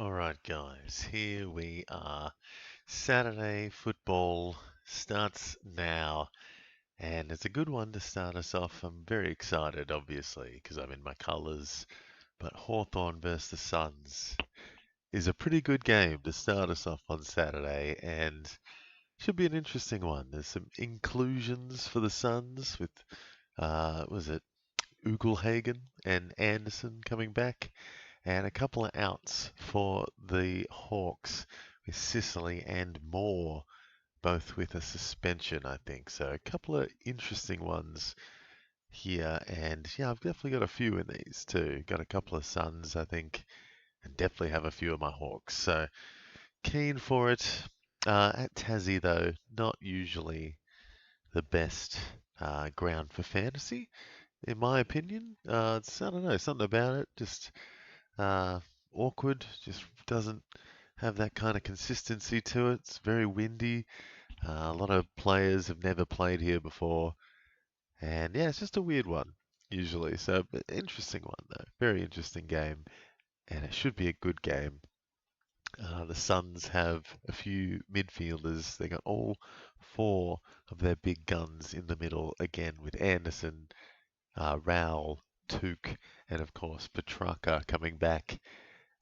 Alright, guys, here we are. Saturday football starts now, and it's a good one to start us off. I'm very excited, obviously, because I'm in my colours. But Hawthorn versus the Suns is a pretty good game to start us off on Saturday, and should be an interesting one. There's some inclusions for the Suns with, was it Ugelhagen and Anderson coming back, and a couple of outs for the Hawks with Sicily and Moore, both with a suspension, I think. So a couple of interesting ones here, and yeah, I've definitely got a few in these too. Got a couple of Suns, I think, and definitely have a few of my Hawks. So keen for it. At Tassie, though, not usually the best ground for fantasy, in my opinion. I don't know, something about it just uh, awkward. Just doesn't have that kind of consistency to it. It's very windy. A lot of players have never played here before, and yeah, it's just a weird one usually. So, but interesting one though. Very interesting game, and it should be a good game. The Suns have a few midfielders. They got all four of their big guns in the middle again with Anderson, Rowell, Took, and of course Petrarca coming back.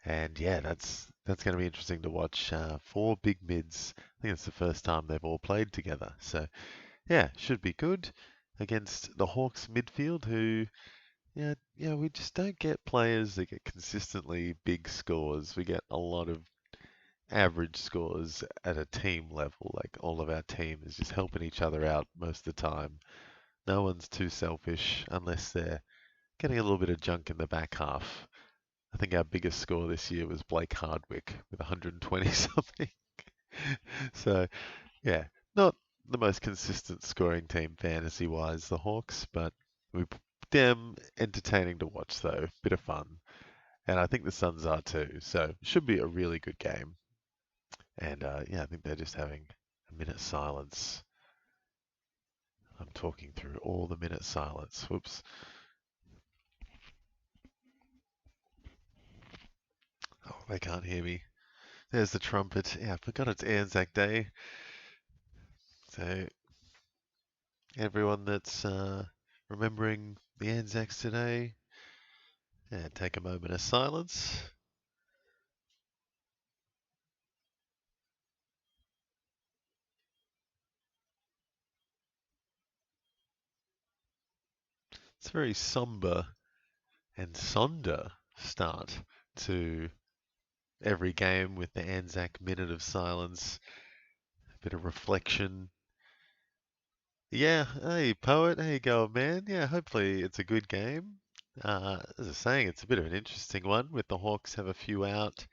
And yeah, that's going to be interesting to watch. Four big mids. I think it's the first time they've all played together. So yeah, should be good against the Hawks midfield, who we just don't get players that get consistently big scores. We get a lot of average scores at a team level. Like all of our team is just helping each other out most of the time. No one's too selfish unless they're getting a little bit of junk in the back half. I think our biggest score this year was Blake Hardwick with 120 something. So, yeah, not the most consistent scoring team fantasy wise, the Hawks, but we damn entertaining to watch though. Bit of fun. And I think the Suns are too. So, should be a really good game. And yeah, I think they're just having a minute silence. I'm talking through all the minute silence. Whoops. Oh, they can't hear me. There's the trumpet. Yeah, I forgot it's Anzac Day. So everyone that's remembering the Anzacs today, yeah, take a moment of silence. It's a very somber and sonder start to every game with the Anzac minute of silence, a bit of reflection. Yeah, hey poet, how you going, man? Yeah, hopefully it's a good game. As I was saying, it's a bit of an interesting one with the Hawks have a few out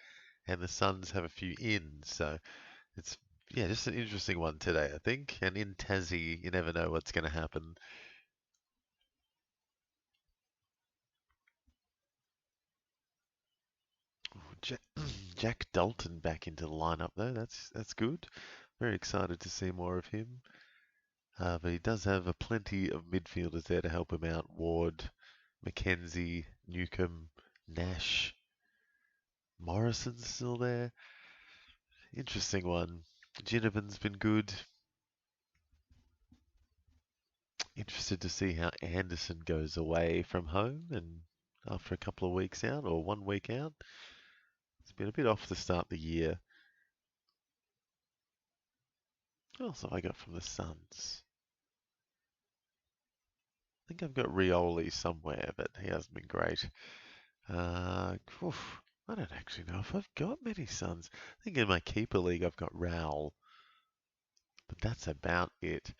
and the Suns have a few in, so it's yeah, just an interesting one today, I think. And in Tassie, you never know what's going to happen. Jack, Jack Dalton back into the lineup though. That's good. Very excited to see more of him. But he does have a plenty of midfielders there to help him out. Ward, Mackenzie, Newcomb, Nash, Morrison's still there. Interesting one. Ginnivan's been good. Interested to see how Anderson goes away from home and after a couple of weeks out or 1 week out. It's been a bit off to start the year. What else have I got from the Suns? I think I've got Rioli somewhere, but he hasn't been great. I don't actually know if I've got many Suns. I think in my keeper league I've got Rowell, but that's about it.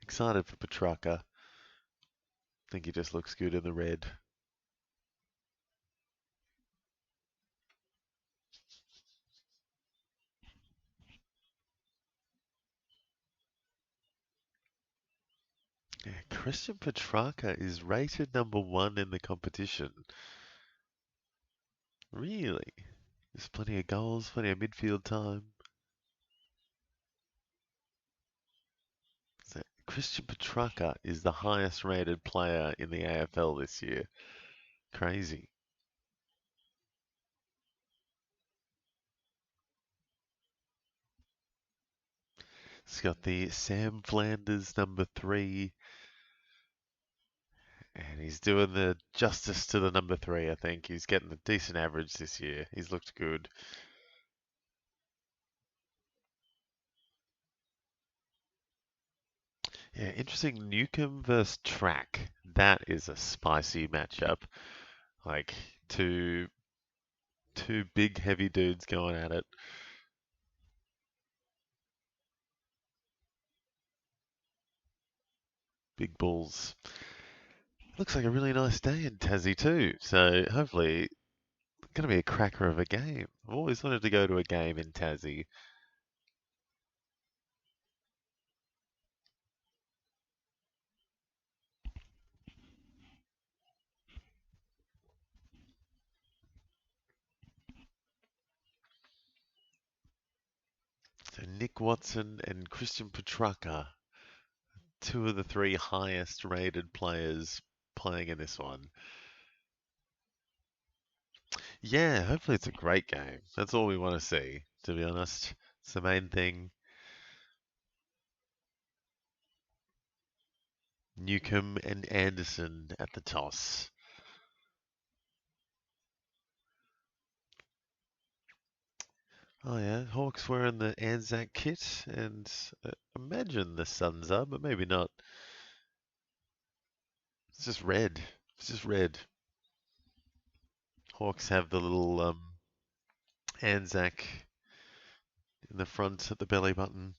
Excited for Petrarca. I think he just looks good in the red. Yeah, Christian Petrarca is rated #1 in the competition. Really? There's plenty of goals, plenty of midfield time. So Christian Petrarca is the highest rated player in the AFL this year. Crazy. It's got the Sam Flanders number 3, and he's doing the justice to the number 3, I think. He's getting a decent average this year. He's looked good. Yeah, interesting. Newcomb versus Track. That is a spicy matchup. Like two big heavy dudes going at it. Big bulls. Looks like a really nice day in Tassie too. So hopefully it's going to be a cracker of a game. I've always wanted to go to a game in Tassie. So Nick Watson and Christian Petracca, two of the 3 highest rated players playing in this one. Yeah, hopefully it's a great game. That's all we want to see, to be honest. It's the main thing. Newcomb and Anderson at the toss. Oh yeah, Hawks wearing the Anzac kit, and imagine the Suns are, but maybe not. It's just red. It's just red. Hawks have the little Anzac in the front at the belly button.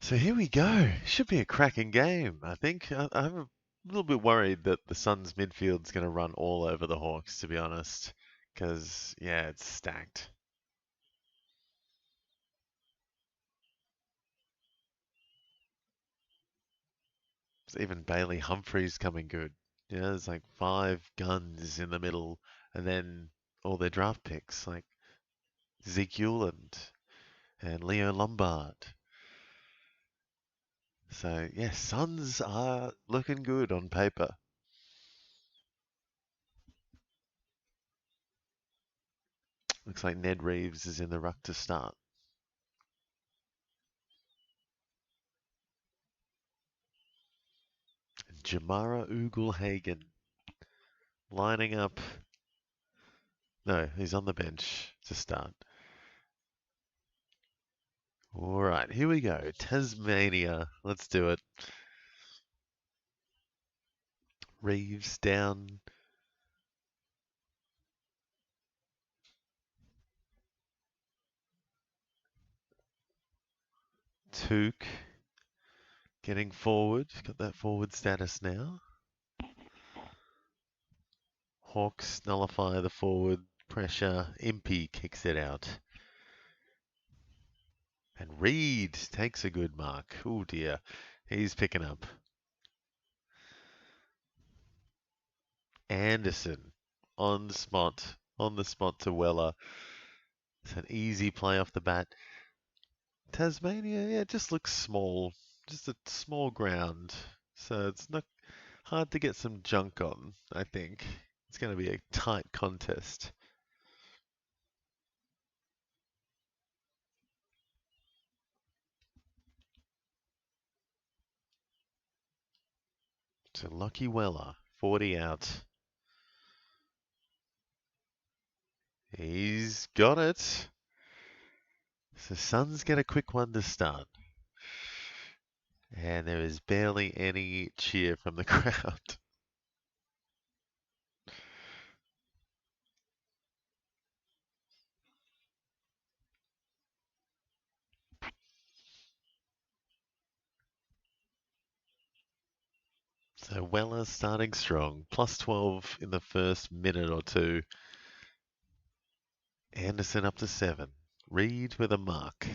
So here we go. Should be a cracking game, I think. I'm a little bit worried that the Suns midfield's going to run all over the Hawks, to be honest. Because, yeah, it's stacked. There's even Bailey Humphries coming good. You know, there's like 5 guns in the middle, and then all their draft picks, like Zeke Hewland and Leo Lombard. So, yeah, Suns are looking good on paper. Looks like Ned Reeves is in the ruck to start. Jamara Ugle-Hagan lining up. No, he's on the bench to start. All right, here we go. Tasmania. Let's do it. Reeves down. Took getting forward. Got that forward status now. Hawks nullify the forward pressure. Impey kicks it out. And Reed takes a good mark. Oh dear. He's picking up. Anderson on the spot to Weller. It's an easy play off the bat. Tasmania, yeah, it just looks small. Just a small ground. So it's not hard to get some junk on, I think. It's going to be a tight contest. So Lockie Weller, 40 out. He's got it. So Suns get a quick one to start. And there is barely any cheer from the crowd. So Weller starting strong, plus 12 in the first minute or two. Anderson up to 7. Reed with a mark.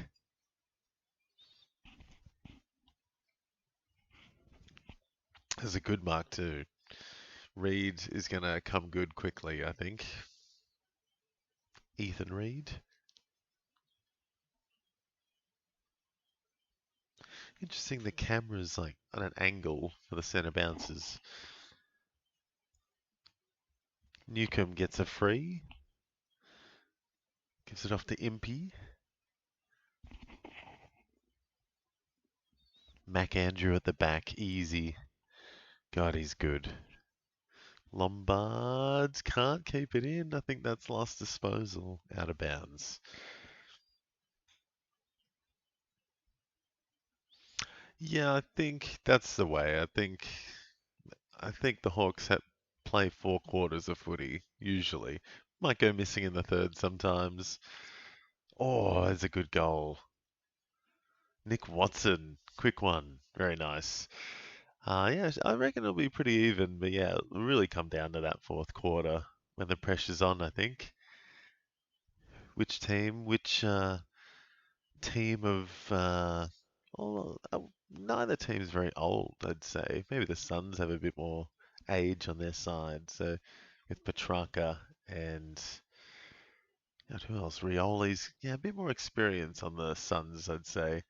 There's a good mark too. Reed is going to come good quickly, I think. Ethan Reed. Interesting, the camera's like on an angle for the centre bounces. Newcomb gets a free. Gives it off to Impey. McAndrew at the back. Easy. God, he's good. Lombards can't keep it in. I think that's last disposal. Out of bounds. Yeah, I think that's the way. I think the Hawks play 4 quarters of footy, usually. Might go missing in the third sometimes. Oh, that's a good goal. Nick Watson, quick one. Very nice. Yeah, I reckon it'll be pretty even, but yeah, it'll really come down to that fourth quarter when the pressure's on, I think. Which team of, well, neither team's very old, I'd say. Maybe the Suns have a bit more age on their side. So with Petrarca and who else? Rioli's, yeah, a bit more experience on the Suns, I'd say.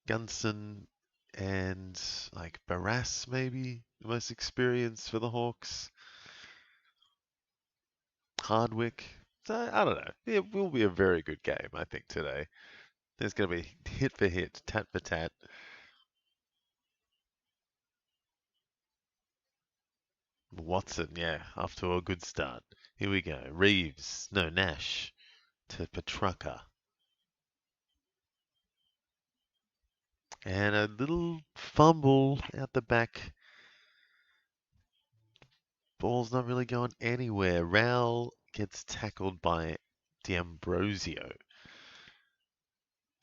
Gunson and like Barras, maybe the most experienced for the Hawks. Hardwick. So I don't know. It will be a very good game, I think, today. There's going to be hit for hit, tat for tat. Watson, yeah, off to a good start. Here we go. Nash to Petrarca. And a little fumble out the back. Ball's not really going anywhere. Rowell gets tackled by D'Ambrosio,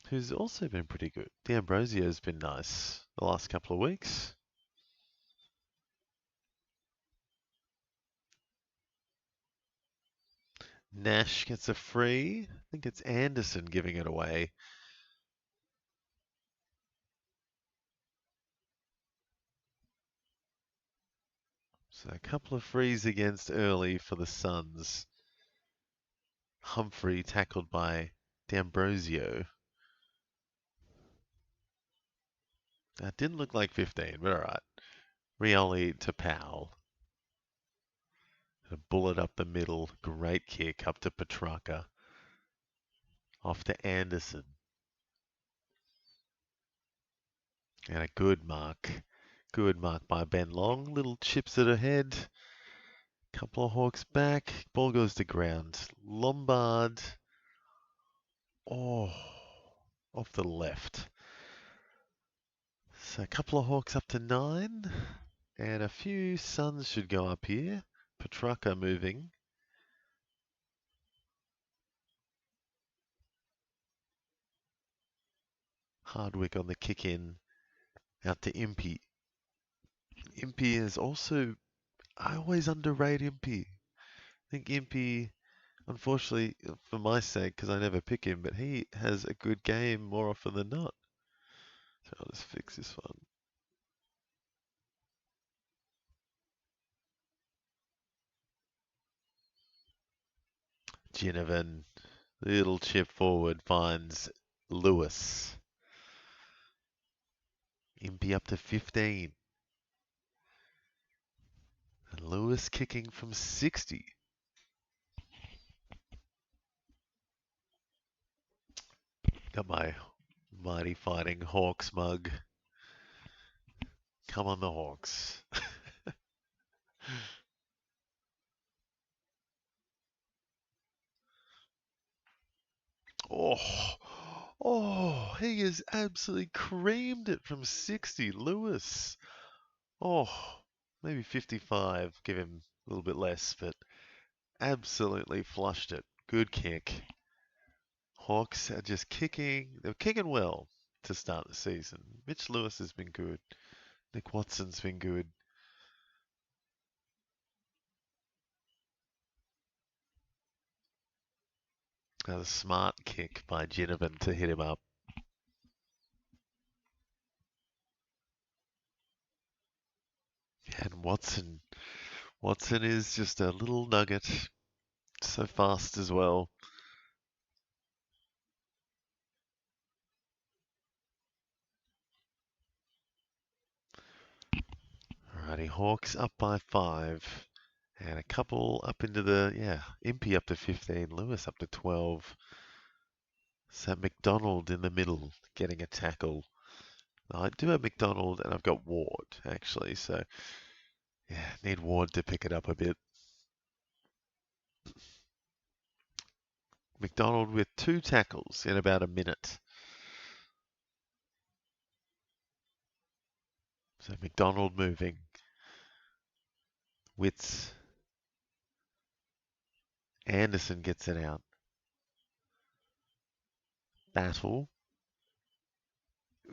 who's also been pretty good. D'Ambrosio's been nice the last couple of weeks. Nash gets a free. I think it's Anderson giving it away. So a couple of frees against early for the Suns. Humphrey tackled by D'Ambrosio. That didn't look like 15, but alright. Rioli to Powell. A bullet up the middle. Great kick up to Petrarca. Off to Anderson. And a good mark. Good mark by Ben Long. Little chips it ahead. Couple of Hawks back. Ball goes to ground. Lombard. Oh, off the left. So a couple of Hawks up to 9. And a few Suns should go up here. Petrarca moving. Hardwick on the kick in. Out to Impey. Impey is also... I always underrate Impey. I think Impey, unfortunately, for my sake, because I never pick him, but he has a good game more often than not. So I'll just fix this one. Ginnivan, little chip forward, finds Lewis. Impey up to 15. And Lewis kicking from 60. Got my mighty fighting Hawks mug. Come on the Hawks. Oh, he has absolutely creamed it from 60, Lewis. Oh, maybe 55, give him a little bit less, but absolutely flushed it. Good kick. Hawks are just kicking. They're kicking well to start the season. Mitch Lewis has been good. Nick Watson's been good. A smart kick by Ginnivan to hit him up. And Watson is just a little nugget. So fast as well. Alrighty, Hawks up by 5. And a couple up into the, Impey up to 15, Lewis up to 12. So McDonald in the middle getting a tackle. I do have McDonald and I've got Ward actually, so yeah, need Ward to pick it up a bit. McDonald with 2 tackles in about a minute. So McDonald moving. Witts. Anderson gets it out. Battle.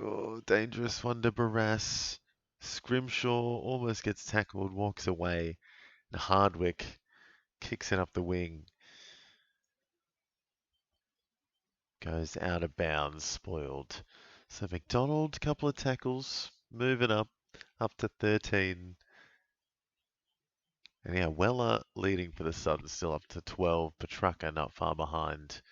Oh, dangerous one to Barras. Scrimshaw almost gets tackled, walks away. And Hardwick kicks it up the wing. Goes out of bounds, spoiled. So McDonald, couple of tackles, moving up to 13. And yeah, Weller leading for the Suns, still up to 12. Petrarca not far behind.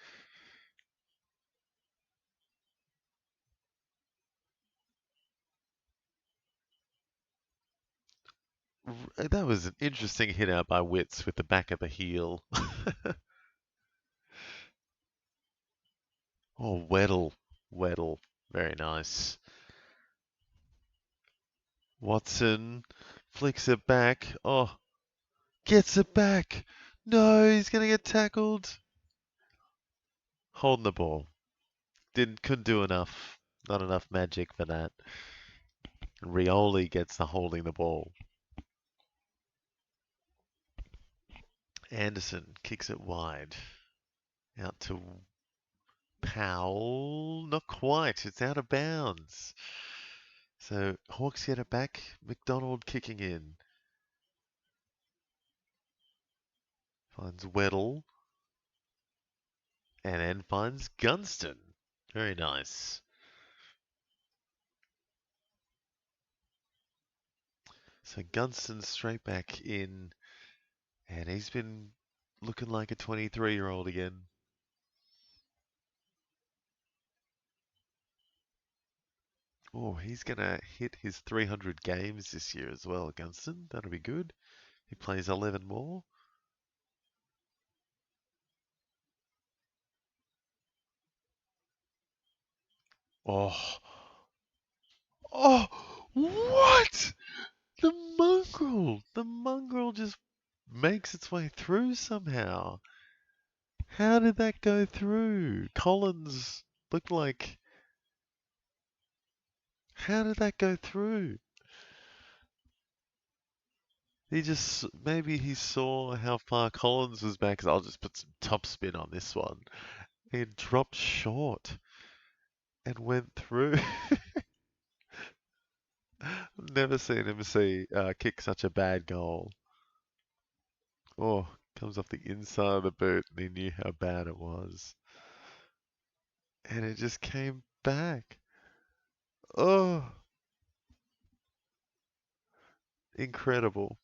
That was an interesting hit out by Witts with the back of the heel. Oh, Weddle. Very nice. Watson flicks it back. Oh, gets it back. No, he's going to get tackled. Holding the ball. Couldn't do enough. Not enough magic for that. Rioli gets the holding the ball. Anderson kicks it wide. Out to Powell. Not quite. It's out of bounds. So Hawks get it back. McDonald kicking in. Finds Weddle. And then finds Gunston. Very nice. So Gunston's straight back in. And he's been looking like a 23-year-old again. Oh, he's going to hit his 300 games this year as well, Gunston. That'll be good. He plays 11 more. Oh, what? The mongrel just makes its way through somehow. How did that go through? Collins looked like. How did that go through? Maybe he saw how far Collins was back. 'Cause I'll just put some top spin on this one. It dropped short and went through. I've never seen him kick such a bad goal. Oh, comes off the inside of the boot, and he knew how bad it was. And it just came back. Oh, incredible.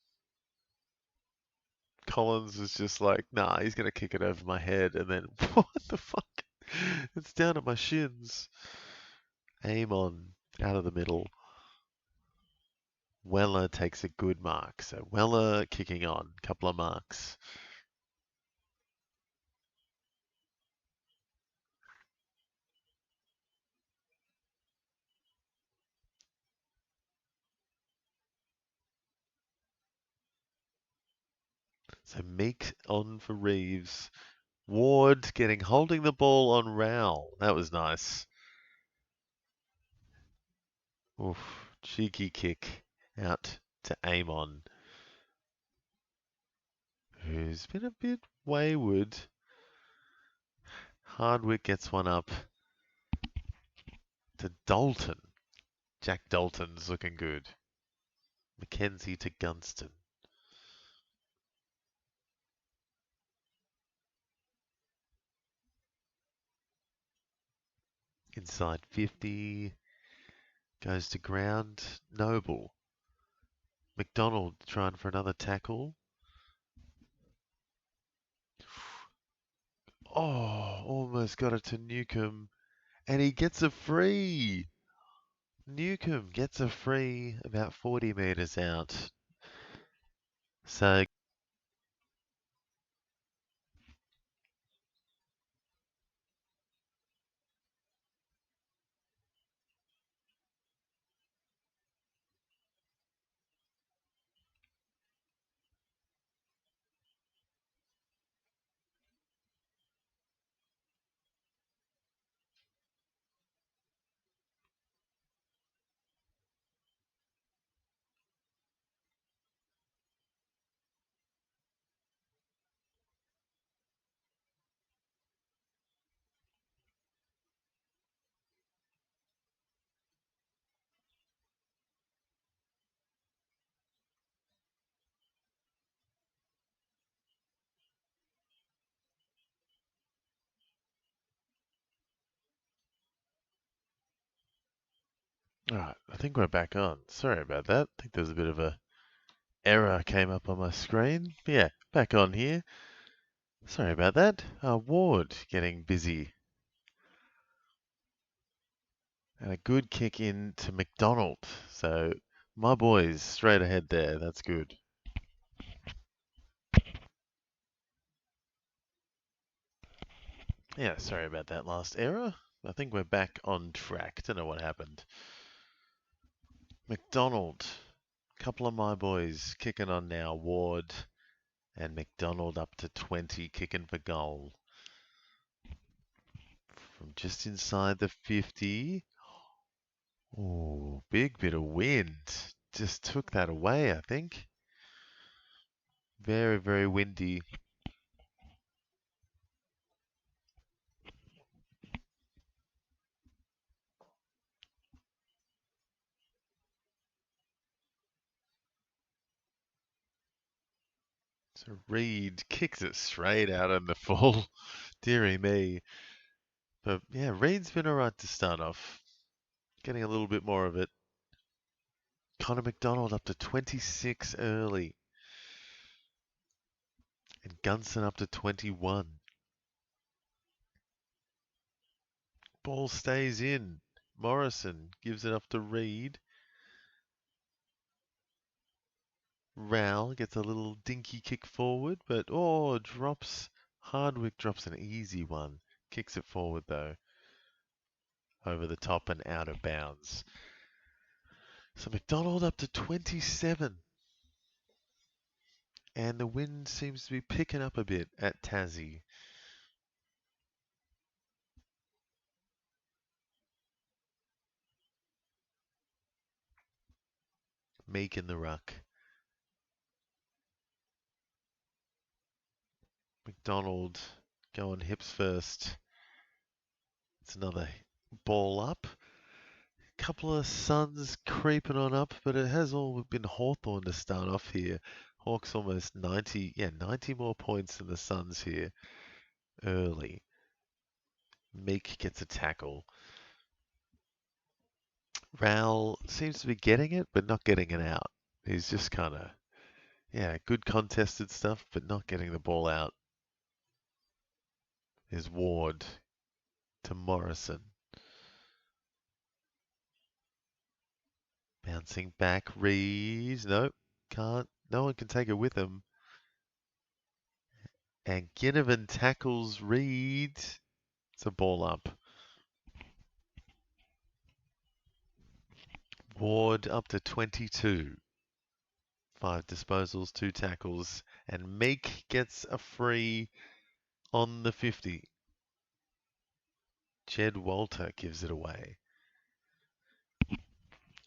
Collins was just like, nah, he's going to kick it over my head. And then, what the fuck? It's down at my shins. Aim on, out of the middle. Weller takes a good mark. So Weller kicking on, couple of marks. So Meek on for Reeves. Ward holding the ball on Rowell. That was nice. Oof, cheeky kick out to Amon, who's been a bit wayward. Hardwick gets one up to Dalton. Jack Dalton's looking good. Mackenzie to Gunston. Inside 50. Goes to ground. Noble. McDonald trying for another tackle. Oh, almost got it to Newcomb. And he gets a free. Newcomb gets a free about 40 metres out. So Alright, I think we're back on. Sorry about that. I think there's a bit of a error came up on my screen. But yeah, back on here. Sorry about that. Ward getting busy. And a good kick in to McDonald. So my boys straight ahead there. That's good. Yeah, sorry about that last error. I think we're back on track. Don't know what happened. McDonald. Couple of my boys kicking on now. Ward and McDonald up to 20, kicking for goal. From just inside the 50. Oh, big bit of wind. Just took that away, I think. Very, very windy. So Reed kicks it straight out in the full. Deary me. But yeah, Reed's been alright to start off. Getting a little bit more of it. Connor McDonald up to 26 early. And Gunson up to 21. Ball stays in. Morrison gives it up to Reed. Rowell gets a little dinky kick forward, but drops. Hardwick drops an easy one. Kicks it forward though. Over the top and out of bounds. So McDonald up to 27. And the wind seems to be picking up a bit at Tassie. Meek in the ruck. McDonald going hips first. It's another ball up. Couple of Suns creeping on up, but it has all been Hawthorn to start off here. Hawks almost 90, 90 more points than the Suns here early. Meek gets a tackle. Rowell seems to be getting it, but not getting it out. He's just kind of, good contested stuff, but not getting the ball out. Is Ward to Morrison. Bouncing back, Reeves. Nope, can't. No one can take it with him. And Ginnivan tackles Reed. It's a ball up. Ward up to 22. 5 disposals, 2 tackles. And Meek gets a free on the 50. Jed Walter gives it away.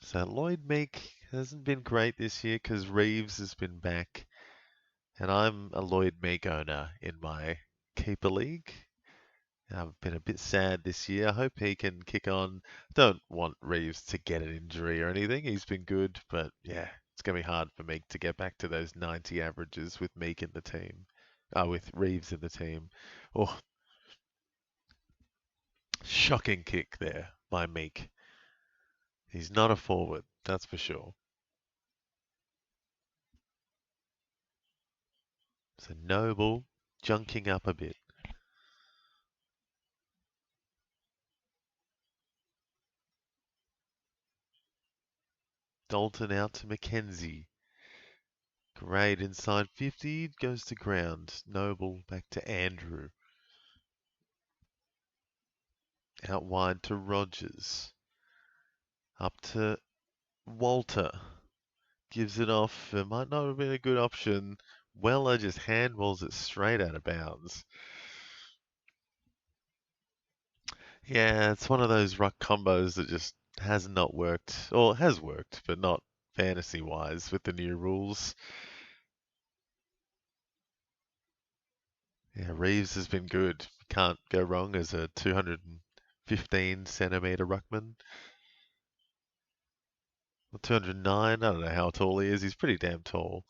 So Lloyd Meek hasn't been great this year because Reeves has been back. And I'm a Lloyd Meek owner in my keeper league. I've been a bit sad this year. I hope he can kick on. Don't want Reeves to get an injury or anything. He's been good, but yeah, it's going to be hard for Meek to get back to those 90 averages with Meek in the team. With Reeves in the team. Oh, shocking kick there by Meek. He's not a forward, that's for sure. So Noble junking up a bit. Dalton out to Mackenzie. Great inside 50, goes to ground. Noble back to Andrew. Out wide to Rogers. Up to Walter. Gives it off. It might not have been a good option. Weller just handballs it straight out of bounds. Yeah, it's one of those ruck combos that just has not worked. Or has worked, but not fantasy-wise with the new rules. Yeah, Reeves has been good. Can't go wrong as a 215 centimetre ruckman. 209, I don't know how tall he is. He's pretty damn tall.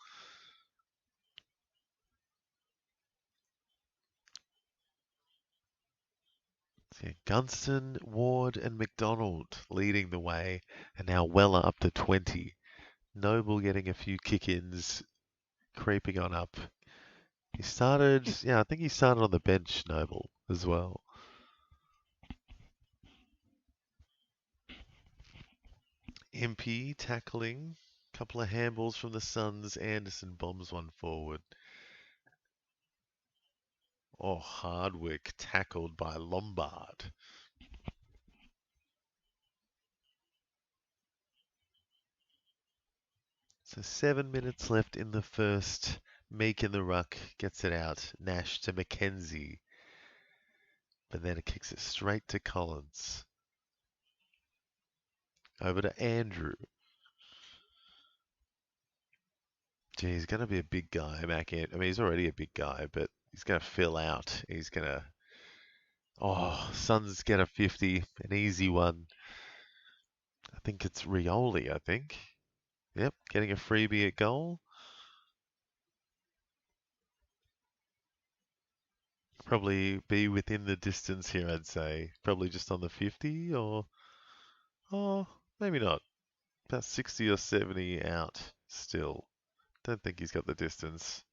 Yeah, Gunston, Ward, and McDonald leading the way, and now Weller up to 20. Noble getting a few kick-ins, creeping on up. He started, yeah, I think he started on the bench, Noble, as well. MP tackling, couple of handballs from the Suns. Anderson bombs one forward. Oh, Hardwick tackled by Lombard. So 7 minutes left in the first. Meek in the ruck gets it out. Nash to McKenzie. But then it kicks it straight to Collins. Over to Andrew. Gee, he's going to be a big guy, Mac. I mean, he's already a big guy, but he's going to fill out. He's going to... Oh, Suns get a 50. An easy one. I think it's Rioli, I think. Yep, getting a freebie at goal. Probably be within the distance here, I'd say. Probably just on the 50 or... Oh, maybe not. About 60 or 70 out still. Don't think he's got the distance.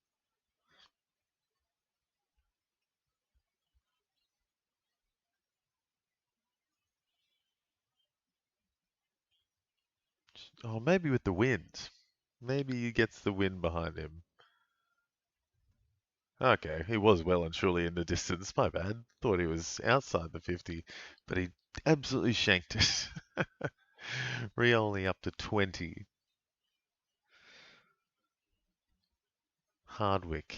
Oh, maybe with the wind. Maybe he gets the wind behind him. Okay, he was well and truly in the distance. My bad. Thought he was outside the 50, but he absolutely shanked it. Rioli up to 20. Hardwick.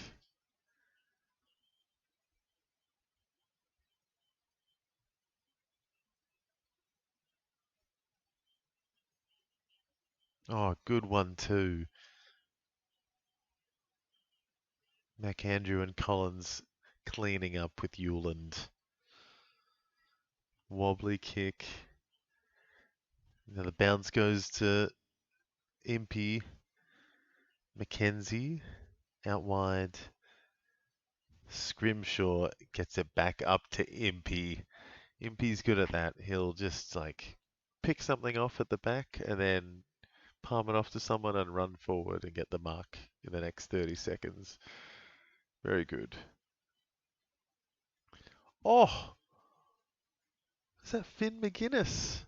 Oh, good one too. McAndrew and Collins cleaning up with Hewland. Wobbly kick. Now the bounce goes to Impey. McKenzie out wide. Scrimshaw gets it back up to Impey. Impey's good at that. He'll just like pick something off at the back and then palm it off to someone and run forward and get the mark in the next 30 seconds. Very good. Oh, is that Finn McGuinness?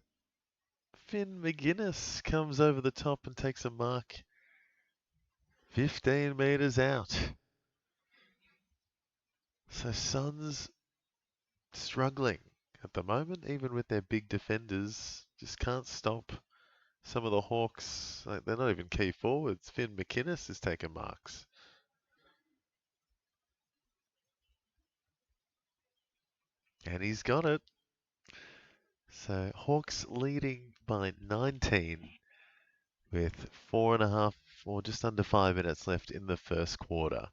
Finn McGuinness comes over the top and takes a mark 15 metres out. So Suns struggling at the moment, even with their big defenders, just can't stop some of the Hawks. Like, they're not even key forwards. Finn McInnes is taking marks. And he's got it. So Hawks leading by 19 with 4.5 or just under 5 minutes left in the first quarter.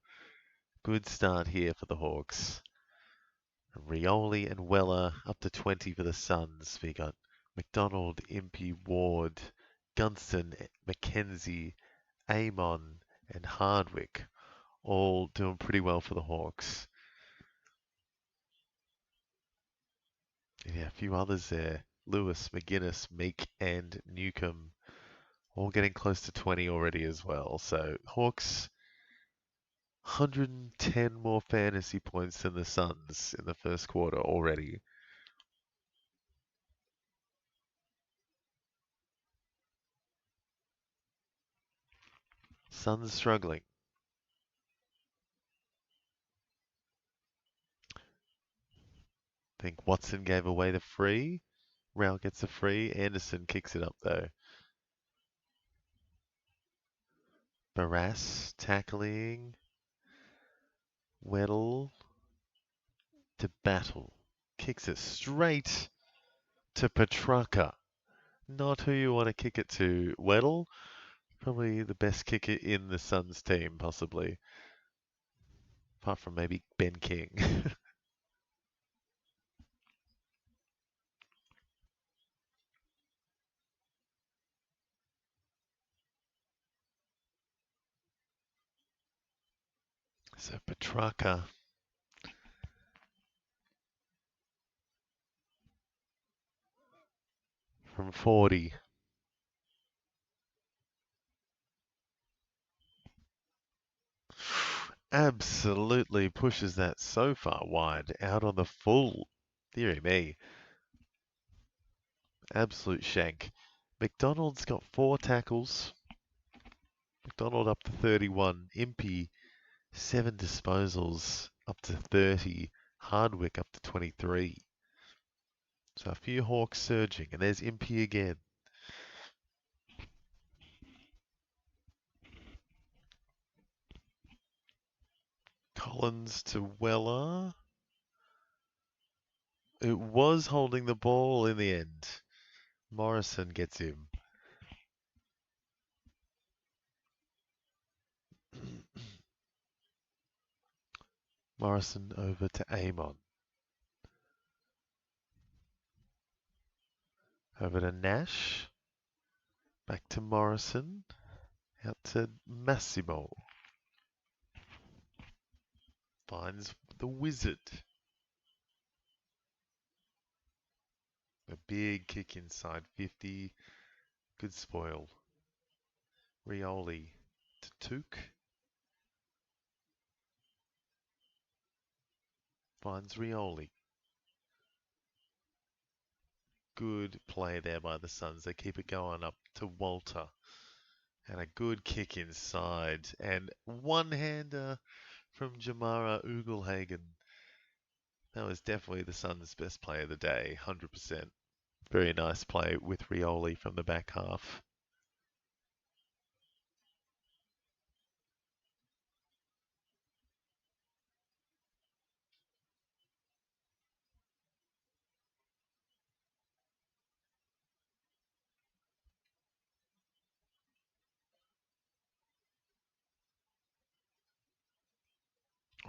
Good start here for the Hawks. Rioli and Weller up to 20 for the Suns. We got McDonald, Impey, Ward, Gunston, McKenzie, Amon, and Hardwick all doing pretty well for the Hawks. Yeah, a few others there. Lewis, McGuinness, Meek, and Newcomb all getting close to 20 already as well. So Hawks 110 more fantasy points than the Suns in the first quarter already. Suns struggling. I think Watson gave away the free. Rao gets the free. Anderson kicks it up though. Barras tackling. Weddle to Battle. Kicks it straight to Petrarca. Not who you want to kick it to. Weddle, probably the best kicker in the Suns team, possibly. Apart from maybe Ben King. So Petrarca from 40. Absolutely pushes that so far wide, out on the full. Deary me. Absolute shank. McDonald's got 4 tackles. McDonald up to 31. Impey, 7 disposals, up to 30. Hardwick up to 23. So a few Hawks surging, and there's Impey again. Collins to Weller. It was holding the ball in the end. Morrison gets him. Morrison over to Amon. Over to Nash. Back to Morrison. Out to Massimo. Finds the wizard. A big kick inside 50. Good spoil. Rioli to Took. Finds Rioli. Good play there by the Suns. They keep it going up to Walter. And a good kick inside. And one-hander from Jamara Ugelhagen. That was definitely the Suns' best play of the day, 100%. Very nice play with Rioli from the back half.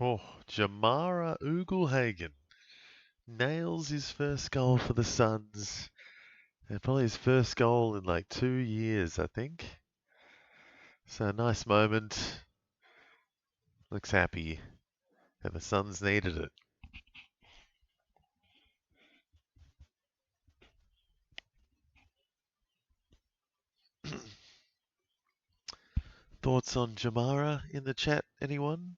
Oh, Jamara Ugelhagen nails his first goal for the Suns. And probably his first goal in like 2 years, I think. So a nice moment. Looks happy. And the Suns needed it. Thoughts on Jamara in the chat, anyone?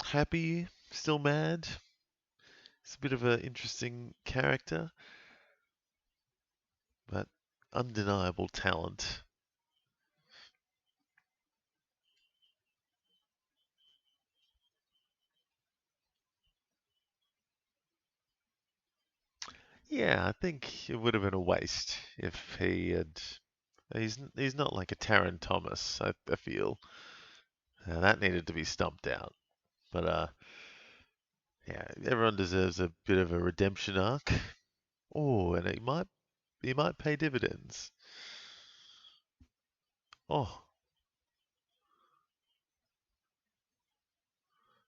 Happy? Still mad? It's a bit of an interesting character, but undeniable talent. Yeah, I think it would have been a waste if he had. He's not like a Taron Thomas, I feel. That needed to be stumped out. But yeah, everyone deserves a bit of a redemption arc. Oh, and he might pay dividends. Oh,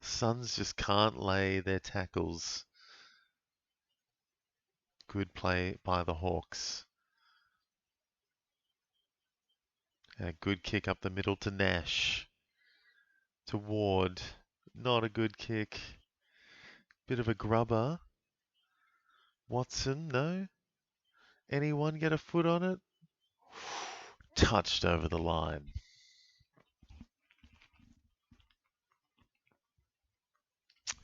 Suns just can't lay their tackles. Good play by the Hawks. A good kick up the middle to Nash. To Ward. Not a good kick. Bit of a grubber. Watson, no? Anyone get a foot on it? Touched over the line.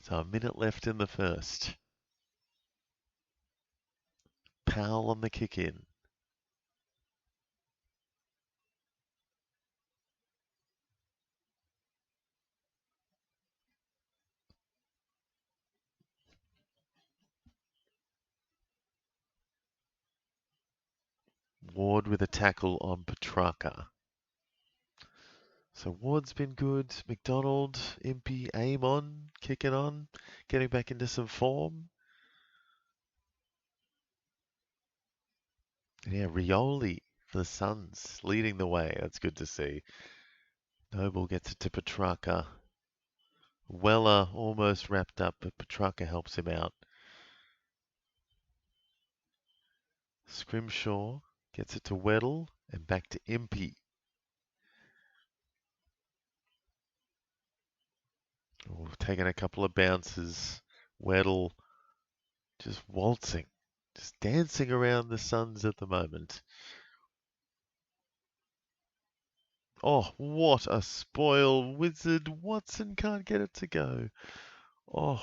So a minute left in the first. Powell on the kick in. Ward with a tackle on Petrarca. So Ward's been good. McDonald, Impey, Amon, kicking on, getting back into some form. Yeah, Rioli for the Suns, leading the way. That's good to see. Noble gets it to Petrarca. Weller almost wrapped up, but Petrarca helps him out. Scrimshaw gets it to Weddle and back to Impey. Oh, taking a couple of bounces. Weddle just waltzing. just dancing around the Suns at the moment. Oh, what a spoil. Wizard Watson can't get it to go. Oh,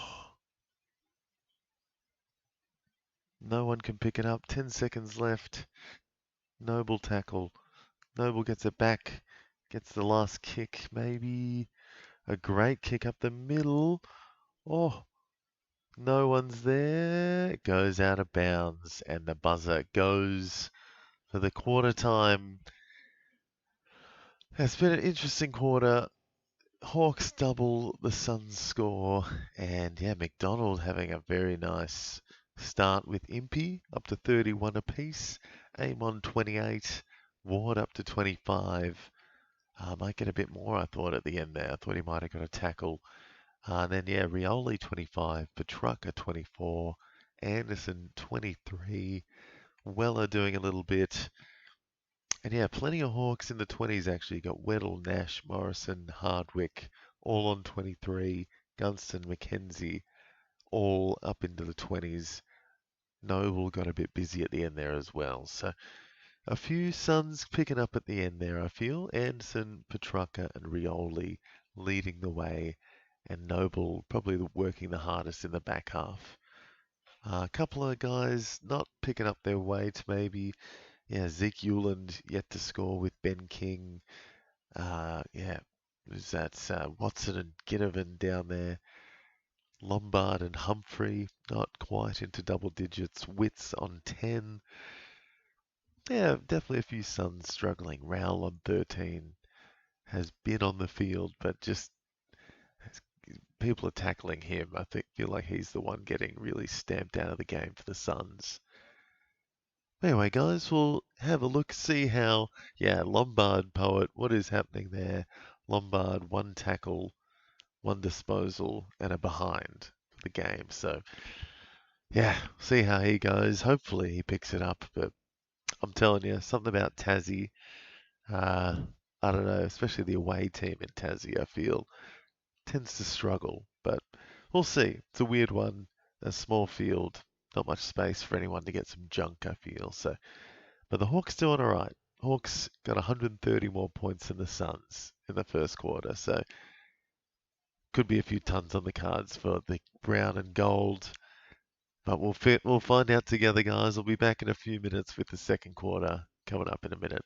no one can pick it up. 10 seconds left. Noble tackle. Noble gets it back. Gets the last kick, maybe. A great kick up the middle. Oh, no one's there. It goes out of bounds, and the buzzer goes for the quarter time. It's been an interesting quarter. Hawks double the Suns score, and yeah, McDonald having a very nice start with Impey up to 31 apiece, Amon 28, Ward up to 25. Might get a bit more, I thought, at the end there. I thought he might have got a tackle. And then, yeah, Rioli 25, Petrucca 24, Anderson 23, Weller doing a little bit. And yeah, plenty of Hawks in the 20s actually. Got Weddle, Nash, Morrison, Hardwick, all on 23. Gunston, McKenzie, all up into the 20s. Noble got a bit busy at the end there as well. So a few Suns picking up at the end there, I feel. Anderson, Petrucca, and Rioli leading the way. And Noble probably working the hardest in the back half. A couple of guys not picking up their weight, maybe. Yeah, Zeke Euland yet to score with Ben King. Yeah, who's that? Watson and Ginnivan down there. Lombard and Humphrey not quite into double digits. Wits on 10. Yeah, definitely a few Suns struggling. Rowell on 13 has been on the field, but just people are tackling him. I feel like he's the one getting really stamped out of the game for the Suns. Anyway, guys, we'll have a look, see how, yeah, Lombard Poet, what is happening there? Lombard, one tackle, one disposal, and a behind for the game. So, yeah, see how he goes. Hopefully he picks it up, but I'm telling you, something about Tassie, uh, I don't know, especially the away team in Tassie, I feel, tends to struggle. But we'll see. It's a weird one, a small field, not much space for anyone to get some junk, I feel. So, but the Hawks doing all right. Hawks got 130 more points than the Suns in the first quarter, so could be a few tons on the cards for the brown and gold. But we'll find out together, guys. We'll be back in a few minutes with the second quarter coming up in a minute.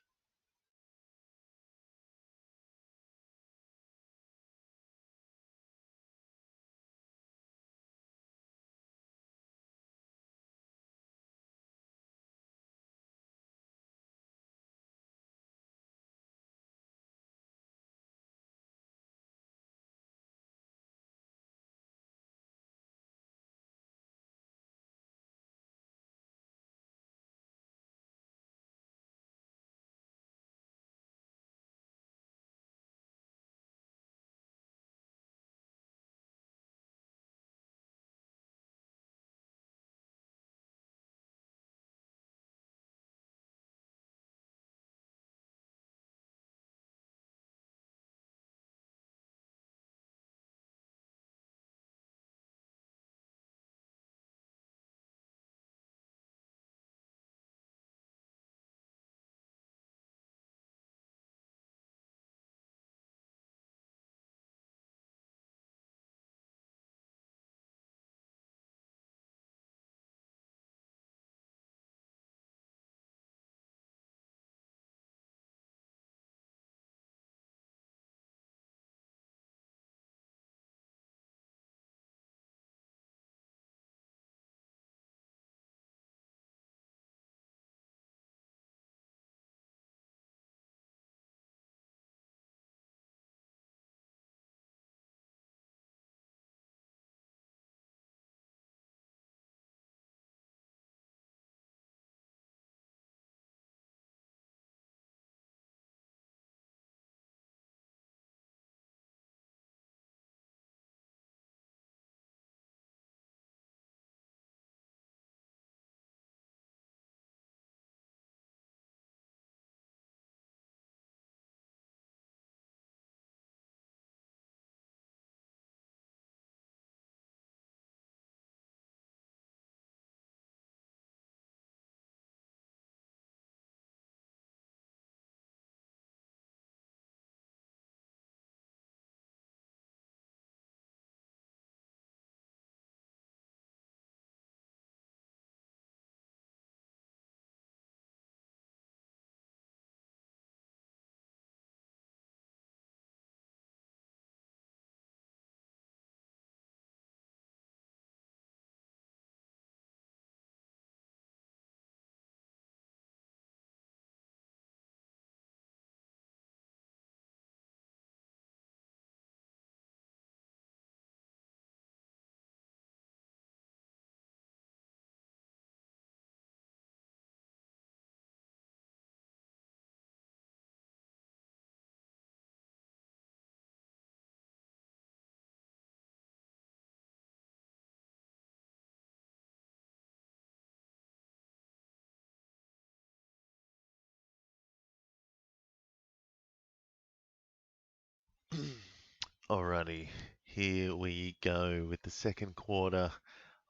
Alrighty, here we go with the second quarter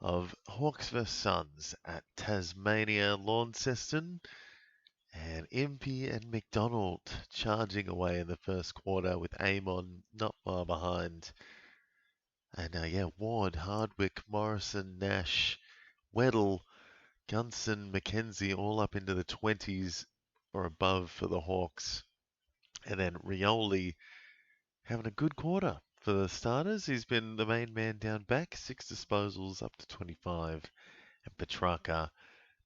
of Hawks vs Suns at Tasmania Launceston, and Impey and McDonald charging away in the first quarter with Amon not far behind. And Ward, Hardwick, Morrison, Nash, Weddle, Gunson, McKenzie all up into the 20s or above for the Hawks. And then Rioli having a good quarter for the starters. He's been the main man down back, 6 disposals up to 25. And Petrarca,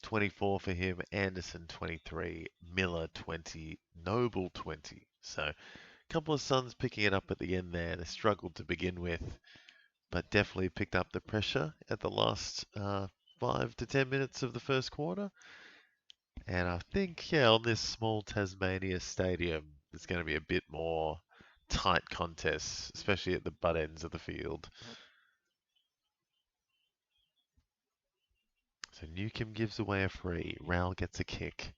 24 for him. Anderson, 23. Miller, 20. Noble, 20. So a couple of Suns picking it up at the end there. They struggled to begin with, but definitely picked up the pressure at the last 5 to 10 minutes of the first quarter. And I think, on this small Tasmania stadium, there's going to be a bit more tight contests, especially at the butt ends of the field. So Newcomb gives away a free. Rowell gets a kick.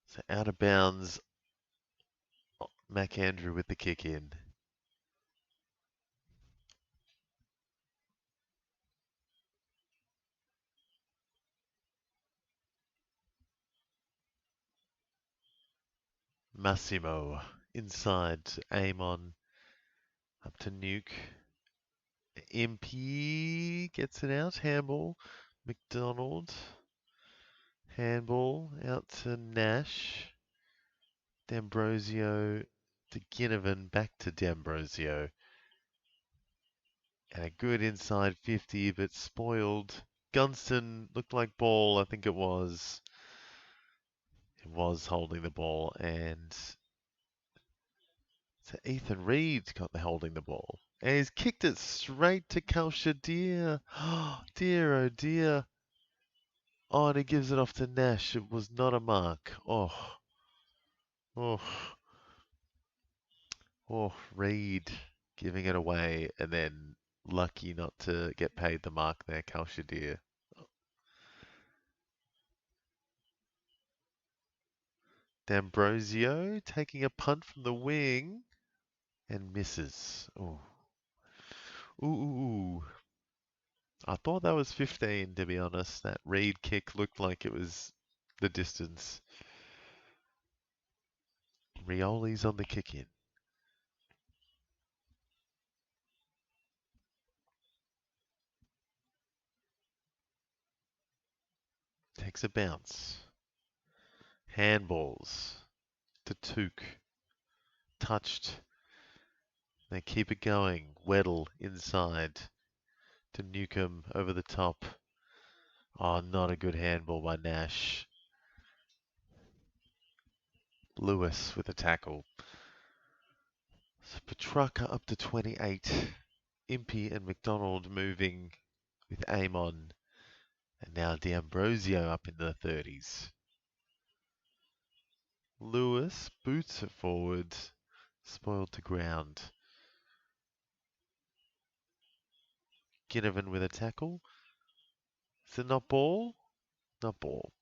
So out of bounds, McAndrew with the kick in. Massimo inside to Amon. Up to Nuke. Impey gets it out. Handball. McDonald. Handball out to Nash. D'Ambrosio to Ginnivan. Back to D'Ambrosio. And a good inside 50, but spoiled. Gunston looked like ball, I think it was. It was holding the ball, and so Ethan Reed's got the holding the ball. And he's kicked it straight to Kalshadir. Oh, dear, oh dear. Oh, and he gives it off to Nash. It was not a mark. Oh. Reed giving it away, and then lucky not to get paid the mark there, Kalshadir. D'Ambrosio taking a punt from the wing and misses. Ooh. Ooh. I thought that was 15, to be honest. That Reed kick looked like it was the distance. Rioli's on the kick in. Takes a bounce. Handballs to Took. Touched. They keep it going. Weddle inside to Newcomb over the top. Oh, not a good handball by Nash. Lewis with a tackle. So Petrarca up to 28. Impey and McDonald moving with Amon. And now D'Ambrosio up in the 30s. Lewis boots it forward. Spoiled to ground. Ginnivan with a tackle. Is it not ball? Not ball.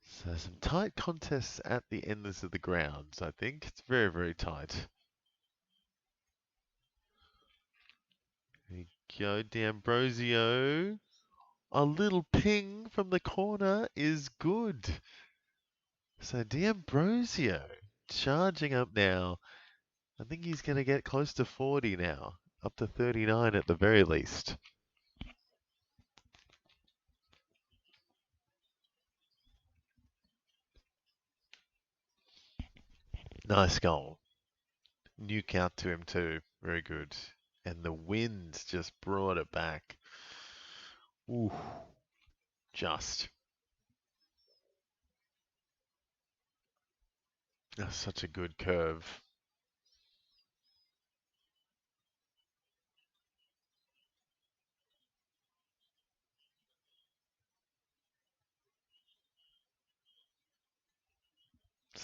So some tight contests at the ends of the grounds, I think. It's very, very tight. There you go, D'Ambrosio. A little ping from the corner is good. So D'Ambrosio charging up now. I think he's going to get close to 40 now. Up to 39 at the very least. Nice goal. Nuke out to him too. Very good. And the wind just brought it back. Ooh. Just. That's such a good curve.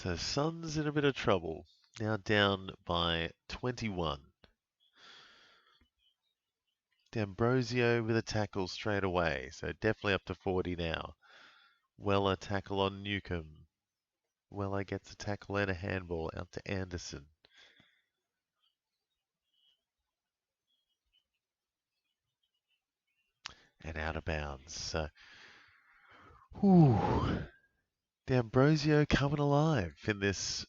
So Suns in a bit of trouble. Now down by 21. D'Ambrosio with a tackle straight away. So definitely up to 40 now. Weller tackle on Newcomb. Weller gets a tackle and a handball out to Anderson. And out of bounds. So, D'Ambrosio coming alive in this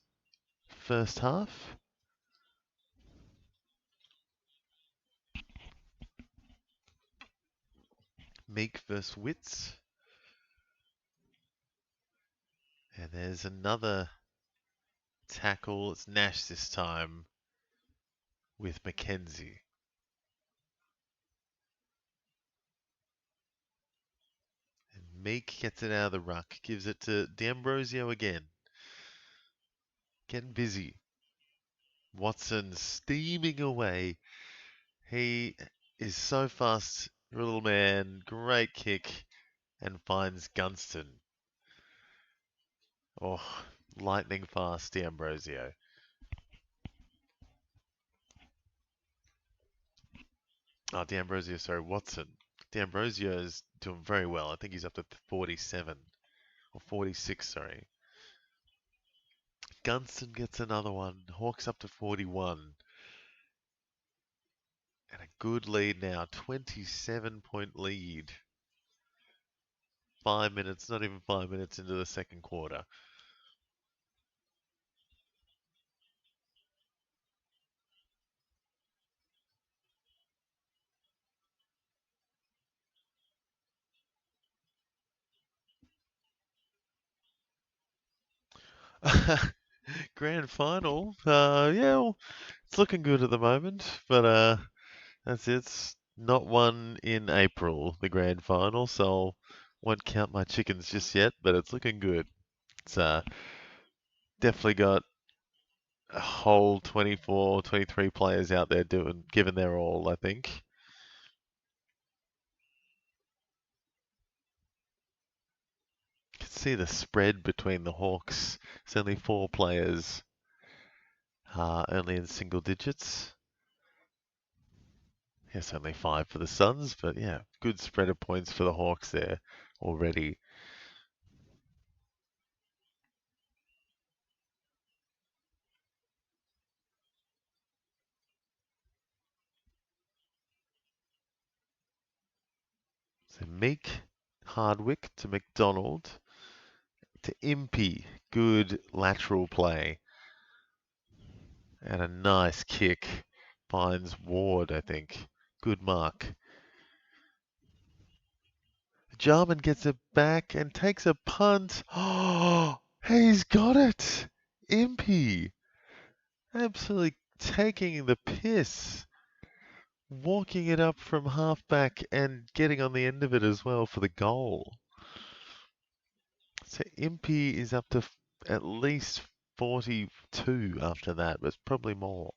first half. Meek versus Witts. And there's another tackle. It's Nash this time with Mackenzie. And Meek gets it out of the ruck. Gives it to D'Ambrosio again. Getting busy. Watson steaming away. He is so fast, little man. Great kick. And finds Gunston. Oh, lightning fast, D'Ambrosio. Oh, D'Ambrosio, sorry, Watson. D'Ambrosio is doing very well. I think he's up to 47 or 46, sorry. Gunston gets another one. Hawks up to 41. And a good lead now. 27-point lead. 5 minutes, not even 5 minutes into the second quarter. Grand final. Yeah, well, it's looking good at the moment, but that's it. It's not one in April, the grand final, so I won't count my chickens just yet, but it's looking good. It's definitely got a whole 24, 23 players out there giving their all, I think. You can see the spread between the Hawks. It's only 4 players, only in single digits. Yes, only 5 for the Suns, but yeah, good spread of points for the Hawks there already. So Meek, Hardwick to McDonald to Impey. Good lateral play. And a nice kick. Finds Ward, I think. Good mark. Jarman gets it back and takes a punt. Oh, he's got it. Impey. Absolutely taking the piss. Walking it up from halfback and getting on the end of it as well for the goal. So Impey is up to at least 42 after that, but it's probably more.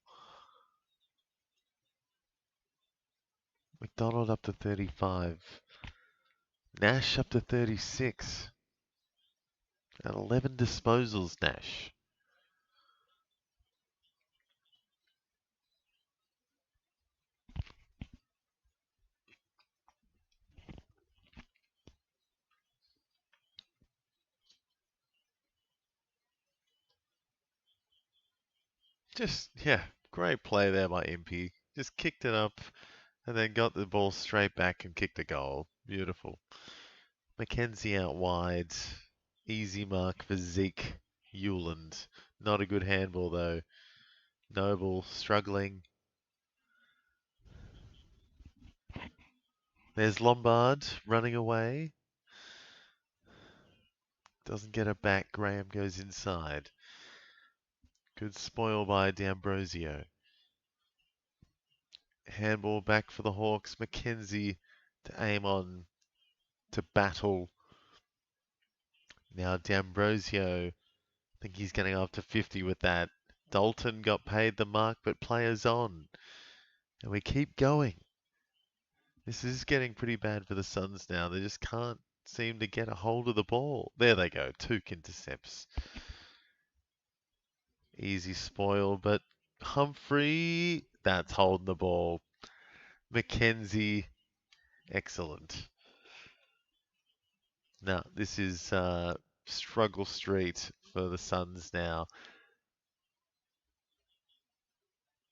McDonald up to 35. Nash up to 36. And 11 disposals, Nash. Just, yeah, great play there by Impey. Just kicked it up and then got the ball straight back and kicked a goal. Beautiful. Mackenzie out wide. Easy mark for Zeke Hewland. Not a good handball though. Noble struggling. There's Lombard running away. Doesn't get it back. Graham goes inside. Good spoil by D'Ambrosio. Handball back for the Hawks. Mackenzie to aim on to battle. Now D'Ambrosio, I think he's going to go up to 50 with that. Dalton got paid the mark, but players on. And we keep going. This is getting pretty bad for the Suns now. They just can't seem to get a hold of the ball. There they go. Took intercepts. Easy spoil, but Humphrey, that's holding the ball. Mackenzie, excellent. Now, this is struggle street for the Suns now.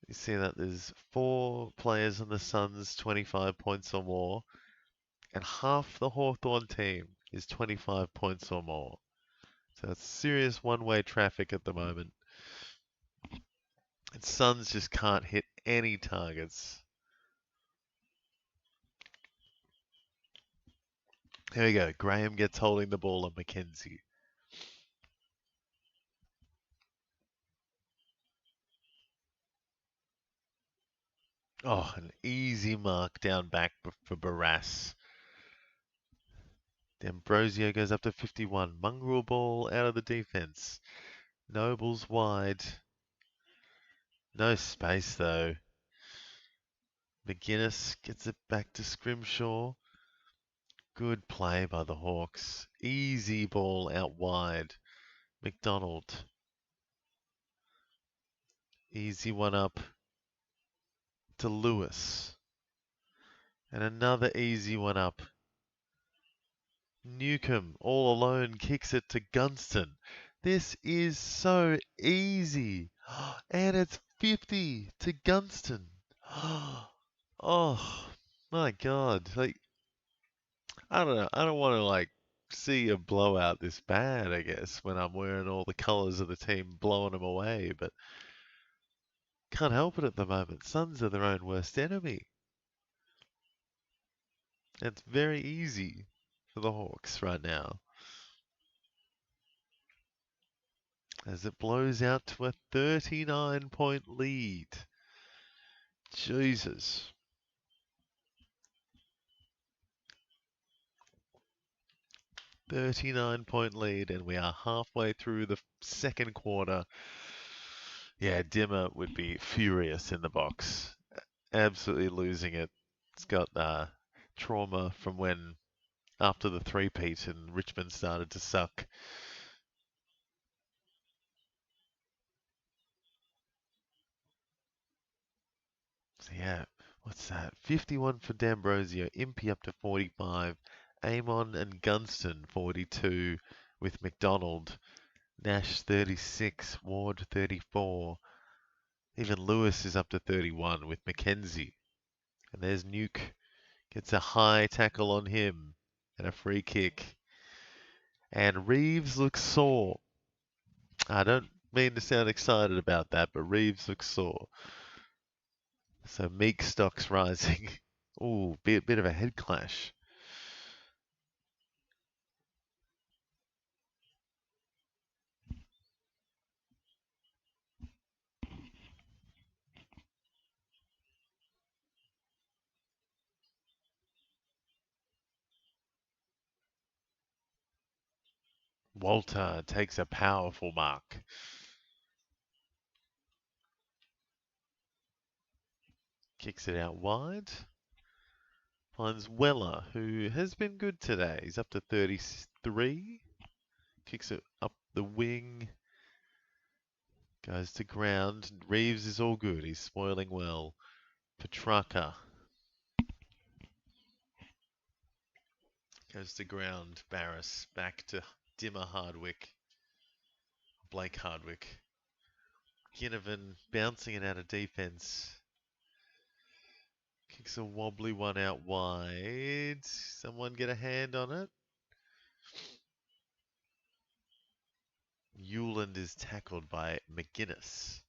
You see that there's 4 players on the Suns, 25 points or more, and half the Hawthorn team is 25 points or more. So it's serious one-way traffic at the moment. And Suns just can't hit any targets. Here we go. Graham gets holding the ball on Mackenzie. Oh, an easy mark down back for Barras. D'Ambrosio goes up to 51. Mongrel ball out of the defense. Noble's wide. No space though. McGuinness gets it back to Scrimshaw. Good play by the Hawks. Easy ball out wide. McDonald. Easy one up to Lewis. And another easy one up. Newcomb all alone kicks it to Gunston. This is so easy. And it's 50 to Gunston. Oh my God. Like, I don't know. I don't want to see a blowout this bad, I guess, when I'm wearing all the colours of the team blowing them away, but can't help it at the moment. Suns are their own worst enemy. It's very easy for the Hawks right now. As it blows out to a 39-point lead. Jesus. "39-point lead, and we are halfway through the second quarter." Yeah, Dimmer would be furious in the box. Absolutely losing it. It's got trauma from when, after the three-peat and Richmond started to suck. So yeah, what's that? 51 for D'Ambrosio, Impey up to 45, Amon and Gunston 42 with McDonald, Nash 36, Ward 34. Even Lewis is up to 31 with Mackenzie. And there's Nuke, gets a high tackle on him and a free kick. And Reeves looks sore. I don't mean to sound excited about that, but Reeves looks sore. So Meek stock's rising. Ooh, bit of a head clash. Walter takes a powerful mark. Kicks it out wide. Finds Weller, who has been good today. He's up to 33. Kicks it up the wing. Goes to ground. Reeves is all good. He's spoiling well. Petrarca goes to ground. Barris back to Dimmer Hardwick. Blake Hardwick. Ginnivan bouncing it out of defense. Kicks a wobbly one out wide. Someone get a hand on it. Hewland is tackled by McGuinness.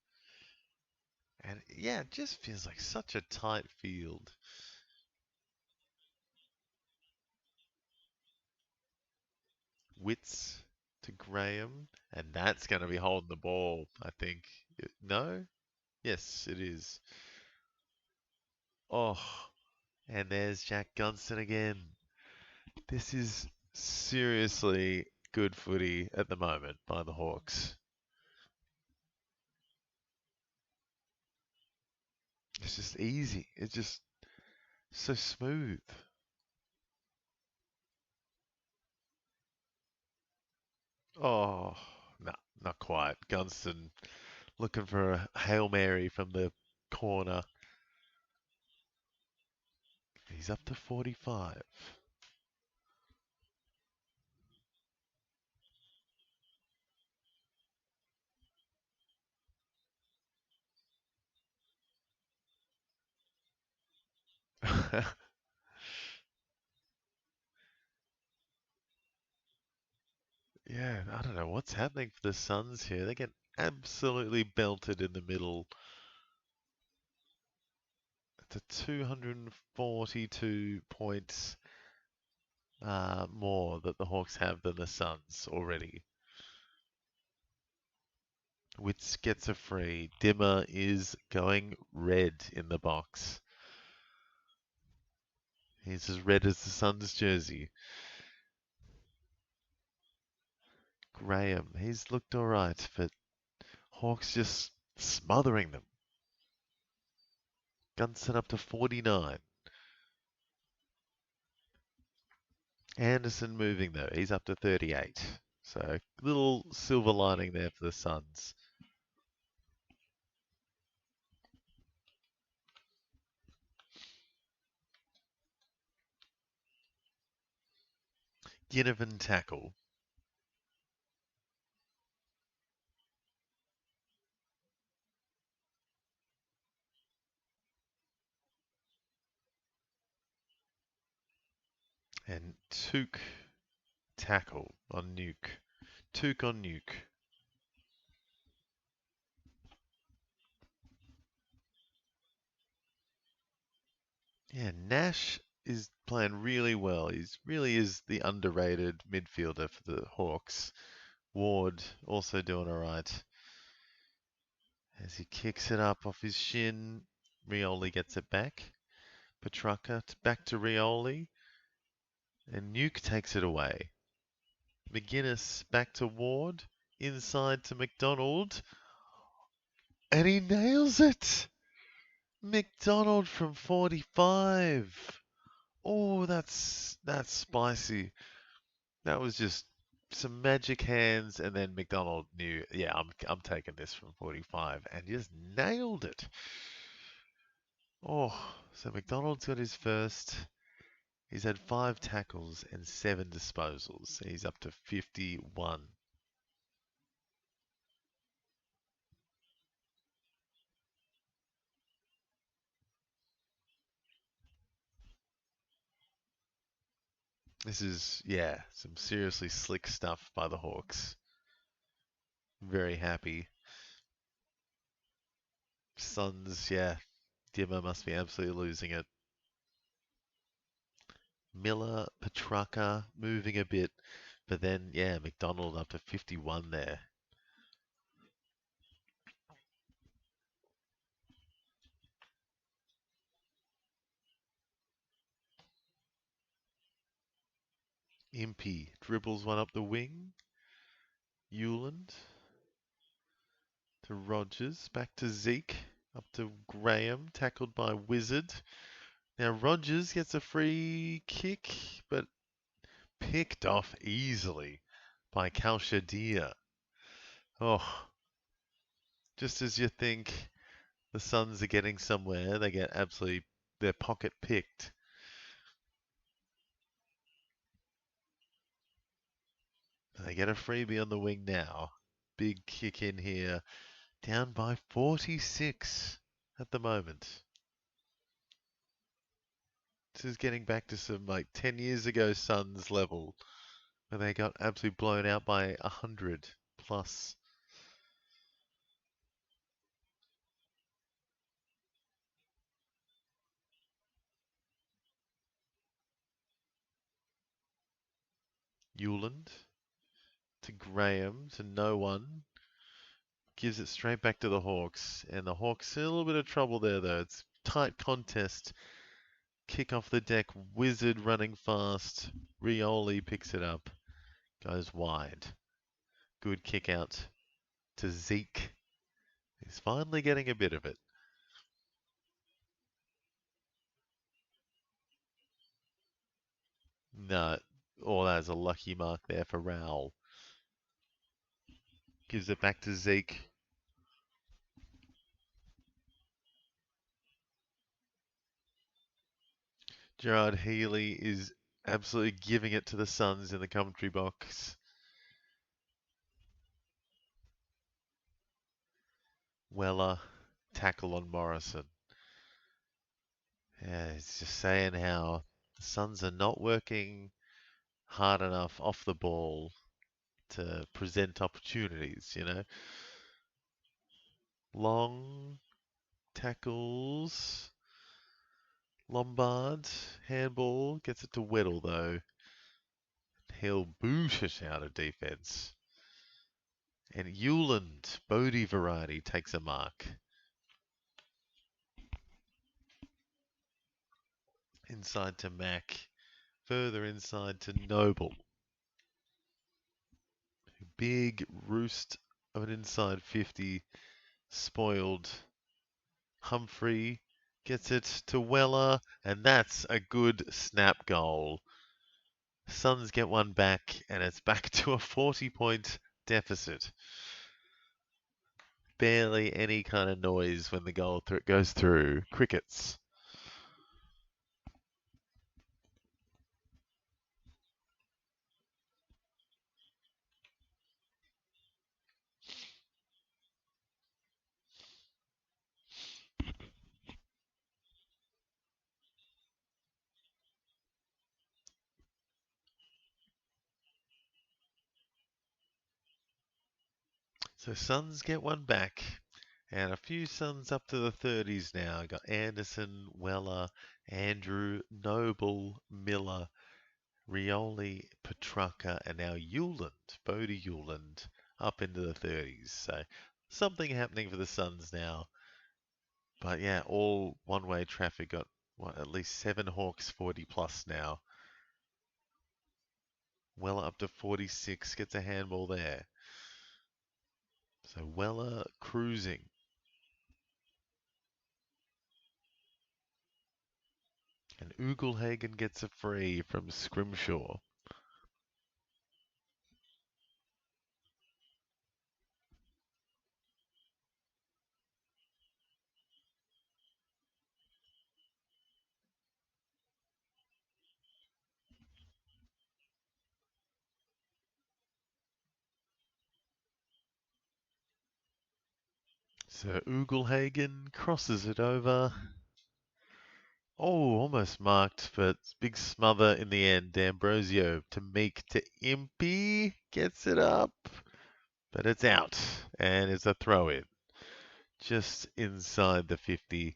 And yeah, it just feels like such a tight field. Wits to Graham. And that's going to be holding the ball, I think. No? Yes, it is. Oh, and there's Jack Gunston again. This is seriously good footy at the moment by the Hawks. It's just easy. It's just so smooth. Oh, no, not quite. Gunston looking for a Hail Mary from the corner. He's up to 45. Yeah, I don't know what's happening for the Suns here. They get absolutely belted in the middle. It's a 242 points more that the Hawks have than the Suns already. Witz gets a free. Dimmer is going red in the box. He's as red as the Suns jersey. Graham, he's looked alright, but Hawks just smothering them. Gunson up to 49. Anderson moving though, he's up to 38. So little silver lining there for the Suns. Ginnivan tackle. And Took tackle on Nuke. Took on Nuke. Yeah, Nash is playing really well. He's really is the underrated midfielder for the Hawks. Ward also doing alright. As he kicks it up off his shin, Rioli gets it back. Petrarca back to Rioli. And Nuke takes it away. McGuinness back to Ward. Inside to McDonald. And he nails it! McDonald from 45. Oh, that's spicy. That was just some magic hands, and then McDonald knew, yeah, I'm taking this from 45, and just nailed it. Oh, so McDonald's got his first. He's had 5 tackles and 7 disposals. He's up to 51. This is, yeah, some seriously slick stuff by the Hawks. Very happy. Suns, yeah, Dimmer must be absolutely losing it. Miller, Petrarca moving a bit, but then, yeah, McDonald up to 51 there. Impey dribbles one up the wing. Euland to Rogers, back to Zeke, up to Graham, tackled by Wizard. Now Rogers gets a free kick, but picked off easily by Kalshadir. Oh, just as you think the Suns are getting somewhere, they get absolutely their pocket picked. They get a freebie on the wing now. Big kick in here. Down by 46 at the moment. This is getting back to some like 10 years ago Suns level, where they got absolutely blown out by 100 plus. Euland to Graham to no one. Gives it straight back to the Hawks. And the Hawks in a little bit of trouble there though. It's tight contest. Kick off the deck. Wizard running fast. Rioli picks it up. Goes wide. Good kick out to Zeke. He's finally getting a bit of it. No. Oh, that's a lucky mark there for Rowell. Gives it back to Zeke. Gerard Healy is absolutely giving it to the Suns in the commentary box. Weller, tackle on Morrison. Yeah, he's just saying how the Suns are not working hard enough off the ball to present opportunities. Long tackles. Lombard, handball, gets it to Weddle though. He'll boot it out of defence. And Hewland, Bodie variety, takes a mark. Inside to Mack. Further inside to Noble. Big roost of an inside 50. Spoiled. Humphrey gets it to Weller. And that's a good snap goal. Suns get one back. And it's back to a 40-point deficit. Barely any kind of noise when the goal goes through. Crickets. So Suns get one back. And a few Suns up to the 30s now. Got Anderson, Weller, Andrew, Noble, Miller, Rioli, Petrarca, and now Hewland, Bodie Hewland, up into the 30s. So something happening for the Suns now. But yeah, all one-way traffic got at least 7 Hawks 40 plus now. Weller up to 46, gets a handball there. So Weller cruising. And Ugelhagen gets a free from Scrimshaw. So Ugelhagen crosses it over. Oh, almost marked, but big smother in the end. D'Ambrosio to Meek to Impey. Gets it up, but it's out. And it's a throw in. Just inside the 50.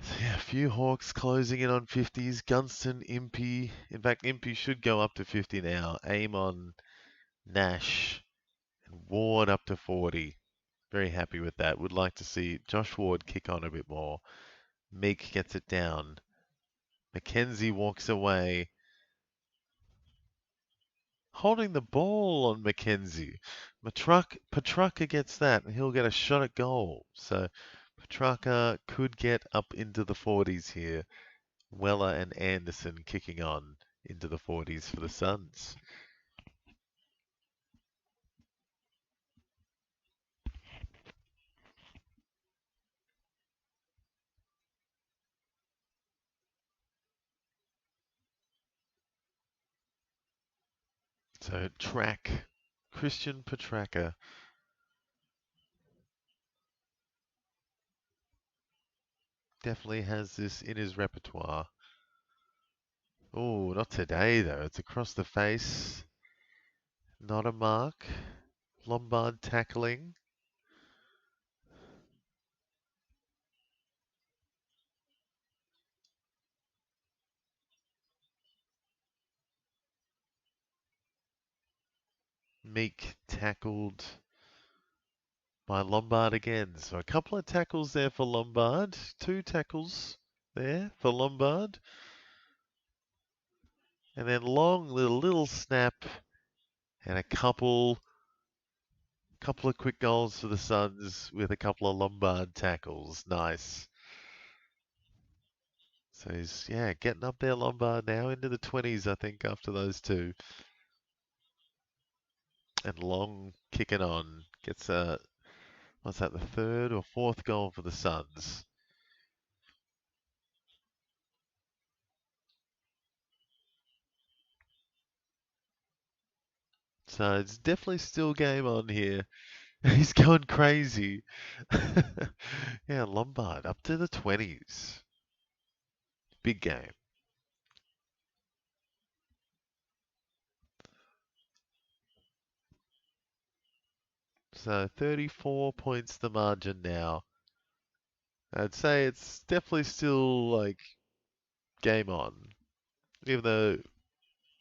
So yeah, a few Hawks closing in on 50s. Gunston, Impey. In fact, Impey should go up to 50 now. Amon, Nash, and Ward up to 40. Very happy with that. Would like to see Josh Ward kick on a bit more. Meek gets it down. Mackenzie walks away. Holding the ball on Mackenzie. Petrarca gets that, and he'll get a shot at goal. So Petrarca could get up into the 40s here. Weller and Anderson kicking on into the 40s for the Suns. So track, Christian Petrarca. Definitely has this in his repertoire. Oh, not today though. It's across the face. Not a mark. Lombard tackling. Meek tackled by Lombard again. So a couple of tackles there for Lombard. 2 tackles there for Lombard. And then Long, little snap, and a couple of quick goals for the Suns with a couple of Lombard tackles. Nice. So he's, getting up there, Lombard, now into the 20s, I think, after those 2. And Long kicking on. Gets what's that, the 3rd or 4th goal for the Suns. So it's definitely still game on here. He's going crazy. Yeah, Lombard up to the 20s. Big game. So 34 points the margin now. I'd say it's definitely still like game on. Even though,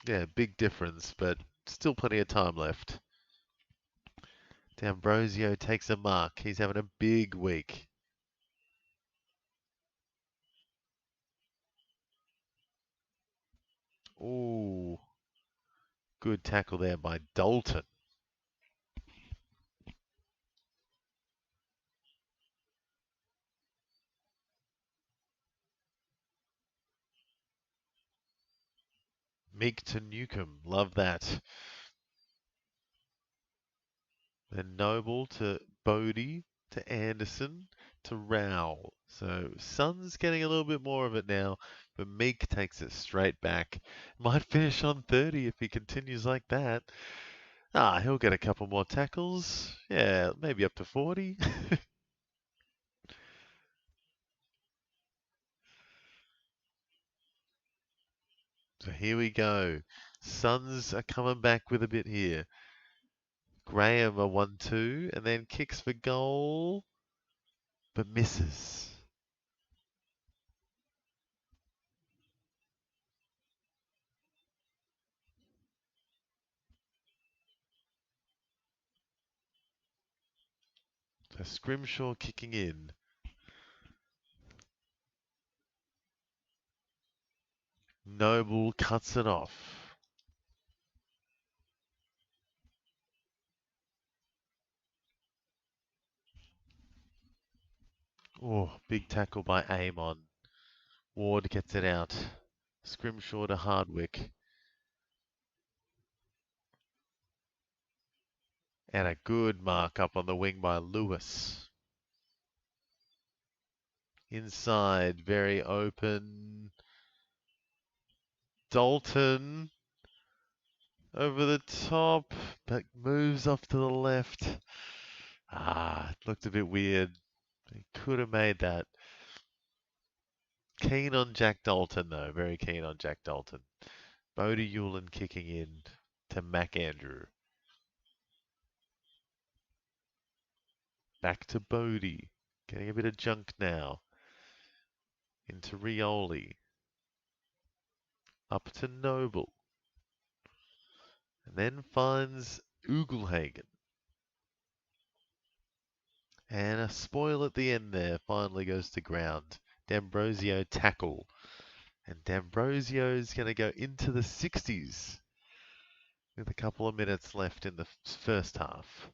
yeah, big difference, but still plenty of time left. D'Ambrosio takes a mark. He's having a big week. Ooh, good tackle there by Dalton. Meek to Newcomb. Love that. Then Noble to Bodie to Anderson to Rowell. So Sun's getting a little bit more of it now, but Meek takes it straight back. Might finish on 30 if he continues like that. Ah, he'll get a couple more tackles. Yeah, maybe up to 40. So here we go. Suns are coming back with a bit here. Graham a 1-2 and then kicks for goal, but misses. So Scrimshaw kicking in. Noble cuts it off. Oh, big tackle by Amon. Ward gets it out. Scrimshaw to Hardwick. And a good mark up on the wing by Lewis. Inside, very open. Dalton over the top, but moves off to the left. Ah, it looked a bit weird. He could have made that. Keen on Jack Dalton, though. Very keen on Jack Dalton. Bodie Hewlin kicking in to McAndrew. Back to Bodie. Getting a bit of junk now. Into Rioli. Up to Noble. And then finds Ugelhagen. And a spoil at the end there. Finally goes to ground. D'Ambrosio tackle. And D'Ambrosio's going to go into the 60s. With a couple of minutes left in the first half.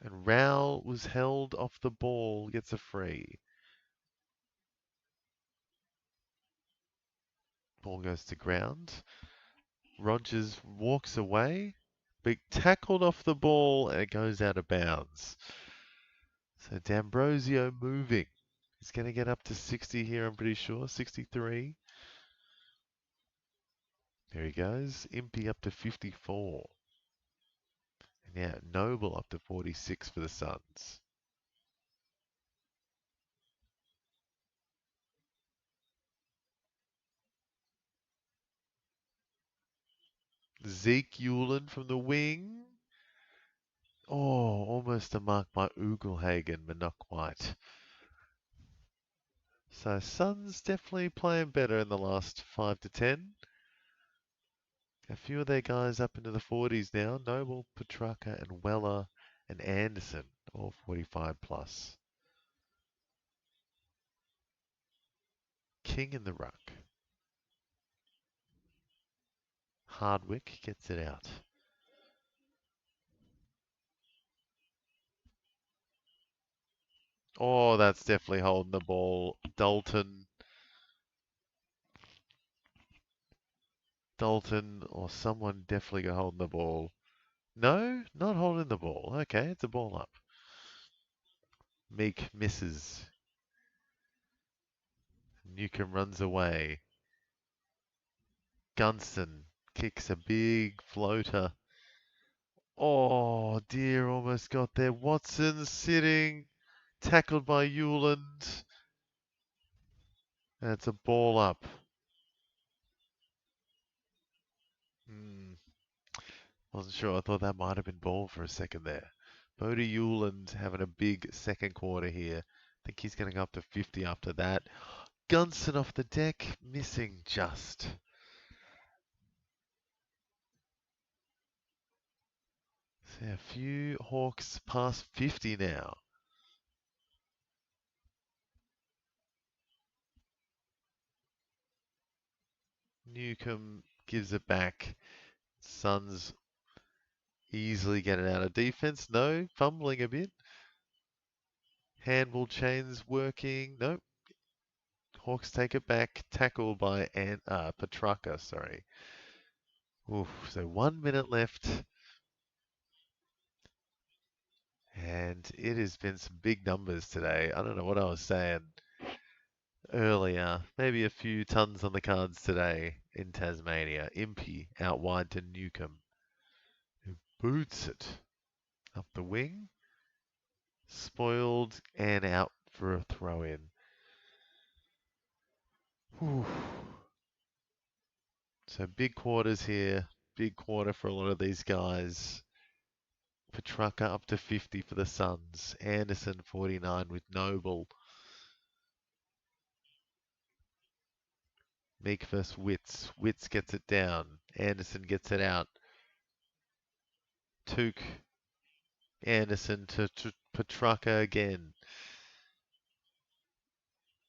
And Rowell was held off the ball, gets a free. Ball goes to ground. Rogers walks away, but tackled off the ball and it goes out of bounds. So D'Ambrosio moving. He's going to get up to 60 here, I'm pretty sure. 63. There he goes. Impey up to 54. And yeah, Noble up to 46 for the Suns. Zeke Hewlin from the wing. Oh, almost a mark by Ugelhagen, but not quite. So Suns definitely playing better in the last 5 to 10. A few of their guys up into the 40s now. Noble, Petrarca, and Weller, and Anderson, all 45 plus. King in the ruck. Hardwick gets it out. Oh, that's definitely holding the ball. Dalton, or someone definitely got holding the ball. No, not holding the ball. Okay, it's a ball up. Meek misses. Newcomb runs away. Gunston kicks a big floater. Oh dear, almost got there. Watson sitting, tackled by Hewland. And it's a ball up. Wasn't sure. I thought that might have been ball for a second there. Bodie Hewland having a big second quarter here. I think he's going to go up to 50 after that. Gunston off the deck, missing just. So a few Hawks past 50 now. Newcomb gives it back. Suns easily get it out of defense. No, fumbling a bit. Handball chains working. Nope. Hawks take it back. Tackled by Petrarca, sorry. Oof, so 1 minute left. And it has been some big numbers today. I don't know what I was saying earlier. Maybe a few tons on the cards today in Tasmania. Impey out wide to Newcomb, who boots it up the wing. Spoiled and out for a throw in. Whew. So big quarters here. Big quarter for a lot of these guys. Petrarca up to 50 for the Suns. Anderson 49 with Noble. Meek versus Witts. Witts gets it down. Anderson gets it out. Took. Anderson to Petrarca again.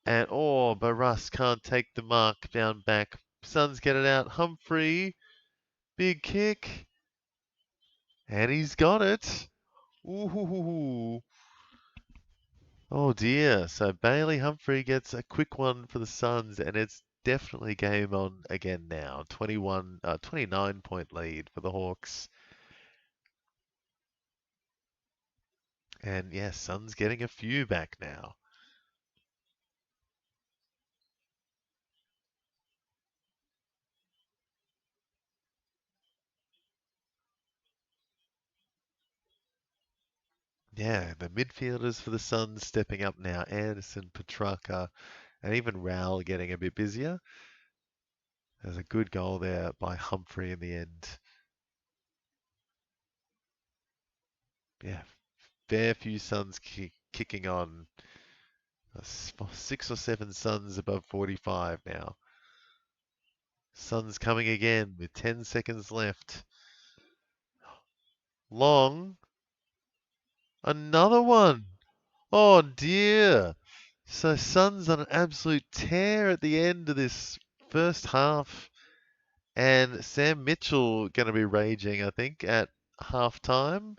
And Barras can't take the mark down back. Suns get it out. Humphrey. Big kick. And he's got it. Ooh. Oh dear. So Bailey Humphrey gets a quick one for the Suns, and it's definitely game on again now. 29-point lead for the Hawks. And yes, Suns getting a few back now. Yeah, the midfielders for the Suns stepping up now. Anderson, Petrarca, and even Rowell getting a bit busier. There's a good goal there by Humphrey in the end. Yeah, fair few Suns kicking on. 6 or 7 Suns above 45 now. Suns coming again with 10 seconds left. Long. Another one. Oh dear. So Suns on an absolute tear at the end of this first half. And Sam Mitchell going to be raging, I think, at half time.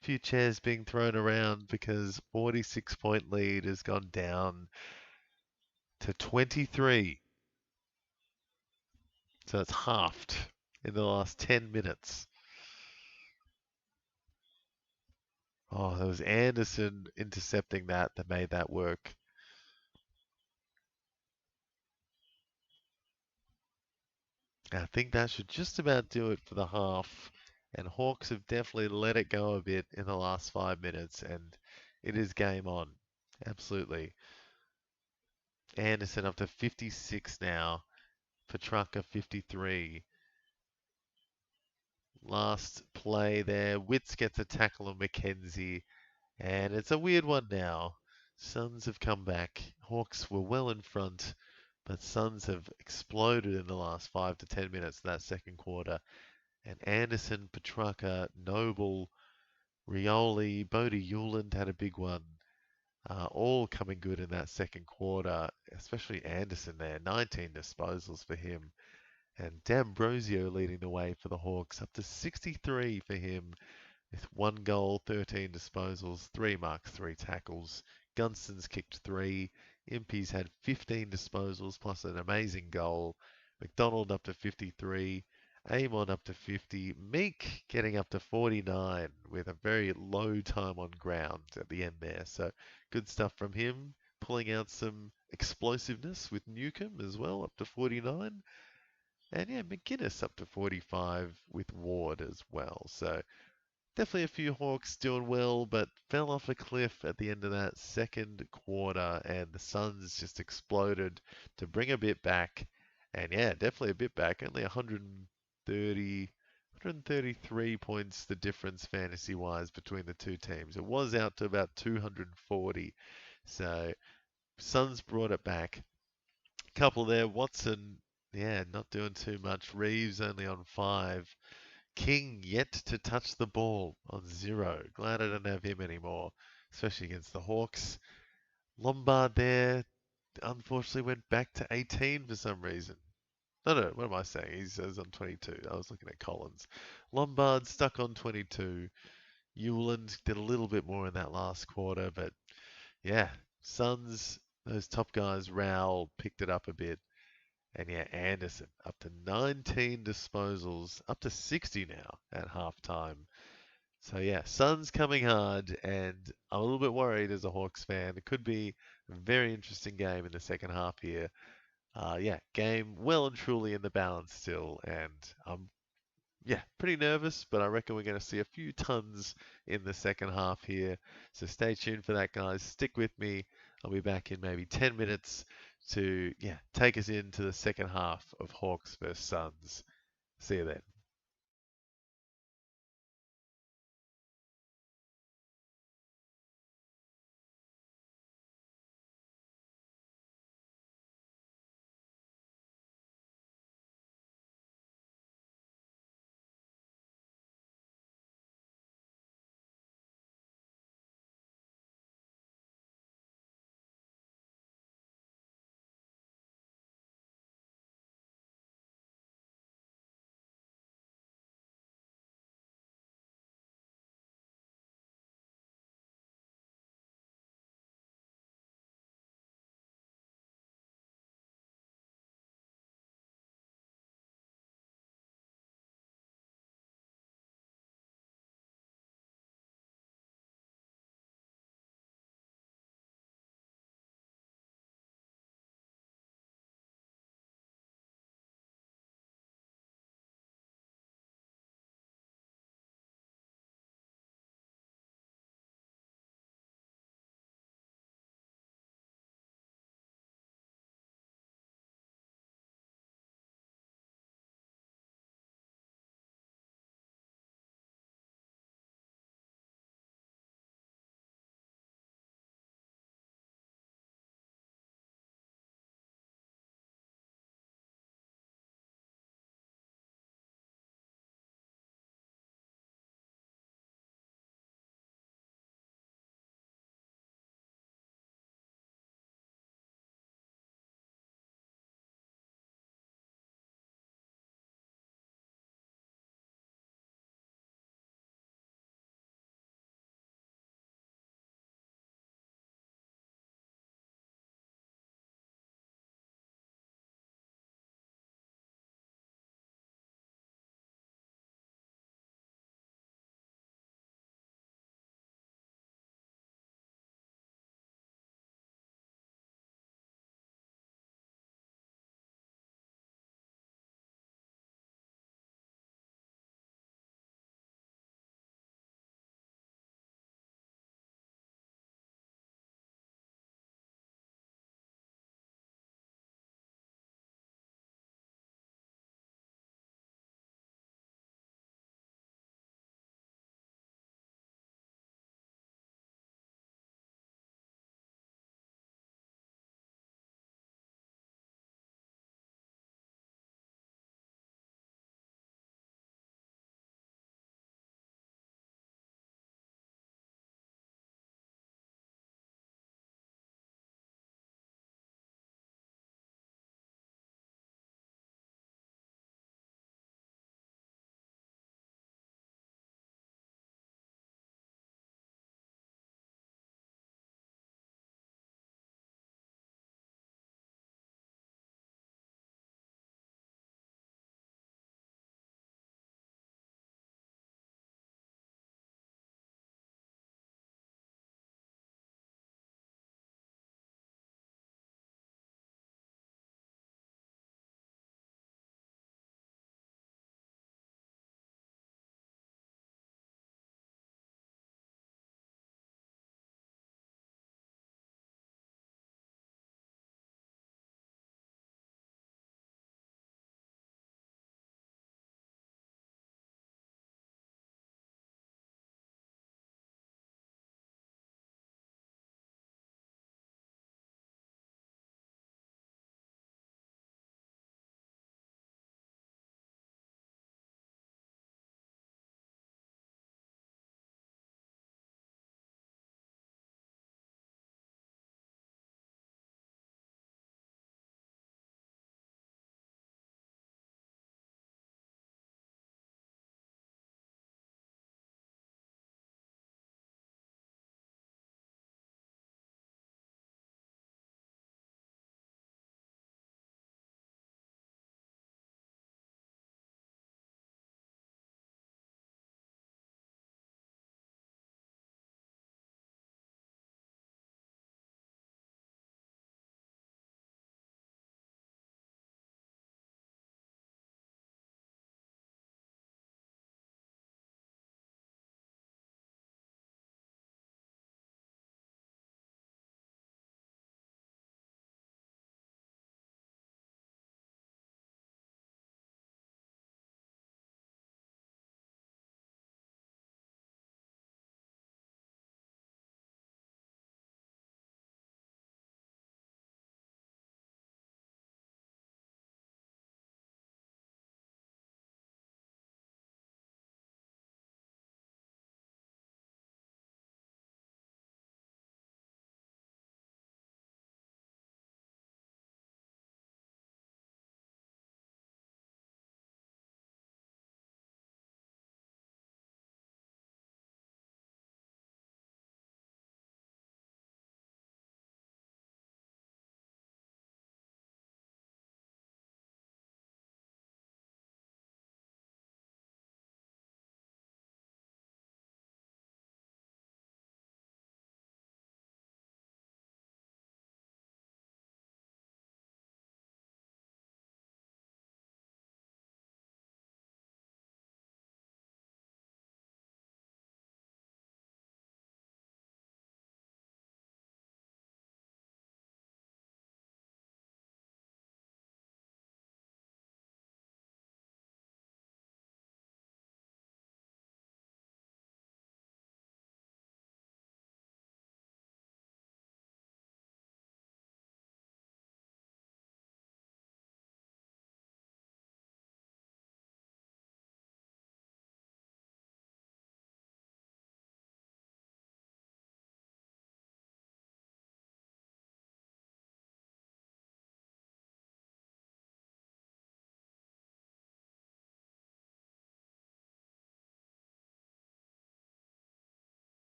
A few chairs being thrown around because 46-point lead has gone down to 23. So it's halved in the last 10 minutes. Oh, there was Anderson intercepting that made that work. I think that should just about do it for the half. And Hawks have definitely let it go a bit in the last 5 minutes, and it is game on. Absolutely. Anderson up to 56 now. Petrarca 53. Last play there. Witts gets a tackle on McKenzie. And it's a weird one now. Suns have come back. Hawks were well in front, but Suns have exploded in the last 5 to 10 minutes of that second quarter. And Anderson, Petrarca, Noble, Rioli, Bodie Hewland had a big one. All coming good in that second quarter, especially Anderson there. 19 disposals for him. And D'Ambrosio leading the way for the Hawks, up to 63 for him, with 1 goal, 13 disposals, 3 marks, 3 tackles. Gunston's kicked 3. Impey's had 15 disposals plus an amazing goal. McDonald up to 53. Amon up to 50. Meek getting up to 49 with a very low time on ground at the end there. So good stuff from him. Pulling out some explosiveness with Newcomb as well, up to 49. And yeah, McGuinness up to 45 with Ward as well. So definitely a few Hawks doing well, but fell off a cliff at the end of that second quarter, and the Suns just exploded to bring a bit back. And yeah, definitely a bit back. Only 130, 133 points the difference fantasy-wise between the two teams. It was out to about 240. So Suns brought it back. Couple there. Watson, yeah, not doing too much. Reeves only on 5. King yet to touch the ball on 0. Glad I don't have him anymore, especially against the Hawks. Lombard there, unfortunately, went back to 18 for some reason. No, what am I saying? He says on 22. I was looking at Collins. Lombard stuck on 22. Hewland did a little bit more in that last quarter, but yeah, Suns, those top guys, Rowell picked it up a bit. And yeah, Anderson up to 19 disposals, up to 60 now at halftime. So yeah, Suns coming hard, and I'm a little bit worried as a Hawks fan. It could be a very interesting game in the second half here. Yeah, game well and truly in the balance still, and I'm yeah, pretty nervous, but I reckon we're going to see a few tons in the second half here. So stay tuned for that, guys. Stick with me. I'll be back in maybe 10 minutes to yeah take us into the second half of Hawks vs Suns. See you then.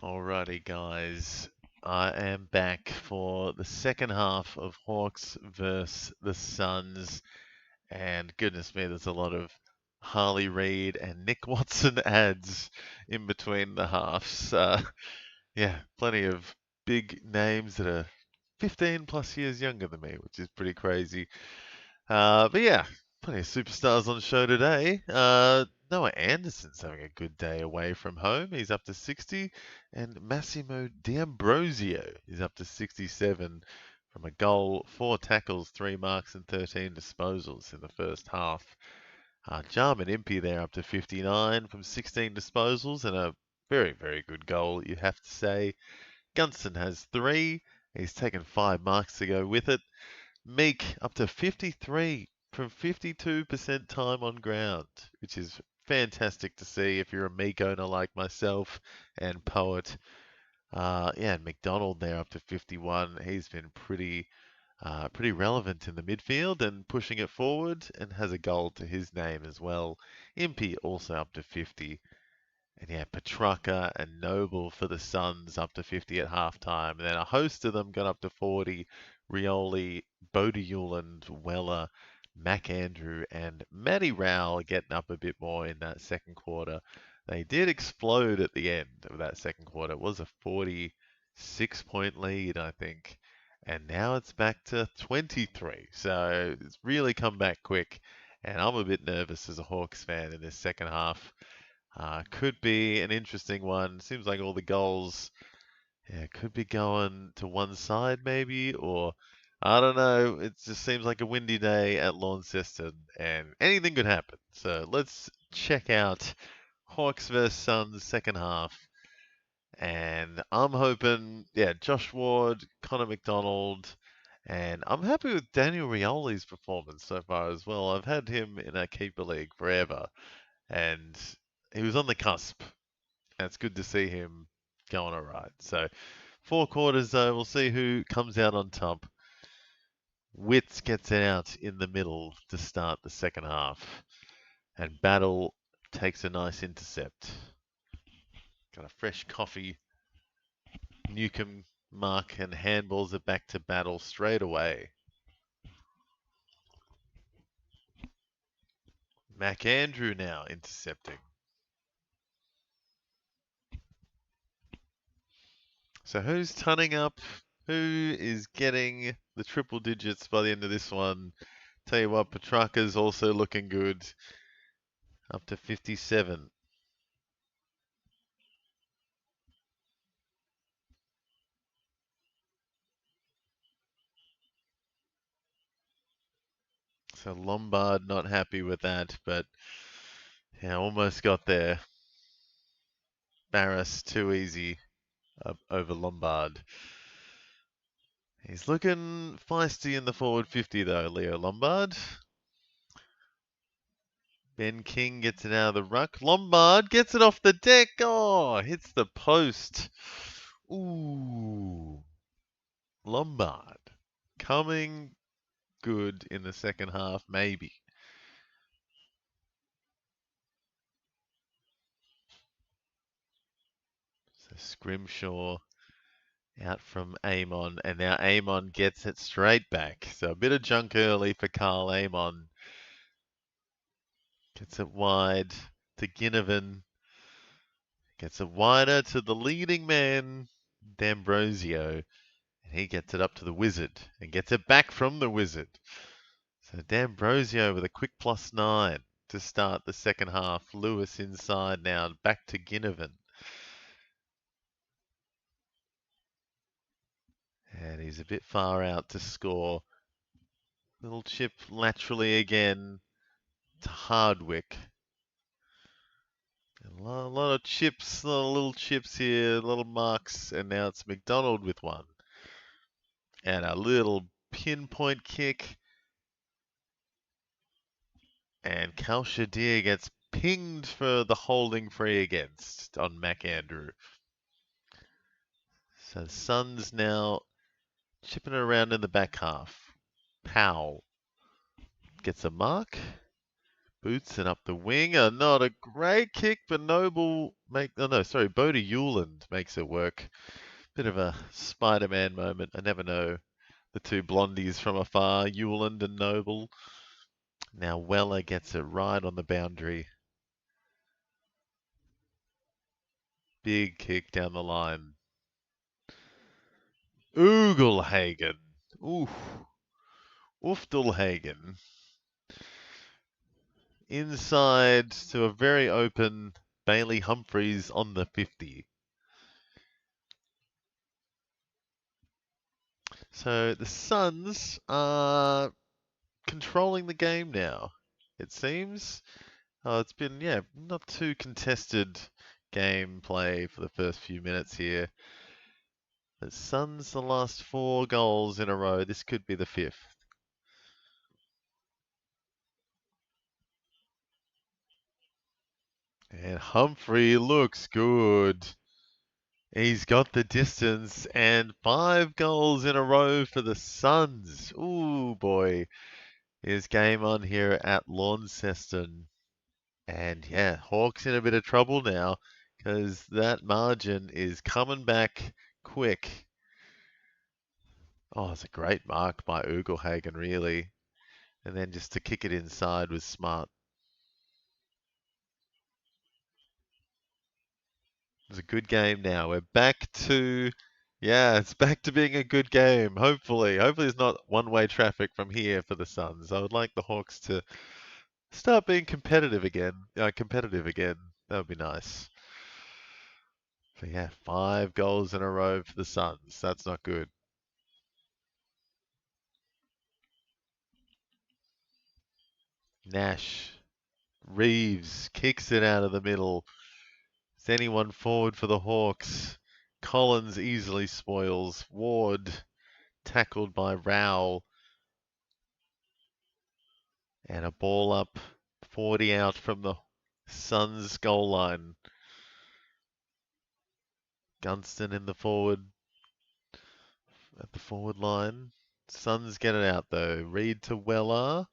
Alrighty, guys. I am back for the second half of Hawks versus the Suns. And goodness me, there's a lot of Harley Reid and Nick Watson ads in between the halves. Yeah, plenty of big names that are 15 plus years younger than me, which is pretty crazy. But yeah, plenty of superstars on the show today. Noah Anderson's having a good day away from home. He's up to 60. And Massimo D'Ambrosio is up to 67 from a goal, 4 tackles, 3 marks, and 13 disposals in the first half. Jarman Impey there up to 59 from 16 disposals and a very, very good goal, you have to say. Gunston has 3. He's taken 5 marks to go with it. Meek up to 53 from 52% time on ground, which is fantastic to see if you're a Meek owner like myself and Poet. Yeah, and McDonald there up to 51. He's been pretty relevant in the midfield and pushing it forward and has a goal to his name as well. Impey also up to 50. And yeah, Petrarca and Noble for the Suns up to 50 at halftime. And then a host of them got up to 40. Rioli, Bodihewland, Weller, McAndrew, and Matty Rowell getting up a bit more in that second quarter. They did explode at the end of that second quarter. It was a 46-point lead, I think. And now it's back to 23. So it's really come back quick. And I'm a bit nervous as a Hawks fan in this second half. Could be an interesting one. Seems like all the goals, yeah, could be going to one side maybe, or I don't know. It just seems like a windy day at Launceston, and anything could happen. So let's check out Hawks vs Suns second half. And I'm hoping, yeah, Josh Ward, Connor McDonald, and I'm happy with Daniel Rioli's performance so far as well. I've had him in a keeper league forever, and he was on the cusp. And it's good to see him going all right. So, 4 quarters though, we'll see who comes out on top. Witts gets it out in the middle to start the second half. And Battle takes a nice intercept. Got a fresh coffee. Newcomb, Mark, and handballs it back to Battle straight away. McAndrew now intercepting. So who's turning up? Who is getting the triple digits by the end of this one? Tell you what, Petrarca's also looking good. Up to 57. So Lombard not happy with that, but yeah, almost got there. Barras too easy up over Lombard. He's looking feisty in the forward 50 though, Leo Lombard. Ben King gets it out of the ruck. Lombard gets it off the deck. Oh, hits the post. Ooh. Lombard coming good in the second half, maybe. So Scrimshaw out from Amon, and now Amon gets it straight back. So a bit of junk early for Carl Amon. Gets it wide to Ginnivan. Gets it wider to the leading man, D'Ambrosio. And he gets it up to the Wizard and gets it back from the Wizard. So D'Ambrosio with a quick +9 to start the second half. Lewis inside now, back to Ginnivan. And he's a bit far out to score. Little chip laterally again to Hardwick. A lot of chips, a lot of little chips here, little marks, and now it's McDonald with one. And a little pinpoint kick. And Kalshadir gets pinged for the holding free against on McAndrew. So Suns now chipping it around in the back half. Powell gets a mark. Boots it up the wing. Not a great kick, but Noble Bodie Hewland makes it work. Bit of a Spider-Man moment. I never know the two blondies from afar, Hewland and Noble. Now Weller gets it right on the boundary. Big kick down the line. Ugelhagen. Oof. Uftelhagen. Inside to a very open Bailey Humphries on the 50. So the Suns are controlling the game now, it seems. It's been, not too contested gameplay for the first few minutes here. The Suns, the last 4 goals in a row. This could be the 5th. And Humphrey looks good. He's got the distance and 5 goals in a row for the Suns. Ooh, boy. Is game on here at Launceston. And Hawks in a bit of trouble now because that margin is coming back quick. Oh, it's a great mark by Ugelhagen, really. And then just to kick it inside was smart. It's a good game now. We're back to, it's back to being a good game. Hopefully it's not one-way traffic from here for the Suns. I would like the Hawks to start being competitive again. That would be nice. So 5 goals in a row for the Suns. That's not good. Nash. Reeves kicks it out of the middle. Is anyone forward for the Hawks? Collins easily spoils. Ward tackled by Rowell. And a ball up, 40 out from the Suns goal line. Gunston in the at the forward line. Suns get it out though. Reed to Weller.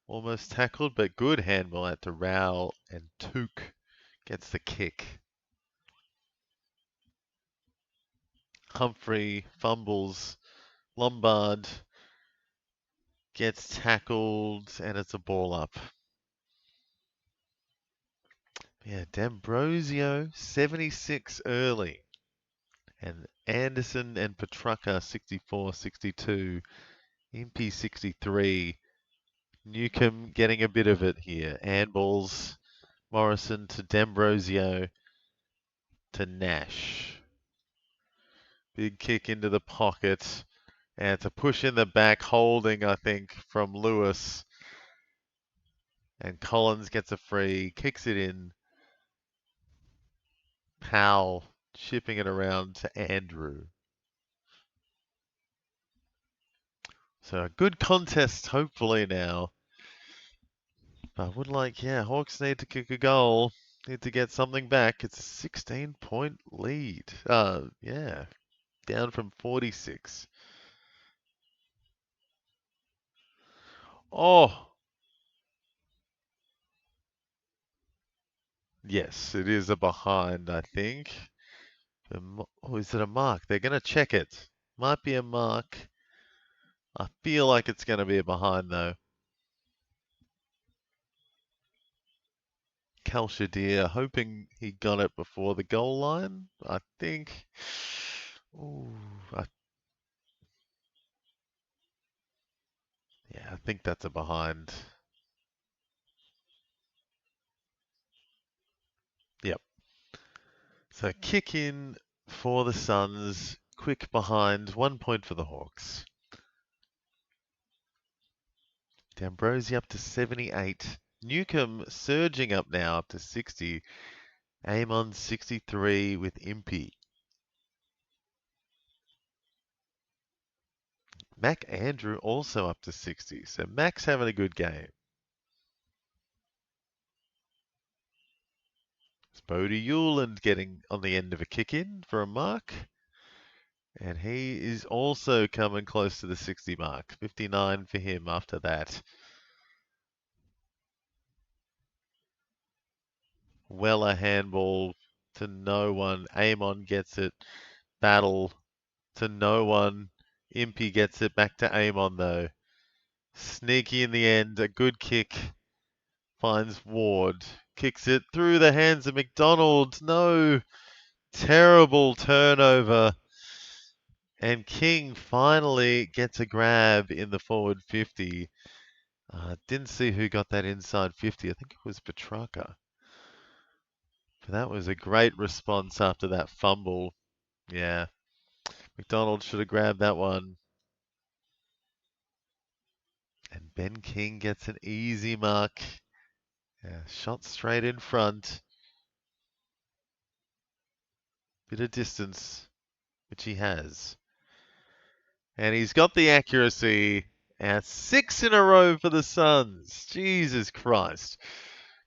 Almost tackled, but good handball out to Rowell, and Took gets the kick. Humphrey fumbles. Lombard gets tackled, and it's a ball up. D'Ambrosio, 76 early. And Anderson and Petrucca, 64, 62. Impey, 63. Newcomb getting a bit of it here. Handballs. Morrison to D'Ambrosio to Nash. Big kick into the pocket. And it's a push in the back, holding, I think, from Lewis. And Collins gets a free, kicks it in. Powell shipping it around to Andrew. So a good contest, hopefully now. But I would like, Hawks need to kick a goal. Need to get something back. It's a 16-point lead. Down from 46. Oh! Yes, it is a behind, I think. Oh, is it a mark? They're going to check it. Might be a mark. I feel like it's going to be a behind, though. Kalshadir, hoping he got it before the goal line, I think. Ooh, I think that's a behind. Yep. So kick in for the Suns, quick behind, 1 point for the Hawks. D'Ambrosi up to 78. Newcomb surging up now up to 60. Amon 63 with Impey. Mac Andrew also up to 60. So Mac's having a good game. It's Bodie Hewland getting on the end of a kick in for a mark. And he is also coming close to the 60 mark. 59 for him after that. Weller handball to no one. Amon gets it. Battle to no one. Impey gets it back to Amon though. Sneaky in the end. A good kick. Finds Ward. Kicks it through the hands of McDonald. No. Terrible turnover. And King finally gets a grab in the forward 50. Didn't see who got that inside 50. I think it was Petrarca. But that was a great response after that fumble. Yeah. McDonald should have grabbed that one. And Ben King gets an easy mark. Yeah, shot straight in front. Bit of distance, which he has. And he's got the accuracy. And 6 in a row for the Suns. Jesus Christ.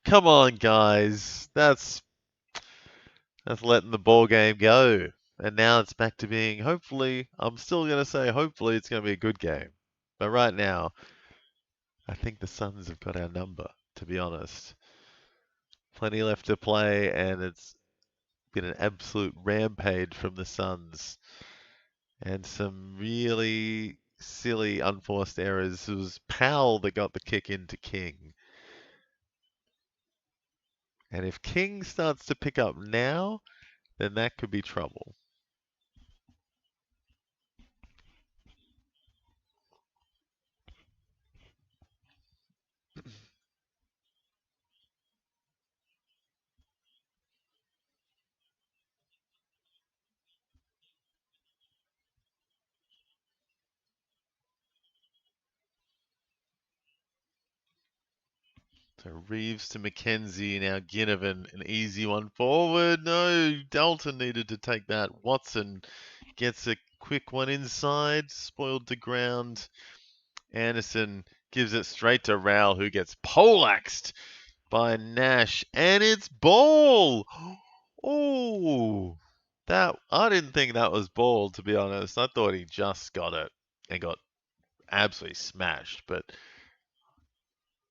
Come on, guys. That's letting the ball game go. And now it's back to being, hopefully, I'm still going to say hopefully it's going to be a good game. But right now, I think the Suns have got our number, to be honest. Plenty left to play, and it's been an absolute rampage from the Suns. And some really silly, unforced errors. It was Powell that got the kick into King. And if King starts to pick up now, then that could be trouble. So Reeves to McKenzie, now Ginnivan, an easy one forward. No, Dalton needed to take that. Watson gets a quick one inside, spoiled to ground. Anderson gives it straight to Rowell, who gets poleaxed by Nash, and it's ball. Oh, that I didn't think that was ball, to be honest. I thought he just got it and got absolutely smashed, but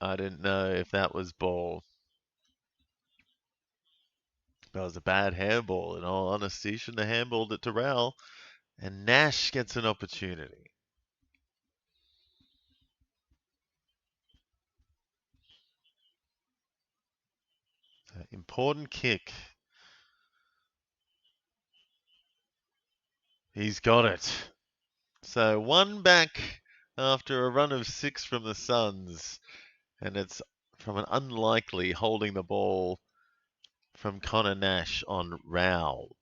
I didn't know if that was ball. That was a bad handball, in all honesty. Shouldn't have handballed it to Rowell. And Nash gets an opportunity. Important kick. He's got it. So one back after a run of 6 from the Suns. And it's from an unlikely holding the ball from Connor Nash on Rowell.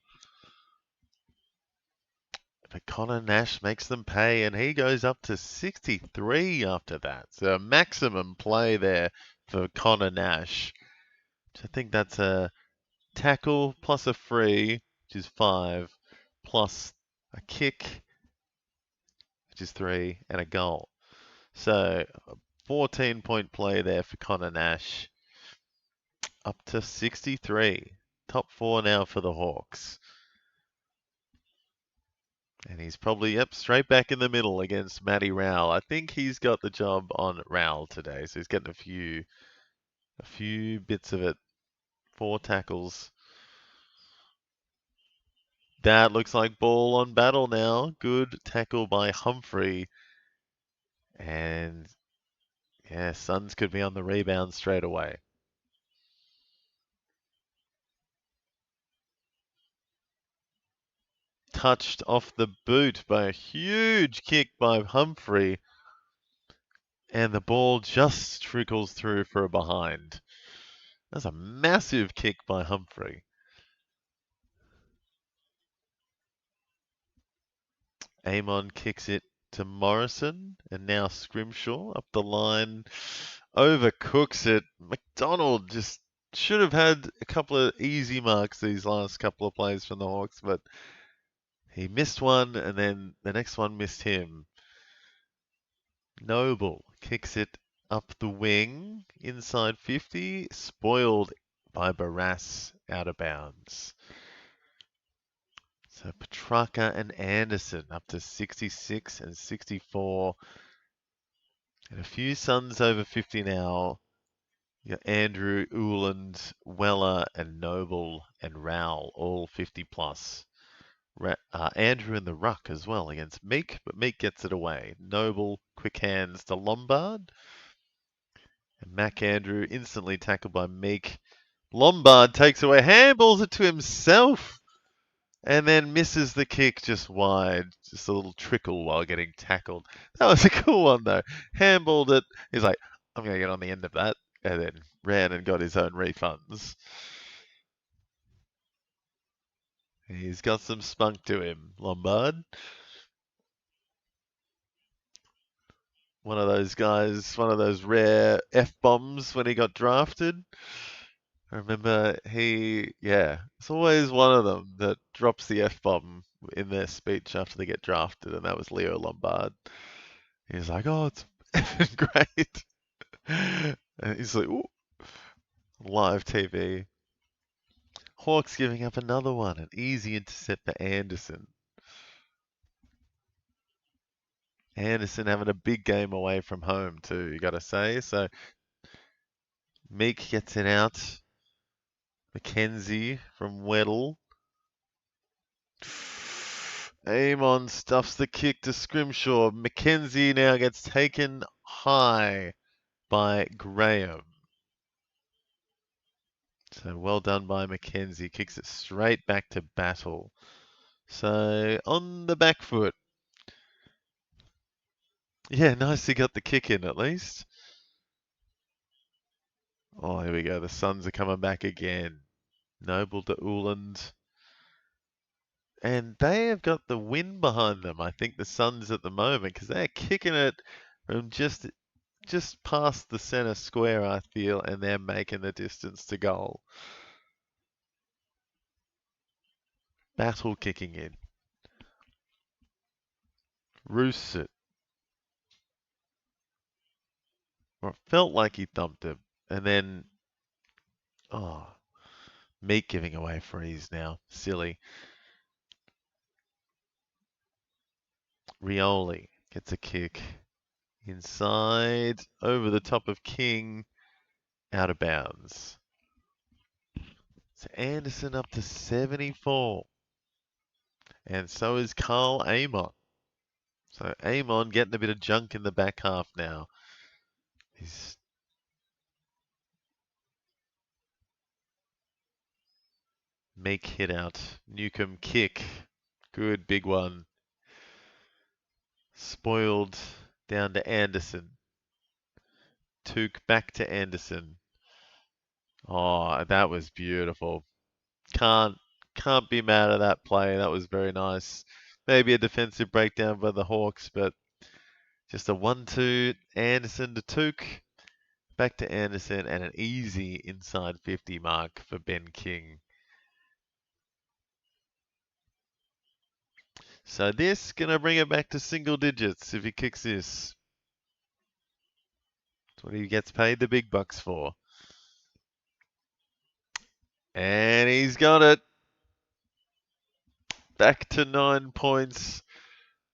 But Connor Nash makes them pay, and he goes up to 63 after that. So a maximum play there for Connor Nash. I think that's a tackle plus a free, which is 5, plus a kick, which is 3, and a goal. So a 14-point play there for Connor Nash. Up to 63. Top 4 now for the Hawks. And he's probably, yep, straight back in the middle against Matty Rowell. I think he's got the job on Rowell today, so he's getting a few bits of it. 4 tackles. That looks like ball on Battle now. Good tackle by Humphrey. And yeah, Suns could be on the rebound straight away. Touched off the boot by a huge kick by Humphrey. And the ball just trickles through for a behind. That's a massive kick by Humphrey. Amon kicks it to Morrison, and now Scrimshaw up the line, overcooks it. McDonald just should have had a couple of easy marks these last couple of plays from the Hawks, but he missed one, and then the next one missed him. Noble kicks it up the wing, inside 50, spoiled by Barras, out of bounds. So Petrarca and Anderson up to 66 and 64. And a few Suns over 50 now. You got Andrew, Uland, Weller, and Noble and Rowell, all 50 plus. Andrew in the ruck as well against Meek, but Meek gets it away. Noble, quick hands to Lombard. And Mac Andrew instantly tackled by Meek. Lombard takes away, handballs it to himself, and then misses the kick just wide. Just a little trickle while getting tackled. That was a cool one though. Handballed it. He's like, I'm going to get on the end of that. And then ran and got his own refunds. He's got some spunk to him, Lombard. One of those guys, one of those rare F-bombs when he got drafted. I remember it's always one of them that drops the F-bomb in their speech after they get drafted, and that was Leo Lombard. He's like, oh, it's effing great. And he's like, ooh, live TV. Hawks giving up another one, an easy intercept for Anderson. Anderson having a big game away from home too, you got to say. So Meek gets it out. McKenzie from Weddle. Amon stuffs the kick to Scrimshaw. McKenzie now gets taken high by Graham. So well done by McKenzie. Kicks it straight back to Battle. So on the back foot. Yeah, nice he got the kick in at least. Oh, here we go. The Suns are coming back again. Noble to Uland. And they have got the win behind them, I think, the Suns at the moment, because they're kicking it from just past the centre square, I feel, and they're making the distance to goal. Battle kicking in. Roos it. Or it felt like he thumped him. And then, Meek giving away frees now. Silly. Rioli gets a kick. Inside, over the top of King, out of bounds. So Anderson up to 74. And so is Carl Amon. So Amon getting a bit of junk in the back half now. He's Meek hit out. Newcomb kick. Good big one. Spoiled down to Anderson. Took back to Anderson. Oh, that was beautiful. Can't be mad at that play. That was very nice. Maybe a defensive breakdown by the Hawks, but just a 1-2. Anderson to Took. Back to Anderson and an easy inside 50 mark for Ben King. So this gonna bring it back to single digits if he kicks this. That's what he gets paid the big bucks for. And he's got it. Back to 9 points.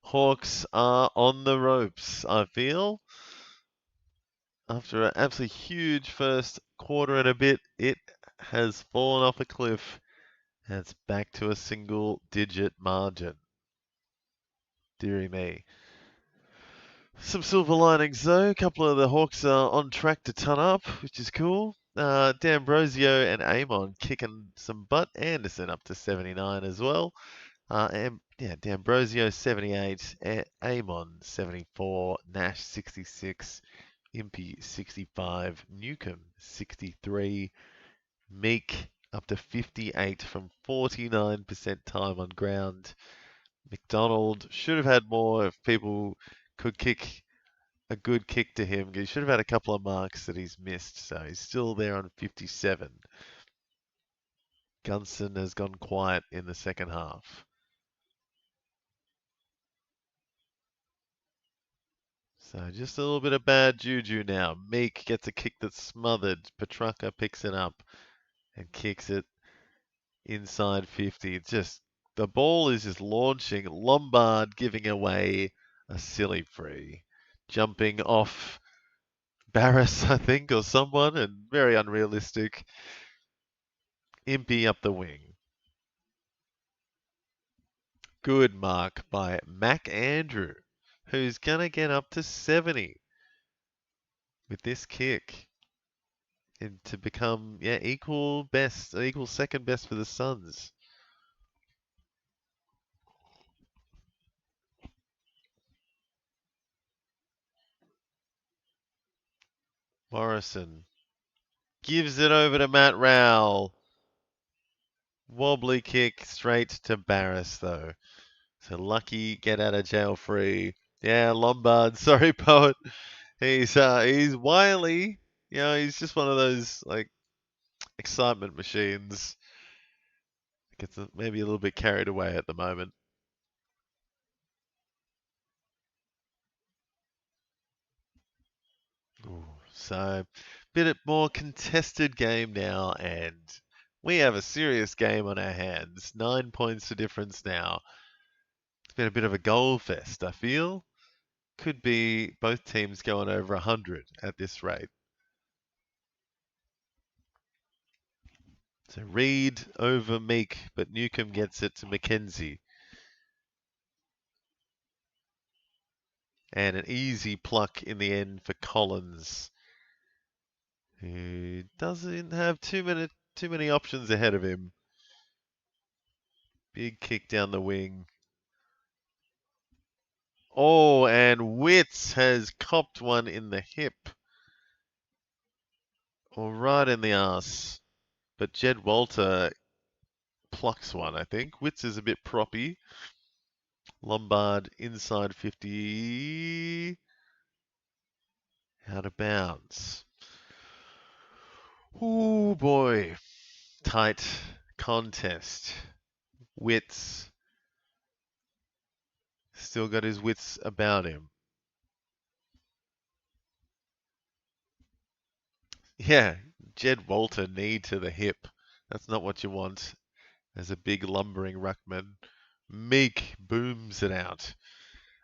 Hawks are on the ropes, I feel. After an absolutely huge first quarter and a bit, it has fallen off a cliff. And it's back to a single digit margin. Deary me. Some silver linings though. A couple of the Hawks are on track to ton up, which is cool. D'Ambrosio and Amon kicking some butt. Anderson up to 79 as well. D'Ambrosio 78, Amon 74, Nash 66, Impey 65, Newcomb 63, Meek up to 58 from 49% time on ground. McDonald should have had more if people could kick a good kick to him. He should have had a couple of marks that he's missed, so he's still there on 57. Gunson has gone quiet in the second half. So just a little bit of bad juju now. Meek gets a kick that's smothered. Petrarca picks it up and kicks it inside 50. It's just, the ball is just launching. Lombard giving away a silly free. Jumping off Barris, I think, or someone, and very unrealistic. Impey up the wing. Good mark by Mac Andrew, who's going to get up to 70 with this kick and to become equal best, equal second best for the Suns. Morrison gives it over to Matt Rowell. Wobbly kick straight to Barris though. So lucky get out of jail free. Yeah, Lombard. Sorry, poet. He's wily. You know, he's just one of those like excitement machines. Gets maybe a little bit carried away at the moment. Ooh, so bit more contested game now, and we have a serious game on our hands. 9 points to difference now. It's been a bit of a goal fest, I feel. Could be both teams going over 100 at this rate. So Reed over Meek, but Newcomb gets it to Mackenzie. And an easy pluck in the end for Collins, who doesn't have too many options ahead of him. Big kick down the wing. Oh, and Witts has copped one in the hip. Or right in the arse. But Jed Walter plucks one, I think. Witts is a bit proppy. Lombard inside 50. Out of bounds. Oh boy. Tight contest. Witts. Still got his wits about him. Yeah, Jed Walter knee to the hip. That's not what you want as a big lumbering ruckman. Meek booms it out.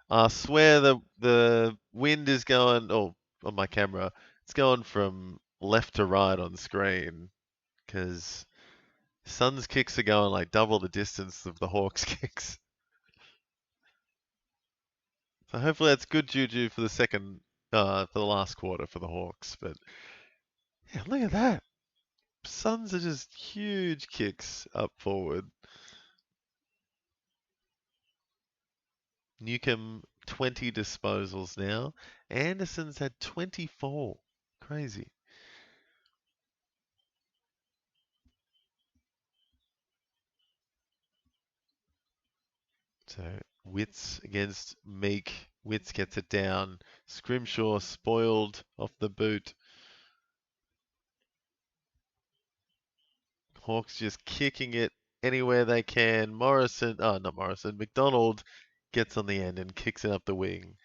I swear the wind is going, on my camera, it's going from left to right on screen because Suns kicks are going like double the distance of the Hawks kicks. So hopefully that's good juju for for the last quarter for the Hawks. But yeah, look at that. Suns are just huge kicks up forward. Newcomb 20 disposals now. Anderson's had 24. Crazy. So Witts against Meek. Witts gets it down. Scrimshaw spoiled off the boot. Hawks just kicking it anywhere they can. Not Morrison. McDonald gets on the end and kicks it up the wing.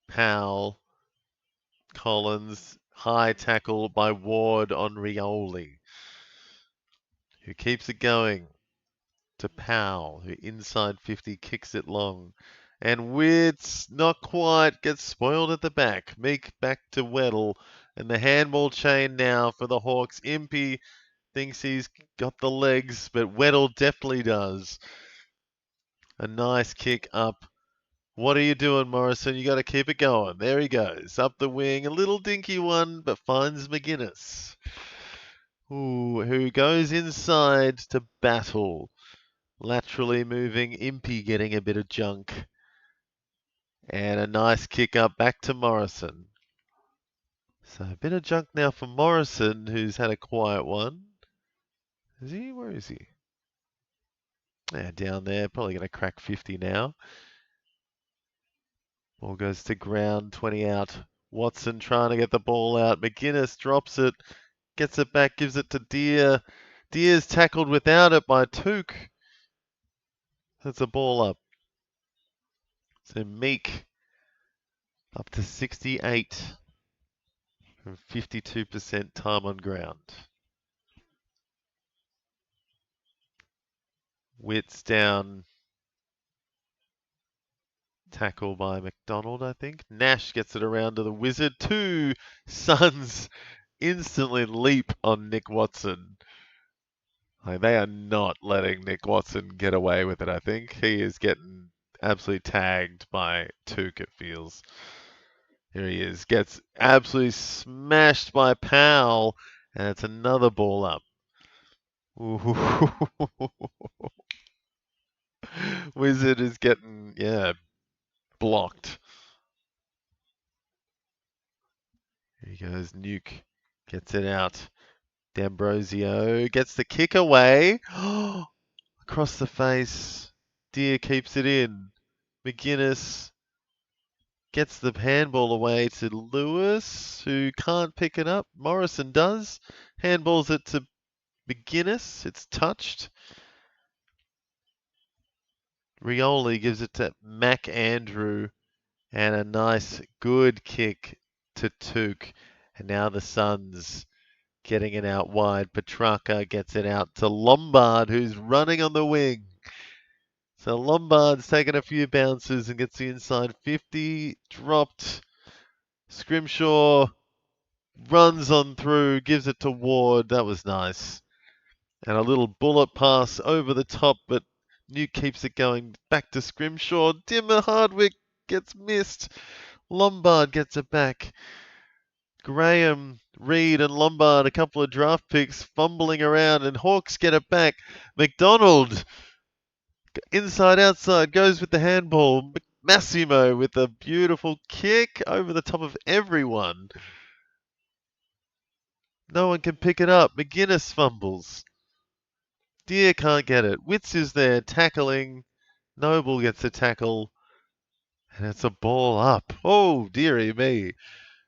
Powell. Collins. High tackle by Ward on Rioli, who keeps it going to Powell, who inside 50 kicks it long. And Witts, not quite, gets spoiled at the back. Meek back to Weddle. And the handball chain now for the Hawks. Impey thinks he's got the legs, but Weddle definitely does. A nice kick up. What are you doing, Morrison? You got to keep it going. There he goes. Up the wing. A little dinky one, but finds McGuinness. Ooh, who goes inside to battle. Laterally moving, Impey getting a bit of junk. And a nice kick up back to Morrison. So a bit of junk now for Morrison, who's had a quiet one. Is he? Where is he? Yeah, down there. Probably going to crack 50 now. Ball goes to ground, 20 out. Watson trying to get the ball out. McGuinness drops it, gets it back, gives it to Deere. Deere's tackled without it by Took. That's a ball up. So Meek up to 68 from 52% time on ground. Witts down Tackle by McDonald, I think. Nash gets it around to the Wizard. Two Suns instantly leap on Nick Watson. Like, they are not letting Nick Watson get away with it, I think. He is getting absolutely tagged by Took, it feels. Here he is. Gets absolutely smashed by Powell. And it's another ball up. Wizard is getting, blocked. Here he goes. Nuke gets it out. D'Ambrosio gets the kick away. Across the face. Deer keeps it in. McGuinness gets the handball away to Lewis, who can't pick it up. Morrison does. Handballs it to McGuinness. It's touched. Rioli gives it to Mac Andrew. And a nice, good kick to Took. And now the Suns getting it out wide. Petrarca gets it out to Lombard, who's running on the wing. So Lombard's taken a few bounces and gets the inside 50. Dropped. Scrimshaw runs on through, gives it to Ward. That was nice. And a little bullet pass over the top, but Newt keeps it going back to Scrimshaw. Dimmer Hardwick gets missed. Lombard gets it back. Graham, Reed, and Lombard, a couple of draft picks, fumbling around, and Hawks get it back. McDonald, inside, outside, goes with the handball. Massimo with a beautiful kick over the top of everyone. No one can pick it up. McGuinness fumbles. Deer can't get it. Witz is there tackling. Noble gets a tackle. And it's a ball up. Oh, dearie me.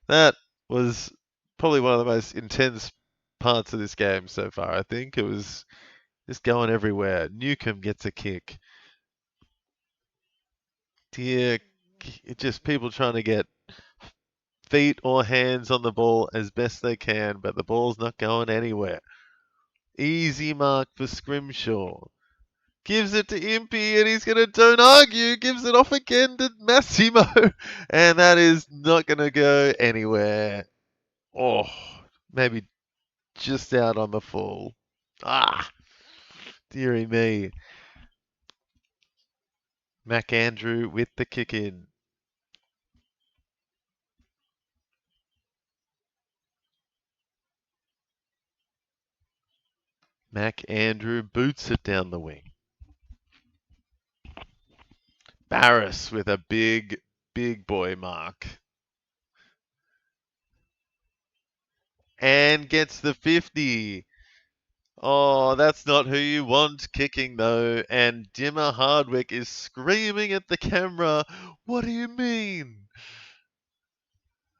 That was probably one of the most intense parts of this game so far, I think. It was just going everywhere. Newcomb gets a kick. Deer, it's just people trying to get feet or hands on the ball as best they can, but the ball's not going anywhere. Easy mark for Scrimshaw. Gives it to Impey, and he's going to, don't argue, gives it off again to Massimo. And that is not going to go anywhere. Oh, maybe just out on the full. Ah, dearie me. Mac Andrew with the kick in. Mac Andrew boots it down the wing. Barris with a big, big boy mark. And gets the 50. Oh, that's not who you want kicking, though. And Dimmer Hardwick is screaming at the camera, "What do you mean?"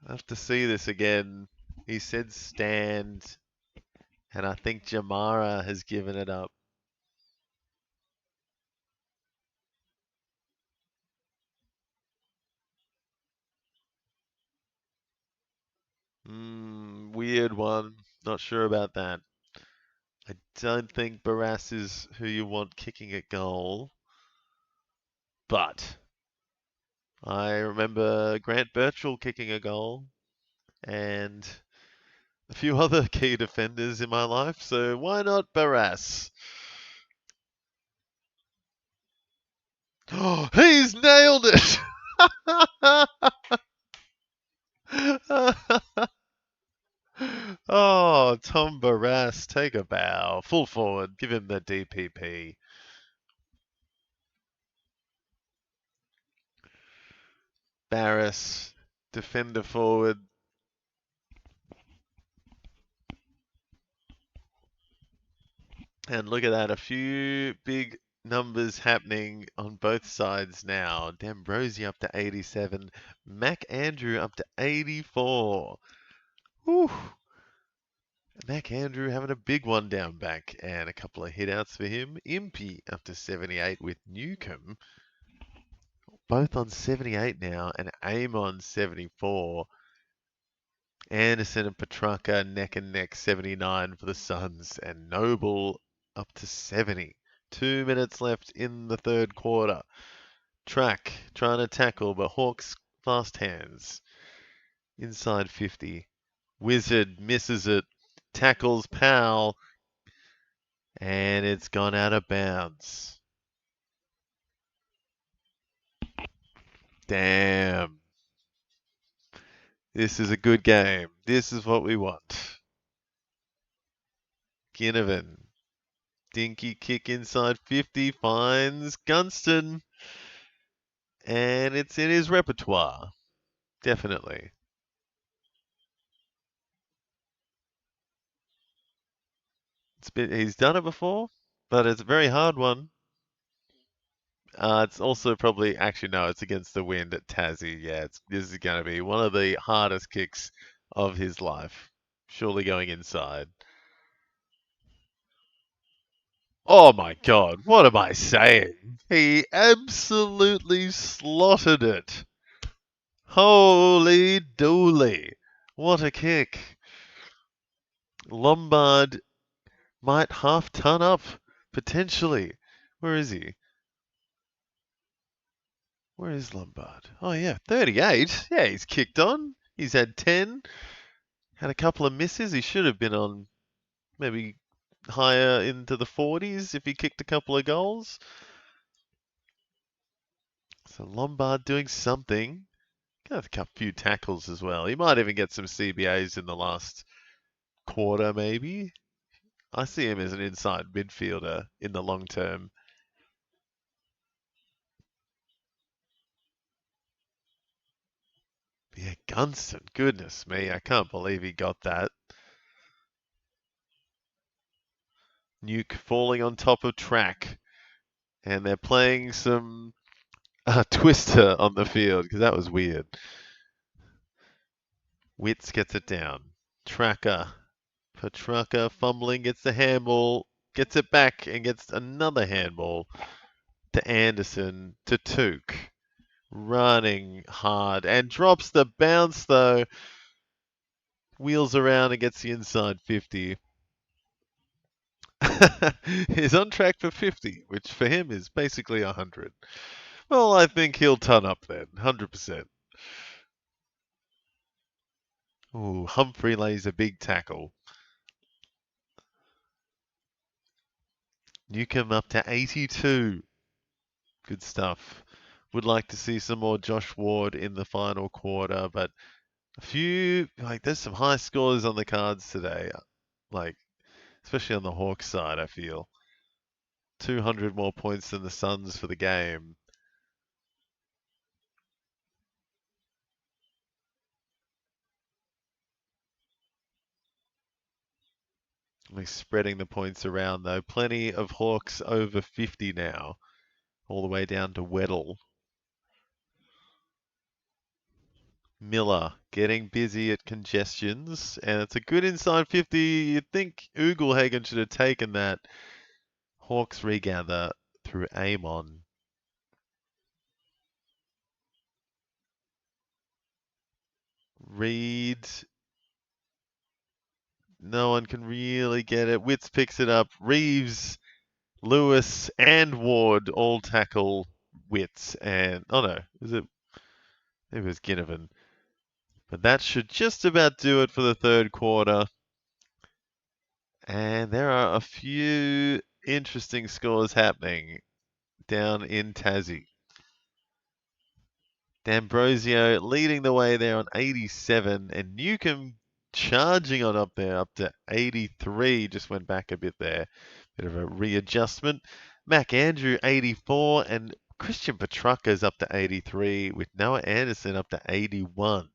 I have to see this again. He said stand. And I think Jamara has given it up. Weird one. Not sure about that. I don't think Barras is who you want kicking at goal. But I remember Grant Birchall kicking a goal and a few other key defenders in my life. So why not Barras? Oh, he's nailed it! Oh, Tom Barras, take a bow. Full forward, give him the DPP. Barras, defender forward. And look at that, a few big numbers happening on both sides now. D'Ambrosio up to 87, Mac Andrew up to 84. Whew. Mac Andrew having a big one down back and a couple of hit-outs for him. Impey up to 78 with Newcomb. Both on 78 now, and Amon 74. Anderson and Petrarca neck and neck 79 for the Suns, and Noble up to 70. 2 minutes left in the third quarter. Track, trying to tackle, but Hawks fast hands. Inside 50. Wizard misses it. Tackles Powell. And it's gone out of bounds. Damn. This is a good game. This is what we want. Ginnivan. Dinky kick inside 50. Finds Gunston. And it's in his repertoire. Definitely. He's done it before, but it's a very hard one. It's also probably, actually, no, it's against the wind at Tassie. Yeah, this is going to be one of the hardest kicks of his life. Surely going inside. Oh my God, what am I saying? He absolutely slaughtered it. Holy dooly. What a kick. Lombard might half ton up, potentially. Where is he? Where is Lombard? Oh, yeah, 38. Yeah, he's kicked on. He's had 10. Had a couple of misses. He should have been on maybe higher into the 40s if he kicked a couple of goals. So Lombard doing something. Got a few tackles as well. He might even get some CBAs in the last quarter, maybe. I see him as an inside midfielder in the long term. Yeah, Gunston, goodness me, I can't believe he got that. Nuke falling on top of track. And they're playing some Twister on the field because that was weird. Witts gets it down. Tracker. Petrarca fumbling, gets the handball, gets it back and gets another handball to Anderson, to Took. Running hard and drops the bounce though. Wheels around and gets the inside 50. He's on track for 50, which for him is basically 100. Well, I think he'll ton up then, 100%. Ooh, Humphrey lays a big tackle. Newcomb up to 82. Good stuff. Would like to see some more Josh Ward in the final quarter, but a few, there's some high scores on the cards today. Especially on the Hawks side, I feel. 200 more points than the Suns for the game. We're spreading the points around though. Plenty of Hawks over 50 now. All the way down to Weddle. Miller getting busy at congestions. And it's a good inside 50. You'd think Ugelhagen should have taken that. Hawks regather through Amon. Reed. No one can really get it. Witts picks it up. Reeves, Lewis, and Ward all tackle Witts. And, oh no, maybe it was Ginnivan. But that should just about do it for the third quarter. And there are a few interesting scores happening down in Tassie. D'Ambrosio leading the way there on 87, and Newcomb charging on up there up to 83. Just went back a bit there. Bit of a readjustment. Mac Andrew 84, and Christian Petrarca's up to 83, with Noah Anderson up to 81.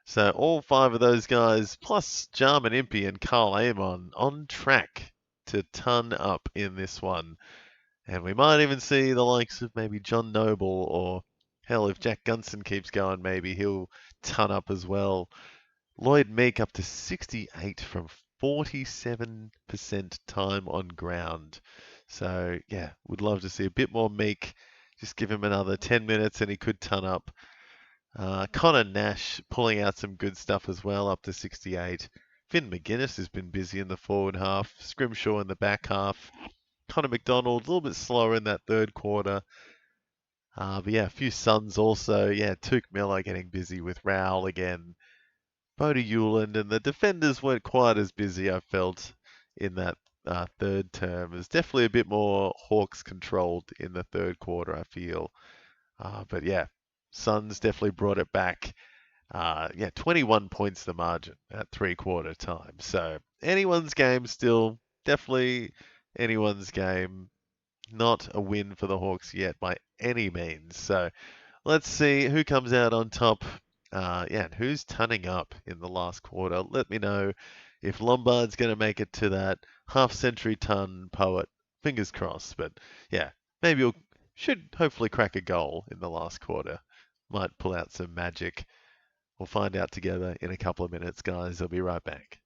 So all five of those guys, plus Jarman Impey and Carl Amon, on track to ton up in this one. And we might even see the likes of maybe John Noble, or hell, if Jack Gunston keeps going, maybe he'll ton up as well. Lloyd Meek up to 68 from 47% time on ground. So yeah, would love to see a bit more Meek. Just give him another 10 minutes and he could ton up. Connor Nash pulling out some good stuff as well, up to 68. Finn McGuinness has been busy in the forward half. Scrimshaw in the back half. Connor McDonald a little bit slower in that third quarter. But yeah, a few Suns also. Yeah, Tuke Miller getting busy with Rowell again. Bodie Hewland, and the defenders weren't quite as busy, I felt, in that third term. It was definitely a bit more Hawks controlled in the third quarter, I feel. But yeah, Suns definitely brought it back. Yeah, 21 points the margin at three-quarter time. So anyone's game still, definitely anyone's game. Not a win for the Hawks yet by any means. So let's see who comes out on top. Yeah, and who's turning up in the last quarter? Let me know if Lombard's going to make it to that half-century ton poet. Fingers crossed. But yeah, maybe he'll should hopefully crack a goal in the last quarter. Might pull out some magic. We'll find out together in a couple of minutes, guys. I'll be right back.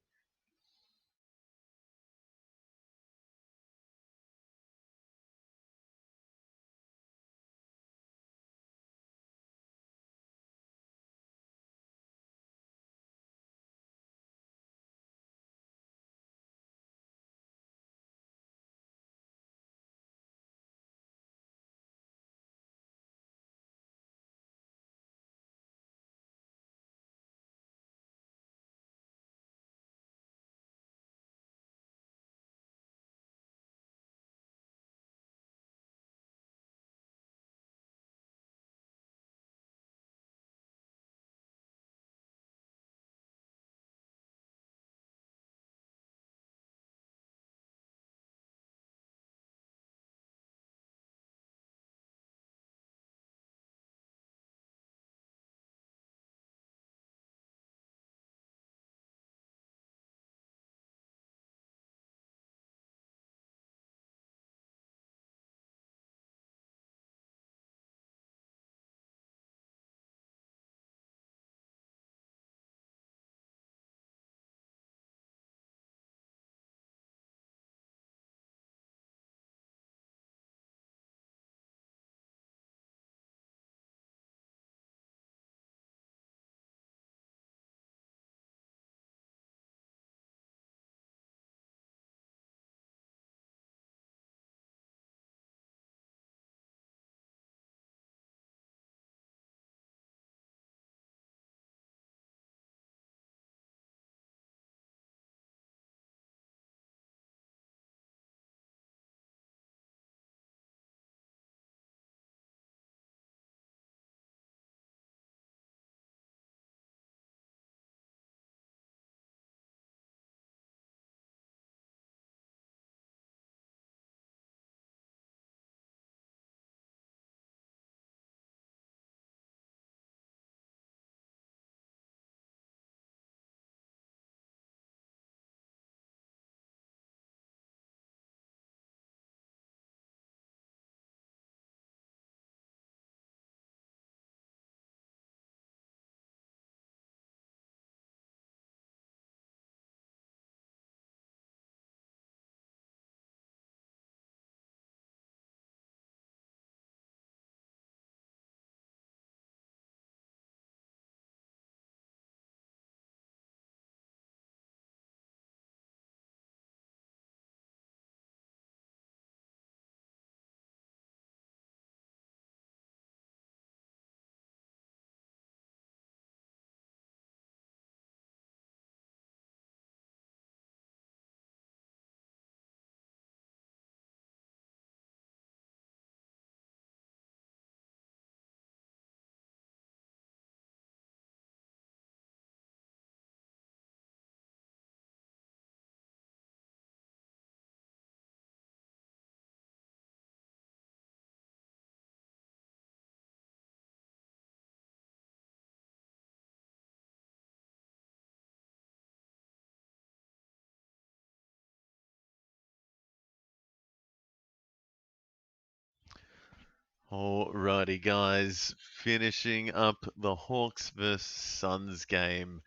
Alrighty, guys, finishing up the Hawks versus Suns game.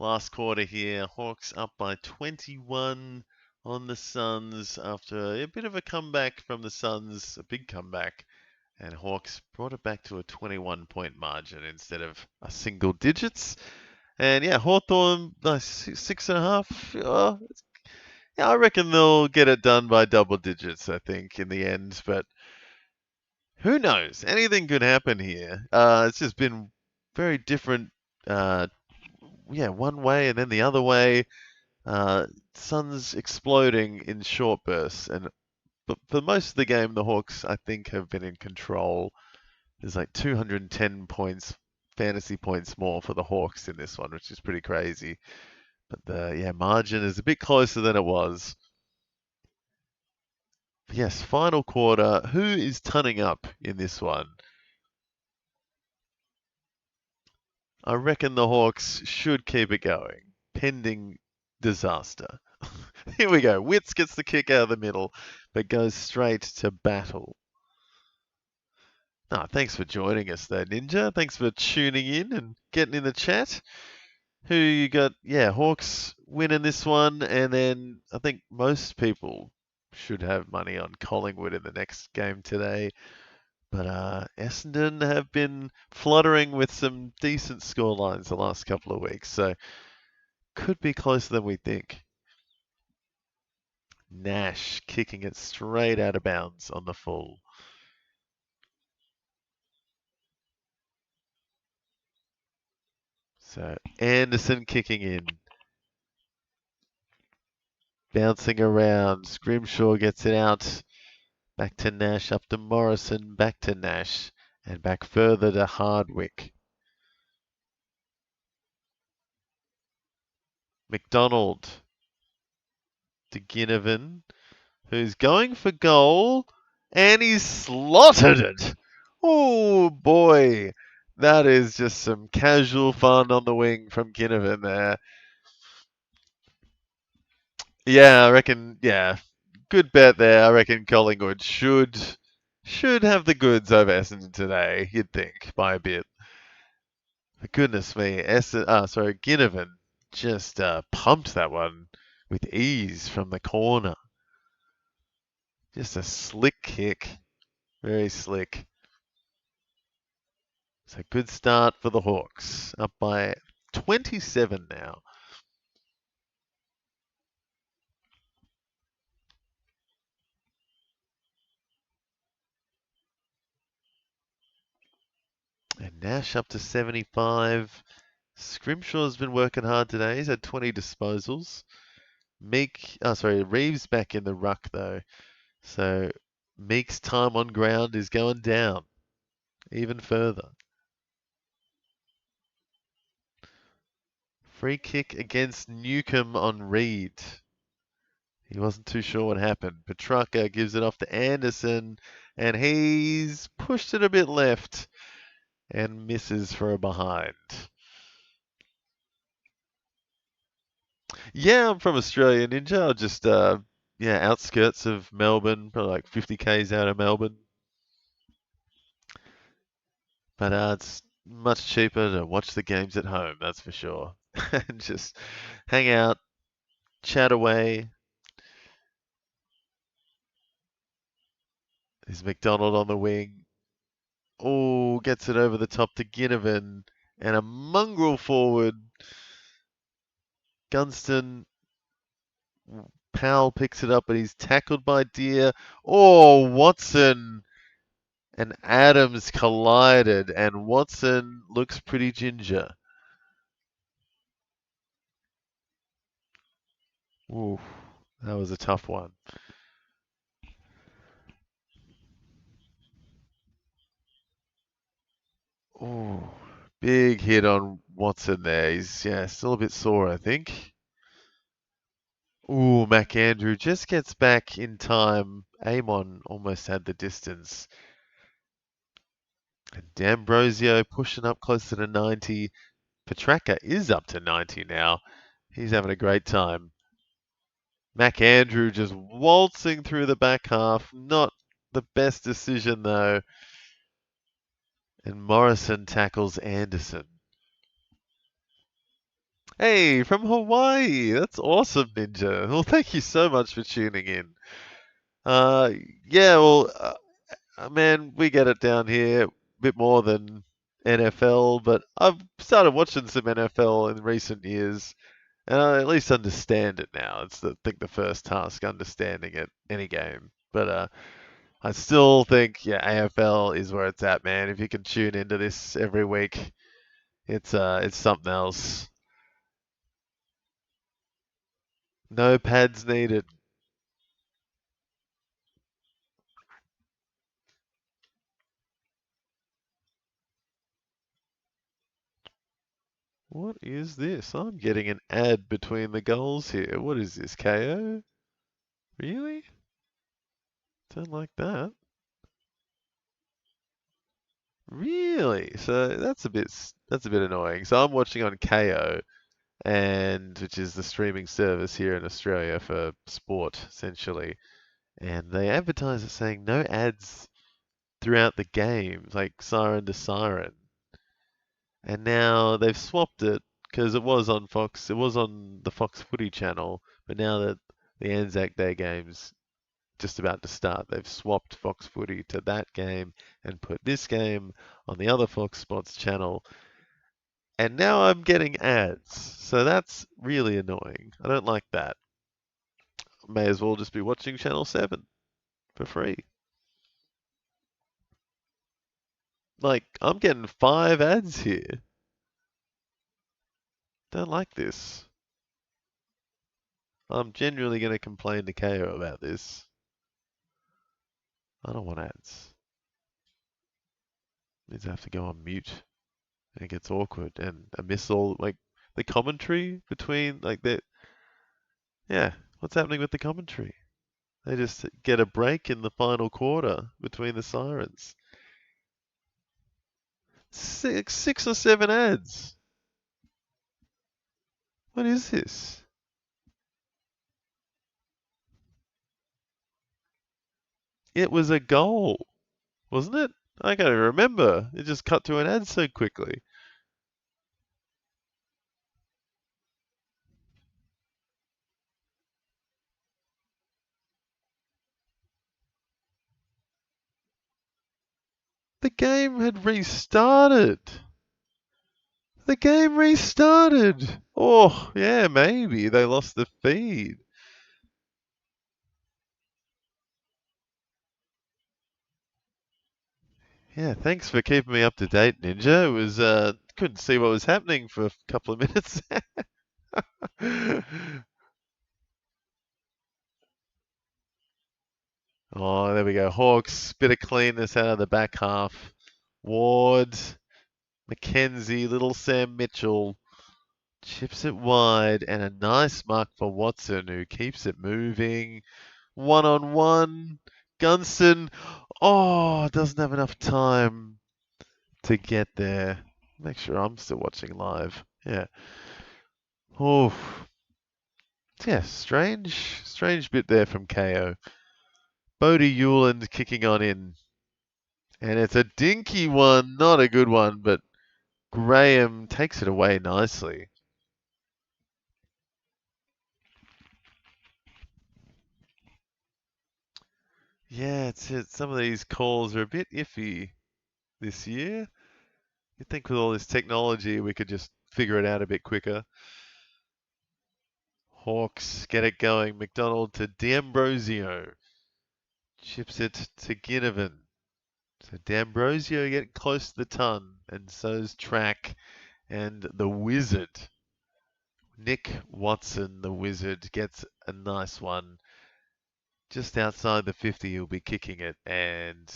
Last quarter here, Hawks up by 21 on the Suns after a bit of a comeback from the Suns, a big comeback, and Hawks brought it back to a 21-point margin instead of a single digits. And yeah, Hawthorn, nice 6.5. Yeah, I reckon they'll get it done by double digits, I think, in the end, but who knows? Anything could happen here. It's just been very different. Uh, yeah, one way and then the other way. Sun's exploding in short bursts, and but for most of the game, the Hawks I think have been in control. There's like 210 points, fantasy points more for the Hawks in this one, which is pretty crazy. But the margin is a bit closer than it was. Yes, final quarter. Who is turning up in this one? I reckon the Hawks should keep it going, pending disaster. Here we go. Witz gets the kick out of the middle, but goes straight to battle. Thanks for joining us there, Ninja. Thanks for tuning in and getting in the chat. Who you got? Yeah, Hawks winning this one, and then I think most people should have money on Collingwood in the next game today. But Essendon have been fluttering with some decent scorelines the last couple of weeks, so could be closer than we think. Nash kicking it straight out of bounds on the full. So Anderson kicking in. Bouncing around. Scrimshaw gets it out. Back to Nash, up to Morrison, back to Nash, and back further to Hardwick. McDonald to Ginnivan, who's going for goal, and he's slotted it. Oh boy, that is just some casual fun on the wing from Ginnivan there. Yeah, I reckon, good bet there. I reckon Collingwood should have the goods over Essendon today, you'd think, by a bit. For goodness me, Ginnivan just pumped that one with ease from the corner. Just a slick kick. Very slick. So good start for the Hawks. Up by 27 now. And Nash up to 75. Scrimshaw's been working hard today. He's had 20 disposals. Reeves back in the ruck though. So Meek's time on ground is going down even further. Free kick against Newcomb on Reed. He wasn't too sure what happened. Petrarca gives it off to Anderson, and he's pushed it a bit left and misses for a behind. Yeah, I'm from Australia, Ninja. I'm just outskirts of Melbourne, probably like 50 k's out of Melbourne. But it's much cheaper to watch the games at home, that's for sure. And just hang out, chat away. There's McDonald on the wing. Oh, gets it over the top to Ginnivan. And a mongrel forward. Gunston. Powell picks it up, but he's tackled by Deere. Oh, Watson and Adams collided, and Watson looks pretty ginger. Ooh, that was a tough one. Ooh, big hit on Watson there. He's still a bit sore, I think. Ooh, McAndrew just gets back in time. Amon almost had the distance. And D'Ambrosio pushing up closer to 90. Petrarca is up to 90 now. He's having a great time. McAndrew just waltzing through the back half. Not the best decision, though. And Morrison tackles Anderson. Hey, from Hawaii. That's awesome, Ninja. Well, thank you so much for tuning in. Man, we get it down here a bit more than NFL, but I've started watching some NFL in recent years, and I at least understand it now. It's, I think, the first task, understanding it, any game. But I still think, yeah, AFL is where it's at, man. If you can tune into this every week, it's something else. No pads needed. What is this? I'm getting an ad between the goals here. What is this, KO? Really? Don't like that. Really? So that's a bit annoying. So I'm watching on KO, and which is the streaming service here in Australia for sport, essentially. And they advertise it saying no ads throughout the game, like siren to siren. And now they've swapped it because it was on Fox, it was on the Fox Footy channel, but now that the Anzac Day game's just about to start, they've swapped Fox Footy to that game and put this game on the other Fox Sports channel. And now I'm getting ads. So that's really annoying. I don't like that. May as well just be watching Channel 7 for free. Like, I'm getting 5 ads here. Don't like this. I'm genuinely going to complain to KO about this. I don't want ads. It means I have to go on mute. And it gets awkward. And I miss all, like, the commentary between, like, the. Yeah, what's happening with the commentary? They just get a break in the final quarter between the sirens. 6 or 7 ads. What is this? It was a goal, wasn't it? I can't remember. It just cut to an ad so quickly. The game had restarted. The game restarted. Oh, yeah, maybe. They lost the feed. Yeah, thanks for keeping me up to date, Ninja. It was couldn't see what was happening for a couple of minutes. Oh, there we go. Hawks, bit of cleanness out of the back half. Ward, McKenzie, little Sam Mitchell chips it wide, and a nice mark for Watson, who keeps it moving. 1-on-1. Gunston, oh, doesn't have enough time to get there. Make sure I'm still watching live. Yeah. Oh, yeah, strange bit there from KO. Bodie Hewland kicking on in. And it's a dinky one, not a good one, but Graham takes it away nicely. Yeah, it's it. Some of these calls are a bit iffy this year. You'd think with all this technology we could just figure it out a bit quicker. Hawks get it going. McDonald to D'Ambrosio. Chips it to Ginnivan. So D'Ambrosio getting close to the ton, and so's Track and the Wizard. Nick Watson, the Wizard, gets a nice one. Just outside the 50, he'll be kicking it, and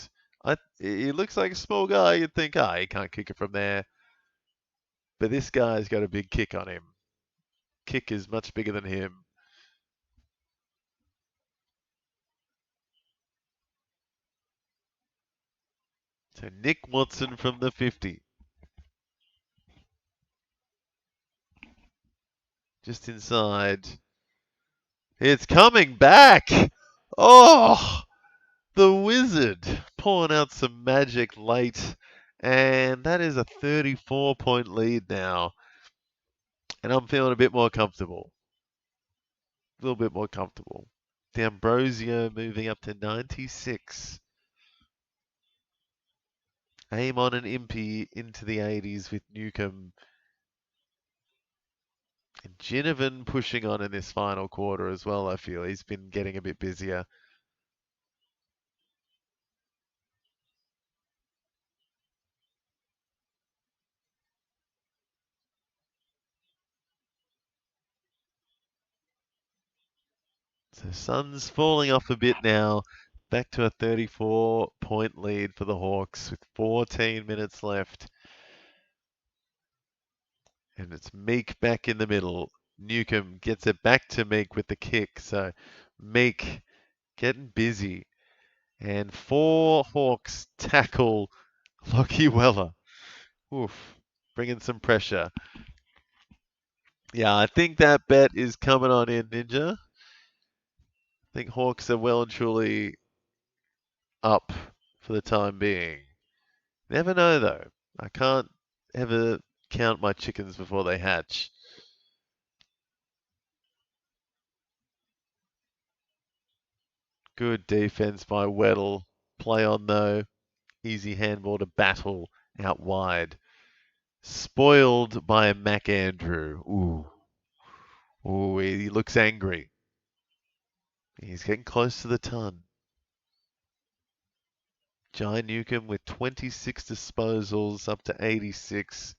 he looks like a small guy. You'd think, he can't kick it from there. But this guy's got a big kick on him. Kick is much bigger than him. So Nick Watson from the 50. Just inside. It's coming back! Oh! The Wizard pulling out some magic late. And that is a 34-point lead now. And I'm feeling a bit more comfortable. A little bit more comfortable. D'Ambrosio moving up to 96. Amon and Impey into the 80s with Newcomb. And Ginnivan pushing on in this final quarter as well, I feel. He's been getting a bit busier. So Sun's falling off a bit now. Back to a 34-point lead for the Hawks with 14 minutes left. And it's Meek back in the middle. Newcomb gets it back to Meek with the kick. So Meek getting busy. And 4 Hawks tackle Lockie Weller. Oof, bringing some pressure. Yeah, I think that bet is coming on in, Ninja. I think Hawks are well and truly up for the time being. Never know, though. I can't ever count my chickens before they hatch. Good defense by Weddle. Play on, though. Easy handball to Battle out wide. Spoiled by McAndrew. Ooh. Ooh, he looks angry. He's getting close to the ton. Jai Newcomb with 26 disposals, up to 86.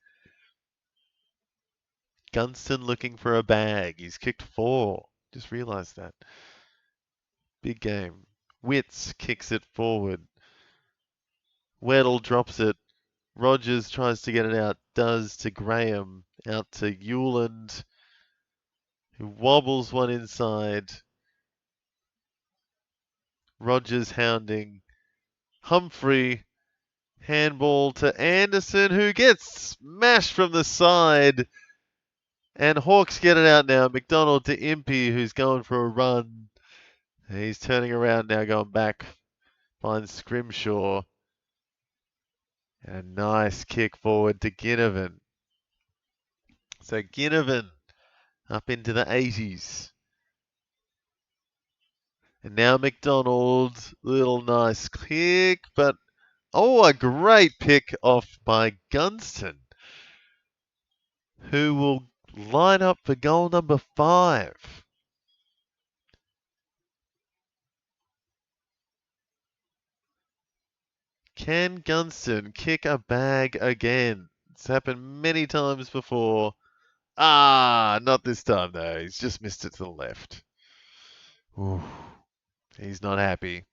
Gunston looking for a bag. He's kicked 4. Just realised that. Big game. Witts kicks it forward. Weddle drops it. Rogers tries to get it out. Does to Graham. Out to Hewland, who wobbles one inside. Rogers hounding. Humphrey. Handball to Anderson, who gets smashed from the side. And Hawks get it out now. McDonald to Impey, who's going for a run. He's turning around now, going back. Finds Scrimshaw. And a nice kick forward to Ginnivan. So Ginnivan up into the 80s. And now McDonald. Little nice kick, but oh, a great pick off by Gunston, who will line up for goal number 5. Can Gunston kick a bag again? It's happened many times before. Ah, not this time though. He's just missed it to the left. Ooh, he's not happy.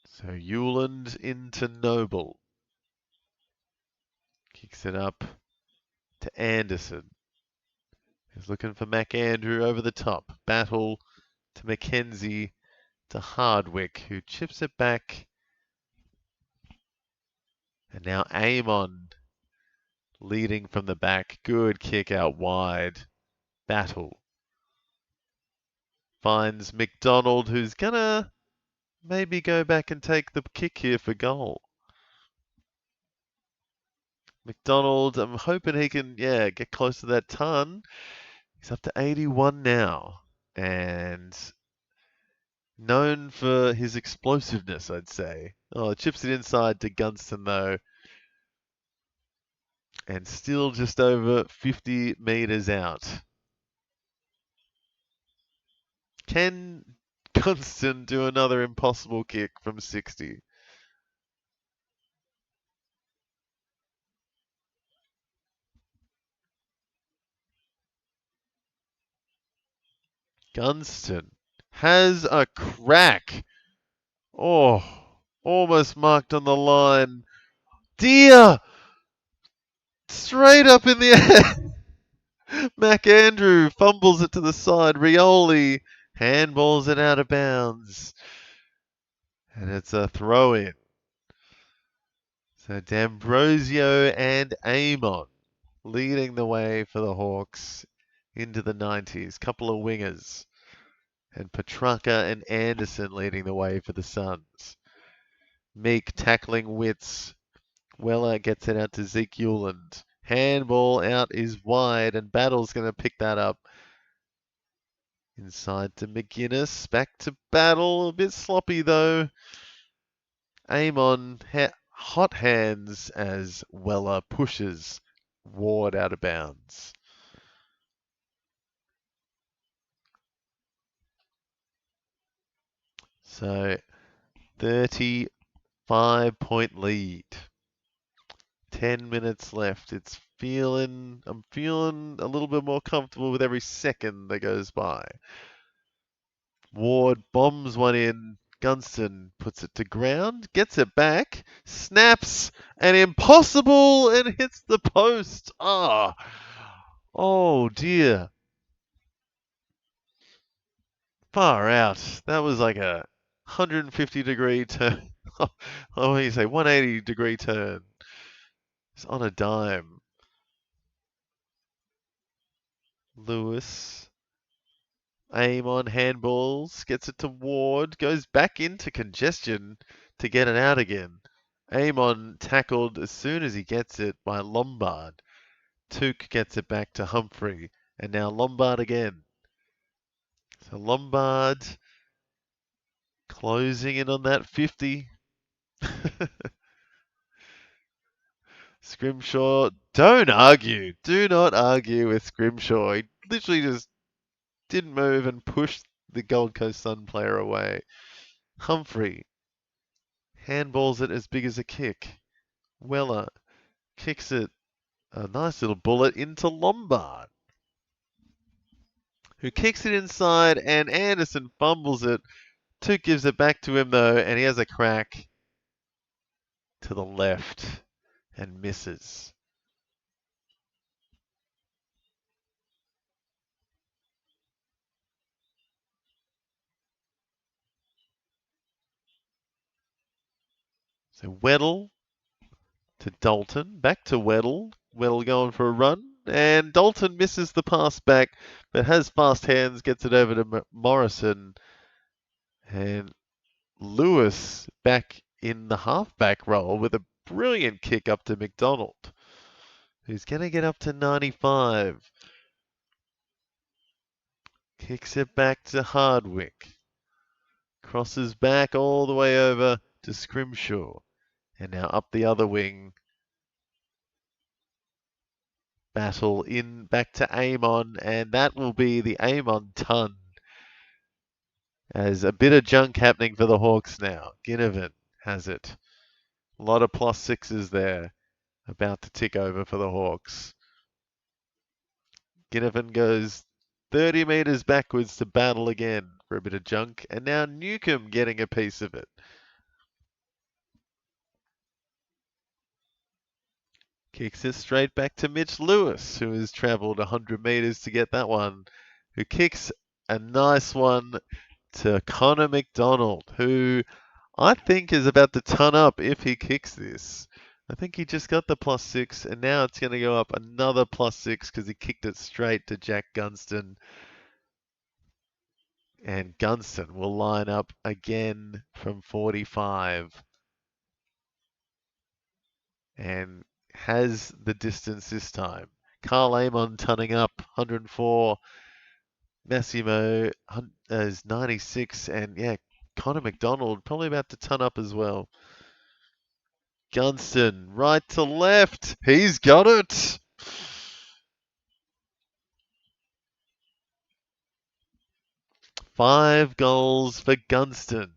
So Hewland into Noble. Kicks it up to Anderson. He's looking for McAndrew over the top. Battle to Mackenzie to Hardwick, who chips it back. And now Amon leading from the back. Good kick out wide. Battle finds McDonald, who's gonna maybe go back and take the kick here for goal. McDonald, I'm hoping he can, get close to that ton. He's up to 81 now. And known for his explosiveness, I'd say. Oh, chips it inside to Gunston, though. And still just over 50 metres out. Can Gunston do another impossible kick from 60? Gunston has a crack. Oh, almost marked on the line. Dear! Straight up in the air. McAndrew fumbles it to the side. Rioli handballs it out of bounds. And it's a throw in. So D'Ambrosio and Amon leading the way for the Hawks into the 90s. Couple of wingers. And Petrarca and Anderson leading the way for the Suns. Meek tackling Witts. Weller gets it out to Zeke Hewland. Handball out is wide, and Battle's going to pick that up. Inside to McGuinness. Back to Battle. A bit sloppy, though. Amon hot hands as Weller pushes Ward out of bounds. So, 35-point lead. 10 minutes left. It's I'm feeling a little bit more comfortable with every second that goes by. Ward bombs one in. Gunston puts it to ground, gets it back, snaps, and impossible, and hits the post. Oh dear. Far out. That was like a 150-degree turn. Oh, what do you say? 180-degree turn. It's on a dime. Lewis. Aim on handballs. Gets it to Ward. Goes back into congestion to get it out again. Aim on tackled as soon as he gets it by Lombard. Took gets it back to Humphrey. And now Lombard again. So Lombard closing in on that 50. Scrimshaw, don't argue. Do not argue with Scrimshaw. He literally just didn't move and pushed the Gold Coast Sun player away. Humphrey handballs it as big as a kick. Weller kicks it, a nice little bullet into Lombard, who kicks it inside, and Anderson fumbles it. Took gives it back to him though, and he has a crack to the left and misses. So Weddle to Dalton, back to Weddle. Weddle going for a run, and Dalton misses the pass back, but has fast hands, gets it over to Morrison, and Lewis back in the halfback role with a brilliant kick up to McDonald, who's going to get up to 95. Kicks it back to Hardwick. Crosses back all the way over to Scrimshaw. And now up the other wing. Battle in back to Amon, and that will be the Amon ton. As a bit of junk happening for the Hawks now. Ginnivan has it. A lot of plus sixes there. About to tick over for the Hawks. Ginnivan goes 30 metres backwards to battle again for a bit of junk. And now Newcomb getting a piece of it. Kicks it straight back to Mitch Lewis, who has travelled 100 metres to get that one. Who kicks a nice one to Connor McDonald, who I think is about to ton up if he kicks this. I think he just got the plus 6, and now it's going to go up another plus 6 because he kicked it straight to Jack Gunston. And Gunston will line up again from 45. And has the distance this time. Carl Amon tunning up, 104. Massimo is 96. And yeah, Connor McDonald probably about to ton up as well. Gunston, right to left. He's got it. Five goals for Gunston.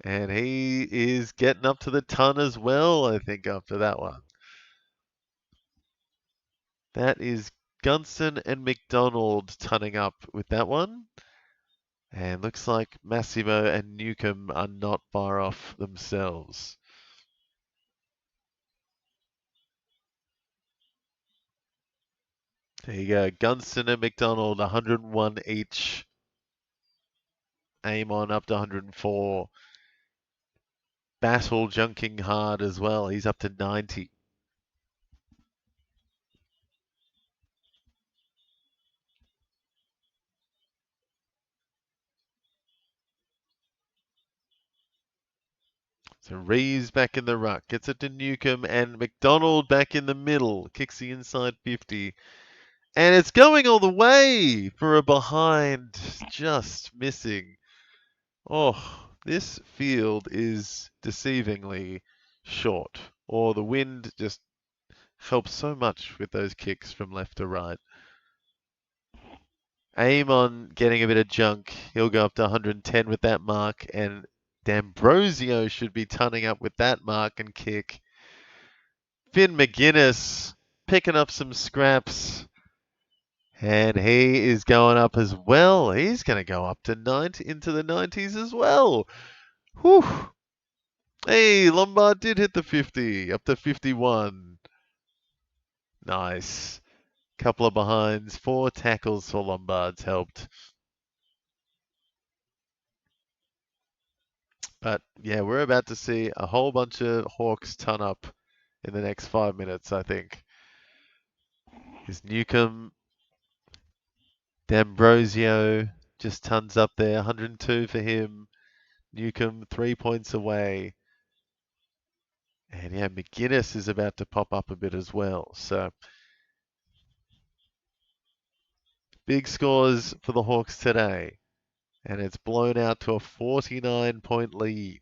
And he is getting up to the ton as well, I think, after that one. That is Gunston and McDonald tunning up with that one. And looks like Massimo and Newcomb are not far off themselves. There you go. Gunston and McDonald, 101 each. Amon up to 104. Battle junking hard as well. He's up to 90. So Reeves back in the ruck. Gets it to Newcomb, and McDonald back in the middle. Kicks the inside 50. And it's going all the way for a behind. Just missing. Oh, this field is deceivingly short. Or the wind just helps so much with those kicks from left to right. Amon getting a bit of junk. He'll go up to 110 with that mark. And D'Ambrosio should be tunning up with that mark and kick. Finn McGuinness picking up some scraps. And he is going up as well. He's going to go up to 90, into the 90s as well. Whew. Hey, Lombard did hit the 50, up to 51. Nice. Couple of behinds, 4 tackles for Lombard's helped. But yeah, we're about to see a whole bunch of Hawks ton up in the next 5 minutes, I think. Is Newcomb, D'Ambrosio just tons up there, 102 for him. Newcomb 3 points away. And yeah, McGuinness is about to pop up a bit as well. So big scores for the Hawks today. And it's blown out to a 49-point lead.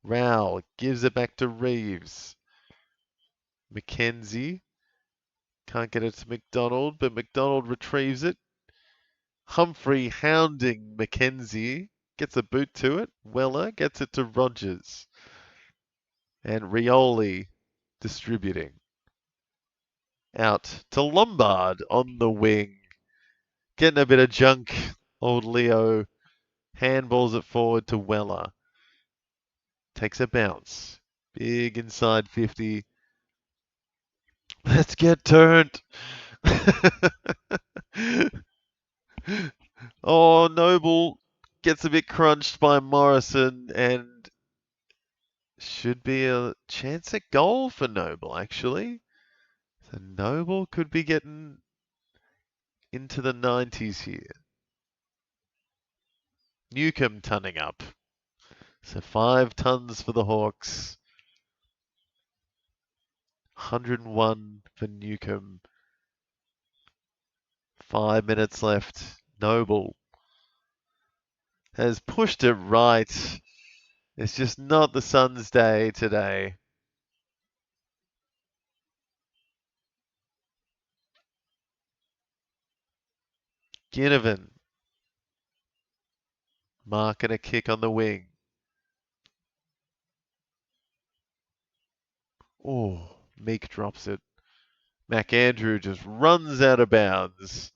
Rowell gives it back to Reeves. McKenzie can't get it to McDonald, but McDonald retrieves it. Humphrey hounding McKenzie. Gets a boot to it. Weller gets it to Rogers. And Rioli distributing. Out to Lombard on the wing. Getting a bit of junk. Old Leo handballs it forward to Weller. Takes a bounce. Big inside 50. Let's get turned. Oh, Noble gets a bit crunched by Morrison and should be a chance at goal for Noble, actually. So Noble could be getting into the 90s here. Newcomb tunning up. So 5 tons for the Hawks. 101 for Newcomb. 5 minutes left. Noble has pushed it right. It's just not the Suns' day today. Ginnivan marking a kick on the wing. Oh, Meek drops it. McAndrew just runs out of bounds.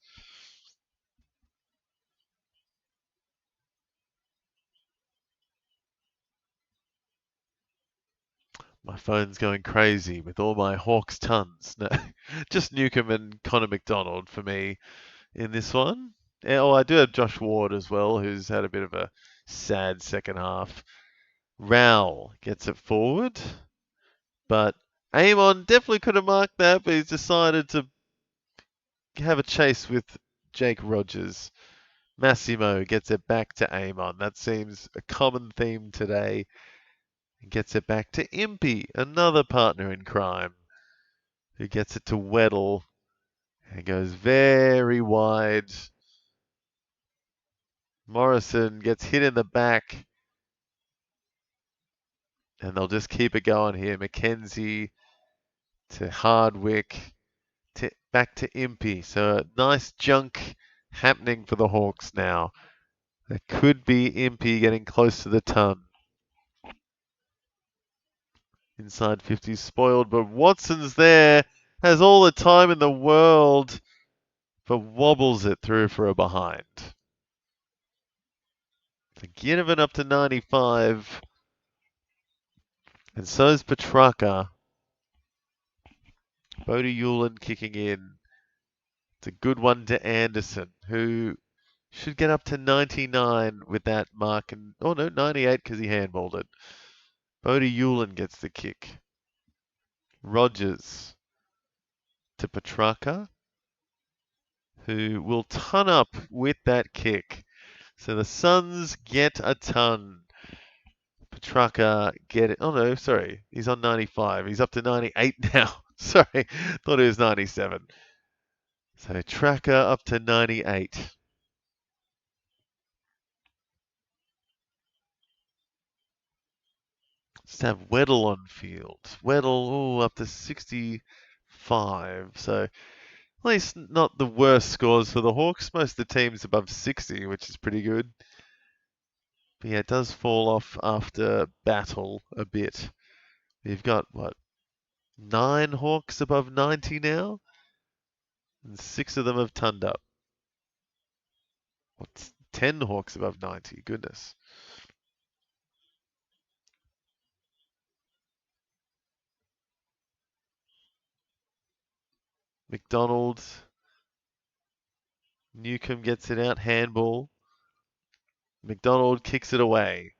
My phone's going crazy with all my Hawks tons. No, just Newcomb and Connor McDonald for me in this one. Oh, I do have Josh Ward as well, who's had a bit of a sad second half. Rowell gets it forward, but Amon definitely could have marked that, but he's decided to have a chase with Jake Rogers. Massimo gets it back to Amon. That seems a common theme today. Gets it back to Impey, another partner in crime, who gets it to Weddle and goes very wide. Morrison gets hit in the back, and they'll just keep it going here. McKenzie to Hardwick, back to Impey. So nice junk happening for the Hawks now. That could be Impey getting close to the ton. Inside 50 spoiled, but Watson's there, has all the time in the world, but wobbles it through for a behind. Ginnivan up to 95, and so's Petrarca. Bodie Hewlin kicking in. It's a good one to Anderson, who should get up to 99 with that mark. And oh no, 98 because he handballed it. Bodie Hewlin gets the kick. Rogers to Petrarca, who will ton up with that kick. So the Suns get a ton. Petrarca get it. Oh no, sorry. He's on 95. He's up to 98 now. Sorry, thought it was 97. So Tracker up to 98. Just have Weddle on field. Weddle, up to 65. So at least not the worst scores for the Hawks. Most of the teams above 60, which is pretty good. But yeah, it does fall off after battle a bit. You've got, what, 9 Hawks above 90 now, and 6 of them have turned up. What's 10 Hawks above 90? Goodness. McDonald. Newcomb gets it out. Handball. McDonald kicks it away.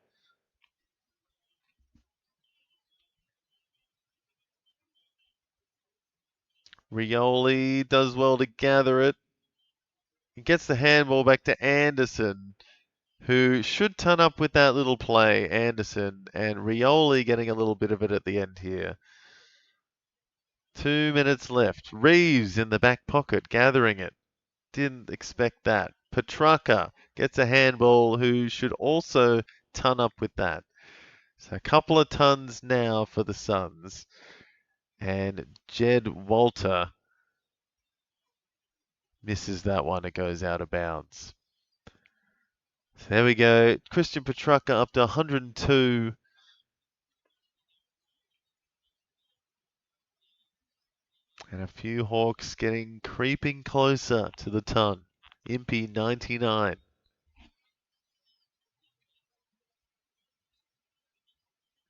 Rioli does well to gather it. He gets the handball back to Anderson, who should turn up with that little play. Anderson and Rioli getting a little bit of it at the end here. 2 minutes left. Reeves in the back pocket gathering it. Didn't expect that. Petrarca gets a handball, who should also ton up with that. So a couple of tons now for the Suns. And Jed Walter misses that one. It goes out of bounds. So there we go. Christian Petrarca up to 102. And a few Hawks creeping closer to the ton. Impey 99.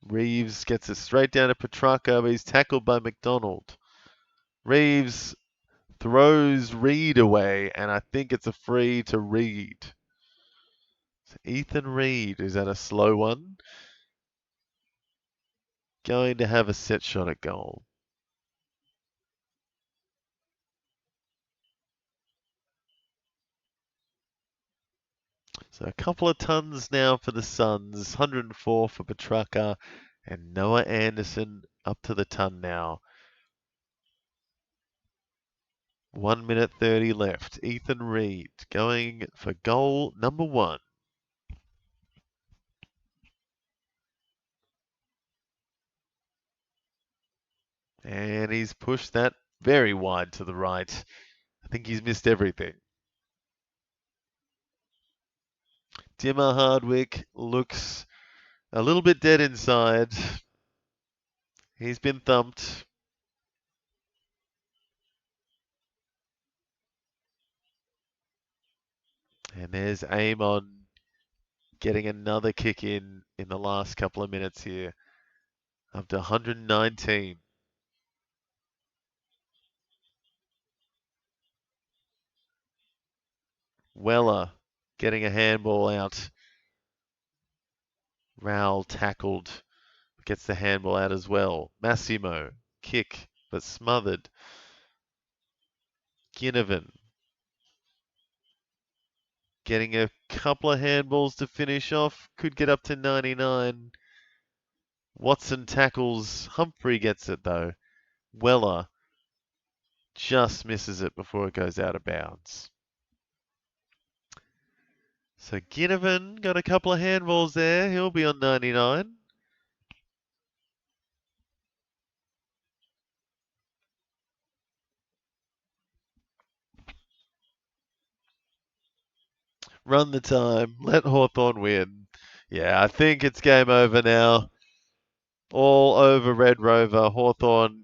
Reeves gets it straight down to Petrarca, but he's tackled by McDonald. Reeves throws Reed away, and I think it's a free to Reed. So Ethan Reed is at a slow one. Going to have a set shot at goal. So a couple of tons now for the Suns. 104 for Petrarca, and Noah Anderson up to the ton now. 1 minute 30 left. Ethan Reed going for goal number 1. And he's pushed that very wide to the right. I think he's missed everything. Dimmer Hardwick looks a little bit dead inside. He's been thumped. And there's Amon getting another kick in the last couple of minutes here. Up to 119. Weller getting a handball out. Raul tackled. Gets the handball out as well. Massimo, kick, but smothered. Ginnivan getting a couple of handballs to finish off. Could get up to 99. Watson tackles. Humphrey gets it though. Weller just misses it before it goes out of bounds. So Ginnivan got a couple of handballs there. He'll be on 99. Run the time. Let Hawthorn win. Yeah, I think it's game over now. All over Red Rover. Hawthorn,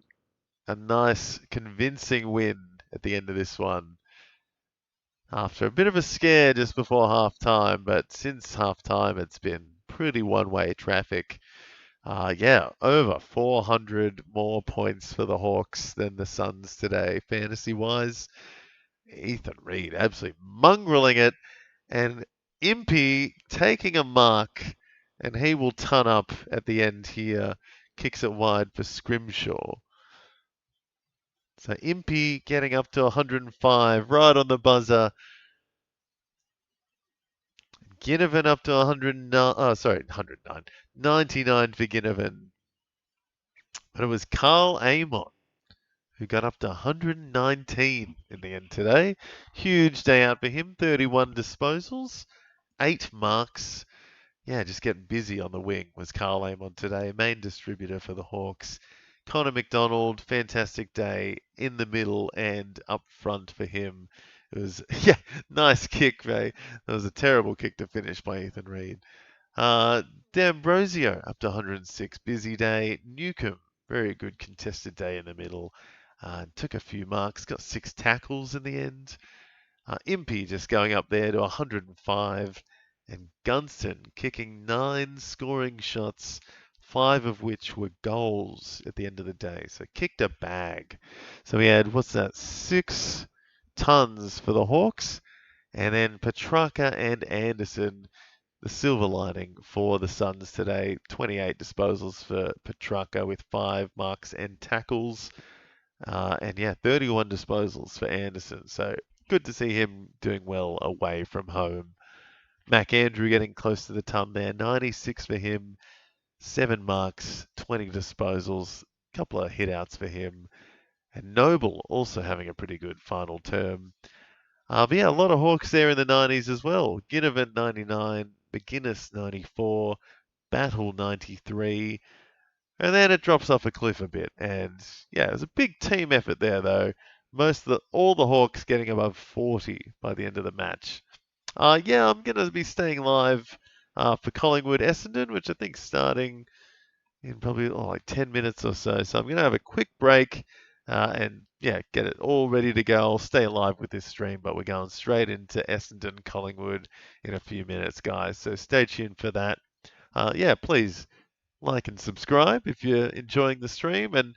a nice, convincing win at the end of this one. After a bit of a scare just before half-time, but since half-time it's been pretty one-way traffic. Yeah, over 400 more points for the Hawks than the Suns today, fantasy-wise. Ethan Reed absolutely mongrelling it, and Impey taking a mark, and he will ton up at the end here. Kicks it wide for Scrimshaw. So Impey getting up to 105, right on the buzzer. Ginnivan up to 109, 109. 99 for Ginnivan. But it was Carl Amon who got up to 119 in the end today. Huge day out for him. 31 disposals, 8 marks. Yeah, just getting busy on the wing was Carl Amon today, main distributor for the Hawks. Connor McDonald, fantastic day in the middle and up front for him. It was, yeah, nice kick, mate. That was a terrible kick to finish by Ethan Reed. D'Ambrosio up to 106, busy day. Newcomb Very good contested day in the middle. Took a few marks, got 6 tackles in the end. Impey just going up there to 105, and Gunston kicking 9 scoring shots, 5 of which were goals at the end of the day. So kicked a bag. So we had, what's that, 6 tons for the Hawks, and then Petrarca and Anderson, the silver lining for the Suns today. 28 disposals for Petrarca with 5 marks and tackles. And yeah, 31 disposals for Anderson. So good to see him doing well away from home. Mac Andrew getting close to the ton there. 96 for him, 7 marks, 20 disposals, couple of hit outs for him. And Noble also having a pretty good final term. But yeah, a lot of Hawks there in the 90s as well. Ginnivan 99, McGuinness 94, Battle 93. And then it drops off a cliff a bit. And yeah, it was a big team effort there, though. All the Hawks getting above 40 by the end of the match. Yeah, I'm going to be staying live for Collingwood Essendon, which I think starting in probably like 10 minutes or so. So I'm going to have a quick break and yeah, get it all ready to go. I'll stay live with this stream, but we're going straight into Essendon Collingwood in a few minutes, guys. So stay tuned for that. Yeah, please like and subscribe if you're enjoying the stream. And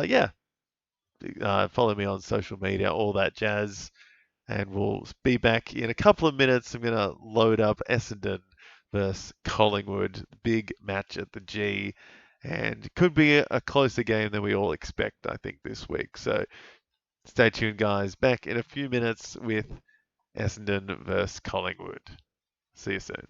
yeah, follow me on social media, all that jazz. And we'll be back in a couple of minutes. I'm going to load up Essendon versus Collingwood. Big match at the G. And it could be a closer game than we all expect, I think, this week. So stay tuned, guys. Back in a few minutes with Essendon versus Collingwood. See you soon.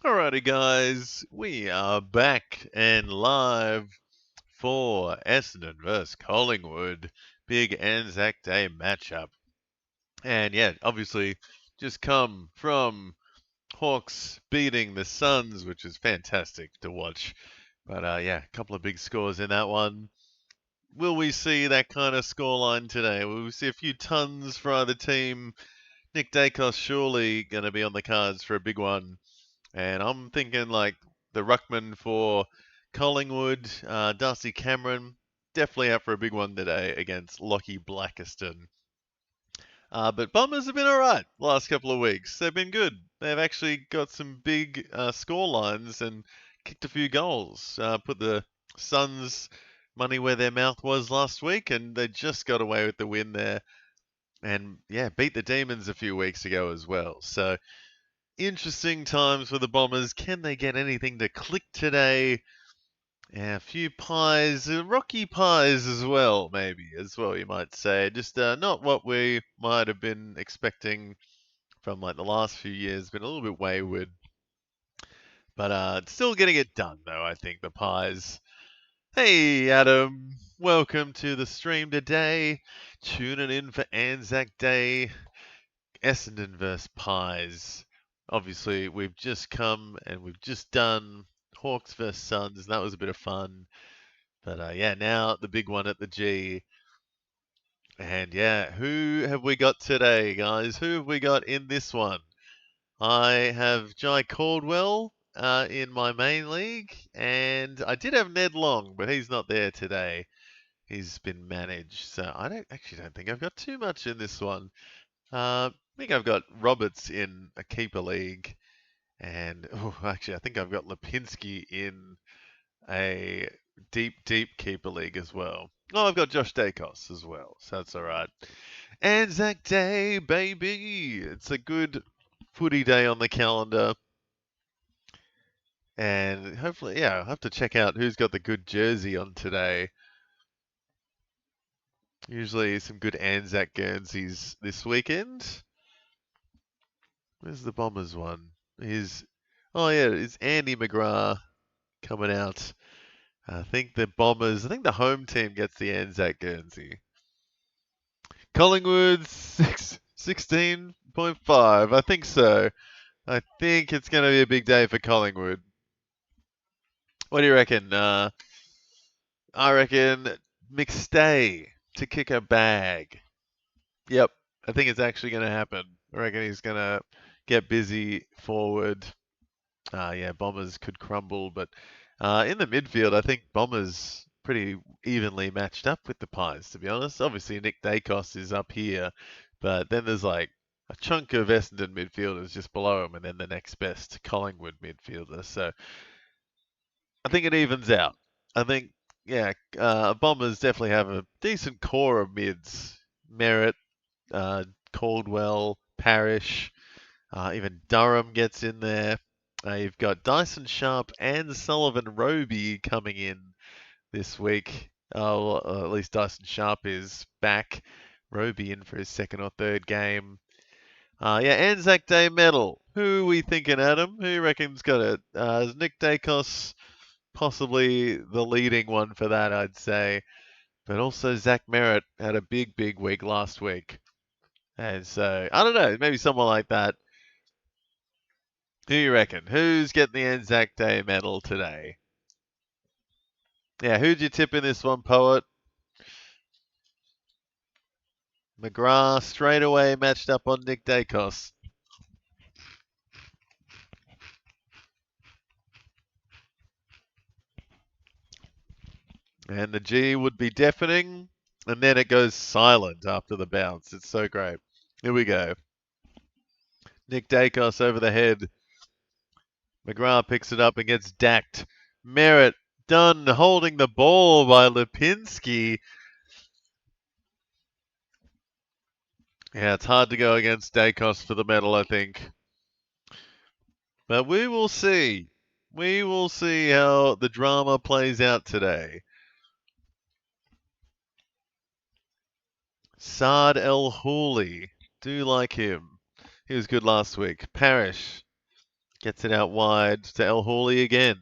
Alrighty, guys, we are back and live for Essendon versus Collingwood. Big Anzac Day matchup. And yeah, obviously, just come from Hawks beating the Suns, which is fantastic to watch. But yeah, a couple of big scores in that one. Will we see that kind of scoreline today? Will we see a few tons for either team? Nick Dacos surely going to be on the cards for a big one. And I'm thinking like the ruckman for Collingwood, Darcy Cameron, definitely out for a big one today against Lockie Blackiston. But Bombers have been all right the last couple of weeks. They've been good. They've actually got some big score lines and kicked a few goals. Put the Suns money where their mouth was last week, and they just got away with the win there. And yeah, beat the Demons a few weeks ago as well. So interesting times for the Bombers. Can they get anything to click today? Yeah, a few pies, rocky pies as well, maybe, as well, you might say. Just not what we might have been expecting from like the last few years. Been a little bit wayward. But still getting it done, though, I think, the pies. Hey, Adam. Welcome to the stream today. Tuning in for Anzac Day. Essendon versus Pies. Obviously, we've just come and we've just done Hawks versus Suns, and that was a bit of fun. But yeah, now the big one at the G. And yeah, who have we got today, guys? Who have we got in this one? I have Jai Caldwell in my main league, and I did have Ned Long, but he's not there today. He's been managed, so I don't think I've got too much in this one. I think I've got Roberts in a keeper league, and actually, I think I've got Lipinski in a deep keeper league as well. Oh, I've got Josh Dacos as well, so that's all right. Anzac Day, baby! It's a good footy day on the calendar, and hopefully, yeah, I'll have to check out who's got the good jersey on today. Usually, some good Anzac Guernseys this weekend. Where's the Bombers one? Oh yeah, it's Andy McGrath coming out. I think the home team gets the Anzac Guernsey. Collingwood 16.5. I think so. I think it's going to be a big day for Collingwood. What do you reckon? I reckon McStay to kick a bag. Yep, I think it's actually going to happen. I reckon he's going to get busy forward. Yeah, Bombers could crumble, but in the midfield, I think Bombers pretty evenly matched up with the Pies, to be honest. Obviously, Nick Dacos is up here, but then there's like a chunk of Essendon midfielders just below him, and then the next best Collingwood midfielder. So I think it evens out. I think, yeah, Bombers definitely have a decent core of mids. Merritt, Caldwell, Parrish. Even Durham gets in there. You've got Dyson Sharp and Sullivan Roby coming in this week. Well, at least Dyson Sharp is back. Roby in for his second or third game. Yeah, Anzac Day medal. Who are we thinking, Adam? Who you reckon's got it? Is Nick Dacos possibly the leading one for that, I'd say. But also Zach Merritt had a big week last week. And so, I don't know, maybe someone like that. Who you reckon? Who's getting the Anzac Day medal today? Yeah, who'd you tip in this one, Poet? McGrath straight away matched up on Nick Dacos. And the G would be deafening, and then it goes silent after the bounce. It's so great. Here we go. Nick Dacos over the head. McGrath picks it up and gets dacked. Merritt done holding the ball by Lipinski. Yeah, it's hard to go against Dacos for the medal, I think. But we will see. We will see how the drama plays out today. Saad El Houli. Do like him. He was good last week. Parrish. Gets it out wide to El Hawley again.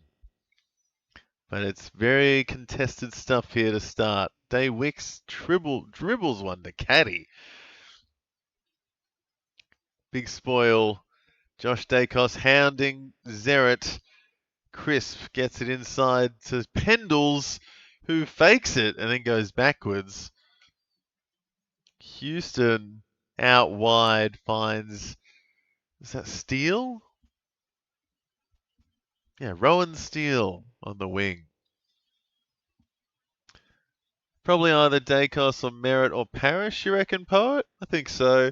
But it's very contested stuff here to start. Day Wicks dribbles one to Caddy. Big spoil. Josh Dacos hounding Zeret. Crisp gets it inside to Pendles, who fakes it and then goes backwards. Houston out wide finds, is that Steele? Yeah, Rowan Steele on the wing. Probably either Dacos or Merritt or Parrish, you reckon, Poet? I think so.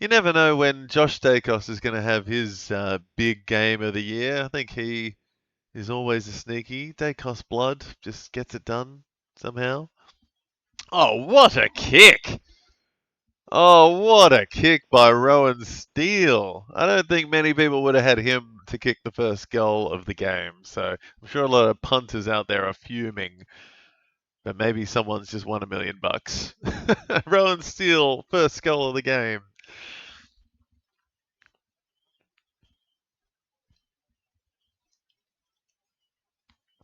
You never know when Josh Dacos is going to have his big game of the year. I think he is always a sneaky. Dacos blood just gets it done somehow. Oh, what a kick! Oh, what a kick by Rowan Steele. I don't think many people would have had him to kick the first goal of the game. So I'm sure a lot of punters out there are fuming. But maybe someone's just won $1 million. Rowan Steele, first goal of the game.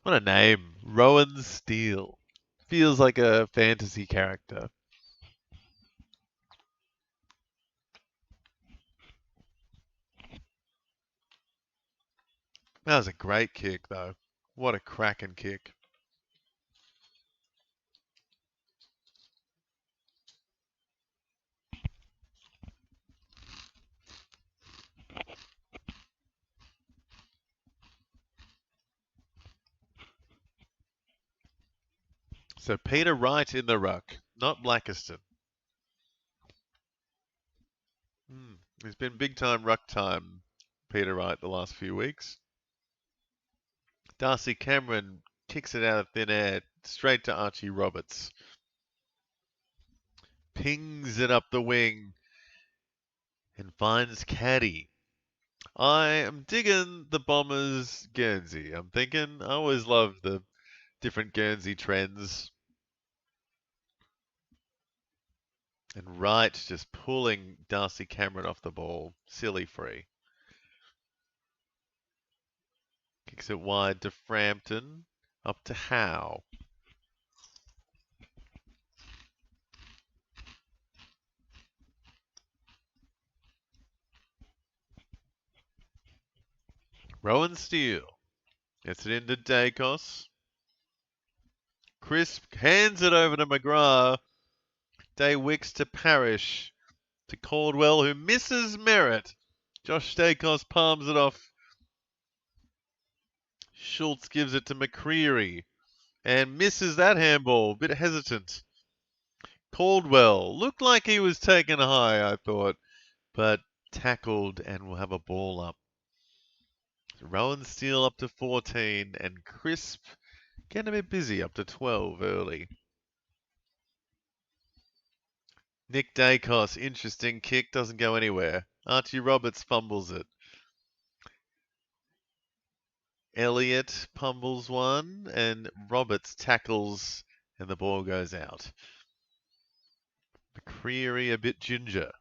What a name. Rowan Steele. Feels like a fantasy character. That was a great kick, though. What a cracking kick. So Peter Wright in the ruck, not Blackiston. He's been big time ruck time, Peter Wright, the last few weeks. Darcy Cameron kicks it out of thin air straight to Archie Roberts. Pings it up the wing and finds Caddy. I am digging the Bombers Guernsey. I'm thinking, I always love the different Guernsey trends. And Wright just pulling Darcy Cameron off the ball, silly free. Kicks it wide to Frampton, up to Howe. Rowan Steele gets it into Dacos. Crisp hands it over to McGrath. Day Wicks to Parrish. To Caldwell, who misses Merritt. Josh Dacos palms it off. Schultz gives it to McCreary. And misses that handball. Bit hesitant. Caldwell looked like he was taken high, I thought. But tackled and will have a ball up. Rowan Steele up to 14. And Crisp getting a bit busy up to 12 early. Nick Dacos, interesting kick, doesn't go anywhere. Archie Roberts fumbles it. Elliott pumbles one, and Roberts tackles, and the ball goes out. McCreary a bit ginger.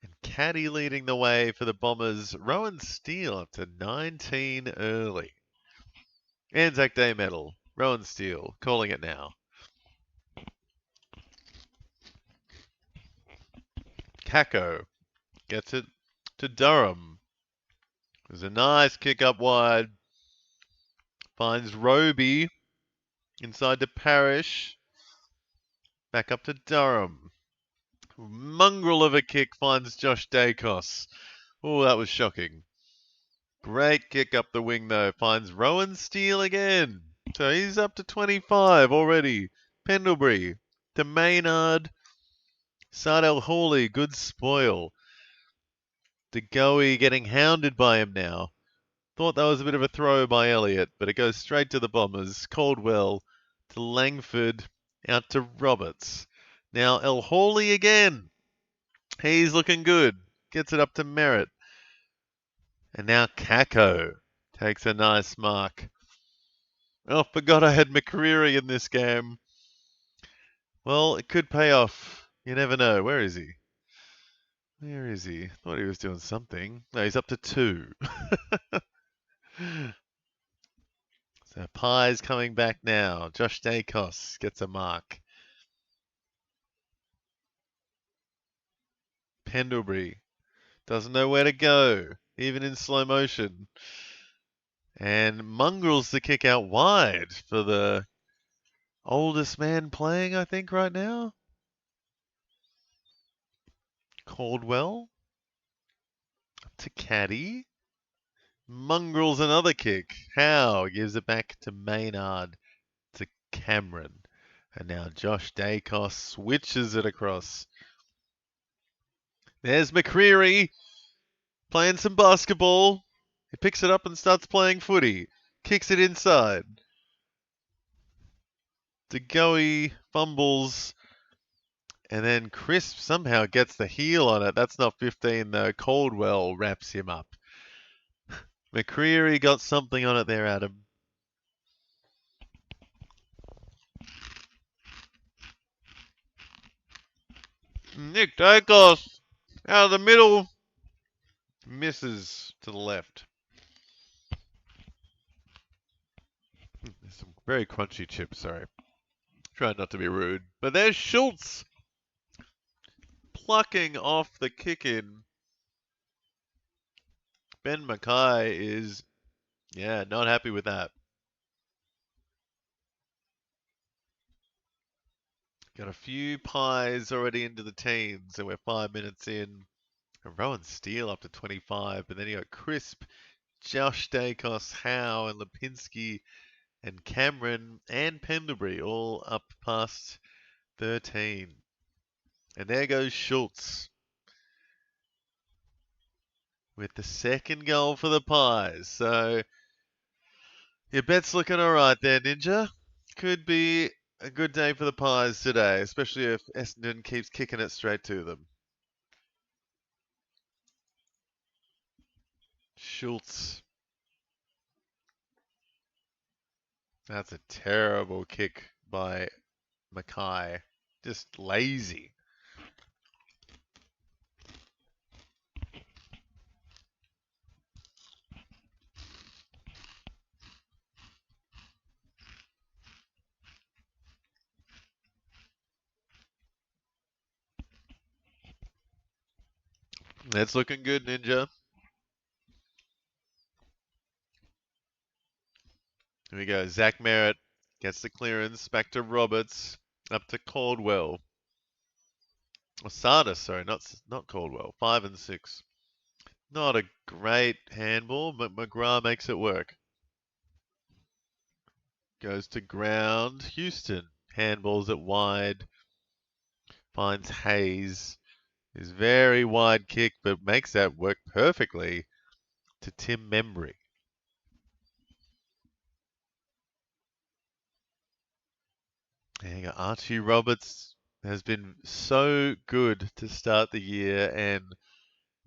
And Caddy leading the way for the Bombers. Rowan Steele up to 19 early. Anzac Day medal. Rowan Steele calling it now. Kako gets it to Durham. There's a nice kick up wide. Finds Roby inside to Parrish. Back up to Durham. Mongrel of a kick finds Josh Dacos. Oh, that was shocking. Great kick up the wing though. Finds Rowan Steele again. So he's up to 25 already. Pendlebury to Maynard. Sardell Hawley, good spoil. DeGoey getting hounded by him now. Thought that was a bit of a throw by Elliott, but it goes straight to the Bombers. Caldwell to Langford, out to Roberts. Now El Hawley again. He's looking good. Gets it up to Merritt. And now Kako takes a nice mark. Oh, forgot I had McCreary in this game. Well, it could pay off. You never know. Where is he? Where is he? Thought he was doing something. No, he's up to 2. So Pie's coming back now. Josh Dacos gets a mark. Pendlebury doesn't know where to go, even in slow motion. And Mongrel's the kick out wide for the oldest man playing, I think, right now. Caldwell to Caddy. Mongrel's another kick. Howe gives it back to Maynard to Cameron. And now Josh Dacos switches it across. There's McCreary playing some basketball. He picks it up and starts playing footy. Kicks it inside. DeGoey fumbles. And then Crisp somehow gets the heel on it. That's not 15 though. Caldwell wraps him up. McCreary got something on it there, Adam. Nick Dacos out of the middle. Misses to the left. There's some very crunchy chips, sorry. Try not to be rude. But there's Schultz plucking off the kick in. Ben Mackay is, not happy with that. Got a few Pies already into the teens, and we're 5 minutes in. And Rowan Steele up to 25, but then you got Crisp, Josh Dacos, Howe, and Lipinski, and Cameron, and Pendlebury all up past 13. And there goes Schultz with the second goal for the Pies. So your bet's looking all right there, Ninja. Could be a good day for the Pies today, especially if Essendon keeps kicking it straight to them. Schultz. That's a terrible kick by Mackay. Just lazy. That's looking good, Ninja. Here we go. Zach Merritt gets the clearance. Back to Roberts. Up to Caldwell. Sardis, sorry, not Caldwell. 5 and 6. Not a great handball, but McGrath makes it work. Goes to ground. Houston handballs it wide. Finds Hayes. His very wide kick, but makes that work perfectly to Tim Membry. There you go. Archie Roberts has been so good to start the year, and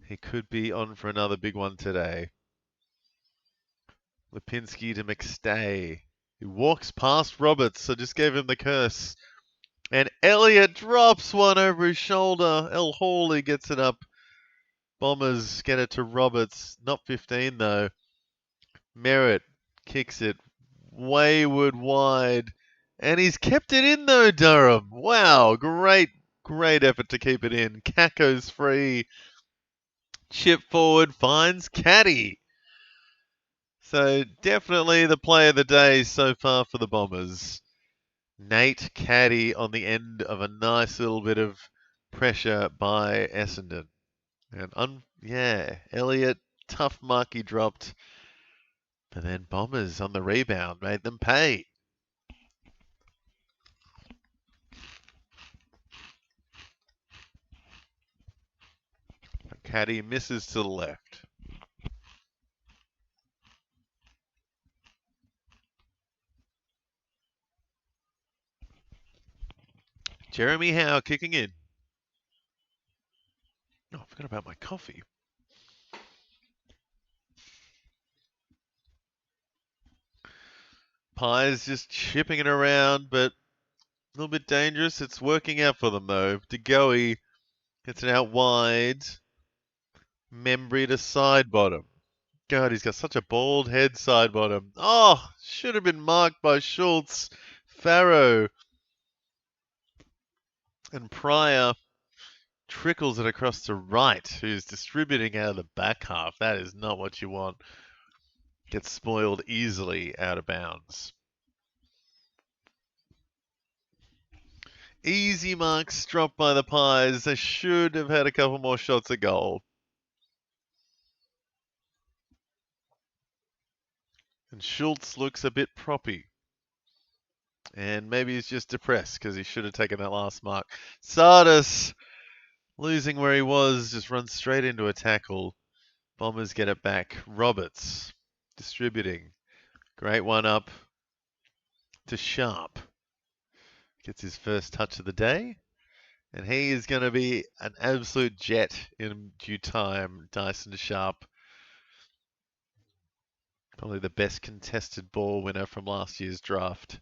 he could be on for another big one today. Lipinski to McStay. He walks past Roberts, so just gave him the curse. And Elliott drops one over his shoulder. El Hawley gets it up. Bombers get it to Roberts. Not 15 though. Merritt kicks it wayward wide. And he's kept it in though, Durham. Wow, great effort to keep it in. Kako's free. Chip forward, finds Caddy. So definitely the play of the day so far for the Bombers. Nate Caddy on the end of a nice little bit of pressure by Essendon. And Elliott, tough mark he dropped. But then Bombers on the rebound made them pay. Caddy misses to the left. Jeremy Howe kicking in. Oh, I forgot about my coffee. Pies just chipping it around, but a little bit dangerous. It's working out for them though. DeGoey gets it out wide. Membry to side bottom. God, he's got such a bald head side bottom. Oh, should have been marked by Schultz, Farrow, and Pryor trickles it across to right, who's distributing out of the back half. That is not what you want. Gets spoiled easily out of bounds. Easy marks dropped by the Pies. They should have had a couple more shots at goal. And Schultz looks a bit proppy. And maybe he's just depressed because he should have taken that last mark. Sardis, losing where he was, just runs straight into a tackle. Bombers get it back. Roberts, distributing. Great one up to Sharp. Gets his first touch of the day. And he is going to be an absolute jet in due time. Dyson Sharp. Probably the best contested ball winner from last year's draft.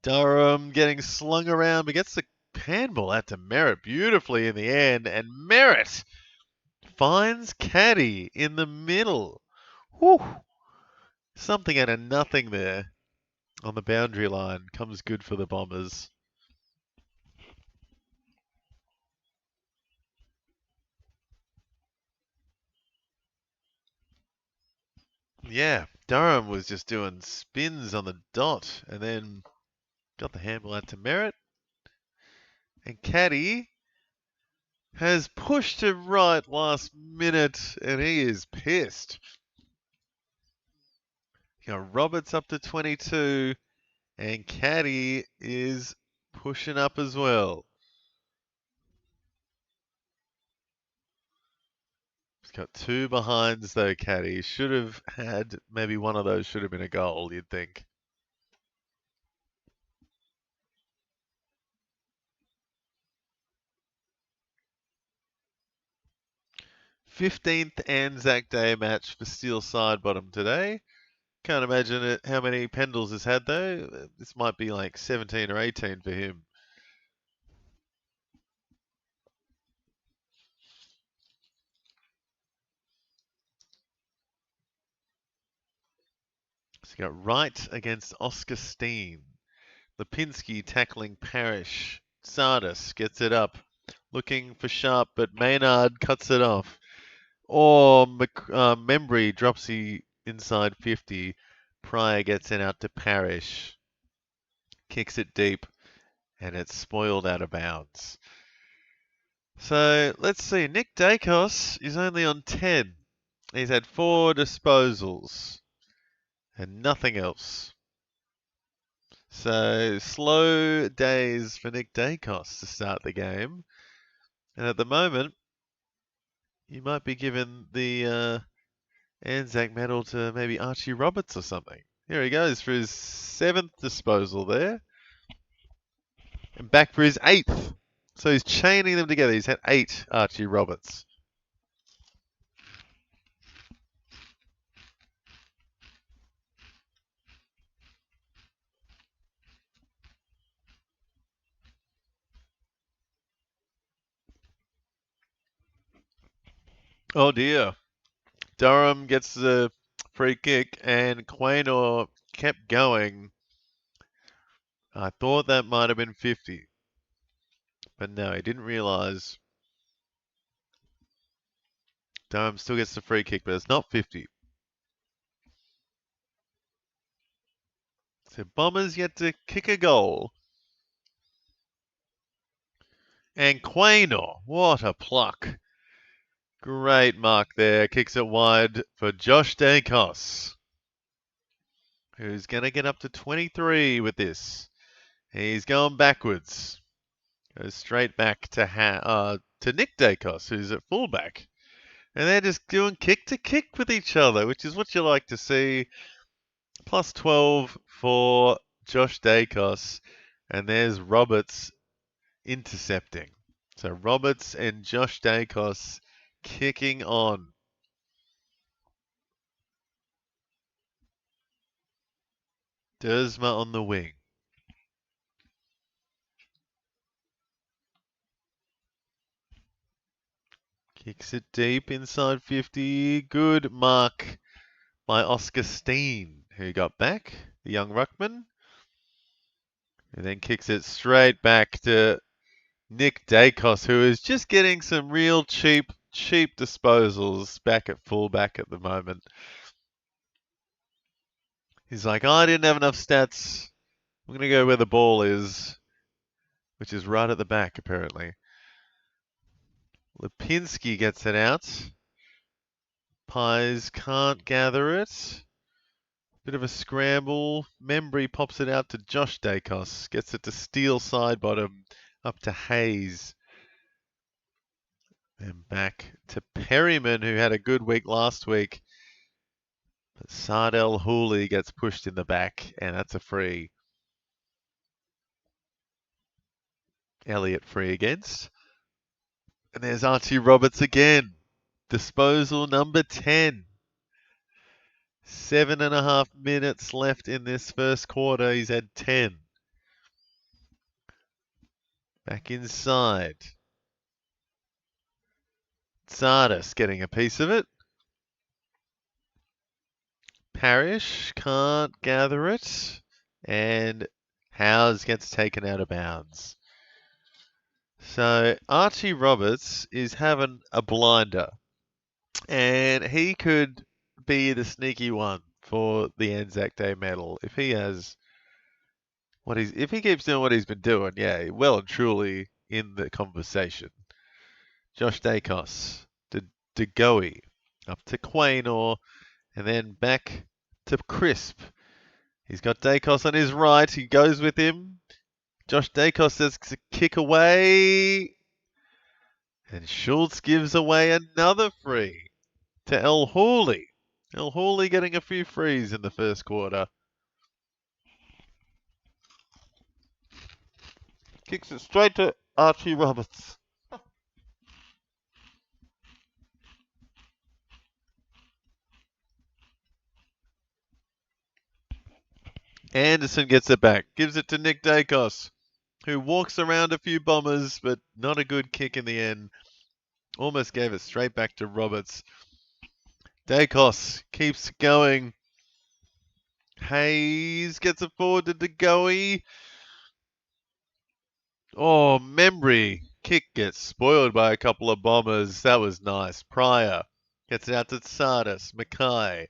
Durham getting slung around, but gets the handball out to Merritt beautifully in the end. And Merritt finds Caddy in the middle. Whew. Something out of nothing there on the boundary line. Comes good for the Bombers. Yeah, Durham was just doing spins on the dot and then got the handball out to Merritt. And Caddy has pushed to right last minute and he is pissed. You got Roberts up to 22 and Caddy is pushing up as well. He's got two behinds though, Caddy. Should have had, maybe one of those should have been a goal, you'd think. "15th Anzac Day match for Steel Sidebottom today. Can't imagine it, how many Pendles has had though. This might be like 17 or 18 for him. So you got Wright against Oscar Steen. Lipinski tackling Parrish. Sardis gets it up. Looking for Sharp, but Maynard cuts it off. Or Membry drops the inside 50. Pryor gets it out to Parrish. Kicks it deep. And it's spoiled out of bounds. So let's see. Nick Dacos is only on 10. He's had 4 disposals. And nothing else. So slow days for Nick Dacos to start the game. And at the moment, you might be giving the Anzac medal to maybe Archie Roberts or something. Here he goes for his 7th disposal there. And back for his 8th. So he's chaining them together. He's had 8 Archie Roberts. Oh dear. Durham gets the free kick and Quaynor kept going. I thought that might have been 50. But no, he didn't realise. Durham still gets the free kick, but it's not 50. So Bombers yet to kick a goal. And Quaynor, what a pluck. Great mark there. Kicks it wide for Josh Dacos, who's going to get up to 23 with this. He's going backwards. Goes straight back to Nick Dacos, who's at fullback. And they're just doing kick to kick with each other, which is what you like to see. Plus 12 for Josh Dacos. And there's Roberts intercepting. So Roberts and Josh Dacos kicking on. Dersma on the wing. Kicks it deep inside 50. Good mark by Oscar Steen, who got back, the young ruckman. And then kicks it straight back to Nick Dacos, who is just getting some real cheap disposals back at fullback at the moment. He's like, oh, I didn't have enough stats. I'm going to go where the ball is, which is right at the back, apparently. Lipinski gets it out. Pies can't gather it. Bit of a scramble. Membry pops it out to Josh Dacos. Gets it to Steele side bottom. Up to Hayes. And back to Perryman, who had a good week last week. But Sardell Hooley gets pushed in the back, and that's a free. Elliott free against. And there's Archie Roberts again. Disposal number 10. 7.5 minutes left in this first quarter. He's had 10. Back inside. Sardis getting a piece of it. Parrish can't gather it. And Howes gets taken out of bounds. So Archie Roberts is having a blinder. And he could be the sneaky one for the Anzac Day medal. If he has if he keeps doing what he's been doing, yeah, well and truly in the conversation. Josh Dacos to DeGoey, up to Quaynor, and then back to Crisp. He's got Dacos on his right. He goes with him. Josh Dacos says to kick away. And Schultz gives away another free to El Hooley. El Hooley getting a few frees in the first quarter. Kicks it straight to Archie Roberts. Anderson gets it back. Gives it to Nick Dacos, who walks around a few bombers, but not a good kick in the end. Almost gave it straight back to Roberts. Dacos keeps going. Hayes gets it forward to DeGoey. Oh, Membry. Kick gets spoiled by a couple of bombers. That was nice. Pryor gets it out to Sardis, Mackay,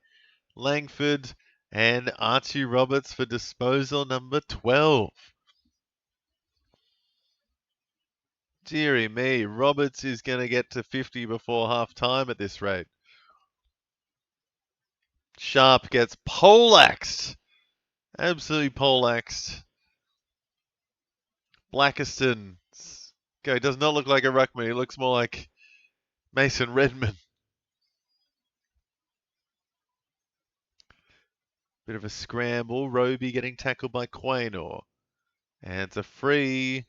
Langford, and Archie Roberts for disposal number 12. Deary me, Roberts is going to get to 50 before half time at this rate. Sharp gets poleaxed. Absolutely poleaxed. Blackiston does not look like a ruckman. He looks more like Mason Redman. Bit of a scramble. Roby getting tackled by Quaynor. And it's a free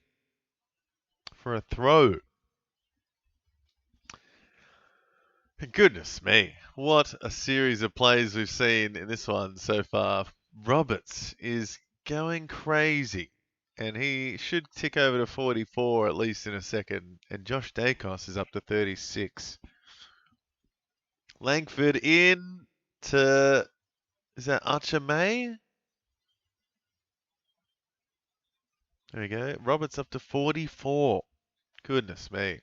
for a throw. Goodness me. What a series of plays we've seen in this one so far. Roberts is going crazy. And he should tick over to 44 at least in a second. And Josh Dacos is up to 36. Langford in to... Is that Archer May? There we go. Roberts up to 44. Goodness me.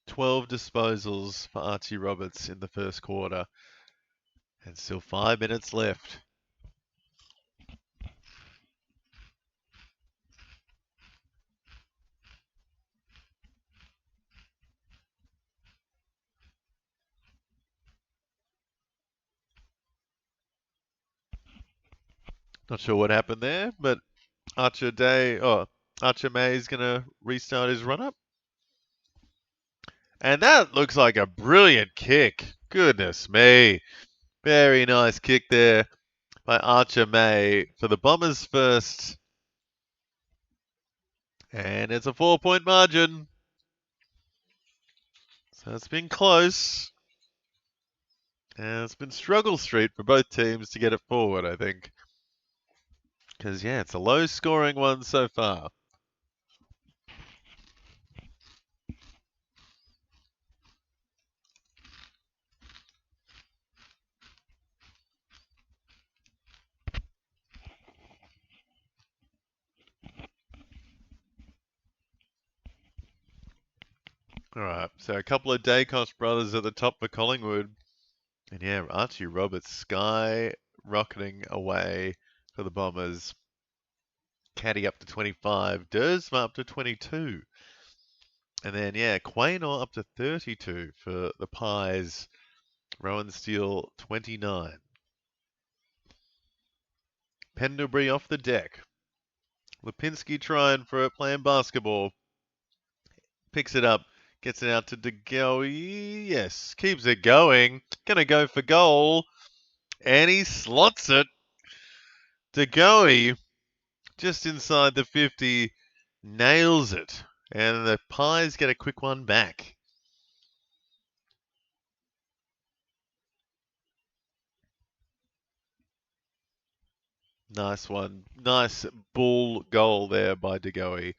12 disposals for Archie Roberts in the first quarter. And still 5 minutes left. Not sure what happened there, but Archer May is going to restart his run-up. And that looks like a brilliant kick. Goodness me. Very nice kick there by Archer May for the Bombers first. And it's a 4-point margin. So it's been close. And it's been struggle street for both teams to get it forward, I think. Because, yeah, it's a low-scoring one so far. All right, so a couple of Dacos brothers at the top for Collingwood. And yeah, Archie Roberts sky rocketing away for the Bombers. Caddy up to 25, Dersma up to 22. And then, yeah, Quaynor up to 32 for the Pies. Rowan Steele, 29. Pendlebury off the deck. Lipinski trying for it, playing basketball. Picks it up, gets it out to De Goey. Yes, keeps it going. Gonna go for goal. And he slots it. De Goey, just inside the 50, nails it. And the Pies get a quick one back. Nice one. Nice bull goal there by De Goey.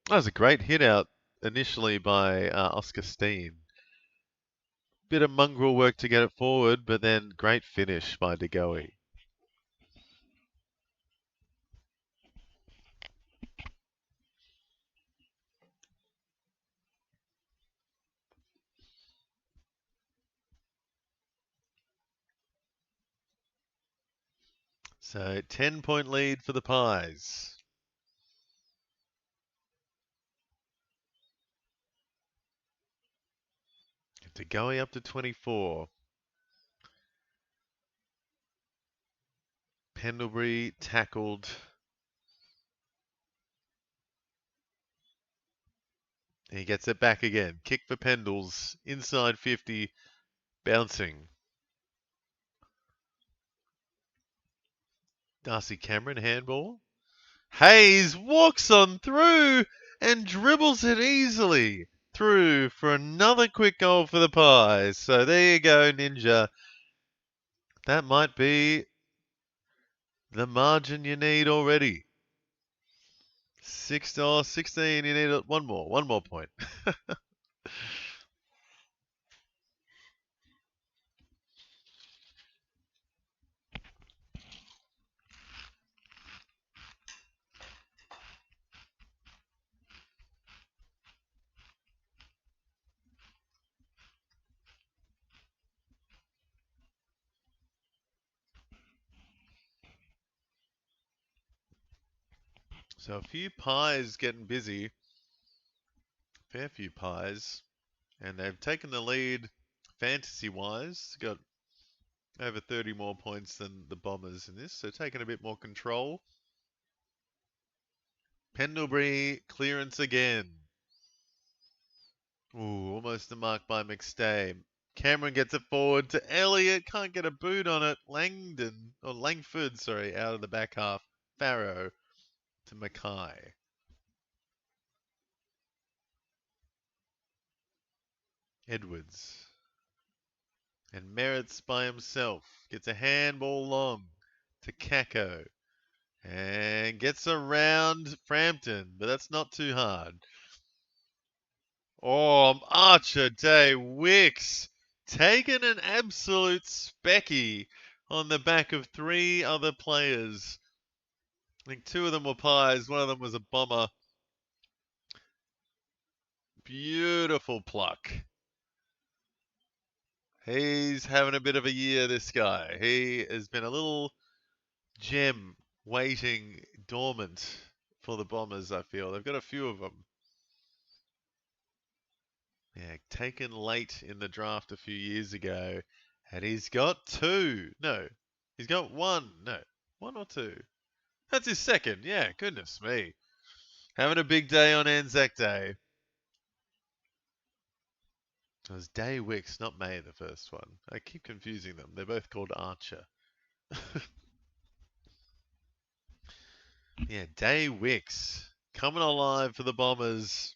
That was a great hit out initially by Oscar Steen. Bit of mongrel work to get it forward, but then great finish by De Goey. So 10-point lead for the Pies. De Goey up to 24. Pendlebury tackled. He gets it back again. Kick for Pendles. Inside 50. Bouncing. Darcy Cameron handball. Hayes walks on through and dribbles it easily through for another quick goal for the Pies. So there you go, Ninja. That might be the margin you need already. 16, you need one more point. So a few Pies getting busy. Fair few Pies. And they've taken the lead fantasy-wise. Got over 30 more points than the Bombers in this. So taking a bit more control. Pendlebury clearance again. Ooh, almost the mark by McStay. Cameron gets it forward to Elliott. Can't get a boot on it. Langford, out of the back half. Farrow to Mackay. Edwards. And Merritt's by himself. Gets a handball long to Kako. And gets around Frampton, but that's not too hard. Oh, Archer Day Wicks taking an absolute specky on the back of three other players. I think two of them were Pies, one of them was a Bomber. Beautiful pluck. He's having a bit of a year, this guy. He has been a little gem waiting dormant for the Bombers, I feel. They've got a few of them. Yeah, taken late in the draft a few years ago. And he's got two. No, he's got one. No, one or two. That's his second. Yeah, goodness me. Having a big day on Anzac Day. It was Day Wicks, not May, the first one. I keep confusing them. They're both called Archer. Yeah, Day Wicks coming alive for the Bombers.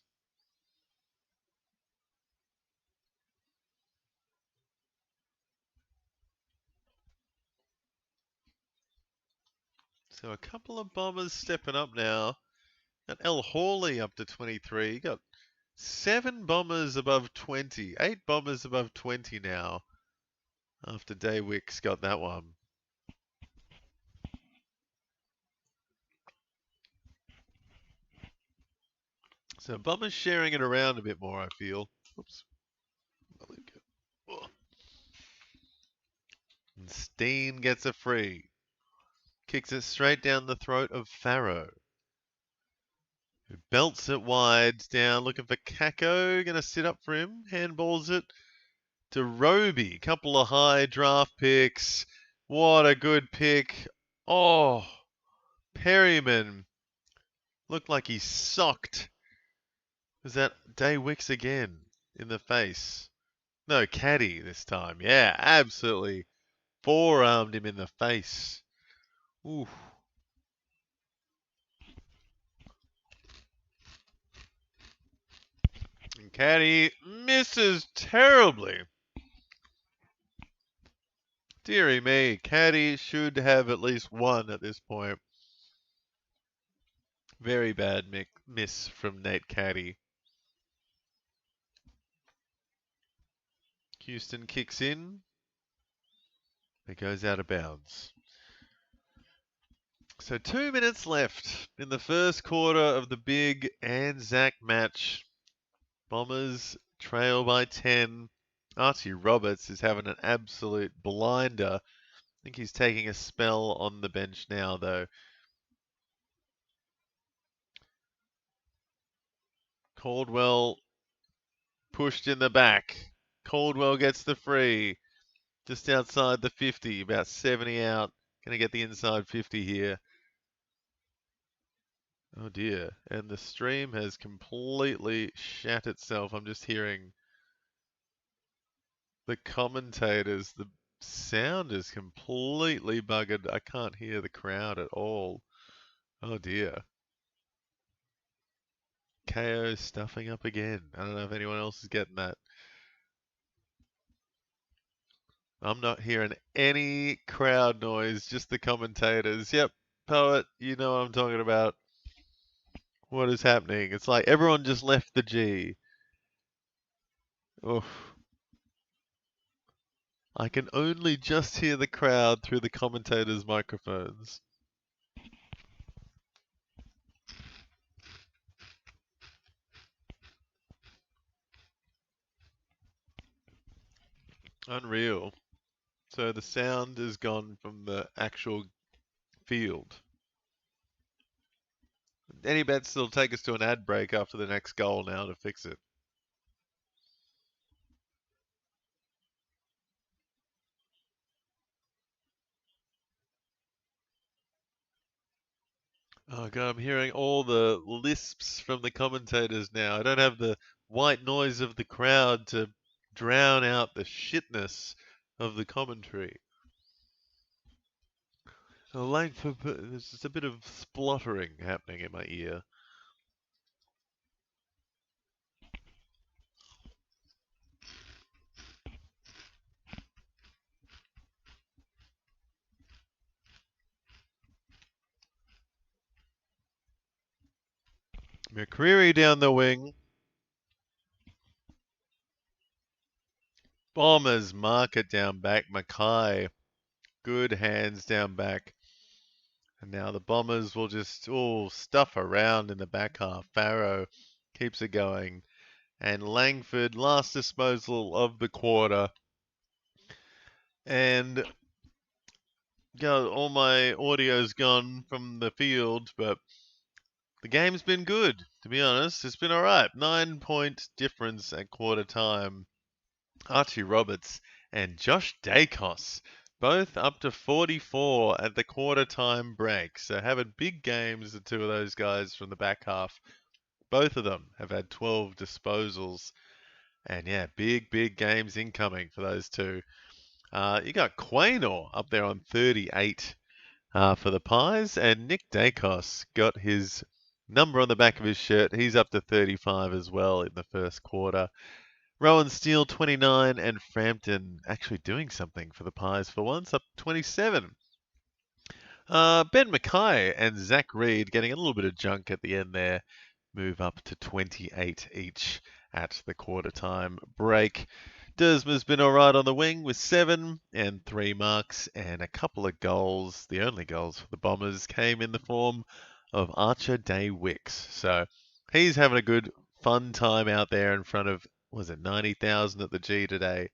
So a couple of Bombers stepping up now. Got El Hawley up to 23. Got 7 Bombers above 20. 8 Bombers above 20 now. After Day Wicks got that one. So Bombers sharing it around a bit more, I feel. Oops. Oh. And Steen gets a free. Kicks it straight down the throat of Farrow, who belts it wide down, looking for Kako. Going to sit up for him. Handballs it to Roby. Couple of high draft picks. What a good pick. Oh, Perryman looked like he socked. Was that Day Wicks again in the face? No, Caddy this time. Yeah, absolutely forearmed him in the face. Ooh. And Caddy misses terribly. Deary me, Caddy should have at least one at this point. Very bad miss from Nate Caddy. Houston kicks in. It goes out of bounds. So 2 minutes left in the first quarter of the big Anzac match. Bombers trail by 10. Archie Roberts is having an absolute blinder. I think he's taking a spell on the bench now, though. Caldwell pushed in the back. Caldwell gets the free. Just outside the 50, about 70 out. Going to get the inside 50 here. Oh dear. And the stream has completely shat itself. I'm just hearing the commentators. The sound is completely buggered. I can't hear the crowd at all. Oh dear. KO stuffing up again. I don't know if anyone else is getting that. I'm not hearing any crowd noise, just the commentators. Yep, Poet, you know what I'm talking about. What is happening? It's like everyone just left the G. Oof. I can only just hear the crowd through the commentators' microphones. Unreal. So the sound is gone from the actual field. Any bets will take us to an ad break after the next goal now to fix it. Oh god, I'm hearing all the lisps from the commentators now. I don't have the white noise of the crowd to drown out the shitness of the commentary. There's just a bit of spluttering happening in my ear. McCreary down the wing. Bombers mark it down back. Mackay, good hands down back. And now the Bombers will just stuff around in the back half. Farrow keeps it going. And Langford, last disposal of the quarter. And all my audio's gone from the field, but the game's been good, to be honest. It's been all right. 9-point difference at quarter time. Archie Roberts and Josh Dacos, both up to 44 at the quarter time break. So having big games, the two of those guys from the back half. Both of them have had 12 disposals. And yeah, big games incoming for those two. You got Quaynor up there on 38 for the Pies. And Nick Dacos got his number on the back of his shirt. He's up to 35 as well in the first quarter. Rowan Steele, 29, and Frampton actually doing something for the Pies for once, up 27. Ben Mackay and Zach Reed getting a little bit of junk at the end there, move up to 28 each at the quarter time break. Dersma's been all right on the wing with 7 and 3 marks and a couple of goals. The only goals for the Bombers came in the form of Archer Day Wicks. So he's having a good, fun time out there in front of was it 90,000 at the G today.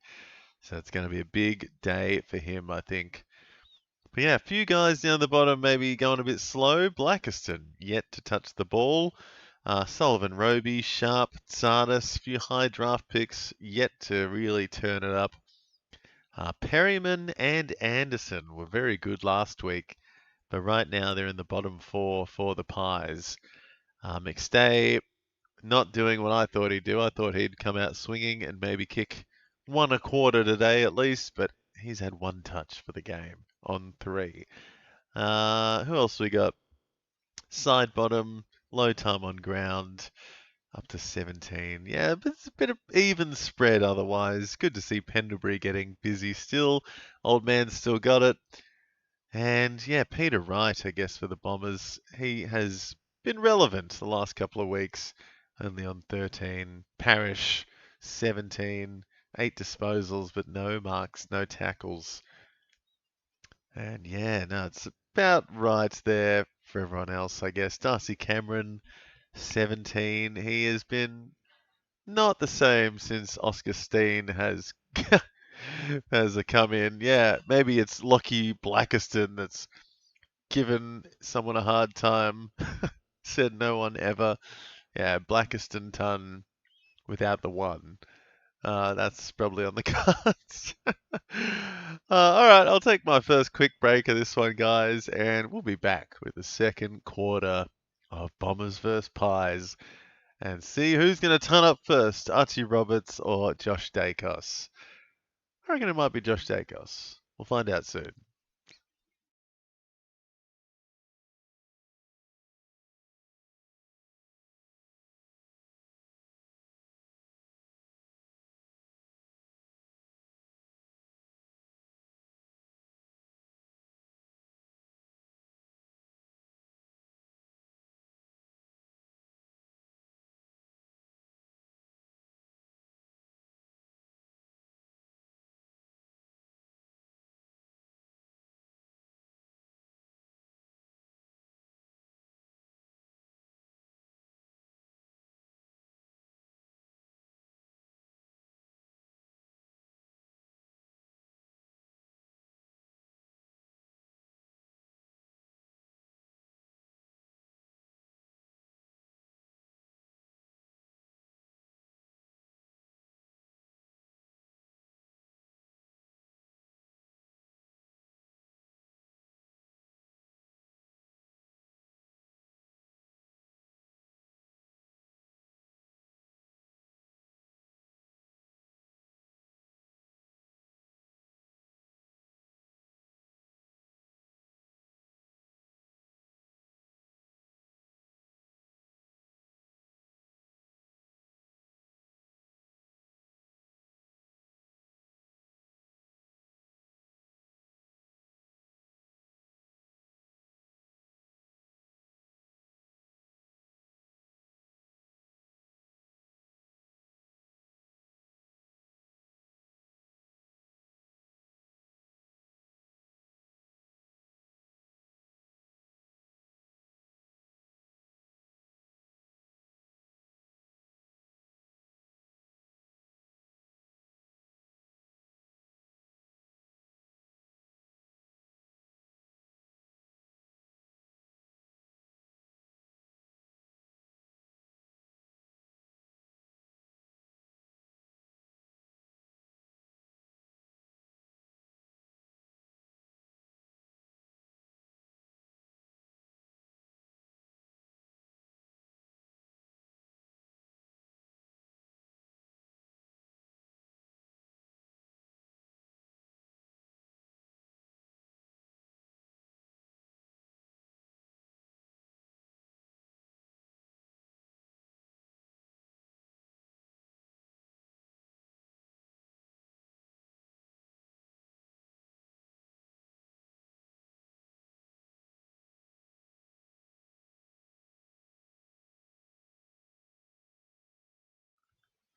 So it's going to be a big day for him, I think. But yeah, a few guys down the bottom maybe going a bit slow. Blackiston yet to touch the ball. Sullivan, Roby, Sharp, Sardis, a few high draft picks yet to really turn it up. Perryman and Anderson were very good last week, but right now they're in the bottom four for the Pies. McStay not doing what I thought he'd do. I thought he'd come out swinging and maybe kick 1 1/4 today at least, but he's had 1 touch for the game on 3. Who else we got? Side bottom, low time on ground, up to 17. Yeah, but it's a bit of even spread otherwise. Good to see Pendlebury getting busy still. Old man's still got it. And yeah, Peter Wright, I guess, for the Bombers. He has been relevant the last couple of weeks, only on 13. Parrish, 17. 8 disposals, but no marks, no tackles. And yeah, no, it's about right there for everyone else, I guess. Darcy Cameron, 17. He has been not the same since Oscar Steen has come in. Yeah, maybe it's Lockie Blackiston that's given someone a hard time. Said no one ever. Yeah, Blackiston ton without the one. That's probably on the cards. All right, I'll take my first quick break of this one, guys, and we'll be back with the second quarter of Bombers vs Pies and see who's going to turn up first, Archie Roberts or Josh Dacos. I reckon it might be Josh Dacos. We'll find out soon.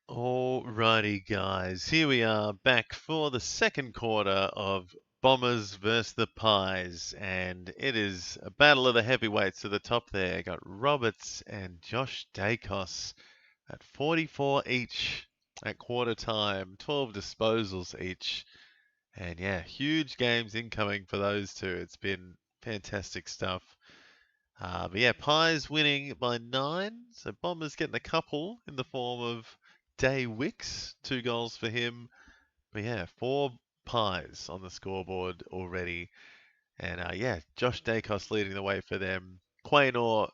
Alrighty, guys, here we are back for the second quarter of Bombers versus the Pies, and it is a battle of the heavyweights to the top there. Got Roberts and Josh Dacos at 44 each. at quarter time, 12 disposals each. And yeah, huge games incoming for those two. It's been fantastic stuff. But yeah, Pies winning by 9. So Bombers getting a couple in the form of Day Wicks, 2 goals for him. But yeah, 4 Pies on the scoreboard already. And yeah, Josh Dacos leading the way for them. Quaynor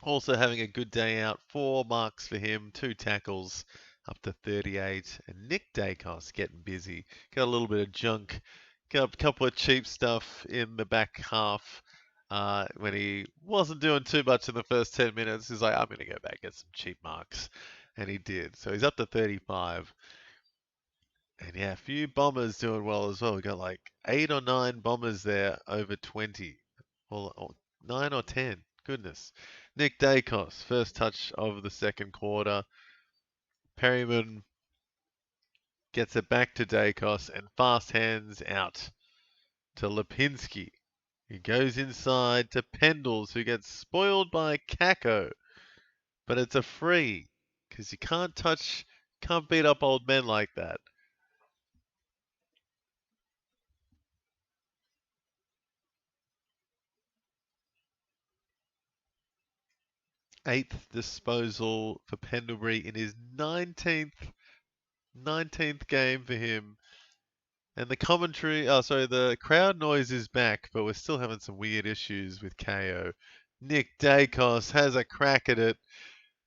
also having a good day out. 4 marks for him, 2 tackles, up to 38. And Nick Dacos getting busy. Got a little bit of junk. Got a couple of cheap stuff in the back half. When he wasn't doing too much in the first 10 minutes, he's like, I'm going to go back and get some cheap marks. And he did. So he's up to 35. And yeah, a few Bombers doing well as well. We got like 8 or 9 Bombers there over 20. Well, 9 or 10. Goodness. Nick Dacos, first touch of the second quarter. Perryman gets it back to Dacos and fast hands out to Lipinski. He goes inside to Pendles, who gets spoiled by Kako. But it's a free, because you can't beat up old men like that. Eighth disposal for Pendlebury in his 19th game for him. And the the crowd noise is back, but we're still having some weird issues with KO. Nick Dacos has a crack at it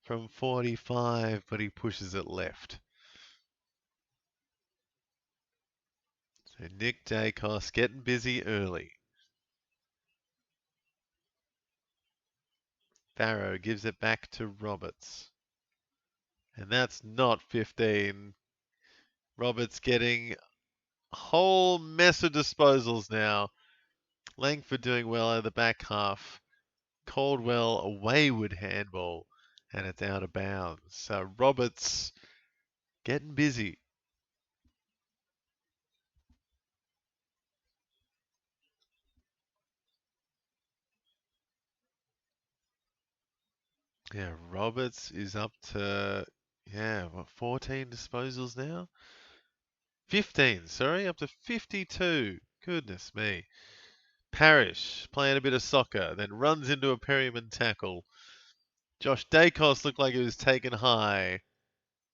from 45, but he pushes it left. So Nick Dacos getting busy early. Farrow gives it back to Roberts. And that's not 15. Roberts getting a whole mess of disposals now. Langford doing well in the back half. Caldwell a wayward handball, and it's out of bounds. So Roberts getting busy. Yeah, Roberts is up to, 14 disposals now? 15, sorry, up to 52. Goodness me. Parrish playing a bit of soccer, then runs into a Perryman tackle. Josh Dacos looked like he was taken high,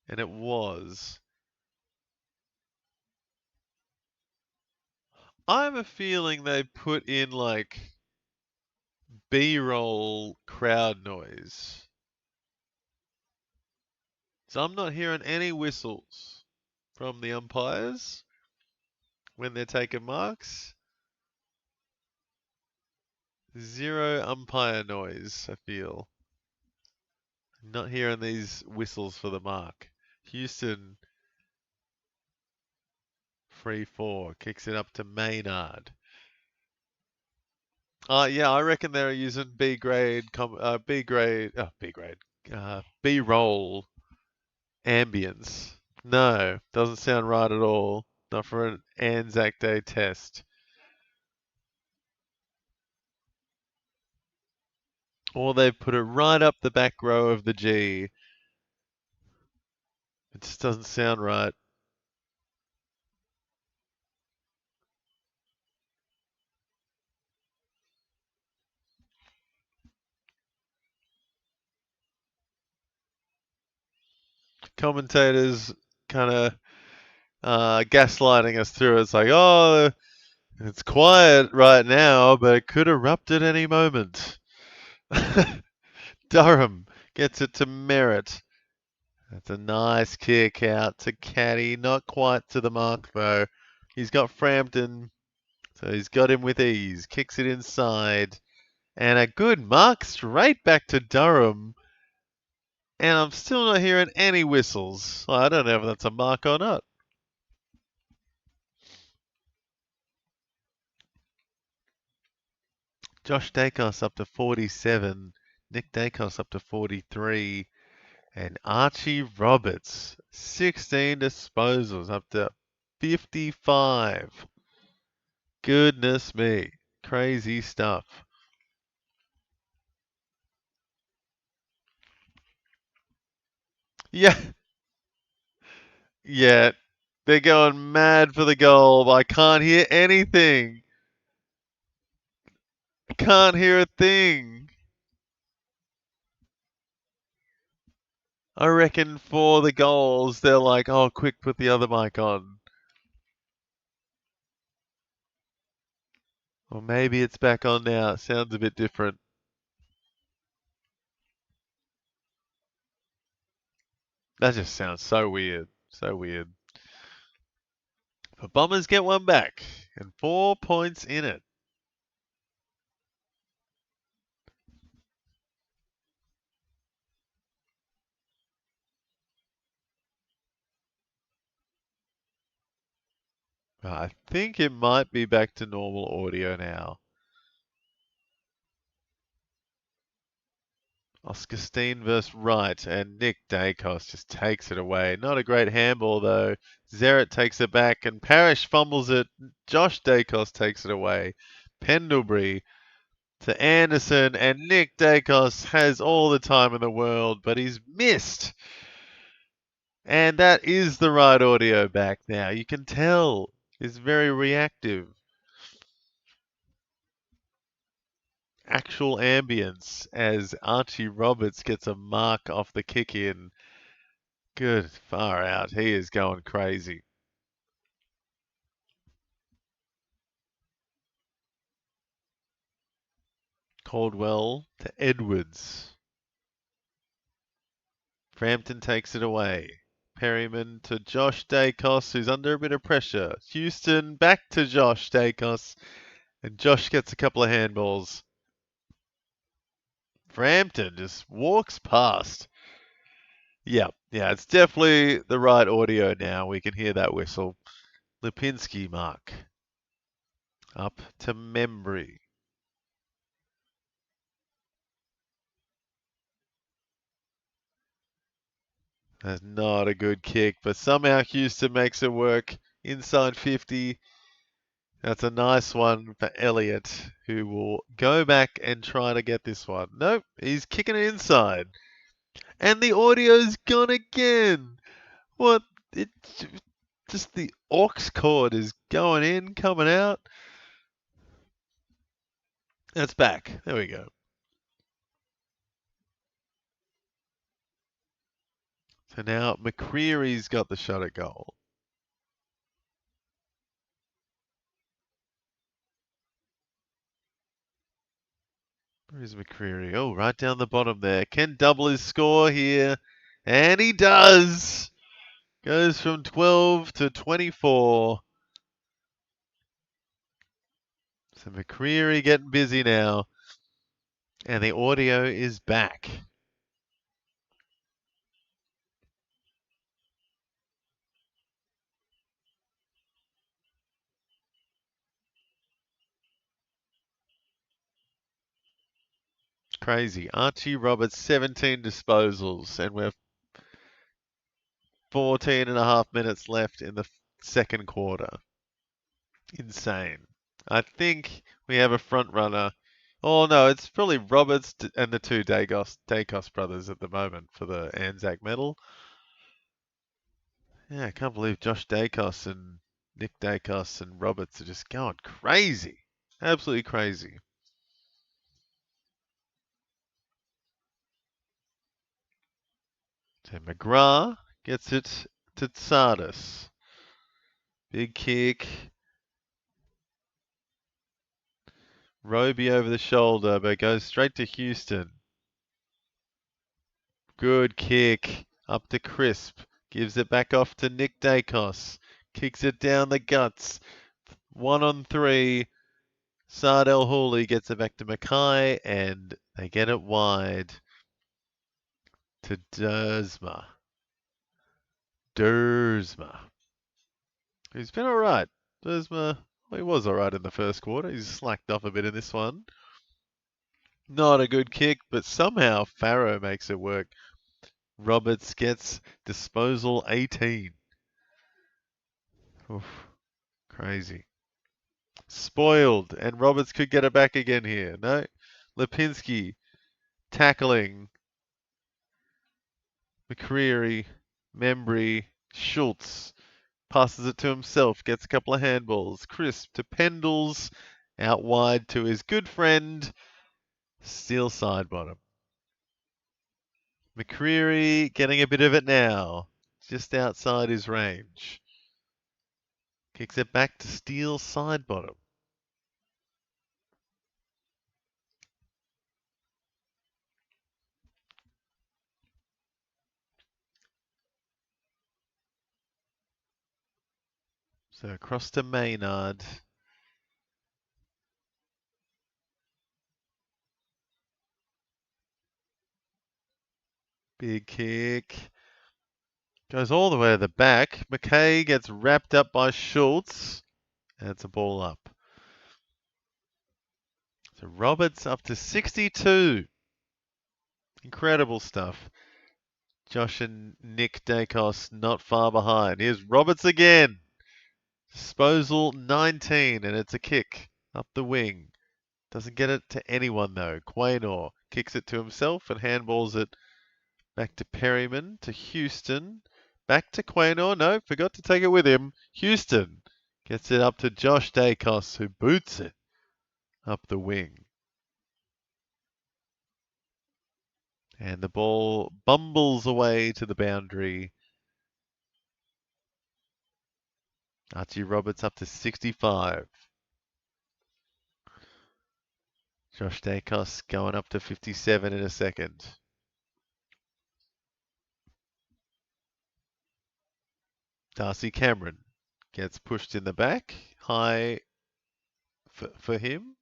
and it was. I have a feeling they put in like B-roll crowd noise. So I'm not hearing any whistles from the umpires when they're taking marks. Zero umpire noise, I feel. Not hearing these whistles for the mark. Houston, free 4, kicks it up to Maynard. Yeah, I reckon they're using B-roll ambience. No, doesn't sound right at all. Not for an Anzac Day test. Or they've put it right up the back row of the G. It just doesn't sound right. Commentators kind of gaslighting us through. It's like, oh, it's quiet right now, but it could erupt at any moment. Durham gets it to Merritt. That's a nice kick out to Caddy. Not quite to the mark, though. He's got Frampton, so he's got him with ease. Kicks it inside. And a good mark straight back to Durham. And I'm still not hearing any whistles. Well, I don't know if that's a mark or not. Josh Dacos up to 47. Nick Dacos up to 43. And Archie Roberts, 16 disposals up to 55. Goodness me. Crazy stuff. Yeah. Yeah, they're going mad for the goal. I can't hear anything. Can't hear a thing. I reckon for the goals, they're like, oh, quick, put the other mic on. Or maybe it's back on now. It sounds a bit different. That just sounds so weird. So weird. The Bombers get one back and 4 points in it. I think it might be back to normal audio now. Oscar Steen versus Wright, and Nick Dacos just takes it away. Not a great handball though. Zerrett takes it back, and Parrish fumbles it. Josh Dacos takes it away. Pendlebury to Anderson, and Nick Dacos has all the time in the world, but he's missed. And that is the right audio back now. You can tell it's very reactive. Actual ambience as Archie Roberts gets a mark off the kick in. Good, far out. He is going crazy. Caldwell to Edwards. Frampton takes it away. Perryman to Josh Dacos, who's under a bit of pressure. Houston back to Josh Dacos, and Josh gets a couple of handballs. Frampton just walks past. Yeah, it's definitely the right audio now. We can hear that whistle. Lipinski mark. Up to Membry. That's not a good kick, but somehow Houston makes it work. Inside 50. That's a nice one for Elliott, who will go back and try to get this one. Nope, he's kicking it inside. And the audio's gone again. What? It just the aux cord is going in, coming out. That's back. There we go. So now McCreary's got the shot at goal. Where's McCreary? Oh, right down the bottom there. Can double his score here. And he does. Goes from 12 to 24. So McCreary getting busy now. And the audio is back. Crazy. Archie Roberts, 17 disposals. And we're 14 and a half minutes left in the second quarter. Insane. I think we have a front runner. Oh no, it's probably Roberts and the two Dacos brothers at the moment for the Anzac medal. Yeah, I can't believe Josh Dacos and Nick Dacos and Roberts are just going crazy. Absolutely crazy. So McGrath gets it to Tsardis. Big kick. Roby over the shoulder, but goes straight to Houston. Good kick. Up to Crisp. Gives it back off to Nick Dacos. Kicks it down the guts. 1-on-3. Sardell Hooley gets it back to Mackay, and they get it wide to Dersma. He's been alright. Dersma, well, he was alright in the first quarter. He's slacked off a bit in this one. Not a good kick, but somehow Farrow makes it work. Roberts gets disposal 18. Oof, crazy. Spoiled, and Roberts could get it back again here. No, Lipinski tackling. McCreary, Membry Schultz passes it to himself, gets a couple of handballs. Crisp to Pendles, out wide to his good friend, Steele side bottom. McCreary getting a bit of it now, just outside his range. Kicks it back to Steele side bottom. So across to Maynard. Big kick. Goes all the way to the back. McKay gets wrapped up by Schultz. And it's a ball up. So Roberts up to 62. Incredible stuff. Josh and Nick Dacos not far behind. Here's Roberts again. Disposal 19, and it's a kick up the wing. Doesn't get it to anyone though. Quaynor kicks it to himself and handballs it back to Perryman, to Houston. Back to Quaynor. No, forgot to take it with him. Houston gets it up to Josh Dacos, who boots it up the wing. And the ball bumbles away to the boundary. Archie Roberts up to 65. Josh Dacos going up to 57 in a second. Darcy Cameron gets pushed in the back. High for him.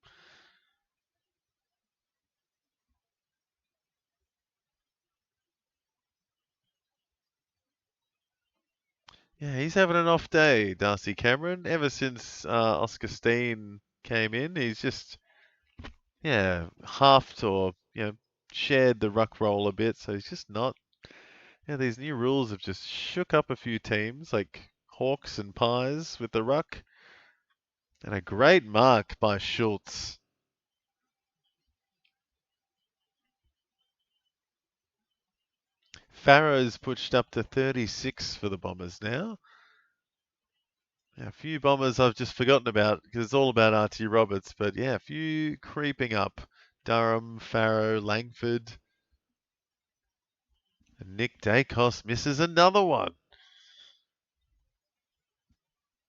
Yeah, he's having an off day, Darcy Cameron. Ever since Oscar Steen came in, he's just, halved or, shared the ruck roll a bit. So he's just not. Yeah, these new rules have just shook up a few teams like Hawks and Pies with the ruck. And a great mark by Schultz. Farrow's pushed up to 36 for the Bombers now. A few Bombers I've just forgotten about because it's all about Archie Roberts. But yeah, a few creeping up. Durham, Farrow, Langford. And Nick Dacos misses another one.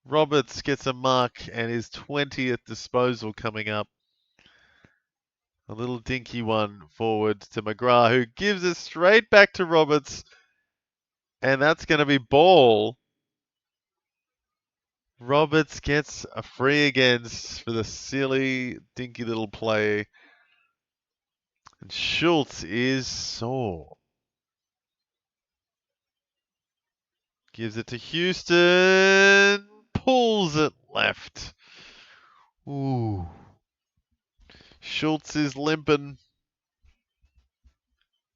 Roberts gets a mark and his 20th disposal coming up. A little dinky one forward to McGrath, who gives it straight back to Roberts. And that's going to be ball. Roberts gets a free against for the silly, dinky little play. And Schultz is sore. Gives it to Houston. Pulls it left. Ooh. Schultz is limping.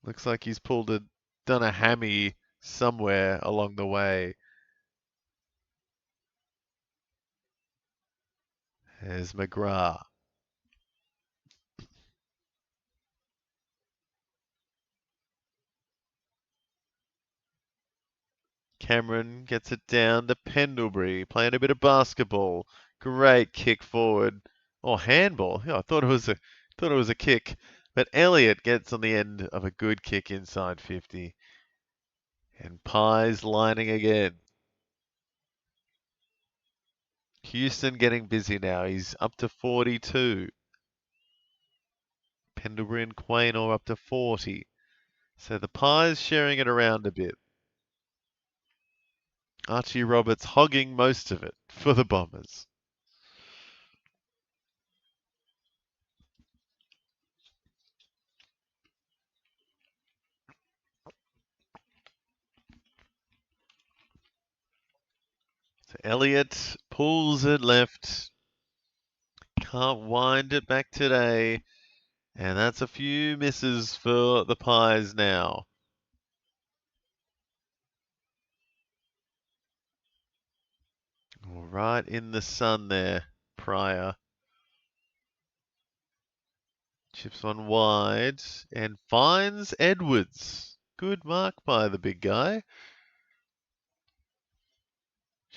Looks like he's done a hammy somewhere along the way. There's McGrath. Cameron gets it down to Pendlebury, playing a bit of basketball. Great kick forward. Or handball. Yeah, I thought it was a kick. But Elliott gets on the end of a good kick inside 50. And Pies lining again. Houston getting busy now. He's up to 42. Pendlebury and Quaynor up to 40. So the Pies sharing it around a bit. Archie Roberts hogging most of it for the Bombers. So Elliott pulls it left. Can't wind it back today. And that's a few misses for the Pies now. Right in the sun there, Pryor. Chips one wide and finds Edwards. Good mark by the big guy.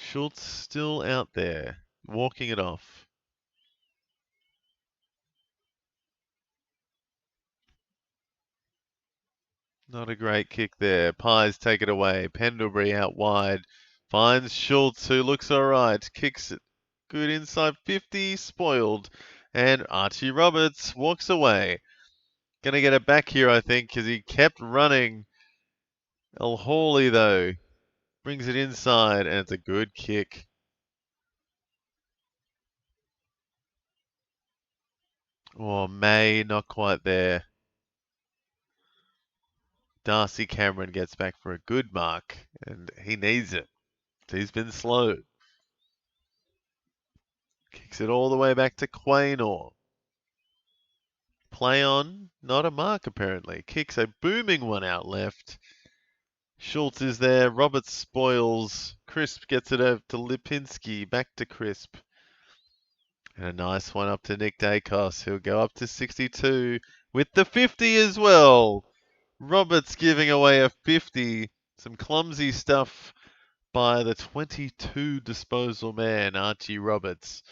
Schultz still out there, walking it off. Not a great kick there. Pies take it away. Pendlebury out wide. Finds Schultz, who looks alright. Kicks it. Good inside 50. Spoiled. And Archie Roberts walks away. Gonna get it back here, I think, because he kept running. El Hawley, though, brings it inside, and it's a good kick. Oh, May, not quite there. Darcy Cameron gets back for a good mark, and he needs it. He's been slow. Kicks it all the way back to Quaynor. Play on, not a mark apparently. Kicks a booming one out left. Schultz is there. Roberts spoils. Crisp gets it over to Lipinski. Back to Crisp. And a nice one up to Nick Dacos. He'll go up to 62 with the 50 as well. Roberts giving away a 50. Some clumsy stuff by the 22 disposal man, Archie Roberts.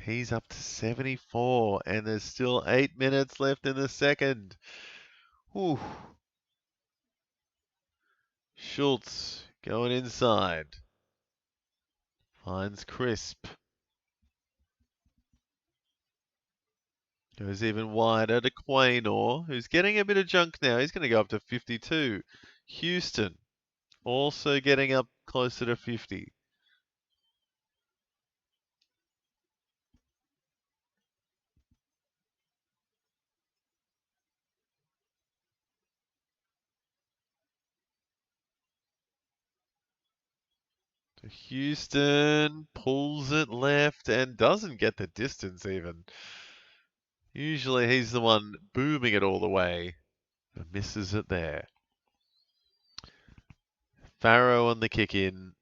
He's up to 74, and there's still 8 minutes left in the second. Whew. Schultz going inside. Finds Crisp. Goes even wider to Quaynor, who's getting a bit of junk now. He's going to go up to 52. Houston also getting up closer to 50. So Houston pulls it left and doesn't get the distance even. Usually he's the one booming it all the way. And misses it there. Farrow on the kick in.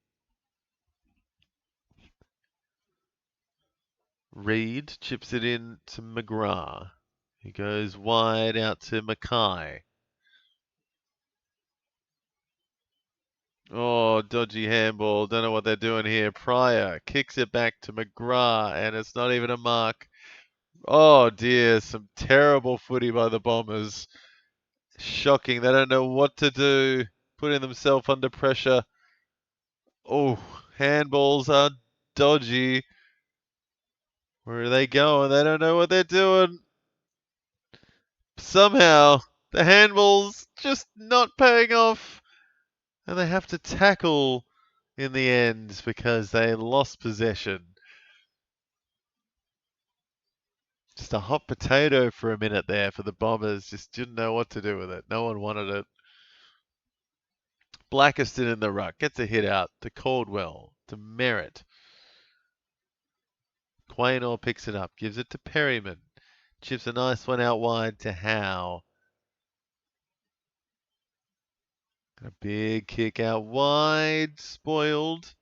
Reed chips it in to McGrath. He goes wide out to Mackay. Oh, dodgy handball. Don't know what they're doing here. Pryor kicks it back to McGrath, and it's not even a mark. Oh dear, some terrible footy by the Bombers. Shocking. They don't know what to do. Putting themselves under pressure. Oh, handballs are dodgy. Where are they going? They don't know what they're doing. Somehow, the handball's just not paying off. And they have to tackle in the end because they lost possession. Just a hot potato for a minute there for the Bombers. Just didn't know what to do with it. No one wanted it. Blackiston in the ruck. Gets a hit out to Caldwell, to Merritt. Quaynor picks it up. Gives it to Perryman. Chips a nice one out wide to Howe. A big kick out wide. Spoiled.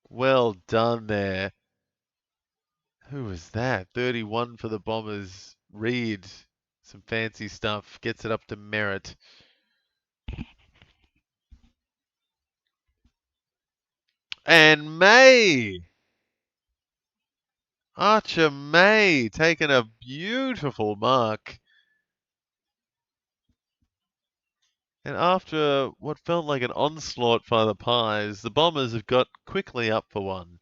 Well done there. Who was that? 31 for the Bombers. Reed. Some fancy stuff. Gets it up to Merritt. And May. Archer May taking a beautiful mark. And after what felt like an onslaught by the Pies, the Bombers have got quickly up for one.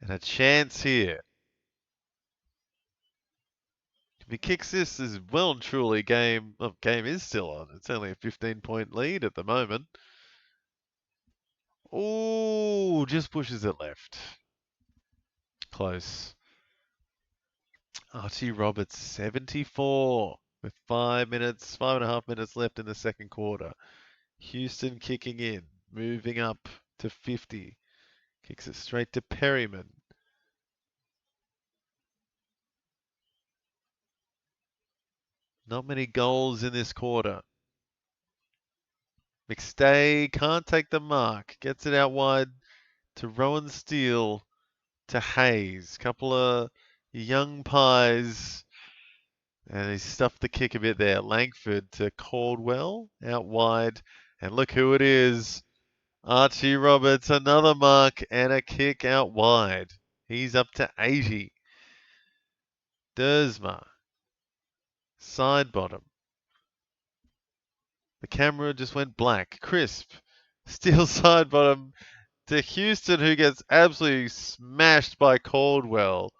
And a chance here. If he kicks this, is well and truly game is still on. It's only a 15-point lead at the moment. Oh, just pushes it left. Close. Archie Roberts, 74 with 5.5 minutes left in the second quarter. Houston kicking in, moving up to 50. Kicks it straight to Perryman. Not many goals in this quarter. McStay can't take the mark. Gets it out wide to Rowan Steele, to Hayes. Couple of young Pies. And he stuffed the kick a bit there. Langford to Caldwell, out wide. And look who it is. Archie Roberts, another mark and a kick out wide. He's up to 80. Dersma, side bottom. The camera just went black. Crisp, still side bottom to Houston, who gets absolutely smashed by Caldwell.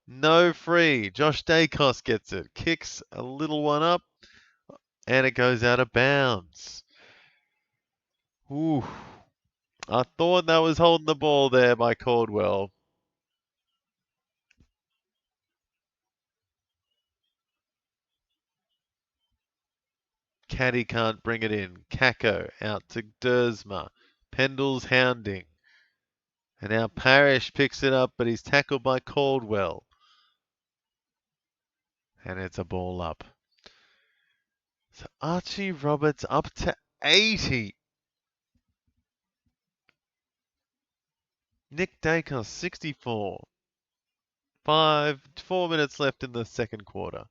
No free. Josh Dacos gets it. Kicks a little one up, and it goes out of bounds. Ooh. I thought that was holding the ball there by Caldwell. Caddy can't bring it in. Kako out to Dersma. Pendle's hounding. And now Parrish picks it up, but he's tackled by Caldwell. And it's a ball up. So Archie Roberts up to 80. Nick Dacos, 64. 4 minutes left in the second quarter.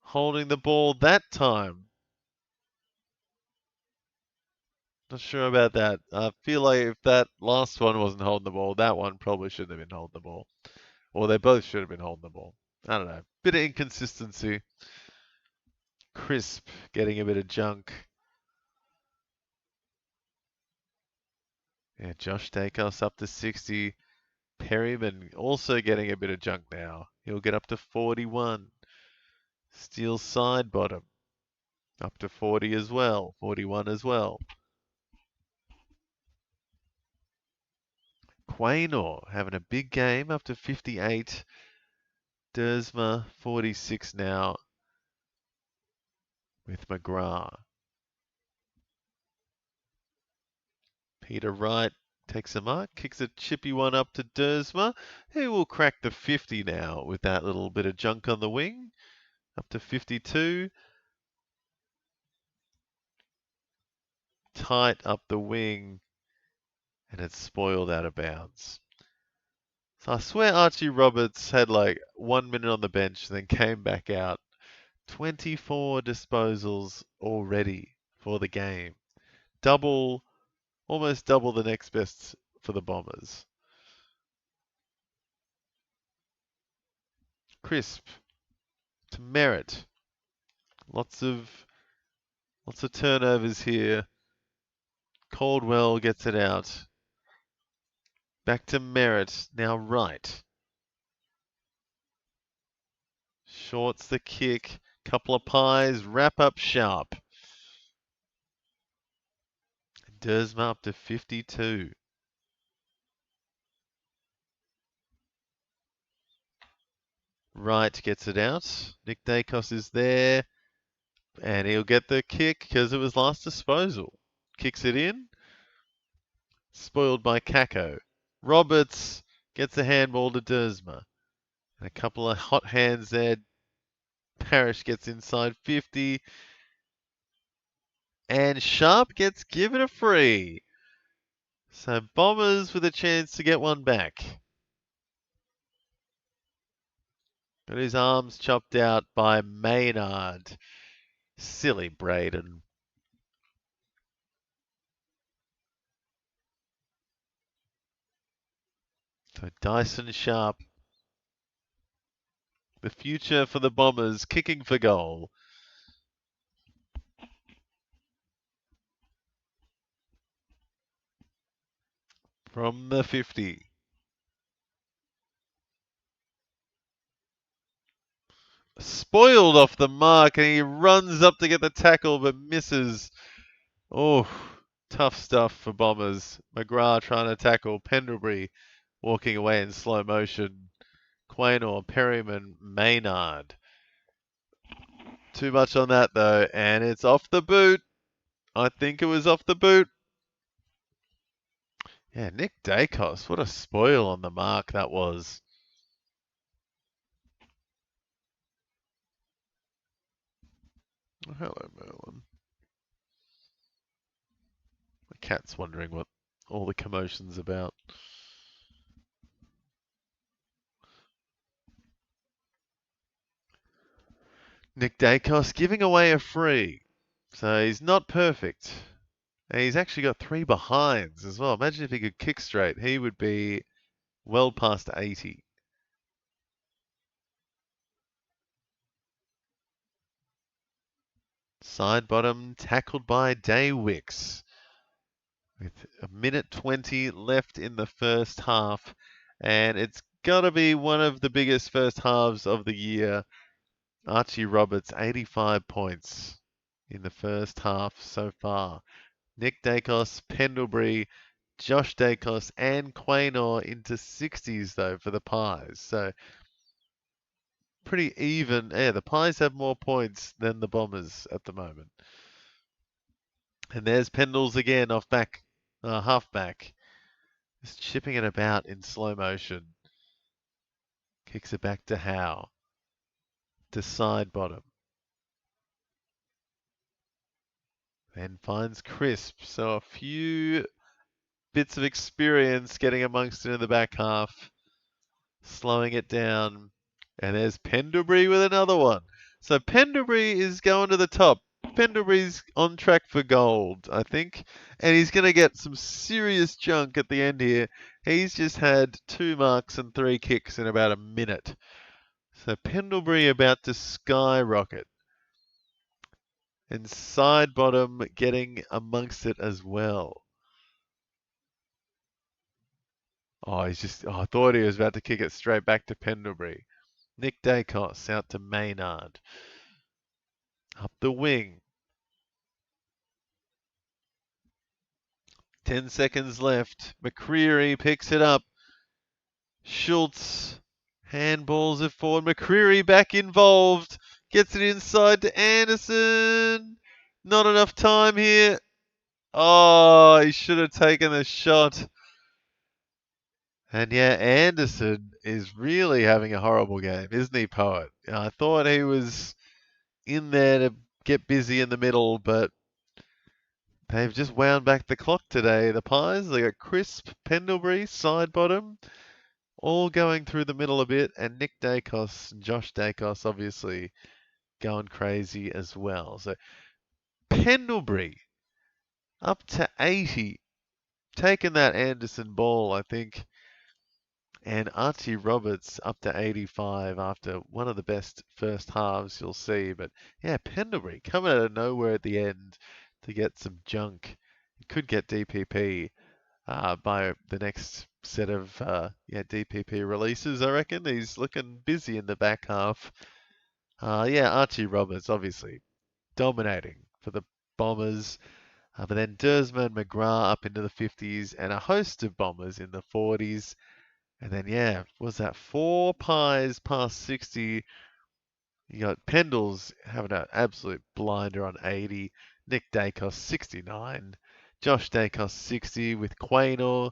Holding the ball that time. Not sure about that. I feel like if that last one wasn't holding the ball, that one probably shouldn't have been holding the ball. Or they both should have been holding the ball. I don't know. Bit of inconsistency. Crisp getting a bit of junk. Yeah, Josh Dacos up to 60. Perryman also getting a bit of junk now. He'll get up to 41. Steel side bottom. Up to 40 as well. 41 as well. Quaynor having a big game up to 58. Dersma 46 now with McGrath. Peter Wright takes a mark, kicks a chippy one up to Dersma, who will crack the 50 now with that little bit of junk on the wing. Up to 52. Tight up the wing, and it's spoiled out of bounds. So I swear Archie Roberts had like 1 minute on the bench, then came back out. 24 disposals already for the game. Almost double the next best for the Bombers. Crisp to Merritt. Lots of turnovers here. Caldwell gets it out. Back to Merritt. Now Wright. Shorts the kick. Couple of pies. Wrap up sharp. Dersma up to 52. Wright gets it out. Nick Dacos is there. And he'll get the kick because it was last disposal. Kicks it in. Spoiled by Kako. Roberts gets a handball to Dersma. And a couple of hot hands there. Parrish gets inside 50. And Sharp gets given a free. So Bombers with a chance to get one back. Got his arms chopped out by Maynard. Silly Braden. So Dyson Sharp. The future for the Bombers, kicking for goal. From the 50. Spoiled off the mark, and he runs up to get the tackle but misses. Oh, tough stuff for Bombers. McGrath trying to tackle. Pendlebury walking away in slow motion. Quaynor, Perryman, Maynard. Too much on that though, and it's off the boot. I think it was off the boot. Yeah, Nick Dacos, what a spoil on the mark that was. Oh, hello, Merlin. The cat's wondering what all the commotion's about. Nick Dacos giving away a free. So he's not perfect. And he's actually got 3 behinds as well. Imagine if he could kick straight. He would be well past 80. Side bottom tackled by Day Wicks. With a minute 20 left in the first half. And it's got to be one of the biggest first halves of the year. Archie Roberts, 85 points in the first half so far. Nick Dacos, Pendlebury, Josh Dacos, and Quaynor into 60s, though, for the Pies. So pretty even. Yeah, the Pies have more points than the Bombers at the moment. And there's Pendles again off back, halfback. Just chipping it about in slow motion. Kicks it back to Howe. To side bottom. Then finds Crisp. So a few bits of experience getting amongst it in the back half. Slowing it down. And there's Pendlebury with another one. So Pendlebury is going to the top. Pendlebury's on track for gold, I think. And he's going to get some serious junk at the end here. He's just had 2 marks and 3 kicks in about a minute. So Pendlebury about to skyrocket. And side bottom getting amongst it as well. Oh, I thought he was about to kick it straight back to Pendlebury. Nick Dacos out to Maynard. Up the wing. 10 seconds left. McCreery picks it up. Schultz handballs it forward. McCreery back involved. Gets it inside to Anderson. Not enough time here. Oh, he should have taken the shot. And yeah, Anderson is really having a horrible game, isn't he, Poet? I thought he was in there to get busy in the middle, but they've just wound back the clock today, the Pies. They got Crisp, Pendlebury, side bottom, all going through the middle a bit, and Nick Dacos and Josh Dacos obviously going crazy as well. So Pendlebury up to 80, taking that Anderson ball, I think. And Archie Roberts up to 85 after one of the best first halves you'll see. But yeah, Pendlebury coming out of nowhere at the end to get some junk. He could get DPP by the next set of DPP releases, I reckon. He's looking busy in the back half. Archie Roberts obviously dominating for the Bombers. But then Dersma and McGrath up into the 50s and a host of Bombers in the 40s. And then, was that 4 Pies past 60? You got Pendles having an absolute blinder on 80. Nick Dacos 69. Josh Dacos 60 with Quaynor.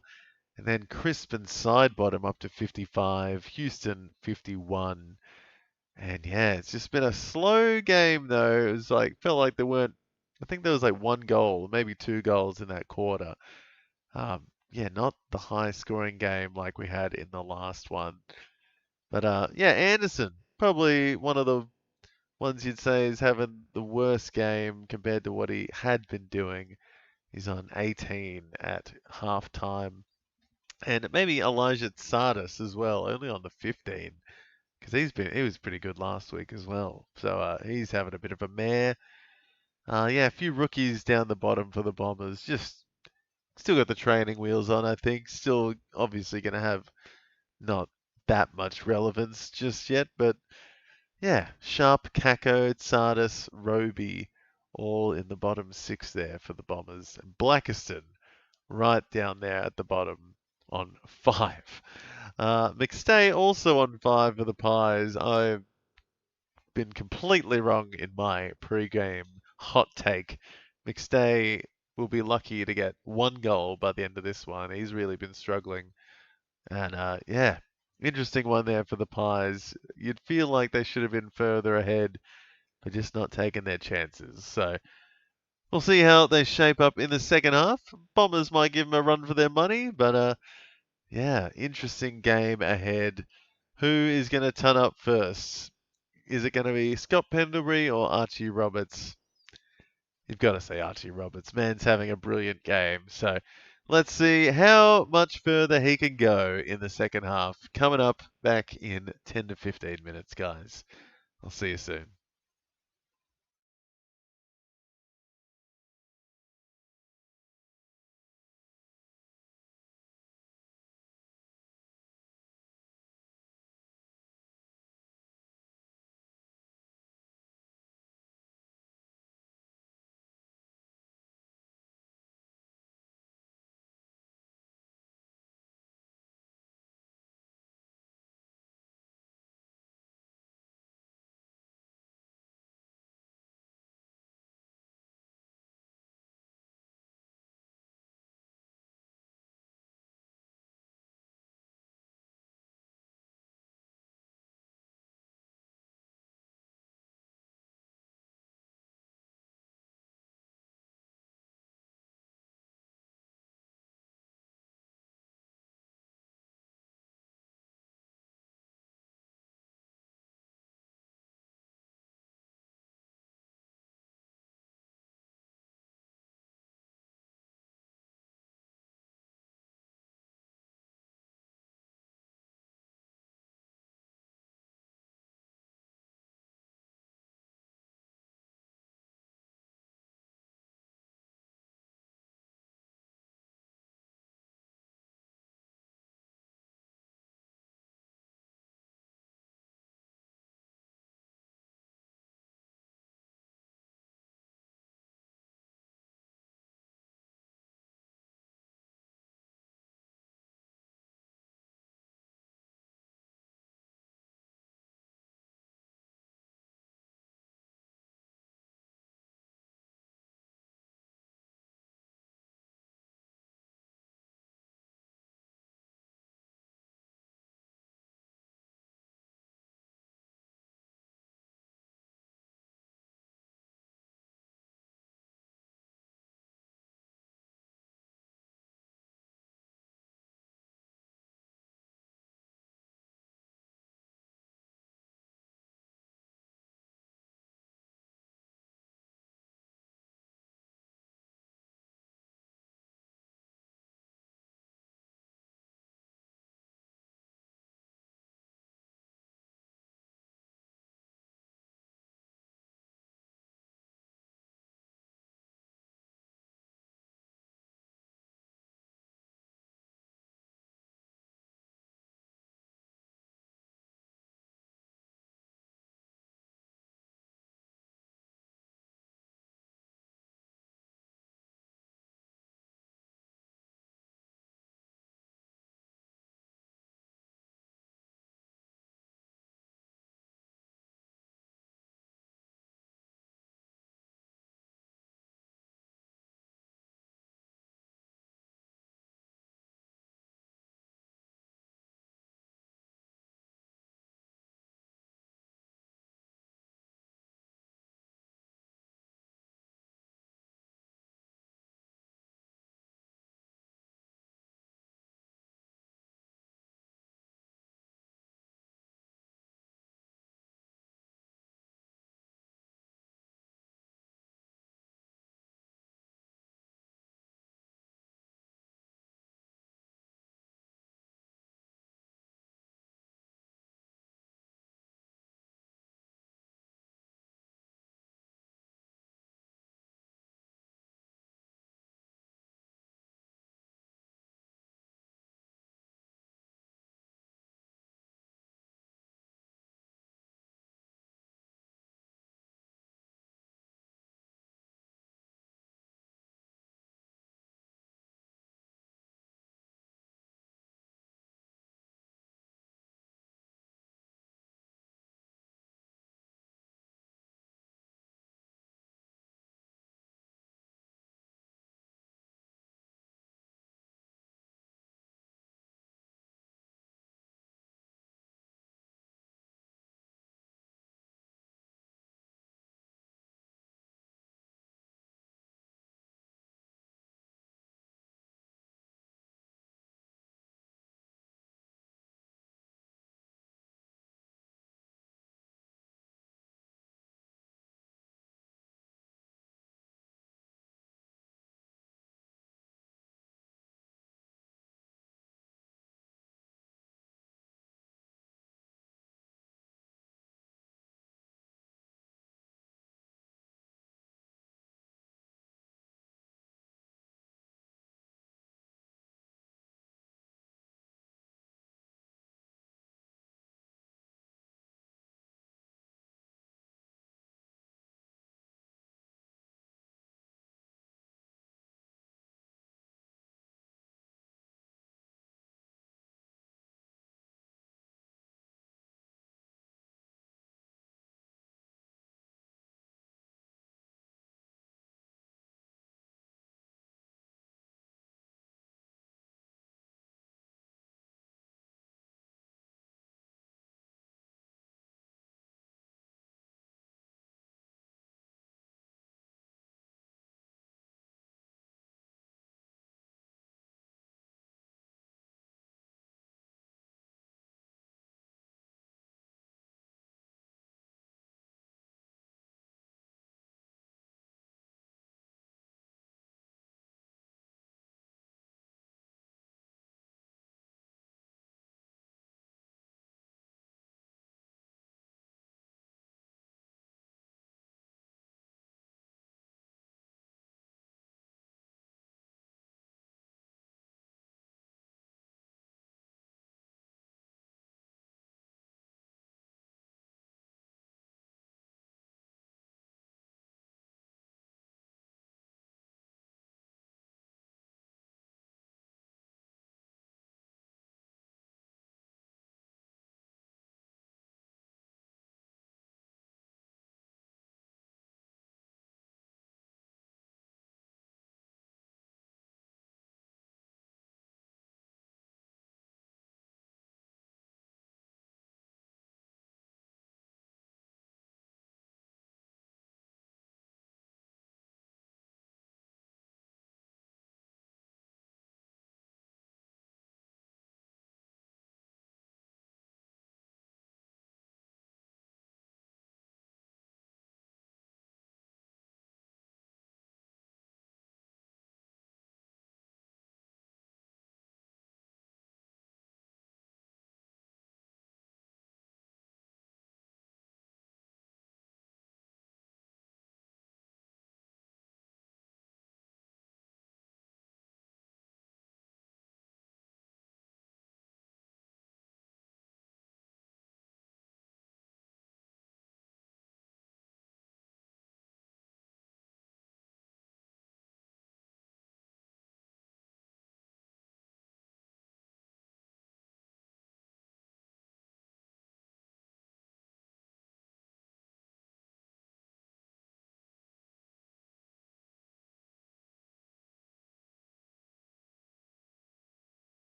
And then Crisp and Sidebottom up to 55. Houston 51. And it's just been a slow game though. It was felt like I think there was 1 goal, maybe 2 goals in that quarter. Not the high scoring game like we had in the last one. But Anderson, probably one of the ones you'd say is having the worst game compared to what he had been doing. He's on 18 at half time. And maybe Elijah Tsardas as well, only on the 15. Because he was pretty good last week as well. So he's having a bit of a mare. A few rookies down the bottom for the Bombers. Just still got the training wheels on, I think. Still obviously going to have not that much relevance just yet, but Sharp, Kako, Tsardas, Roby, all in the bottom 6 there for the Bombers. And Blackiston right down there at the bottom on 5. McStay also on 5 for the Pies. I've been completely wrong in my pre-game hot take. McStay will be lucky to get 1 goal by the end of this one. He's really been struggling. And interesting one there for the Pies. You'd feel like they should have been further ahead, but just not taking their chances. So we'll see how they shape up in the second half. Bombers might give them a run for their money, but interesting game ahead. Who is going to turn up first? Is it going to be Scott Pendlebury or Archie Roberts? You've got to say Archie Roberts. Man's having a brilliant game. So let's see how much further he can go in the second half. Coming up back in 10 to 15 minutes, guys. I'll see you soon.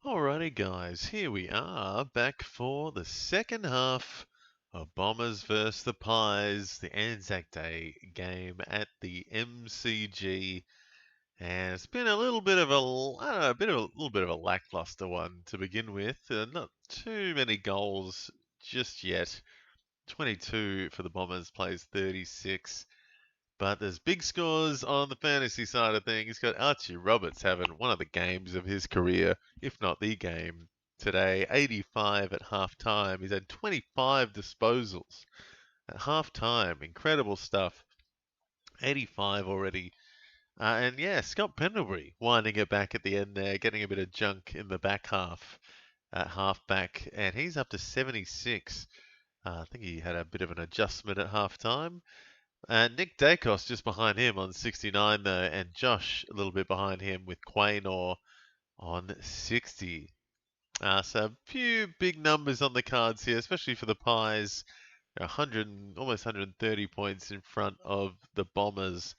Alrighty, guys, here we are back for the second half of Bombers versus the Pies, the Anzac Day game at the MCG, and it's been a little bit of little bit of a lackluster one to begin with. Not too many goals just yet. 22 for the Bombers, plays 36. But there's big scores on the fantasy side of things. Got Archie Roberts having one of the games of his career, if not the game today. 85 at half time. He's had 25 disposals at half time. Incredible stuff. 85 already. And yeah, Scott Pendlebury winding it back at the end there, getting a bit of junk in the back half at half back. And he's up to 76. I think he had a bit of an adjustment at half time. Nick Dacos just behind him on 69 though, and Josh a little bit behind him with Quaynor on 60. So a few big numbers on the cards here, especially for the Pies. 100, almost 130 points in front of the Bombers.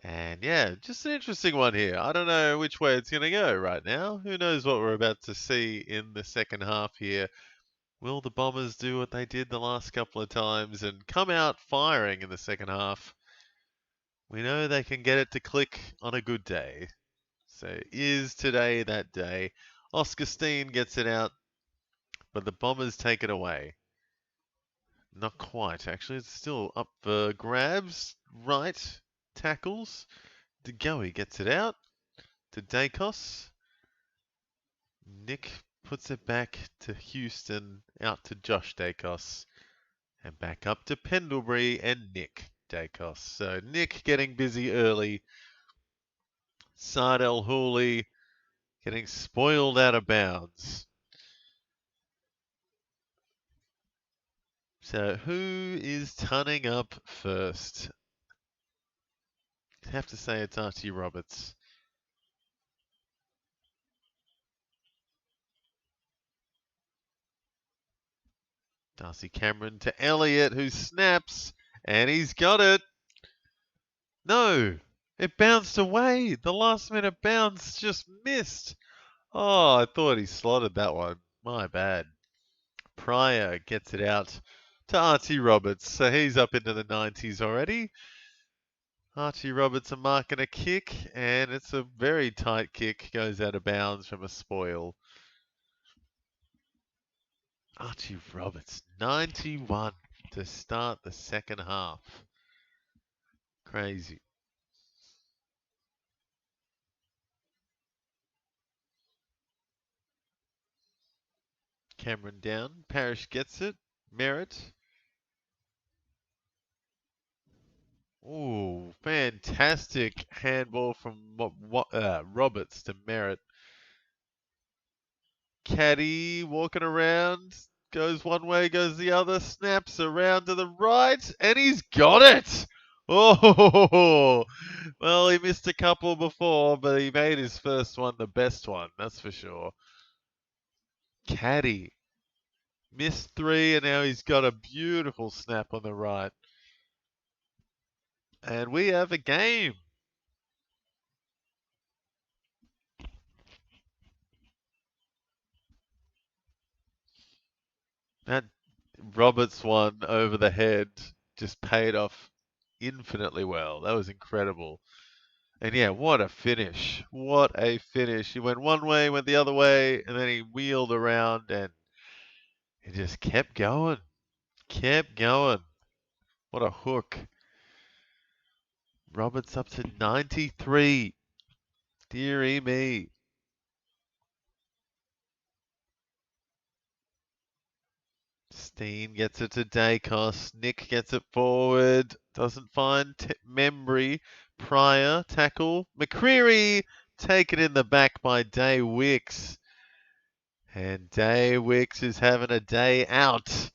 And yeah, just an interesting one here. I don't know which way it's going to go right now. Who knows what we're about to see in the second half here. Will the Bombers do what they did the last couple of times and come out firing in the second half? We know they can get it to click on a good day. So is today that day? Oscar Steen gets it out, but the Bombers take it away. Not quite, actually. It's still up for grabs. Right tackles. DeGoey gets it out to Dacos. Nick puts it back to Houston, out to Josh Dacos. And back up to Pendlebury and Nick Dacos. So Nick getting busy early. Sardell Hooley getting spoiled out of bounds. So who is tunning up first? I have to say it's Archie Roberts. Darcy Cameron to Elliott, who snaps, and he's got it. No, it bounced away. The last minute bounce just missed. Oh, I thought he slotted that one. My bad. Pryor gets it out to Archie Roberts. So he's up into the 90s already. Archie Roberts marking a kick, and it's a very tight kick. Goes out of bounds from a spoil. Archie Roberts, 91 to start the second half. Crazy. Cameron down. Parrish gets it. Merritt. Ooh, fantastic handball from Roberts to Merritt. Caddy walking around. Goes one way, goes the other. Snaps around to the right. And he's got it! Oh, well, he missed a couple before, but he made his first one the best one, that's for sure. Caddy missed 3, and now he's got a beautiful snap on the right. And we have a game. That Roberts one over the head just paid off infinitely well. That was incredible. And yeah, what a finish. What a finish. He went one way, went the other way, and then he wheeled around and he just kept going. Kept going. What a hook. Roberts up to 93. Dearie me. Steen gets it to Dacos. Nick gets it forward. Doesn't find Membry. Pryor, tackle. McCreary taken in the back by Day Wicks. And Day Wicks is having a day out.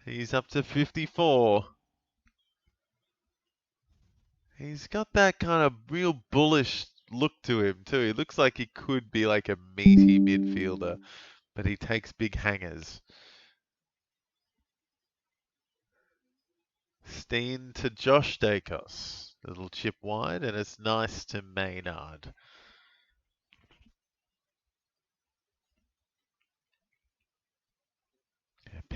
He's up to 54. He's got that kind of real bullish look to him too. He looks like he could be like a meaty midfielder, but he takes big hangers. Steen to Josh Dacos. Little chip wide, and it's nice to Maynard.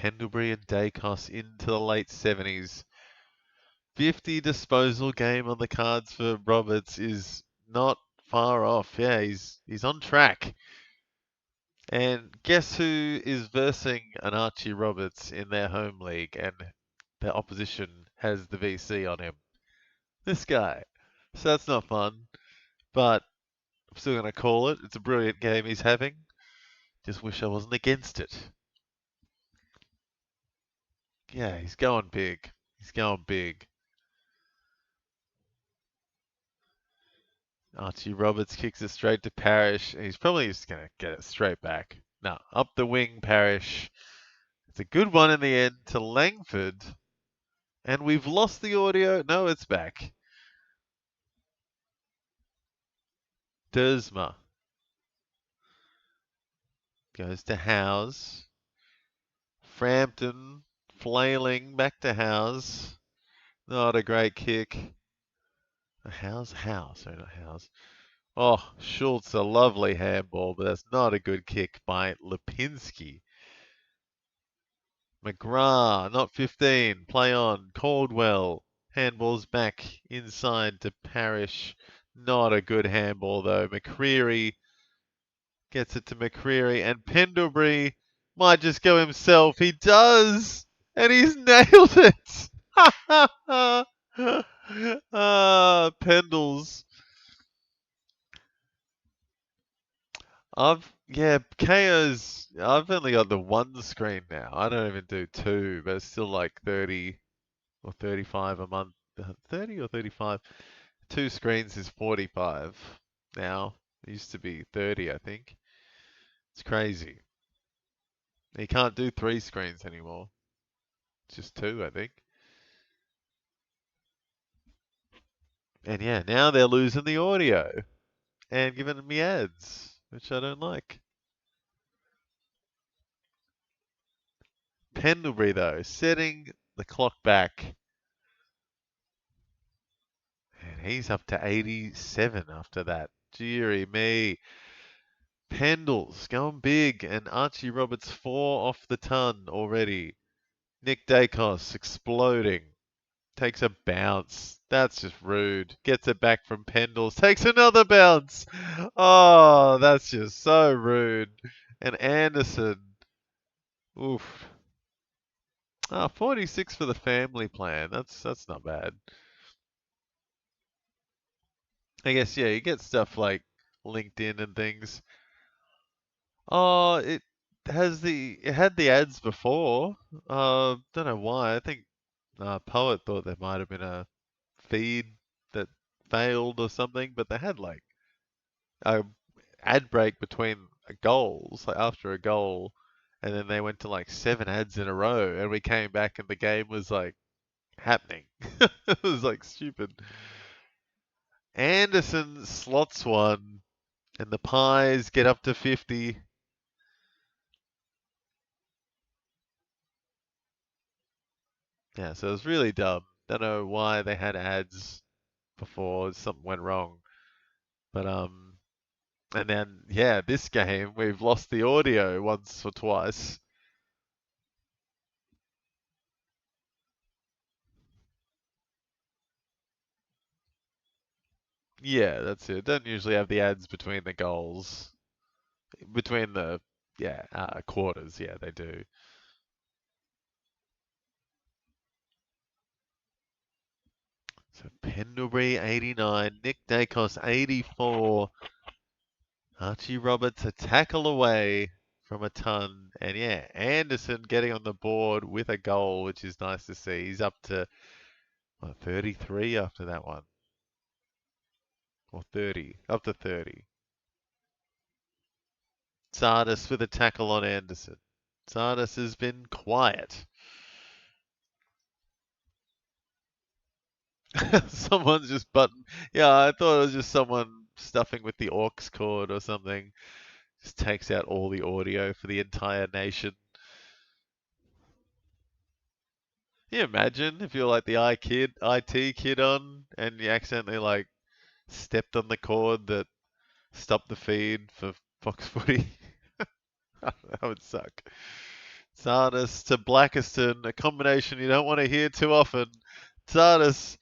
Pendlebury and Dacos into the late 70s. 50 disposal game on the cards for Roberts is not far off. Yeah, he's on track. And guess who is versing an Archie Roberts in their home league and their opposition has the VC on him? This guy. So that's not fun, but I'm still going to call it. It's a brilliant game he's having. Just wish I wasn't against it. Yeah, he's going big. He's going big. Archie Roberts kicks it straight to Parrish. He's probably just going to get it straight back. No, up the wing, Parrish. It's a good one in the end to Langford. And we've lost the audio. No, it's back. Dersma goes to Howes. Frampton flailing back to Howes. Not a great kick. Howes? Sorry, not Howes. Oh, Schultz, a lovely handball, but that's not a good kick by Lipinski. McGrath, not 15. Play on. Caldwell. Handballs back inside to Parrish. Not a good handball, though. McCreary gets it to McCreary. And Pendlebury might just go himself. He does! And he's nailed it! Pendles. I've only got the one screen now. I don't even do two, but it's still like 30 or 35 a month. 30 or 35? Two screens is 45 now. It used to be 30, I think. It's crazy. You can't do three screens anymore. It's just two, I think. And yeah, now they're losing the audio and giving me ads, which I don't like. Pendlebury, though, setting the clock back. And he's up to 87 after that. Deary me. Pendles going big, and Archie Roberts 4 off the ton already. Nick Dacos exploding. Takes a bounce. That's just rude. Gets it back from Pendles. Takes another bounce. Oh, that's just so rude. And Anderson. Oof. 46 for the family plan. That's not bad. I guess, yeah, you get stuff like LinkedIn and things. Oh, it had the ads before. Don't know why. I think Poet thought there might have been a feed that failed or something, but they had like a ad break between goals, like after a goal, and then they went to like 7 ads in a row, and we came back and the game was like happening. It was like stupid. Anderson slots one, and the Pies get up to 50. Yeah, so it was really dumb. Don't know why they had ads before something went wrong. But and then yeah, this game we've lost the audio once or twice. Yeah, that's it. Don't usually have the ads between the goals. Between the quarters, yeah, they do. So Pendlebury 89, Nick Dacos 84, Archie Roberts a tackle away from a ton, and yeah, Anderson getting on the board with a goal, which is nice to see. He's up to 33 after that one, or 30, up to 30. Sardis with a tackle on Anderson. Sardis has been quiet. Someone's just button. Yeah, I thought it was just someone stuffing with the aux cord or something. Just takes out all the audio for the entire nation. Can you imagine if you're like the IT kid on, and you accidentally like stepped on the cord that stopped the feed for Fox Footy? That would suck. Sardis to Blackiston, a combination you don't want to hear too often. Sardis,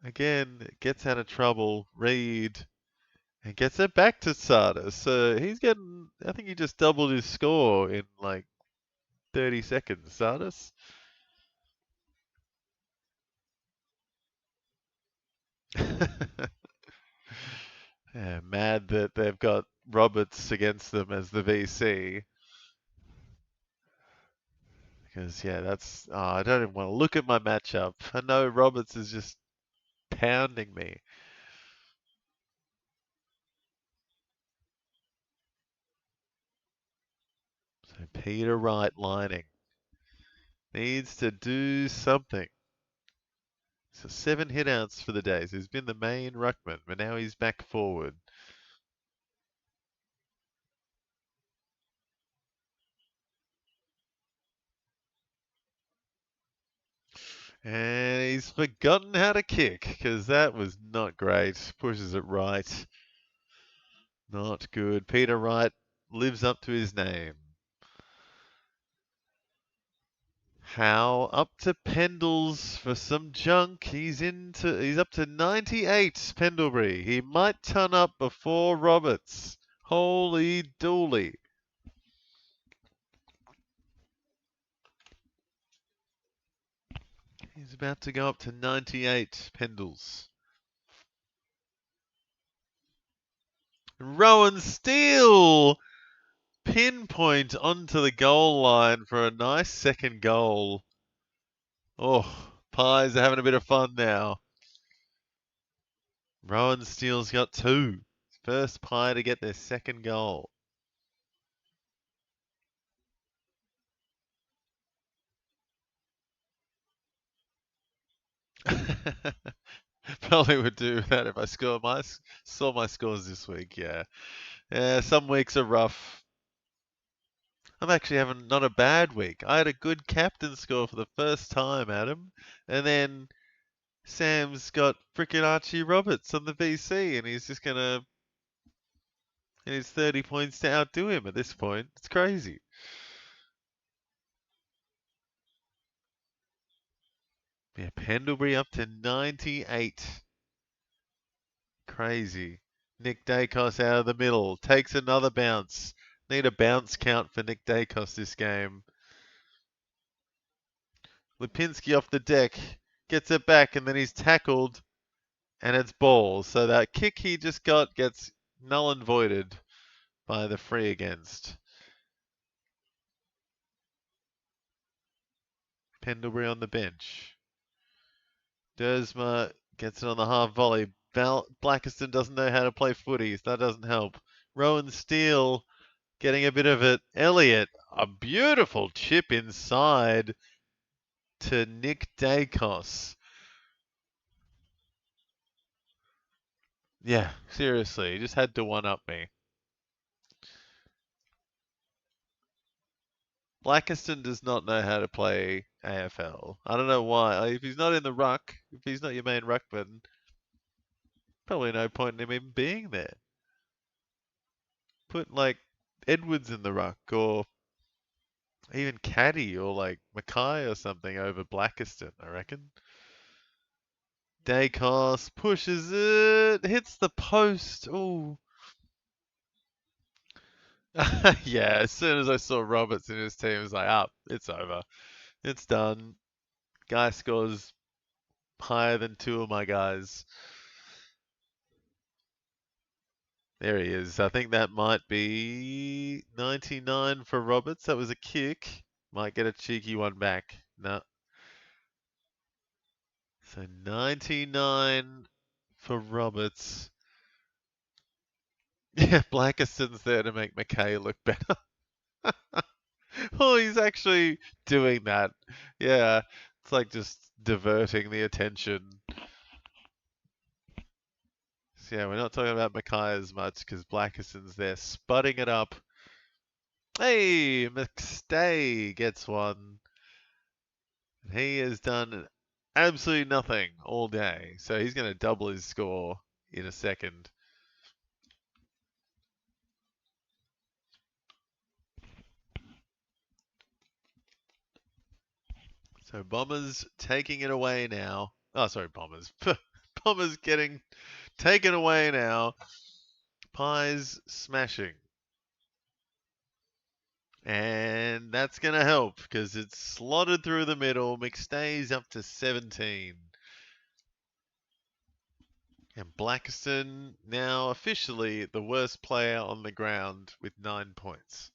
again, gets out of trouble. Reed, and gets it back to Sardis. So he's getting, I think he just doubled his score in like 30 seconds, Sardis. Yeah, mad that they've got Roberts against them as the VC. Because, yeah, that's. Oh, I don't even want to look at my matchup. I know Roberts is just pounding me. So Peter Wright lining. Needs to do something. So 7 hitouts for the days. He's been the main ruckman, but now he's back forward. And he's forgotten how to kick because that was not great. Pushes it right. Not good. Peter Wright lives up to his name. Howe up to Pendles for some junk. He's up to 98, Pendlebury. He might turn up before Roberts. Holy dooly. He's about to go up to 98, Pendles. Rowan Steele! Pinpoint onto the goal line for a nice second goal. Oh, Pies are having a bit of fun now. Rowan Steele's got 2. First Pie to get their second goal. Probably would do that if I saw my scores this week. Yeah, yeah. Some weeks are rough. I'm actually having not a bad week. I had a good captain score for the first time, Adam, and then Sam's got frickin' Archie Roberts on the VC, and he's just gonna. He needs 30 points to outdo him at this point. It's crazy. Yeah, Pendlebury up to 98. Crazy. Nick Dacos out of the middle. Takes another bounce. Need a bounce count for Nick Dacos this game. Lipinski off the deck. Gets it back and then he's tackled. And it's ball. So that kick he just got gets null and voided by the free against. Pendlebury on the bench. Dersma gets it on the half volley. Blackiston doesn't know how to play footy, so that doesn't help. Rowan Steele getting a bit of it. Elliott, a beautiful chip inside to Nick Dacos. Yeah, seriously, he just had to one-up me. Blackiston does not know how to play AFL. I don't know why. If he's not in the ruck, if he's not your main ruckman, probably no point in him even being there. Put like Edwards in the ruck or even Caddy or like Mackay or something over Blackiston, I reckon. Dacos pushes it, hits the post. Ooh. Yeah, as soon as I saw Roberts in his team, I was like, it's over. It's done. Guy scores higher than 2 of my guys. There he is. I think that might be 99 for Roberts. That was a kick. Might get a cheeky one back. No. So 99 for Roberts. Yeah, Blackiston's there to make McKay look better. Oh, he's actually doing that. Yeah, it's like just diverting the attention. So yeah, we're not talking about Mackay as much because Blackiston's there sputting it up. Hey, McStay gets one. He has done absolutely nothing all day, so he's going to double his score in a second. So Bombers taking it away now. Oh, sorry, Bombers. Bombers getting taken away now. Pies smashing. And that's going to help because it's slotted through the middle. McStay's up to 17. And Blackiston now officially the worst player on the ground with 9 points.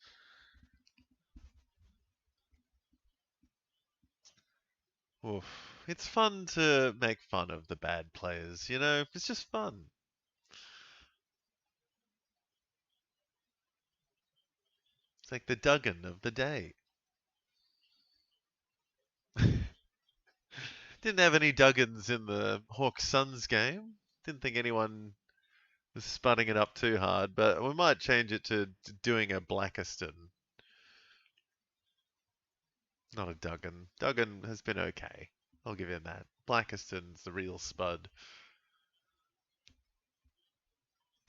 Oof. It's fun to make fun of the bad players, you know? It's just fun. It's like the Duggan of the day. Didn't have any Duggans in the Hawks Suns game. Didn't think anyone was sputting it up too hard, but we might change it to doing a Blackiston. Not a Duggan. Duggan has been okay. I'll give him that. Blackiston's the real spud.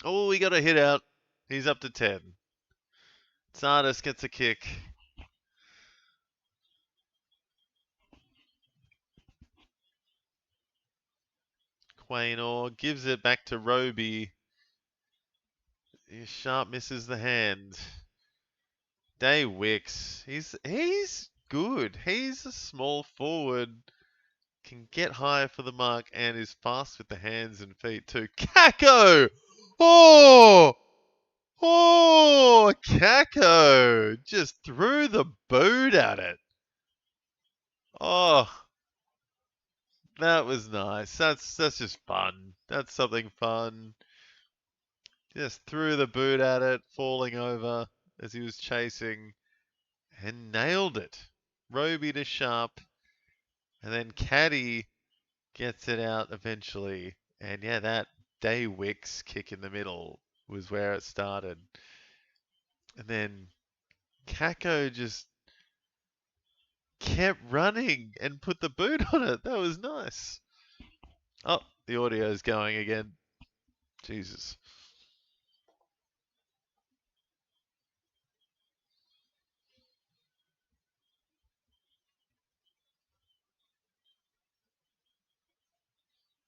Oh, we got a hit out. He's up to 10. Sardis gets a kick. Quaynor gives it back to Roby. Sharp misses the hand. Day Wicks. He's good. He's a small forward. Can get high for the mark and is fast with the hands and feet too. Kako! Oh! Oh! Kako! Just threw the boot at it. Oh, that was nice. That's just fun. That's something fun. Just threw the boot at it, falling over as he was chasing, and nailed it. Roby to Sharp, and then Caddy gets it out eventually. And yeah, that Day Wicks kick in the middle was where it started. And then Kako just kept running and put the boot on it. That was nice. Oh, the audio's going again. Jesus.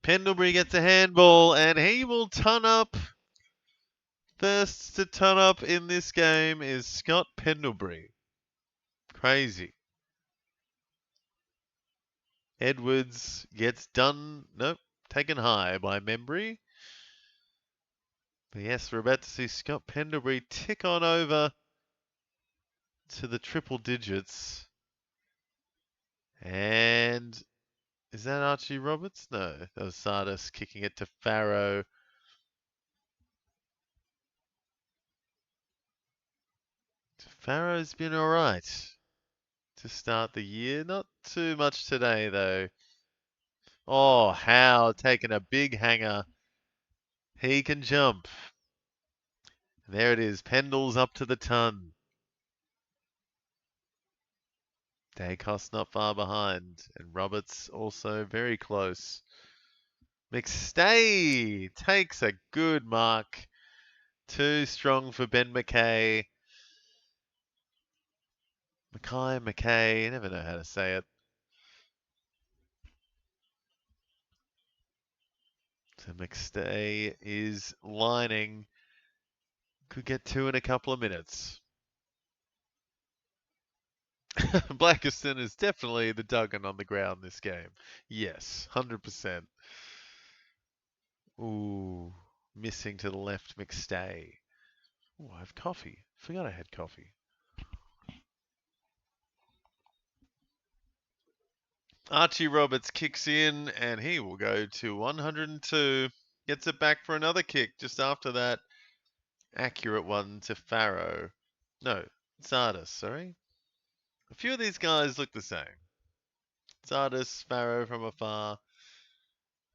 Pendlebury gets a handball and he will ton up. First to ton up in this game is Scott Pendlebury. Crazy. Edwards gets done. Nope. Taken high by Membry. But yes, we're about to see Scott Pendlebury tick on over to the triple digits. And is that Archie Roberts? No, that was Sardis kicking it to Farrow. Farrow's been alright to start the year. Not too much today, though. Oh, Howe taking a big hanger. He can jump. There it is. Pendle's up to the ton. Dacos not far behind. And Roberts also very close. McStay takes a good mark. Too strong for Ben McKay. McKay, I never know how to say it. So McStay is lining. Could get two in a couple of minutes. Blackiston is definitely the Duggan on the ground this game. Yes, 100%. Ooh, missing to the left McStay. Ooh, I have coffee. Forgot I had coffee. Archie Roberts kicks in and he will go to 102. Gets it back for another kick just after that. Accurate one to Farrow. No, Sardis, sorry. A few of these guys look the same. Sardis, Farrow from afar.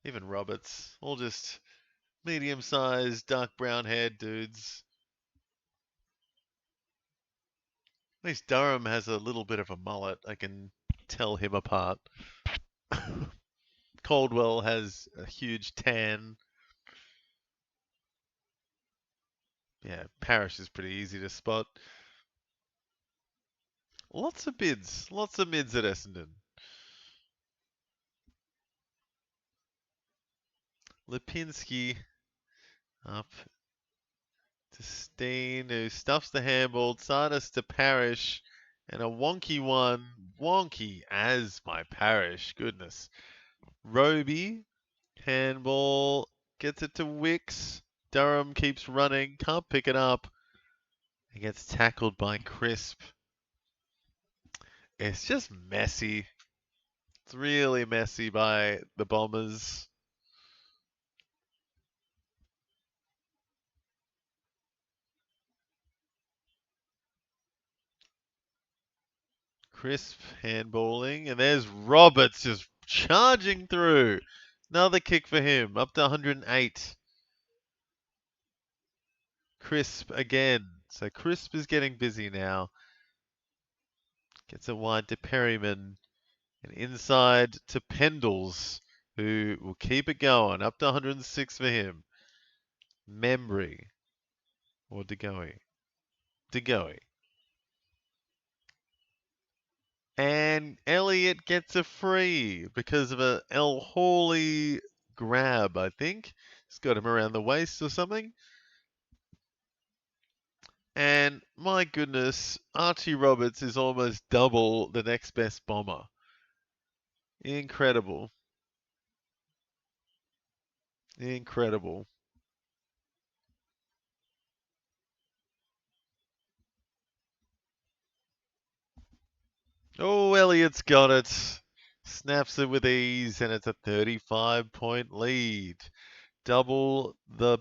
Even Roberts. All just medium-sized, dark brown-haired dudes. At least Durham has a little bit of a mullet. I can tell him apart. Caldwell has a huge tan. Yeah, Parrish is pretty easy to spot. Lots of mids at Essendon. Lipinski up to Steen, who stuffs the handball. Sardis to Parrish. And a wonky one. Wonky as my Parrish. Goodness. Roby. Handball. Gets it to Wicks. Durham keeps running. Can't pick it up. He gets tackled by Crisp. It's just messy. It's really messy by the Bombers. Crisp handballing, and there's Roberts just charging through. Another kick for him, up to 108. Crisp again. So Crisp is getting busy now. Gets it wide to Perryman. And inside to Pendles, who will keep it going. Up to 106 for him. Membry. Or DeGoey. DeGoey. And Elliott gets a free because of a El Hawley grab, I think. He's got him around the waist or something. And my goodness, Archie Roberts is almost double the next best Bomber. Incredible. Incredible. Oh, Elliott's got it. Snaps it with ease, and it's a 35-point lead. Double the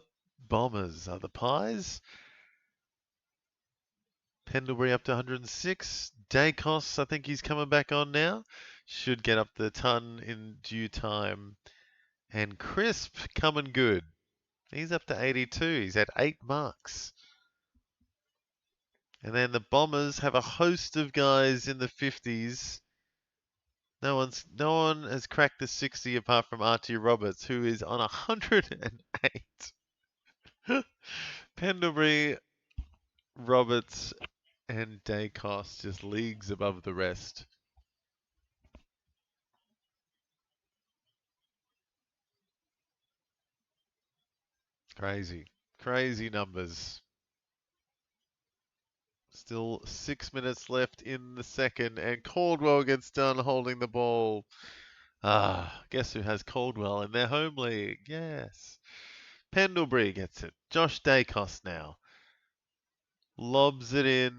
Bombers. Are the Pies? Pendlebury up to 106. Dacos, I think he's coming back on now. Should get up the ton in due time. And Crisp coming good. He's up to 82. He's at 8 marks. And then the Bombers have a host of guys in the 50s. No one has cracked the 60 apart from Archie Roberts, who is on 108. Pendlebury, Roberts, and Dacos just leagues above the rest. Crazy. Crazy numbers. Still 6 minutes left in the second, and Caldwell gets done holding the ball. Guess who has Caldwell in their home league? Yes. Pendlebury gets it. Josh Dacos now. Lobs it in.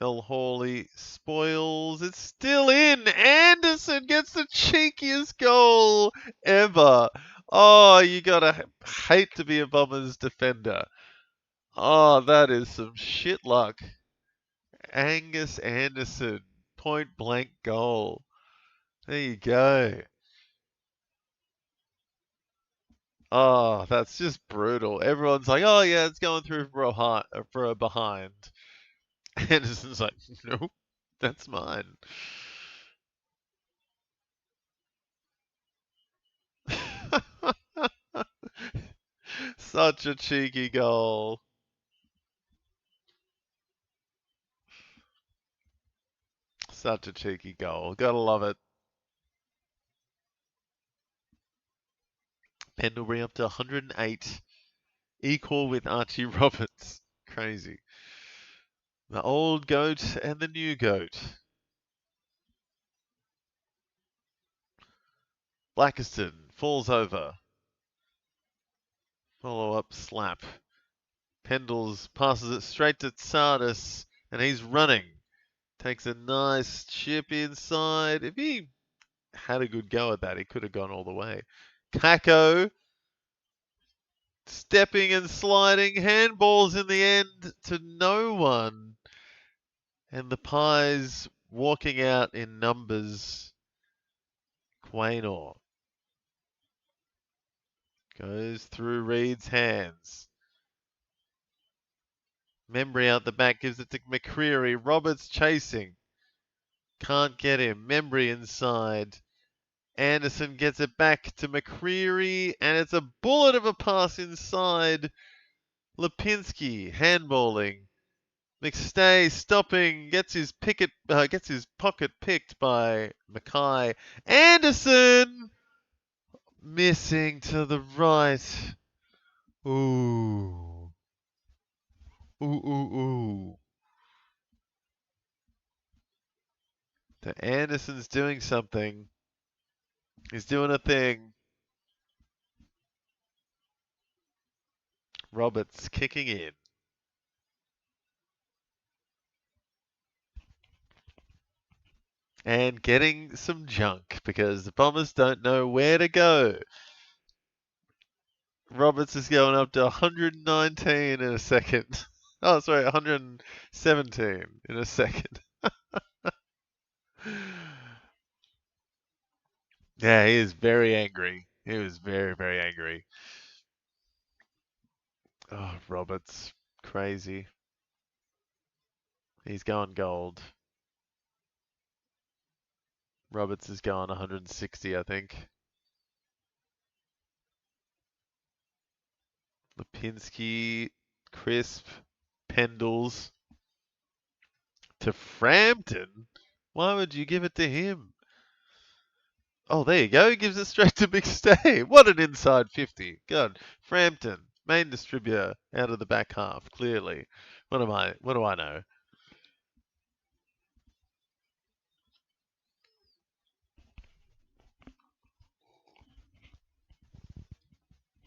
El Hawley spoils. It's still in. Anderson gets the cheekiest goal ever. Oh, you gotta hate to be a Bombers defender. Oh, that is some shit luck. Angus Anderson, point blank goal. There you go. Oh, that's just brutal. Everyone's like, oh yeah, it's going through for a behind. Anderson's like, nope, that's mine. Such a cheeky goal. Such a cheeky goal. Gotta love it. Pendlebury up to 108. Equal with Archie Roberts. Crazy. The old goat and the new goat. Blackiston falls over. Follow-up slap. Pendles passes it straight to Sardis, and he's running. Takes a nice chip inside. If he had a good go at that, he could have gone all the way. Kako stepping and sliding. Handballs in the end to no one. And the Pies walking out in numbers. Quaynor goes through Reed's hands. Membry out the back gives it to McCreary. Roberts chasing. Can't get him. Membry inside. Anderson gets it back to McCreary, and it's a bullet of a pass inside. Lipinski handballing. McStay stopping, gets his pocket picked by Mackay. Anderson Missing to the right. Ooh. Ooh, ooh, ooh. The Anderson's doing something. He's doing a thing. Roberts kicking in. And getting some junk because the Bombers don't know where to go. Roberts is going up to 119 in a second. Oh, sorry, 117 in a second. Yeah, he is very angry. He was very, very angry. Oh, Roberts. Crazy. He's going gold. Roberts is going 160, I think. Lipinski, Crisp, Pendles to Frampton. Why would you give it to him? Oh, there you go. He gives it straight to McStay. What an inside 50. God, Frampton, main distributor out of the back half, clearly. What do I know?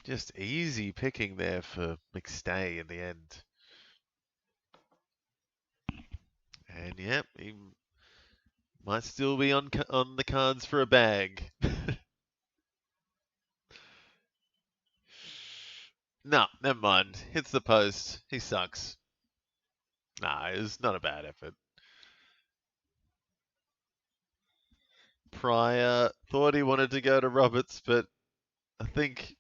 Just easy picking there for McStay in the end. And yep, he might still be on the cards for a bag. No, never mind. Hits the post. He sucks. Nah, it was not a bad effort. Pryor thought he wanted to go to Roberts, but I think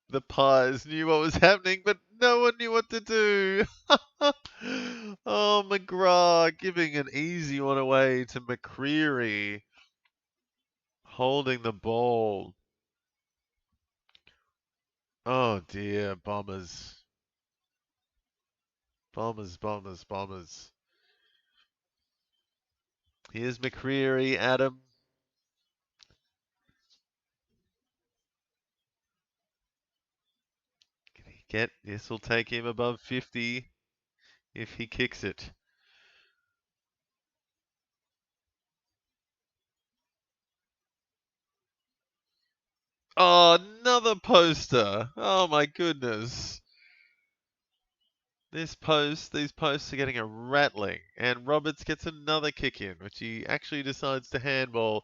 the Pies knew what was happening, but no one knew what to do. Oh, McGrath giving an easy one away to McCreary. Holding the ball. Oh dear, Bombers. Bombers, Bombers, Bombers. Here's McCreary, Adam. Can he get this? Will take him above 50 if he kicks it. Oh, another poster. Oh my goodness. These posts are getting a rattling. And Roberts gets another kick in, which he actually decides to handball.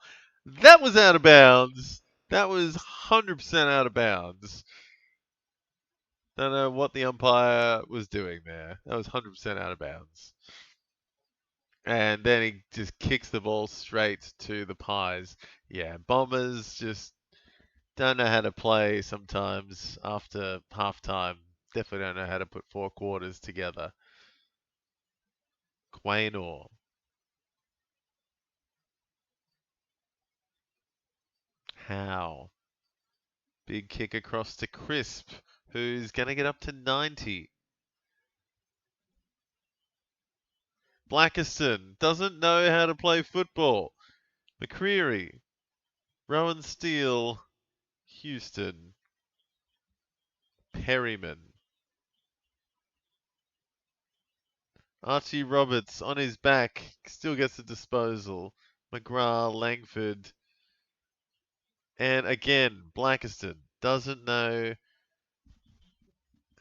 That was out of bounds. That was 100% out of bounds. Don't know what the umpire was doing there. That was 100% out of bounds. And then he just kicks the ball straight to the Pies. Yeah, Bombers just don't know how to play sometimes after halftime. Definitely don't know how to put four quarters together. Quaynor. How? Big kick across to Crisp, who's going to get up to 90. Blackiston doesn't know how to play football. McCreary. Rowan Steele. Houston. Perryman. Archie Roberts on his back. Still gets the disposal. McGrath, Langford. And again, Blackiston doesn't know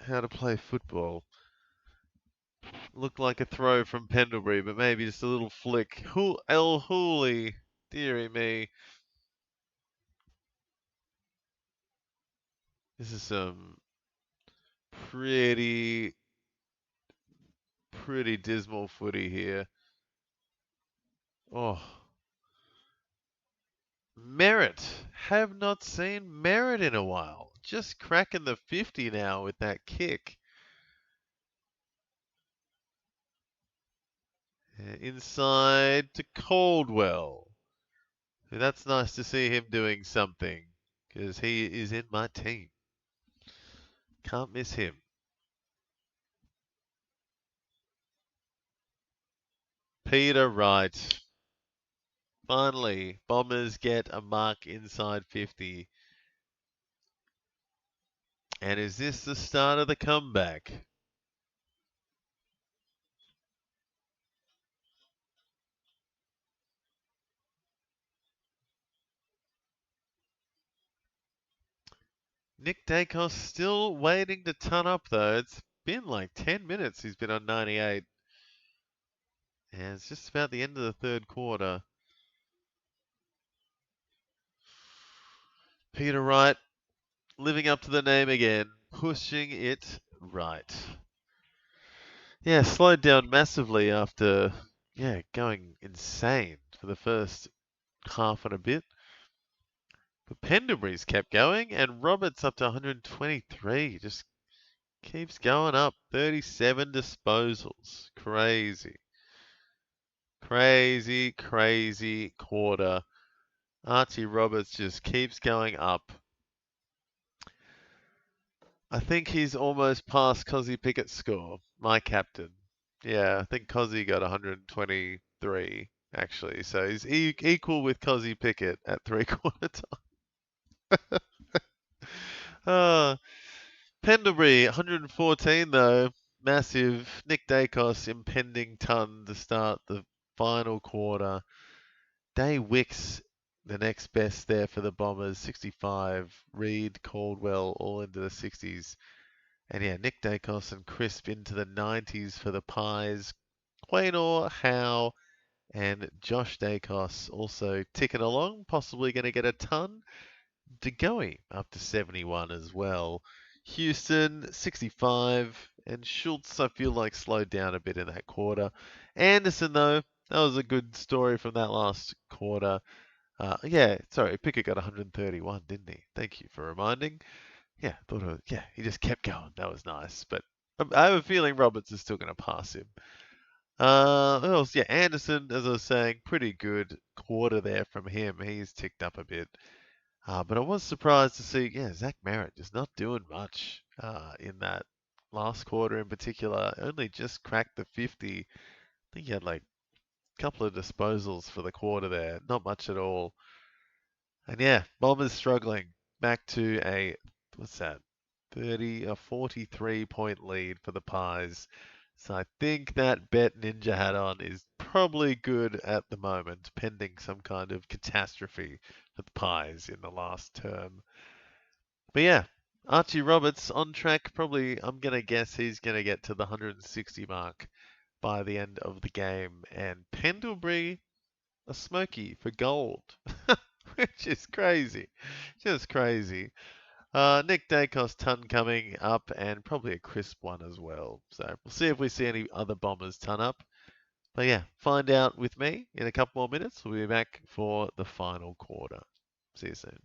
how to play football. Looked like a throw from Pendlebury, but maybe just a little flick. El Hooley, dearie me. This is some pretty dismal footy here. Oh, Merritt. Have not seen Merritt in a while. Just cracking the 50 now with that kick. Inside to Caldwell. That's nice to see him doing something because he is in my team. Can't miss him. Peter Wright. Finally, Bombers get a mark inside 50. And is this the start of the comeback? Nick Dacos still waiting to ton up though. It's been like 10 minutes he's been on 98. And it's just about the end of the third quarter. Peter Wright living up to the name again, pushing it right. Yeah, slowed down massively after, going insane for the first half and a bit. But Pendlebury's kept going, and Roberts up to 123. Just keeps going up. 37 disposals. Crazy. Crazy, crazy quarter. Archie Roberts just keeps going up. I think he's almost past Cozzy Pickett's score, my captain. Yeah, I think Cozzy got 123, actually. So he's equal with Cozzy Pickett at three-quarter time. Pendlebury, 114 though. Massive. Nick Dacos, impending ton to start the final quarter. Day Wicks, the next best there for the Bombers, 65. Reed, Caldwell, all into the 60s. And yeah, Nick Dacos and Crisp into the 90s for the Pies. Quaynor, Howe, and Josh Dacos also ticking along, possibly going to get a ton. DeGoey up to 71 as well. Houston, 65. And Schultz, I feel like, slowed down a bit in that quarter. Anderson, though, that was a good story from that last quarter. Pickett got 131, didn't he? Thank you for reminding. Yeah, he just kept going. That was nice. But I have a feeling Roberts is still going to pass him. Who else? Yeah, Anderson, as I was saying, pretty good quarter there from him. He's ticked up a bit. But I was surprised to see, Zach Merritt just not doing much in that last quarter in particular. Only just cracked the 50. I think he had like a couple of disposals for the quarter there. Not much at all. And yeah, Bombers struggling. Back to what's that? 30 or 43 point lead for the Pies. So I think that bet Ninja had on is probably good at the moment, pending some kind of catastrophe for the Pies in the last term. But yeah, Archie Roberts on track. Probably, I'm going to guess he's going to get to the 160 mark by the end of the game. And Pendlebury, a smoky for gold, which is crazy. Just crazy. Nick Dacos ton coming up and probably a crisp one as well. So we'll see if we see any other Bombers ton up. But yeah, find out with me in a couple more minutes. We'll be back for the final quarter. See you soon.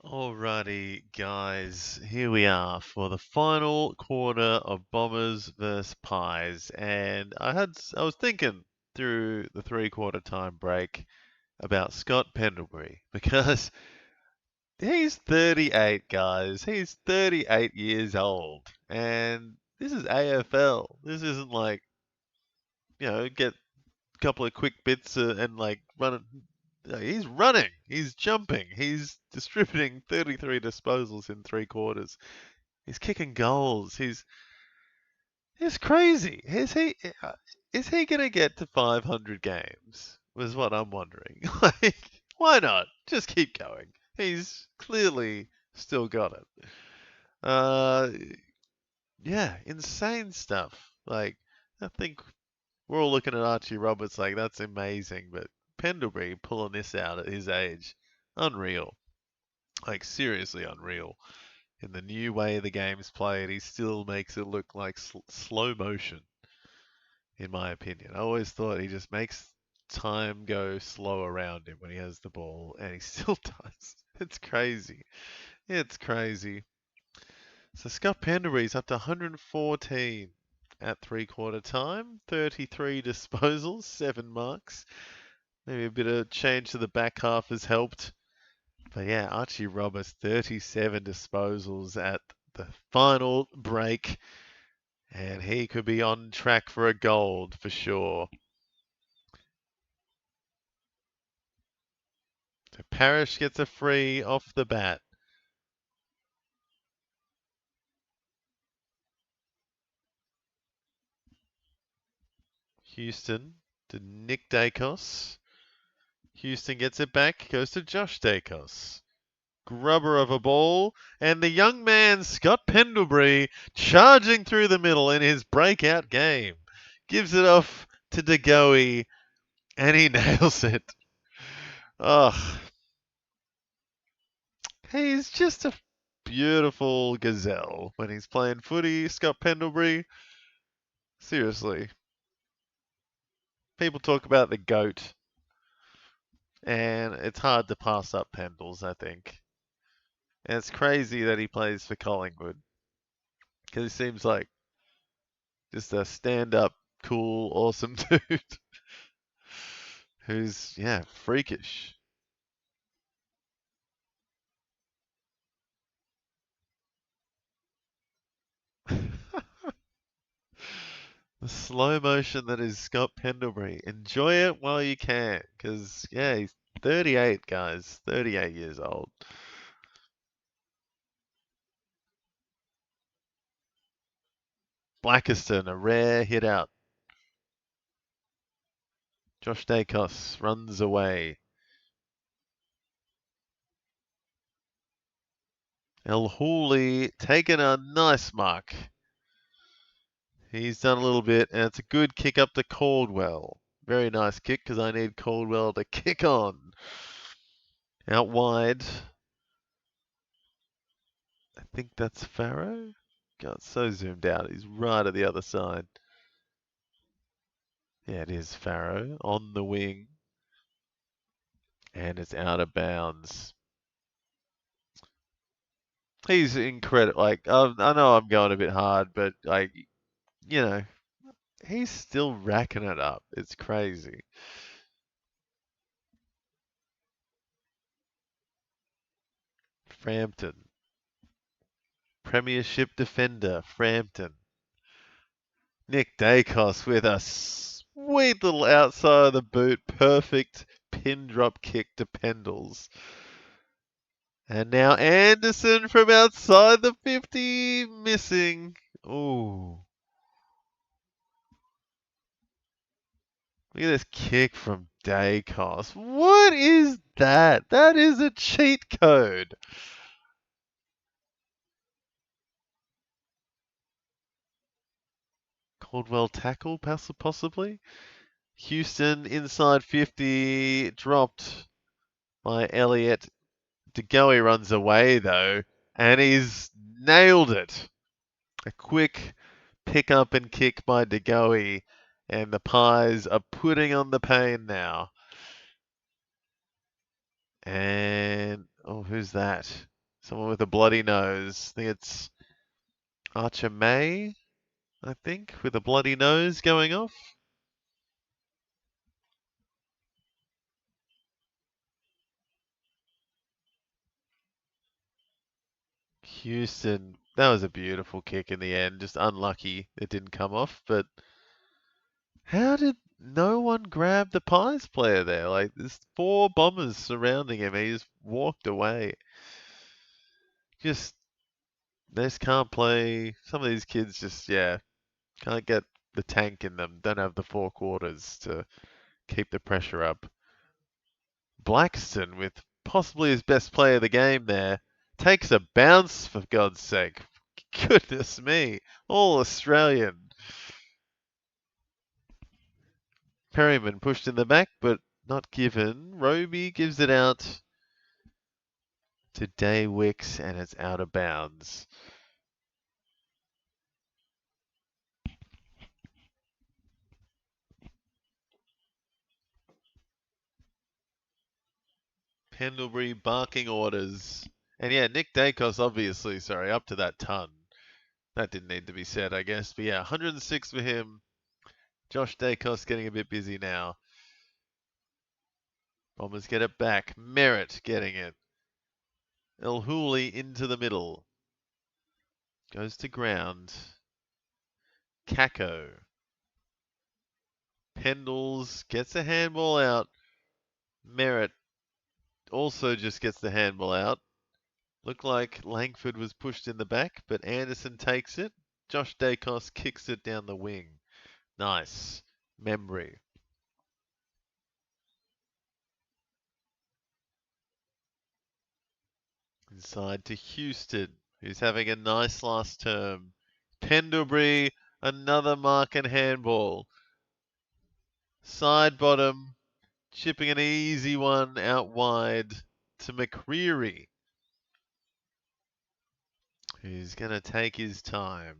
Alrighty, guys, here we are for the final quarter of Bombers vs Pies, and I was thinking through the three-quarter time break about Scott Pendlebury because he's 38, guys. He's 38 years old, and this is AFL. This isn't like get a couple of quick bits and like run it. No, he's running, he's jumping, he's distributing 33 disposals in three quarters. He's kicking goals. He's crazy. Is he gonna get to 500 games? Was what I'm wondering. Like, why not? Just keep going. He's clearly still got it. Uh, yeah, insane stuff. Like, I think we're all looking at Archie Roberts like that's amazing, but Pendlebury pulling this out at his age, unreal. Like seriously unreal. In the new way the game's played, he still makes it look like slow motion, in my opinion. I always thought he just makes time go slow around him when he has the ball, and he still does. It's crazy. It's crazy. So Scott Pendlebury's up to 114 at three-quarter time, 33 disposals, 7 marks. Maybe a bit of change to the back half has helped. But yeah, Archie Roberts, 37 disposals at the final break. And he could be on track for a gold for sure. So Parrish gets a free off the bat. Houston to Nick Dacos. Houston gets it back, goes to Josh Dacos. Grubber of a ball, and the young man Scott Pendlebury charging through the middle in his breakout game. Gives it off to De Goey, and he nails it. Oh, he's just a beautiful gazelle when he's playing footy, Scott Pendlebury. Seriously. People talk about the GOAT, and it's hard to pass up Pendles, I think. And it's crazy that he plays for Collingwood, because he seems like just a stand-up, cool, awesome dude who's, yeah, freakish. The slow motion that is Scott Pendlebury. Enjoy it while you can, because, yeah, he's 38, guys. 38 years old. Blackiston, a rare hit out. Josh Dacos runs away. El Hooley taking a nice mark. He's done a little bit, and it's a good kick up to Caldwell. Very nice kick, because I need Caldwell to kick on. Out wide. I think that's Farrow. God, so zoomed out. He's right at the other side. Yeah, it is Farrow on the wing. And it's out of bounds. He's incredible. Like, I know I'm going a bit hard, but, like, you know, he's still racking it up. It's crazy. Frampton. Premiership defender, Frampton. Nick Dacos with a sweet little outside of the boot, perfect pin drop kick to Pendles. And now Anderson from outside the 50, missing. Ooh. Look at this kick from Dacos. What is that? That is a cheat code. Caldwell tackle, possibly. Houston inside 50, dropped by Elliott. De Goey runs away though, and he's nailed it. A quick pick up and kick by De Goey, and the Pies are putting on the pain now. And oh, who's that? Someone with a bloody nose. I think it's Archer May, I think, with a bloody nose going off. Houston, that was a beautiful kick in the end. Just unlucky it didn't come off. But how did no one grab the Pies player there? Like, there's 4 Bombers surrounding him. He just walked away. Just, they just can't play. Some of these kids just, yeah, can't get the tank in them. Don't have the 4 quarters to keep the pressure up. Blackston, with possibly his best player of the game there, takes a bounce, for God's sake. Goodness me. All Australian. Perryman pushed in the back, but not given. Roby gives it out to Day Wicks, and it's out of bounds. Pendlebury barking orders. And yeah, Nick Dacos, obviously, sorry, up to that ton. That didn't need to be said, I guess. But yeah, 106 for him. Josh Dacos getting a bit busy now. Bombers get it back. Merritt getting it. El Hooley into the middle. Goes to ground. Kako. Pendles gets a handball out. Merritt also just gets the handball out. Looked like Langford was pushed in the back, but Anderson takes it. Josh Dacos kicks it down the wing. Nice. Membry. Inside to Houston, who's having a nice last term. Pendlebury, another mark and handball. Side bottom, chipping an easy one out wide to McCreary, who's going to take his time.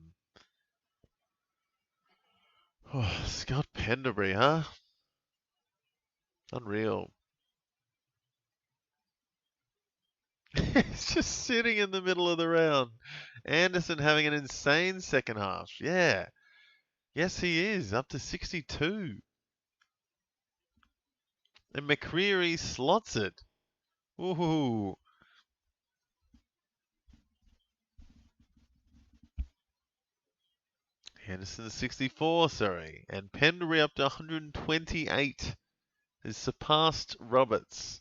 Oh, Scott Pendlebury, huh? Unreal. He's just sitting in the middle of the round. Anderson having an insane second half. Yeah. Yes, he is. Up to 62. And McCreary slots it. Ooh. Anderson 64, sorry. And Pendlebury up to 128. Has surpassed Roberts.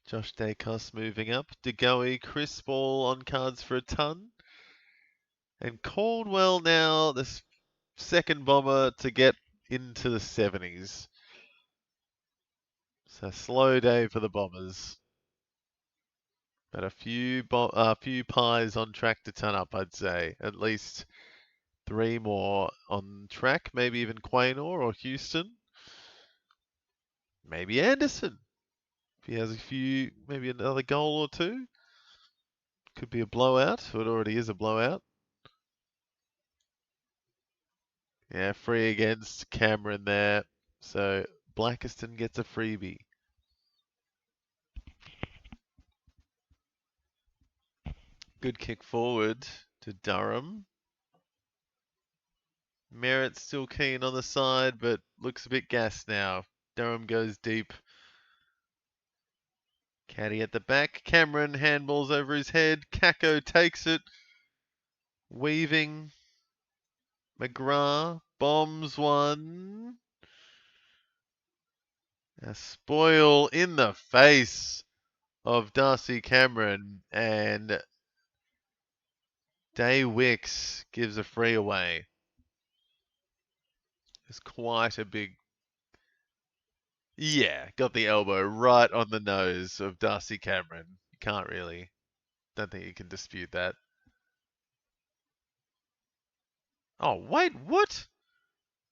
Josh Dacos moving up. DeGoey, Chris Ball on cards for a ton. And Caldwell now, the second bomber to get into the 70s. So slow day for the Bombers. But a few pies on track to turn up, I'd say. At least 3 more on track. Maybe even Quaynor or Houston. Maybe Anderson. If he has a few, maybe another goal or 2. Could be a blowout. It already is a blowout. Yeah, free against Cameron there. So Blackiston gets a freebie. Good kick forward to Durham. Merritt still keen on the side, but looks a bit gassed now. Durham goes deep. Caddy at the back. Cameron handballs over his head. Kako takes it. Weaving. McGrath bombs one. A spoil in the face of Darcy Cameron, and Day Wicks gives a free away. It's quite a big... Yeah, got the elbow right on the nose of Darcy Cameron. You can't really... Don't think you can dispute that. Oh, wait, what?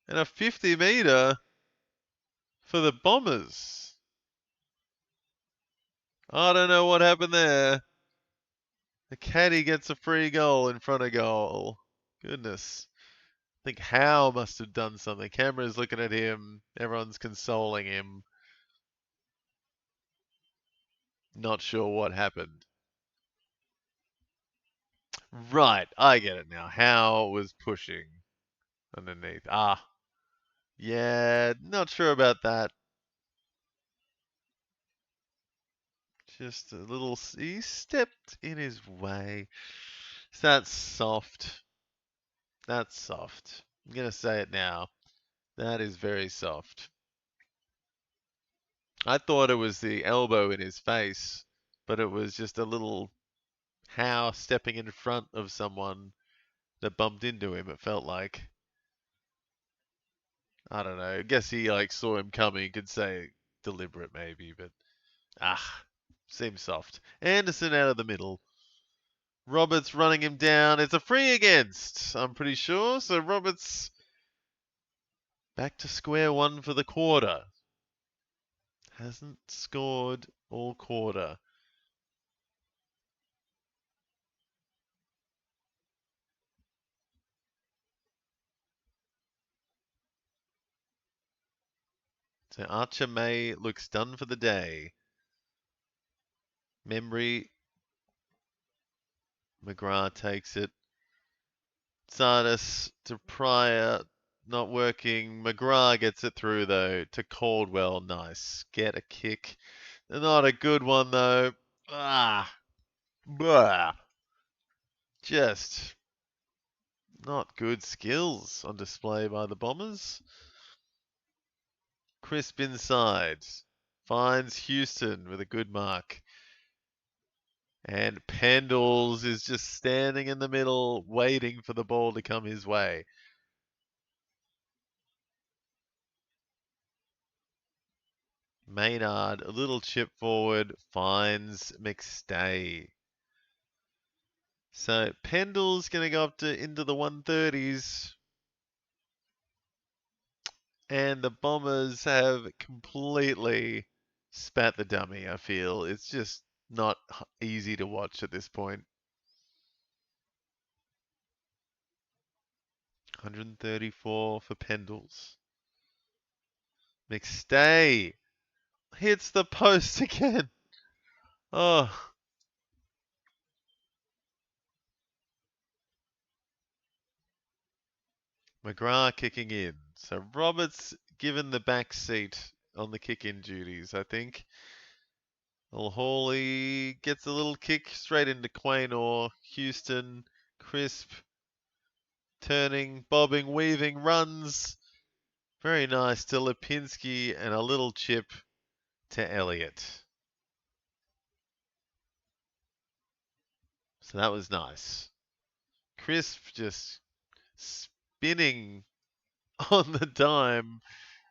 And a 50 metre for the Bombers. I don't know what happened there. The caddy gets a free goal in front of goal. Goodness. I think Howe must have done something. Camera's looking at him. Everyone's consoling him. Not sure what happened. Right, I get it now. Howe was pushing underneath. Ah, yeah, not sure about that. Just a little. He stepped in his way. So that's soft. That's soft. I'm going to say it now. That is very soft. I thought it was the elbow in his face, but it was just a little Howe stepping in front of someone that bumped into him, it felt like. I don't know. I guess he like saw him coming, could say deliberate maybe, but seems soft. Anderson out of the middle. Roberts running him down. It's a free against, I'm pretty sure. So Roberts back to square one for the quarter. Hasn't scored all quarter. So Archer May looks done for the day. Membry. McGrath takes it. Sardis to Pryor. Not working. McGrath gets it through though to Caldwell. Nice. Get a kick. Not a good one though. Blah. Just not good skills on display by the Bombers. Crisp inside. Finds Houston with a good mark. And Pendles is just standing in the middle, waiting for the ball to come his way. Maynard, a little chip forward, finds McStay. So Pendle's going to go up to into the 130s. And the Bombers have completely spat the dummy, I feel. It's just not easy to watch at this point. 134 for Pendles. McStay hits the post again. Oh. McGrath kicking in. So Roberts given the back seat on the kick-in duties, I think. Well, Hawley gets a little kick straight into Quaynor. Houston, Crisp, turning, bobbing, weaving, runs. Very nice to Lipinski and a little chip to Elliott. So that was nice. Crisp just spinning on the dime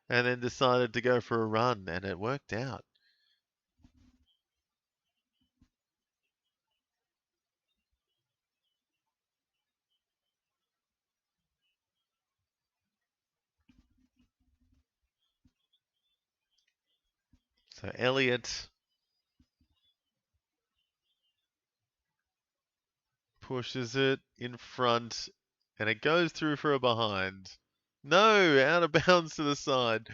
and then decided to go for a run, and it worked out. So Elliott pushes it in front, and it goes through for a behind. No, out of bounds to the side.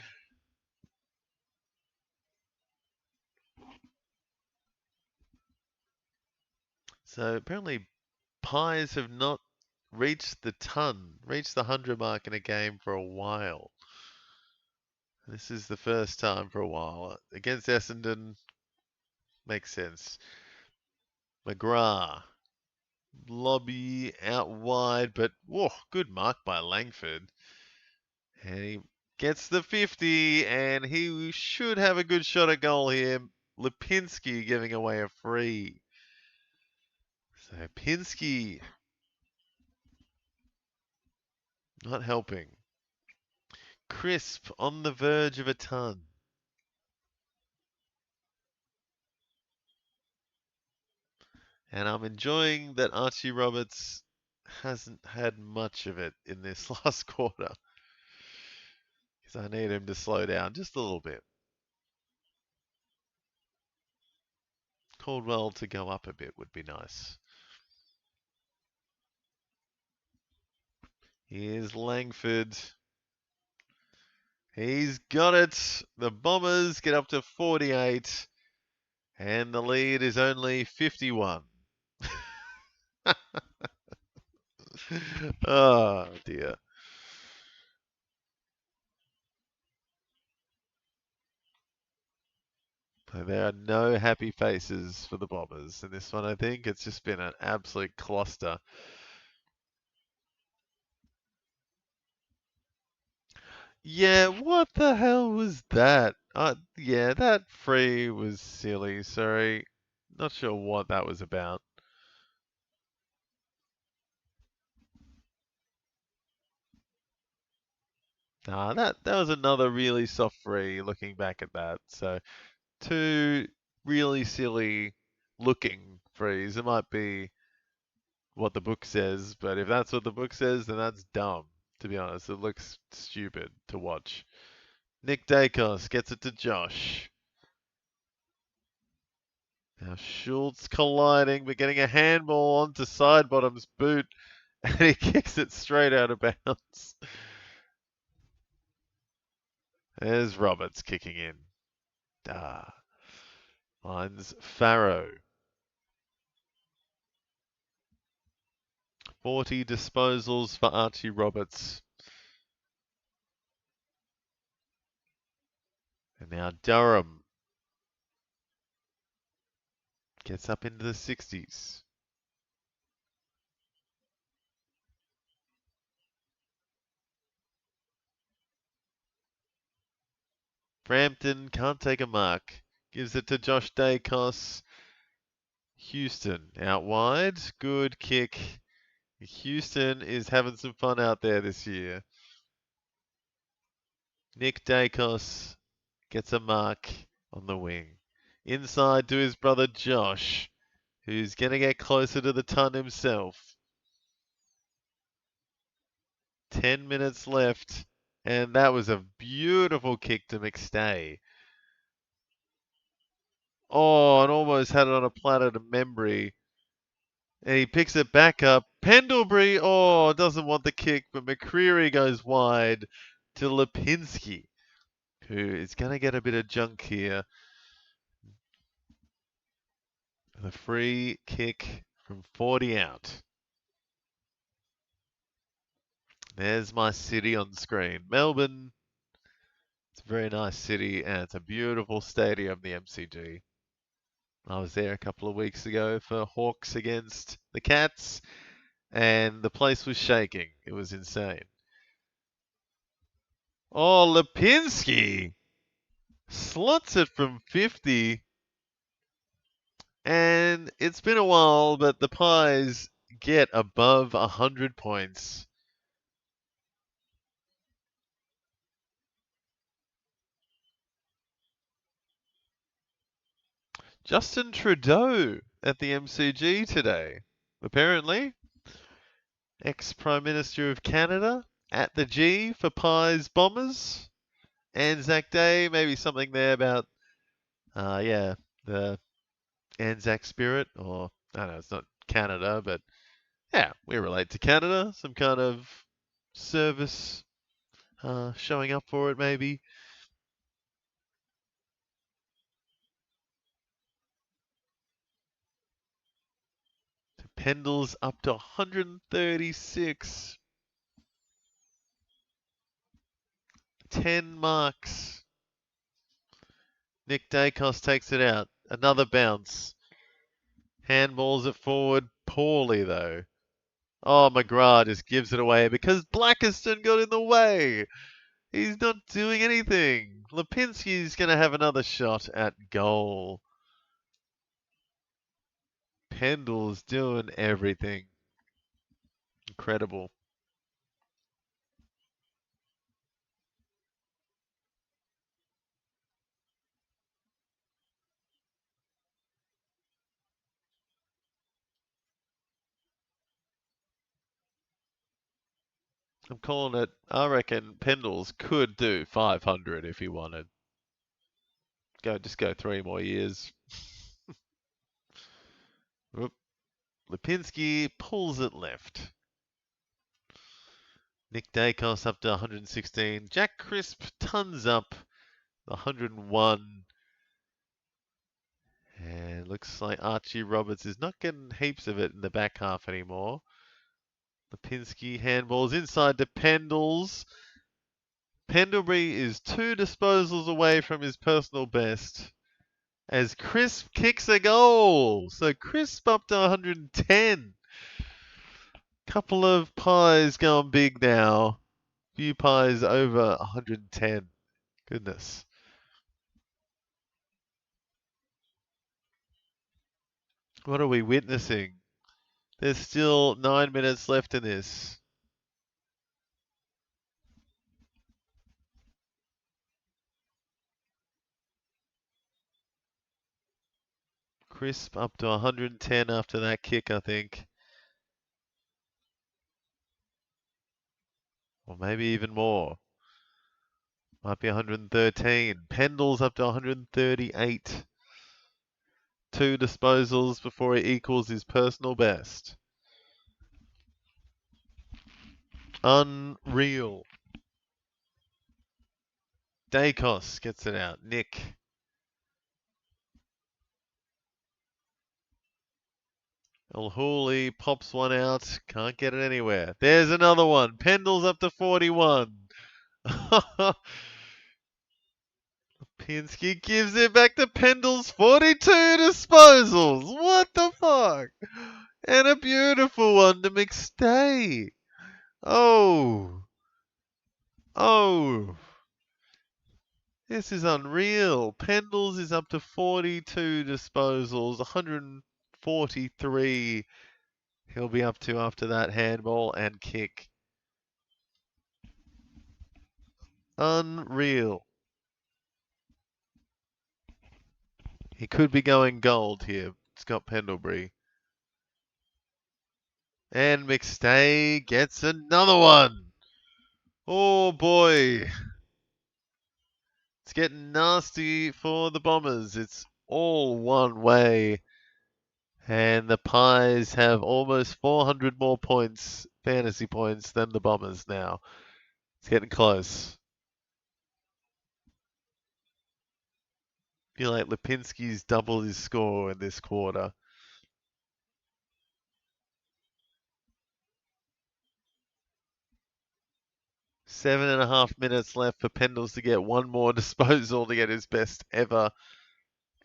So apparently Pies have not reached the 100 mark in a game for a while. This is the first time for a while. Against Essendon, makes sense. McGrath, lobby out wide, but whoa, good mark by Langford. And he gets the 50, and he should have a good shot at goal here. Lipinski giving away a free. So Pinsky not helping. Crisp on the verge of a ton. And I'm enjoying that Archie Roberts hasn't had much of it in this last quarter. Because I need him to slow down just a little bit. Caldwell to go up a bit would be nice. Here's Langford. He's got it. The Bombers get up to 48. And the lead is only 51. Oh, dear. There are no happy faces for the Bombers in this one, I think. It's just been an absolute cluster. Yeah, what the hell was that? Yeah, that free was silly. Sorry. Not sure what that was about. Nah, that was another really soft free looking back at that. So, two really silly looking frees. It might be what the book says, but if that's what the book says, then that's dumb, to be honest. It looks stupid to watch. Nick Dacos gets it to Josh. Now Schultz colliding, but getting a handball onto Sidebottom's boot, and he kicks it straight out of bounds. There's Roberts kicking in. Ah. Finds Farrow. 40 disposals for Archie Roberts. And now Durham gets up into the 60s. Frampton can't take a mark. Gives it to Josh Dacos. Houston out wide. Good kick. Houston is having some fun out there this year. Nick Dacos gets a mark on the wing. Inside to his brother Josh, who's going to get closer to the ton himself. 10 minutes left, and that was a beautiful kick to McStay. Oh, and almost had it on a platter to Membry. And he picks it back up. Pendlebury, oh, doesn't want the kick, but McCreary goes wide to Lipinski, who is going to get a bit of junk here. The free kick from 40 out. There's my city on screen. Melbourne. It's a very nice city and it's a beautiful stadium, the MCG. I was there a couple of weeks ago for Hawks against the Cats and the place was shaking. It was insane. Oh, Lipinski slots it from 50. And it's been a while, but the Pies get above 100 points. Justin Trudeau at the MCG today, apparently. Ex-Prime Minister of Canada at the G for Pies Bombers. Anzac Day, maybe something there about, the Anzac spirit, or, I don't know, it's not Canada, but yeah, we relate to Canada. Some kind of service showing up for it, maybe. Pendle's up to 136. 10 marks. Nick Dacos takes it out. Another bounce. Handballs it forward poorly, though. Oh, McGrath just gives it away because Blackiston got in the way. He's not doing anything. Lipinski's going to have another shot at goal. Pendle's doing everything. Incredible. I'm calling it. I reckon Pendles could do 500 if he wanted. Just go 3 more years. Oop. Lipinski pulls it left. Nick Dacos up to 116. Jack Crisp tons up 101. looks like Archie Roberts is not getting heaps of it in the back half anymore. Lipinski handballs inside to Pendles. Pendlebury is 2 disposals away from his personal best as Crisp kicks a goal. So Crisp up to 110. Couple of pies going big now. Few pies over 110. Goodness. What are we witnessing? There's still 9 minutes left in this. Crisp up to 110 after that kick, I think. Or maybe even more. Might be 113. Pendle's up to 138. 2 disposals before he equals his personal best. Unreal. Dacos gets it out. Nick. El Hooley pops one out. Can't get it anywhere. There's another one. Pendle's up to 41. Pinsky gives it back to Pendle's 42 disposals. What the fuck? And a beautiful one to McStay. Oh. Oh. This is unreal. Pendles is up to 42 disposals, 143 he'll be up to after that handball and kick. Unreal. He could be going gold here, Scott Pendlebury. And McStay gets another one. Oh boy. It's getting nasty for the Bombers. It's all one way. And the Pies have almost 400 more points, fantasy points, than the Bombers now. It's getting close. Feel like Lipinski's doubled his score in this quarter. Seven and a half minutes left for Pendles to get one more disposal to get his best ever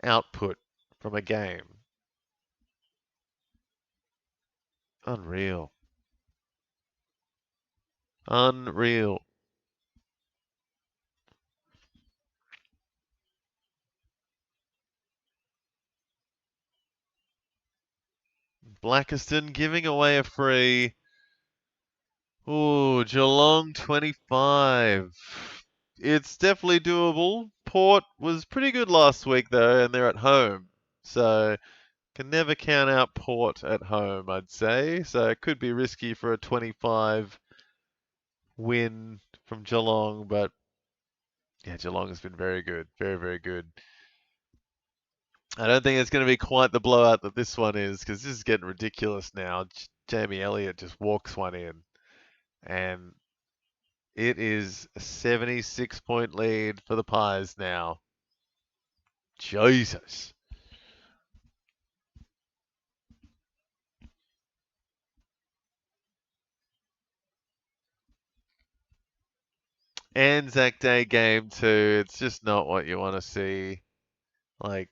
output from a game. Unreal. Unreal. Blackiston giving away a free. Ooh, Geelong 25. It's definitely doable. Port was pretty good last week though, and they're at home. So can never count out Port at home, I'd say. So it could be risky for a 25 win from Geelong, but yeah, Geelong has been very good. Very, very good. I don't think it's going to be quite the blowout that this one is, because this is getting ridiculous now. Jamie Elliott just walks one in, and it is a 76-point lead for the Pies now. Jesus. Anzac Day game too. It's just not what you want to see. Like,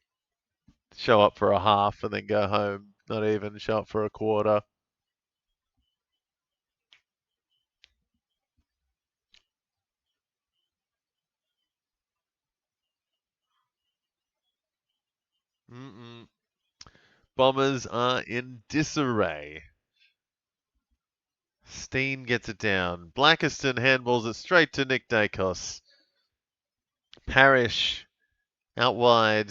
show up for a half and then go home. Not even show up for a quarter. Mm-mm. Bombers are in disarray. Steen gets it down. Blackiston handballs it straight to Nick Dacos. Parrish out wide.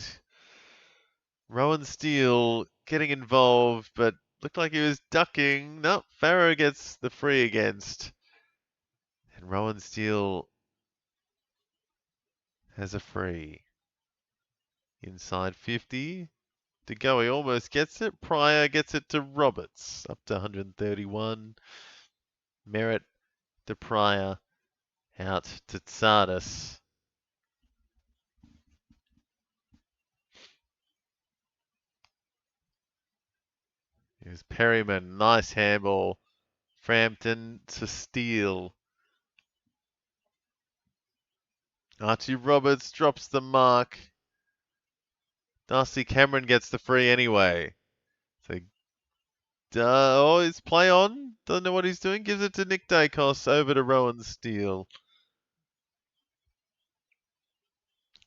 Rowan Steele getting involved, but looked like he was ducking. No, Farrow gets the free against. And Rowan Steele has a free. Inside 50. De Goey almost gets it. Pryor gets it to Roberts. Up to 131. Merritt to Pryor. Out to Tsardis. Here's Perryman. Nice handball. Frampton to steal. Archie Roberts drops the mark. Darcy Cameron gets the free anyway. So, his play on. Doesn't know what he's doing. Gives it to Nick Dacos. Over to Rowan Steele.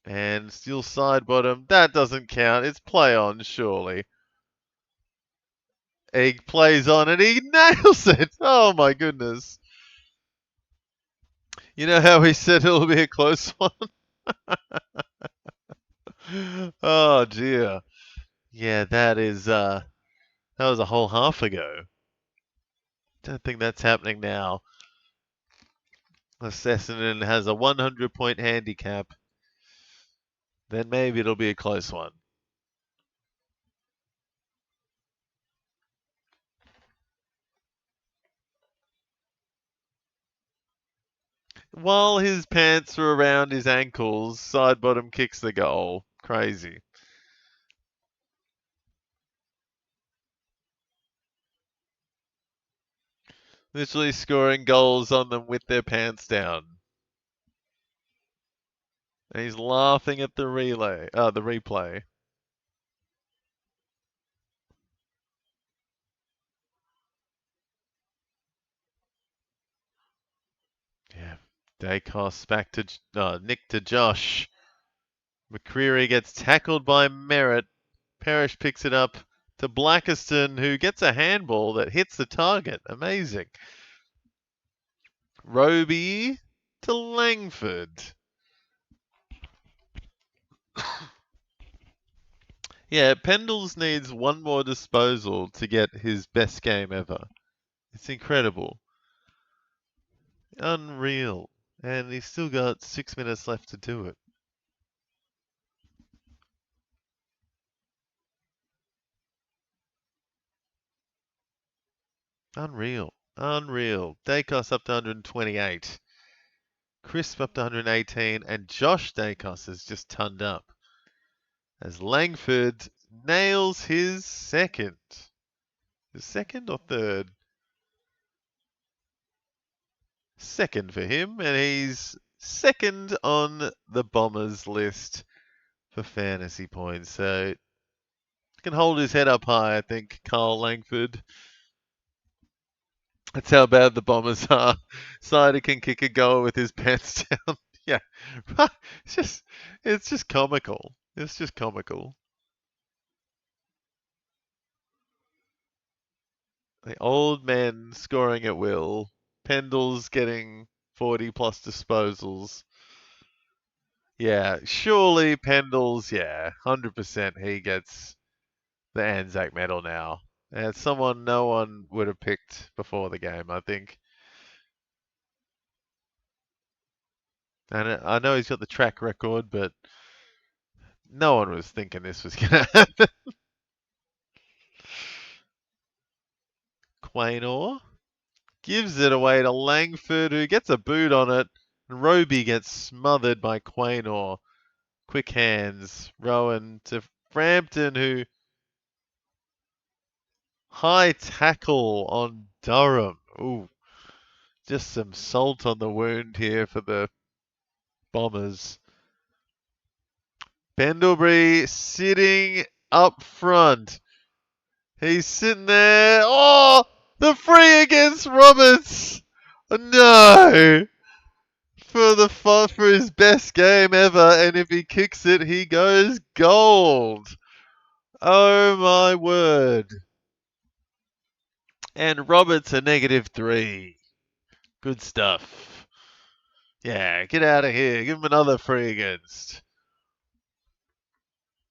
And Steele side bottom. That doesn't count. It's play on, surely. He plays on and he nails it. Oh my goodness. You know how we said it'll be a close one? Oh dear. Yeah, that was a whole half ago. Don't think that's happening now. If Essendon has a 100-point handicap, then maybe it'll be a close one. While his pants are around his ankles, side bottom kicks the goal. Crazy. Literally scoring goals on them with their pants down. And he's laughing at the replay. Yeah. Dacos back to Nick to Josh. McCreary gets tackled by Merritt. Parrish picks it up to Blackiston, who gets a handball that hits the target. Amazing. Roby to Langford. Yeah, Pendles needs one more disposal to get his best game ever. It's incredible. Unreal. And he's still got 6 minutes left to do it. Unreal. Unreal. Dacos up to 128. Crisp up to 118. And Josh Dacos has just turned up. As Langford nails his second. His second or third? Second for him. And he's second on the Bombers list for fantasy points. So can hold his head up high, I think, Carl Langford. That's how bad the Bombers are. Sider can kick a goal with his pants down. Yeah, it's just comical. It's just comical. The old men scoring at will. Pendles getting 40 plus disposals. Yeah, surely Pendles, 100% he gets the Anzac medal now. And it's someone no one would have picked before the game, I think. And I know he's got the track record, but no one was thinking this was going to happen. Quaynor gives it away to Langford, who gets a boot on it. And Roby gets smothered by Quaynor. Quick hands. Rowan to Frampton, who high tackle on Durham. Ooh, just some salt on the wound here for the Bombers. Pendlebury sitting up front. He's sitting there. Oh, the free against Roberts. No. For his best game ever, and if he kicks it, he goes gold. Oh my word. And Roberts a -3. Good stuff. Yeah, get out of here. Give him another free against.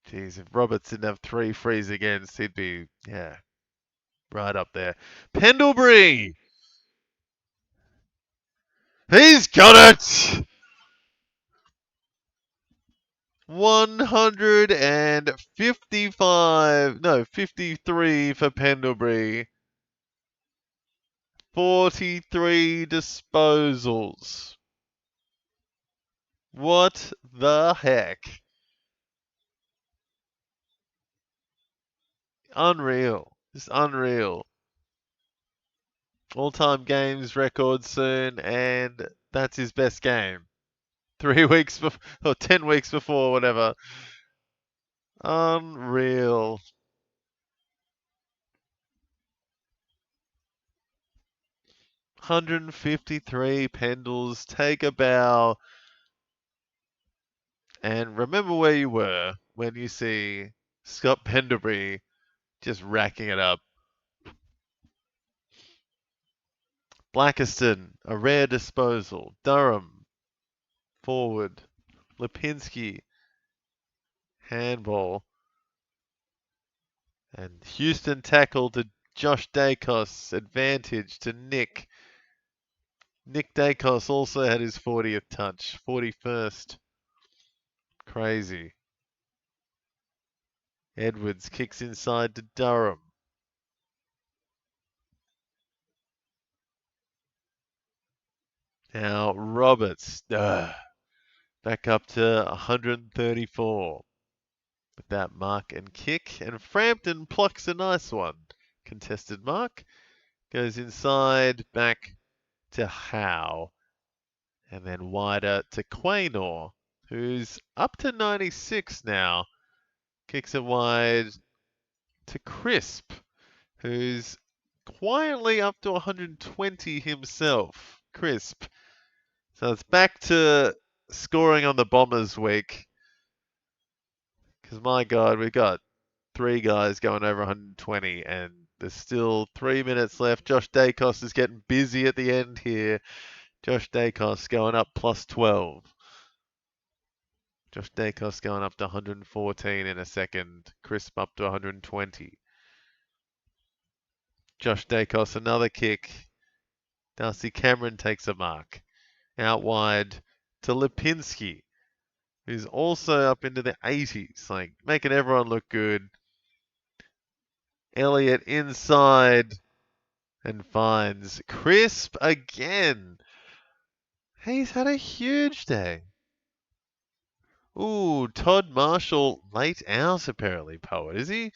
Jeez, if Roberts didn't have 3 frees against, he'd be, right up there. Pendlebury! He's got it! 53 for Pendlebury. 43 disposals. What the heck? Unreal. Just unreal. All-time games record soon, and that's his best game. 3 weeks before, or 10 weeks before, whatever. Unreal. 153 Pendles. Take a bow. And remember where you were when you see Scott Pendlebury just racking it up. Blackiston, a rare disposal. Durham, forward. Lipinski, handball. And Houston tackle to Josh Dacos, advantage to Nick. Nick Dacos also had his 40th touch, 41st. Crazy. Edwards kicks inside to Durham. Now Roberts, back up to 134 with that mark and kick. And Frampton plucks a nice one. Contested mark. Goes inside, back to Howe. And then wider to Quaynor, who's up to 96 now. Kicks it wide to Crisp, who's quietly up to 120 himself. Crisp. So it's back to scoring on the Bombers week. Because my God, we've got 3 guys going over 120 and there's still 3 minutes left. Josh Dacos is getting busy at the end here. Josh Dacos going up plus 12. Josh Dacos going up to 114 in a second. Crisp up to 120. Josh Dacos, another kick. Darcy Cameron takes a mark. Out wide to Lipinski, who's also up into the 80s, like making everyone look good. Elliott inside and finds Crisp again. He's had a huge day. Ooh, Todd Marshall late out apparently, Poet, is he?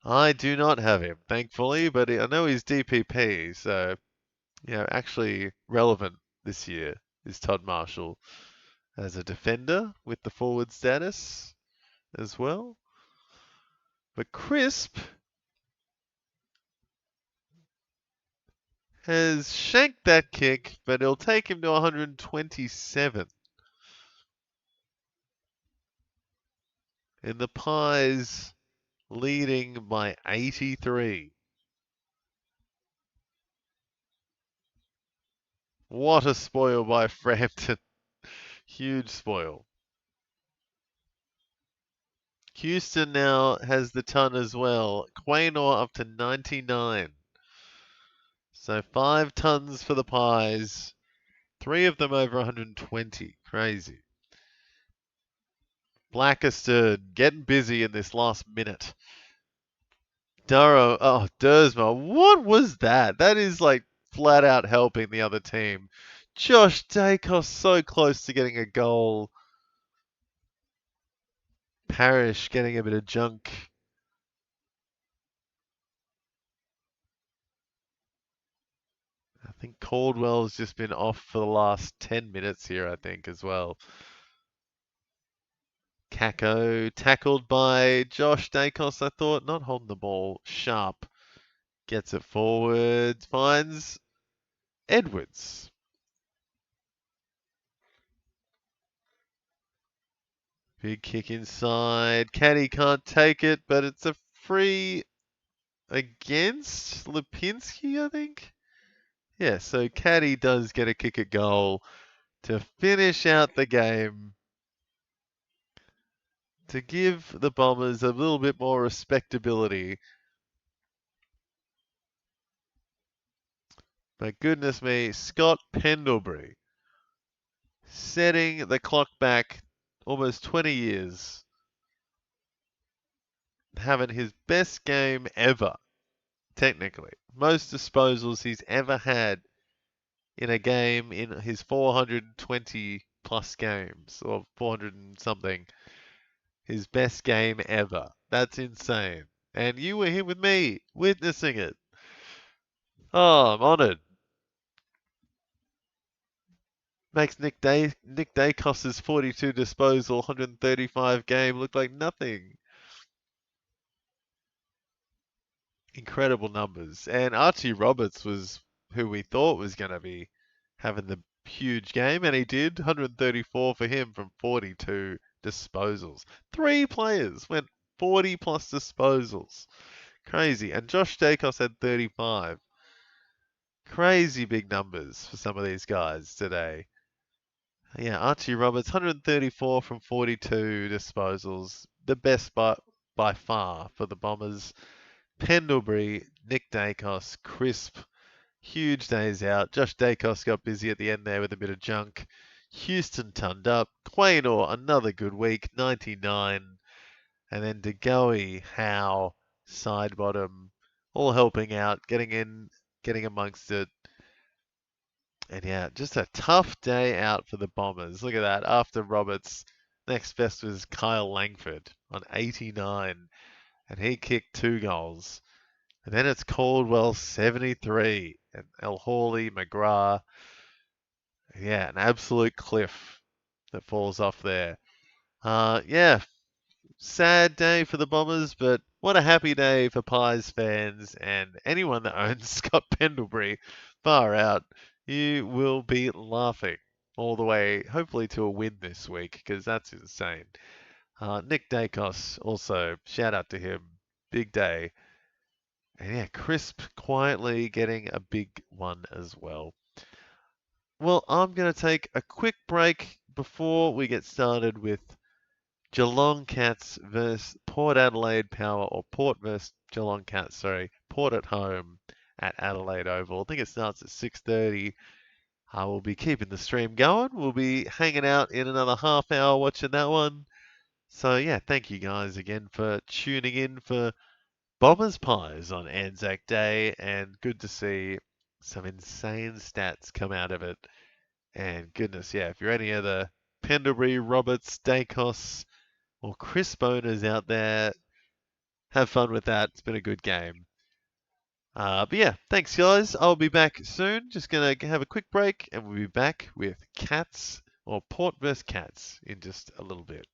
I do not have him, thankfully, but I know he's DPP, so, actually relevant this year is Todd Marshall as a defender with the forward status as well. But Crisp has shanked that kick, but it'll take him to 127. And the Pies leading by 83. What a spoil by Frampton. Huge spoil. Houston now has the ton as well. Quaynor up to 99. So 5 tons for the Pies. 3 of them over 120. Crazy. Blackiston getting busy in this last minute. Dersma. What was that? That is like flat out helping the other team. Josh Dacos so close to getting a goal. Parrish getting a bit of junk. I think Caldwell's just been off for the last 10 minutes here, I think, as well. Kako tackled by Josh Dacos, I thought. Not holding the ball sharp. Gets it forward. Finds Edwards. Big kick inside. Caddy can't take it, but it's a free against Lipinski, I think. Yeah, so Caddy does get a kick at goal to finish out the game, to give the Bombers a little bit more respectability. But goodness me, Scott Pendlebury setting the clock back almost 20 years, having his best game ever, technically. Most disposals he's ever had in a game in his 420 plus games, or 400 and something. His best game ever. That's insane. and you were here with me, witnessing it. Oh, I'm honoured. Makes Nick Dacos's 42 disposal, 135 game look like nothing. Incredible numbers. And Archie Roberts was who we thought was going to be having the huge game, and he did. 134 for him from 42 disposals. 3 players went 40 plus disposals. Crazy. And Josh Dacos had 35. Crazy big numbers for some of these guys today. Yeah, Archie Roberts, 134 from 42 disposals. The best by far for the Bombers. Pendlebury, Nick Dacos, crisp, huge days out. Josh Dacos got busy at the end there with a bit of junk. Houston turned up. Quaynor, another good week, 99. And then DeGoey, Howe, side bottom, all helping out, getting in, getting amongst it. And yeah, just a tough day out for the Bombers. Look at that. After Roberts, next best was Kyle Langford on 89, and he kicked 2 goals. And then it's Caldwell 73, and El Hawley, McGrath. Yeah, an absolute cliff that falls off there. Yeah, sad day for the Bombers, but what a happy day for Pies fans and anyone that owns Scott Pendlebury. Far out. You will be laughing all the way, hopefully, to a win this week, because that's insane. Nick Dacos, also, shout out to him. Big day. And yeah, Crisp quietly getting a big one as well. Well, I'm going to take a quick break before we get started with Geelong Cats versus Port Adelaide Power, or Port versus Geelong Cats, sorry. Port at home at Adelaide Oval. I think it starts at 6:30. I will be keeping the stream going. We'll be hanging out in another half hour watching that one. So yeah, thank you guys again for tuning in for Bombers Pies on Anzac Day, and good to see some insane stats come out of it. And goodness, yeah, if you're any of the Pendlebury, Roberts, Dacos, or crisp owners out there, have fun with that. It's been a good game. But yeah, thanks guys. I'll be back soon. Just gonna have a quick break, and we'll be back with Cats or Port vs Cats in just a little bit.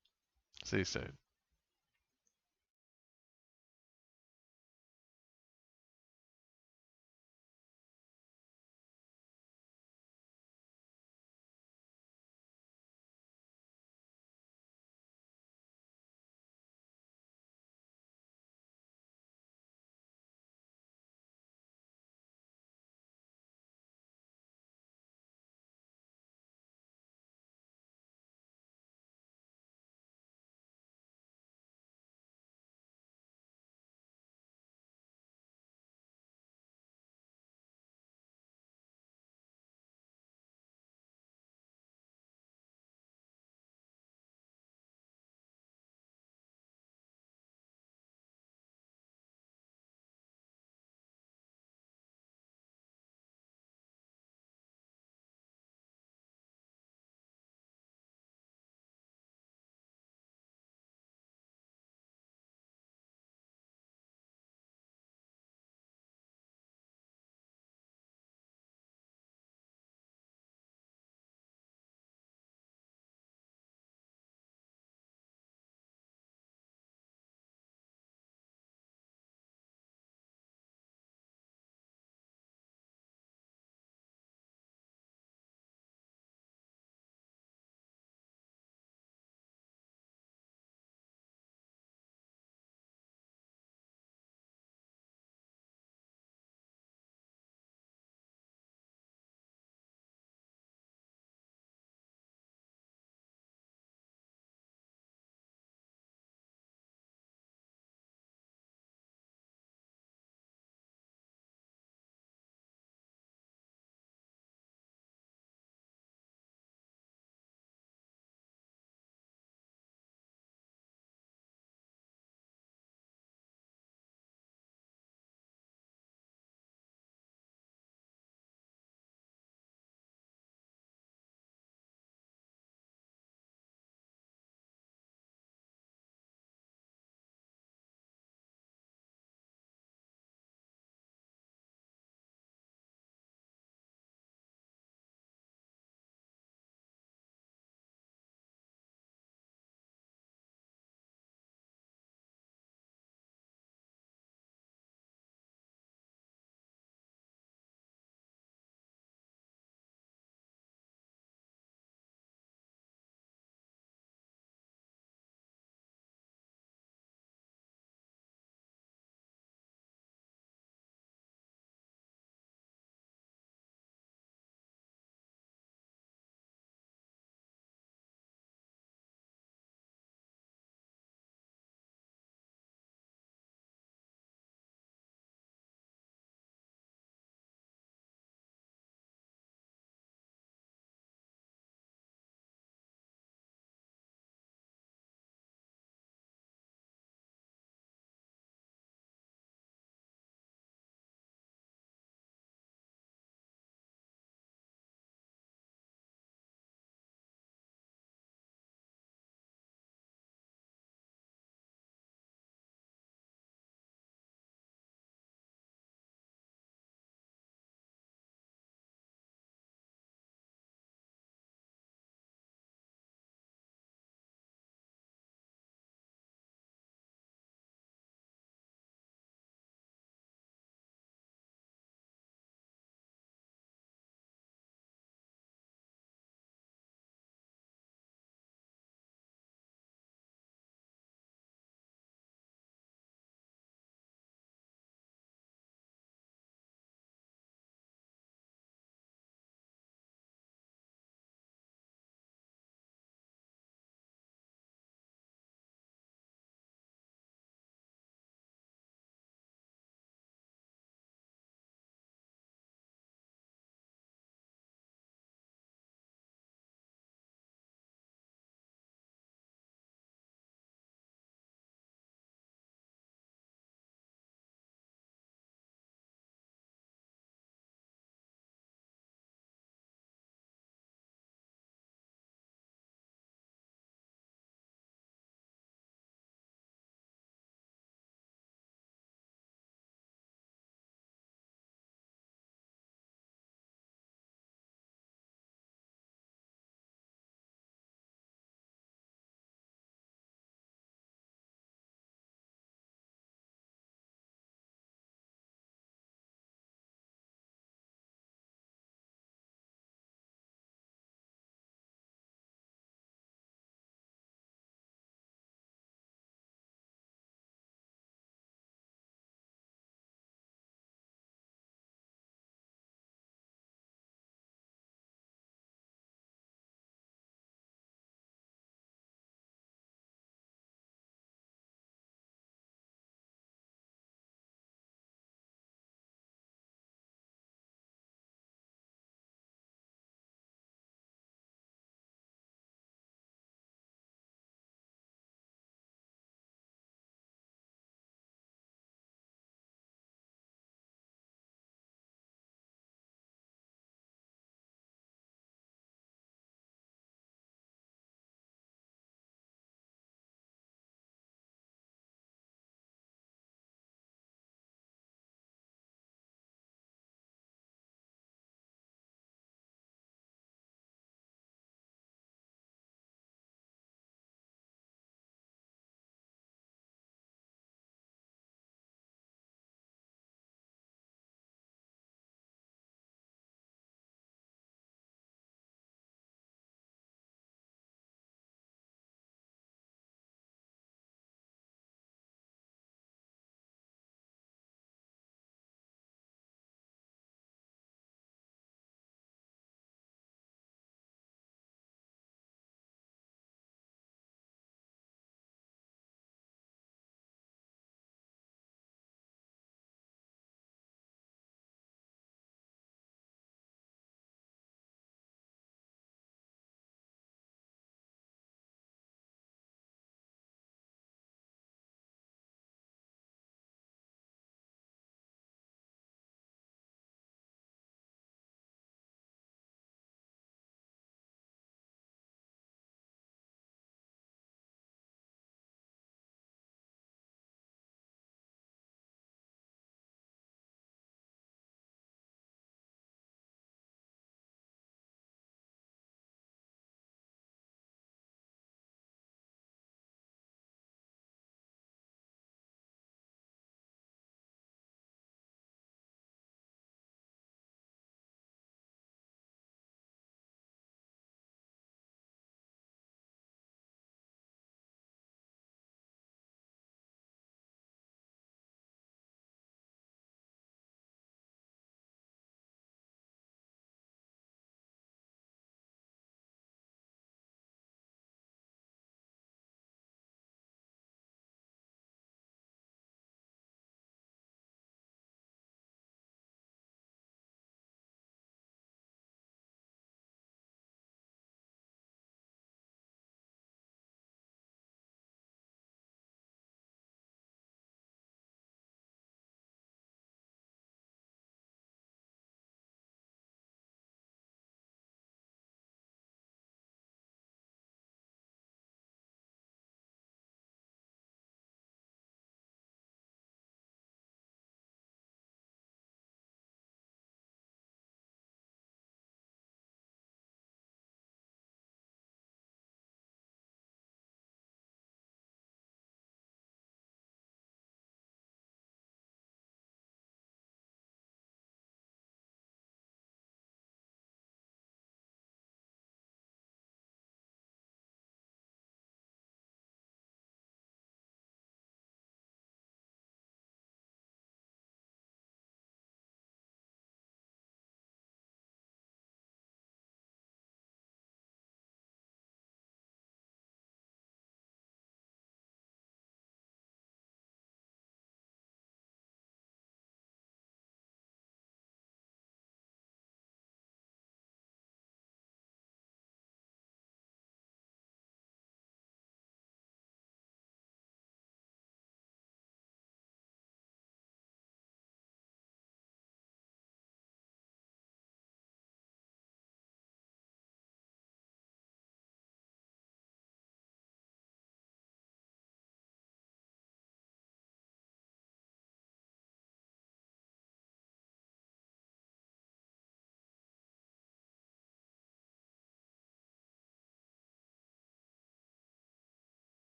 See you soon.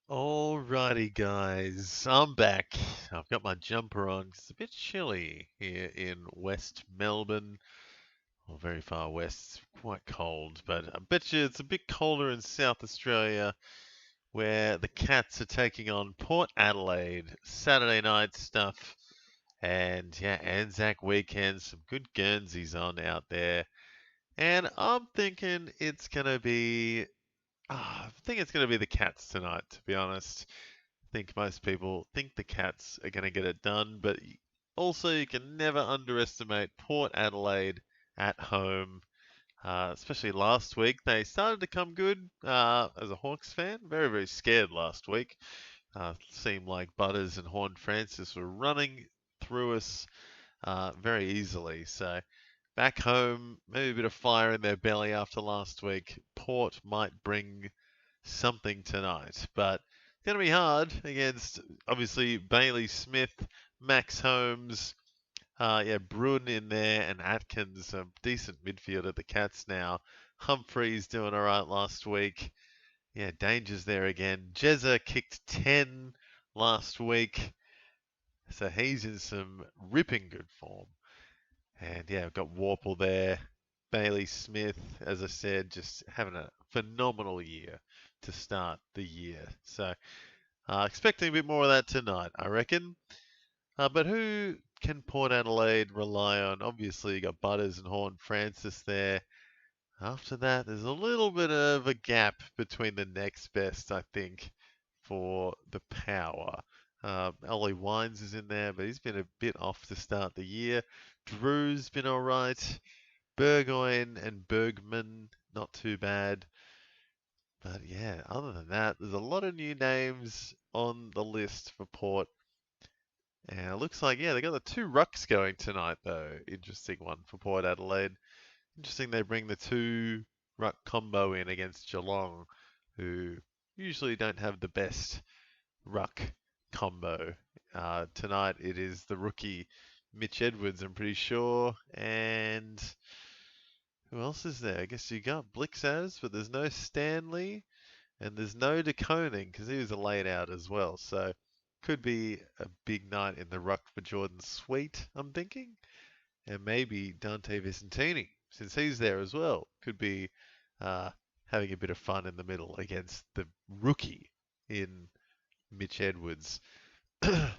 Alrighty, guys, I'm back. I've got my jumper on 'cause it's a bit chilly here in West Melbourne, or very far west. It's quite cold, but I bet you it's a bit colder in South Australia, where the Cats are taking on Port Adelaide Saturday night stuff. And yeah, Anzac weekend, some good Guernseys on out there. And I'm thinking it's gonna be, I think it's gonna be the Cats tonight, to be honest. Think most people think the Cats are going to get it done, but also you can never underestimate Port Adelaide at home. Especially last week, they started to come good. As a Hawks fan, very very scared last week. Seemed like Butters and Horn Francis were running through us very easily. So back home, maybe a bit of fire in their belly after last week. Port might bring something tonight, but it's going to be hard against obviously Bailey Smith, Max Holmes, yeah, Bruin in there, and Atkins, a decent midfield at the Cats now. Humphreys doing all right last week. Yeah, Danger's there again. Jezza kicked 10 last week, so he's in some ripping good form. And yeah, we've got Warple there. Bailey Smith, as I said, just having a phenomenal year to start the year. So expecting a bit more of that tonight, I reckon. But who can Port Adelaide rely on? Obviously, you got Butters and Horn Francis there. After that, there's a little bit of a gap between the next best, I think, for the power. Ollie Wines is in there, but he's been a bit off to start the year. Drew's been all right. Burgoyne and Bergman, not too bad. But yeah, other than that, there's a lot of new names on the list for Port. And it looks like, yeah, they got the two rucks going tonight, though. Interesting one for Port Adelaide. Interesting they bring the two ruck combo in against Geelong, who usually don't have the best ruck combo. Tonight it is the rookie Mitch Edwards, I'm pretty sure, and who else is there? I guess you got Blixaz, but there's no Stanley, and there's no DeConing because he was a laid out as well. So could be a big night in the ruck for Jordan Sweet, I'm thinking, and maybe Dante Vicentini since he's there as well. Could be having a bit of fun in the middle against the rookie in Mitch Edwards. But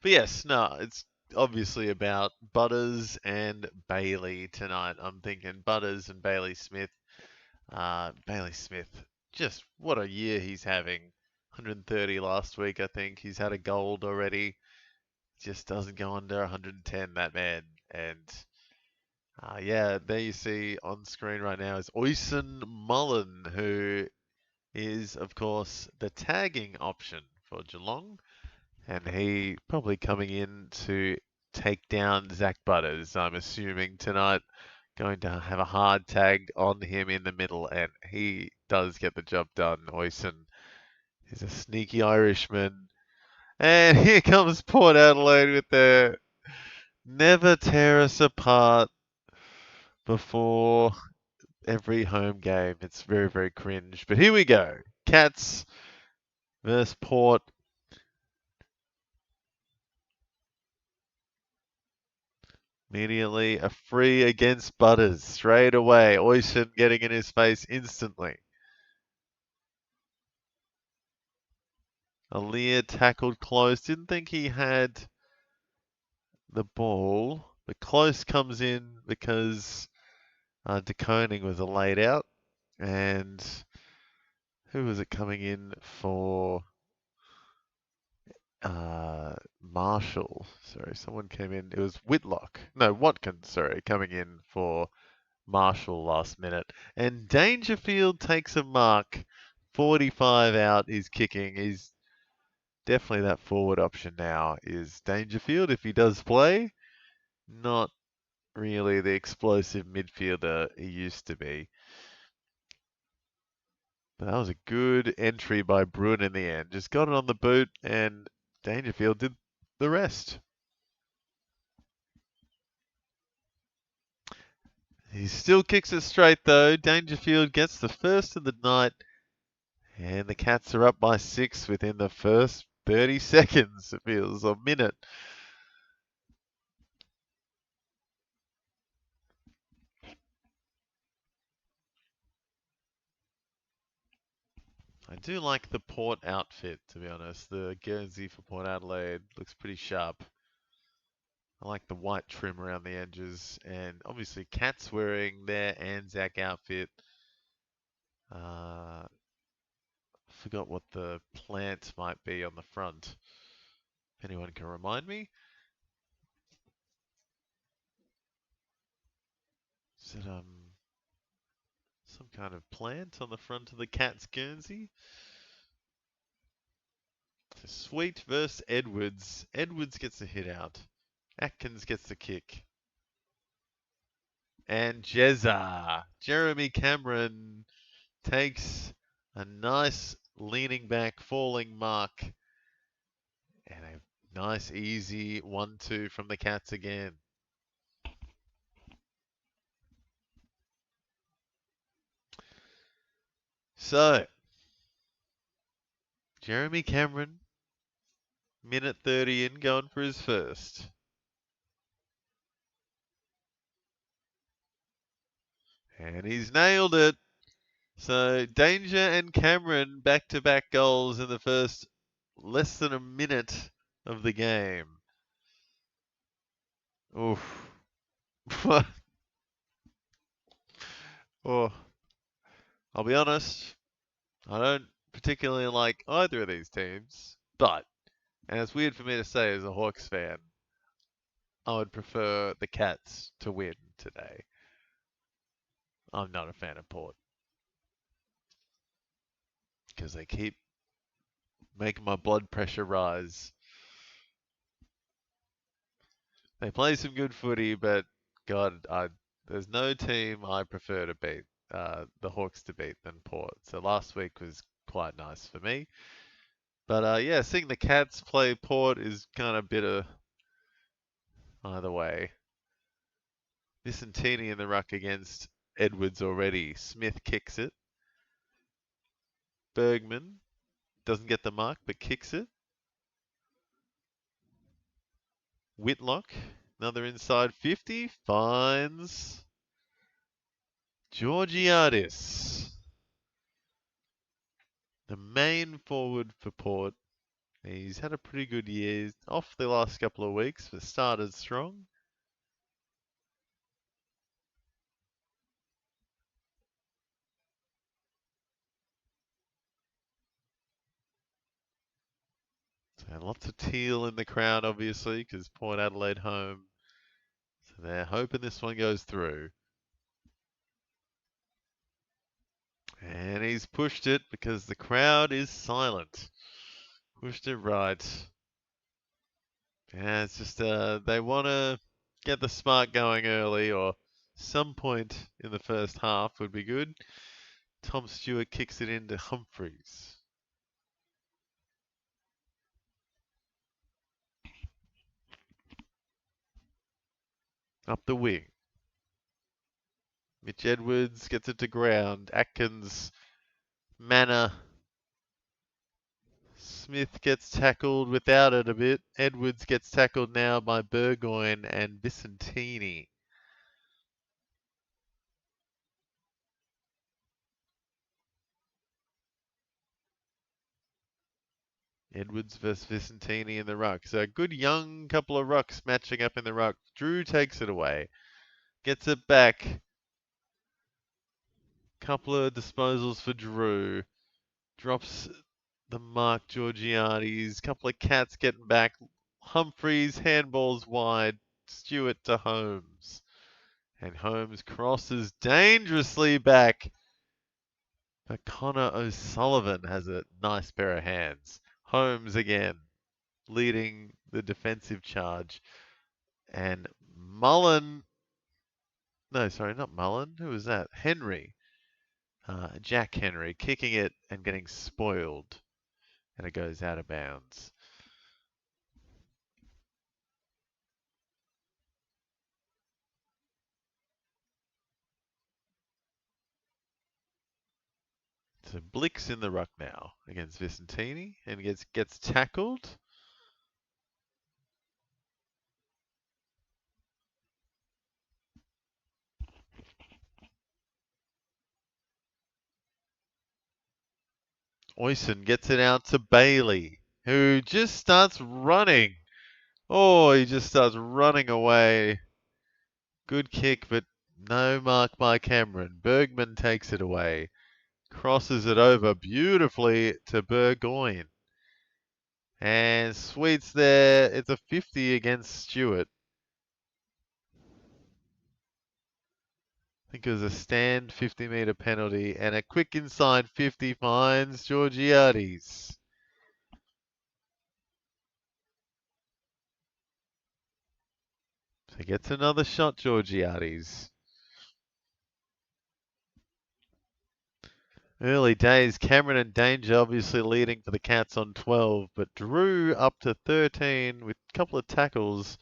yes, no, it's obviously about Butters and Bailey tonight. I'm thinking Butters and Bailey Smith. Bailey Smith, just what a year he's having. 130 last week, I think. He's had a gold already. Just doesn't go under 110, that man. And yeah, there you see on screen right now is Oisin Mullen, who is, of course, the tagging option for Geelong. And he probably coming in to take down Zach Butters, I'm assuming, tonight. Going to have a hard tag on him in the middle, and he does get the job done. Oisin is a sneaky Irishman. And here comes Port Adelaide with their never tear us apart before every home game. It's very, very cringe. But here we go. Cats versus Port. Immediately a free against Butters straight away. Oisin getting in his face instantly. Alir tackled close. Didn't think he had the ball. But close comes in because DeConing was a laid out. And who was it coming in for? Marshall. Sorry, someone came in. It was Whitlock. No, Watkins, sorry, coming in for Marshall last minute. And Dangerfield takes a mark. 45 out is kicking. He's definitely that forward option now is Dangerfield if he does play. Not really the explosive midfielder he used to be. But that was a good entry by Bruin in the end. Just got it on the boot and Dangerfield did the rest. He still kicks it straight though. Dangerfield gets the first of the night. And the Cats are up by 6 within the first 30 seconds, it feels, a minute. I do like the Port outfit, to be honest. The Guernsey for Port Adelaide looks pretty sharp. I like the white trim around the edges, and obviously Cats wearing their Anzac outfit. Forgot what the plant might be on the front. If anyone can remind me. Is it some kind of plant on the front of the Cats Guernsey? So Sweet versus Edwards. Edwards gets a hit out. Atkins gets the kick. And Jezza, Jeremy Cameron, takes a nice leaning back, falling mark. And a nice, easy 1-2 from the Cats again. So, Jeremy Cameron, minute 30 in, going for his first. And he's nailed it. So, Danger and Cameron back-to-back goals in the first less than a minute of the game. Oof. Oh, I'll be honest, I don't particularly like either of these teams, but, and it's weird for me to say as a Hawks fan, I would prefer the Cats to win today. I'm not a fan of Port because they keep making my blood pressure rise. They play some good footy, but God, there's no team I prefer to beat, the Hawks to beat than Port. So last week was quite nice for me. But yeah, seeing the Cats play Port is kind of bitter either way. Vicentini in the ruck against Edwards already. Smith kicks it. Bergman doesn't get the mark but kicks it. Whitlock, another inside 50, finds Georgiadis, the main forward for Port. He's had a pretty good year, off the last couple of weeks, but started strong. So lots of teal in the crowd, obviously, because Port Adelaide home. So they're hoping this one goes through. And he's pushed it because the crowd is silent. Pushed it right. Yeah, it's just they want to get the spark going early, or some point in the first half would be good. Tom Stewart kicks it into Humphreys. Up the wing. Mitch Edwards gets it to ground. Atkins, Manor. Smith gets tackled without it a bit. Edwards gets tackled now by Burgoyne and Vicentini. Edwards versus Vicentini in the ruck. So a good young couple of rucks matching up in the ruck. Drew takes it away. Gets it back. Couple of disposals for Drew. Drops the mark Georgiades. Couple of Cats getting back. Humphreys handballs wide. Stewart to Holmes. And Holmes crosses dangerously back. But Connor O'Sullivan has a nice pair of hands. Holmes again, leading the defensive charge. And Mullen, no, sorry, not Mullen. Who was that? Henry. Jack Henry kicking it and getting spoiled. And it goes out of bounds. So So Blick's in the ruck now against Vicentini and gets tackled. Oyson gets it out to Bailey, who just starts running. Oh, he just starts running away. Good kick, but no mark by Cameron. Bergman takes it away. Crosses it over beautifully to Burgoyne. And Sweets there. It's a 50 against Stewart. I think it was a stand 50-metre penalty and a quick inside 50 finds Georgiades. So he gets another shot, Georgiades. Early days, Cameron and Danger obviously leading for the Cats on 12, but Drew up to 13 with a couple of tackles,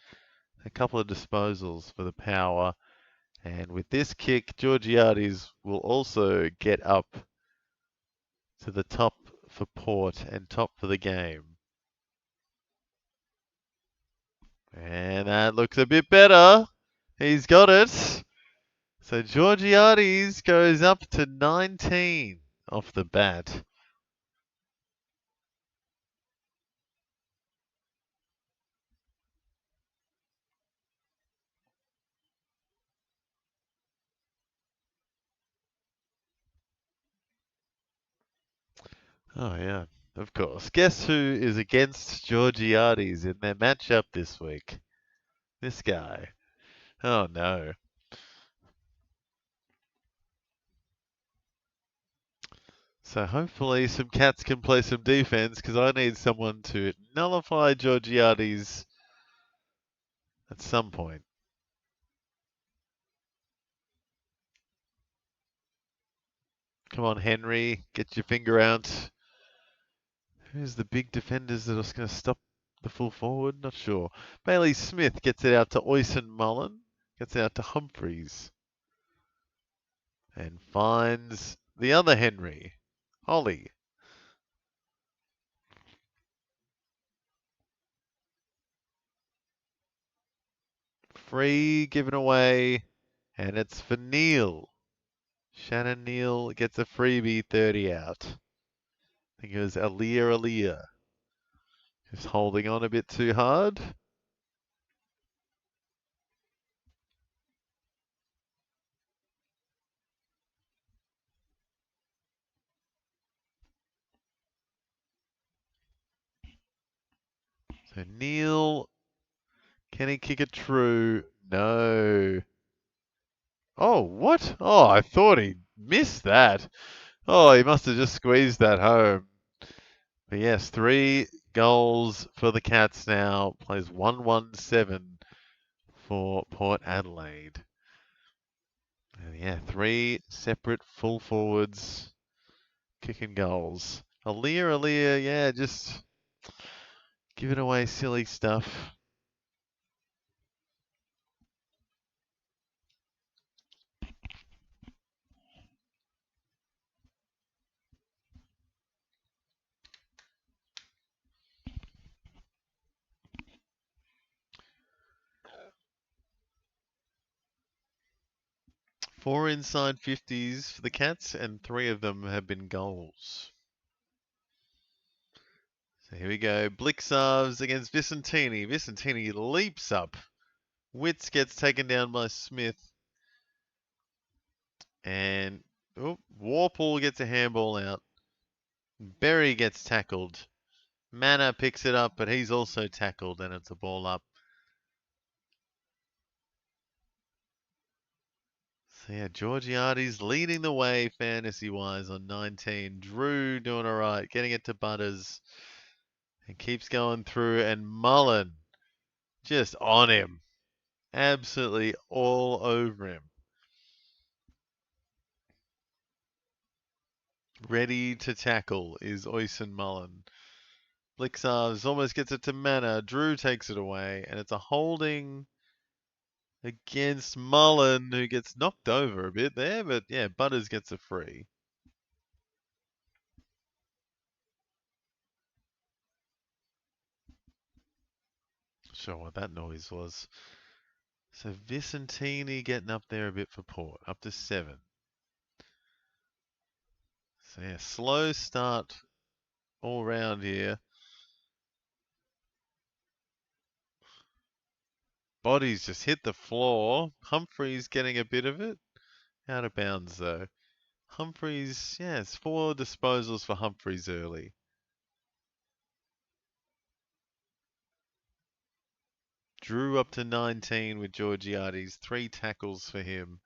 a couple of disposals for the Power. And with this kick, Georgiades will also get up to the top for Port and top for the game. And that looks a bit better. He's got it. So Georgiades goes up to 19 off the bat. Oh, yeah, of course. Guess who is against Georgiades in their matchup this week? This guy. Oh, no. So hopefully some Cats can play some defense because I need someone to nullify Georgiades at some point. Come on, Henry. Get your finger out. Who's the big defenders that are going to stop the full forward? Not sure. Bailey Smith gets it out to Oyson Mullen. Gets it out to Humphreys. And finds the other Henry. Ollie. Free given away. And it's for Neil. Shannon Neal gets a freebie 30 out. I think it was Alia. Just holding on a bit too hard. So Neil, can he kick it true? No. Oh, what? Oh, I thought he missed that. Oh, he must have just squeezed that home. But yes, 3 goals for the Cats now. Plays 1-1-7 for Port Adelaide. And yeah, 3 separate full forwards kicking goals. Alia, yeah, just giving away silly stuff. Four inside 50s for the Cats, and 3 of them have been goals. So here we go. Blixarves against Vicentini. Vicentini leaps up. Witts gets taken down by Smith. And Warple gets a handball out. Berry gets tackled. Manor picks it up, but he's also tackled, and it's a ball up. So yeah, Georgiades leading the way fantasy-wise on 19. Drew doing all right, getting it to Butters. And keeps going through, and Mullen just on him. Absolutely all over him. Ready to tackle is Oyson Mullen. Blixarves almost gets it to Manor. Drew takes it away, and it's a holding against Mullen, who gets knocked over a bit there, but yeah, Butters gets a free. sure what that noise was. So Vicentini getting up there a bit for Port, up to 7. So yeah, slow start all round here. Bodies just hit the floor. Humphreys getting a bit of it. Out of bounds though. Humphreys, yeah, it's 4 disposals for Humphreys early. Drew up to 19 with Georgiades. 3 tackles for him.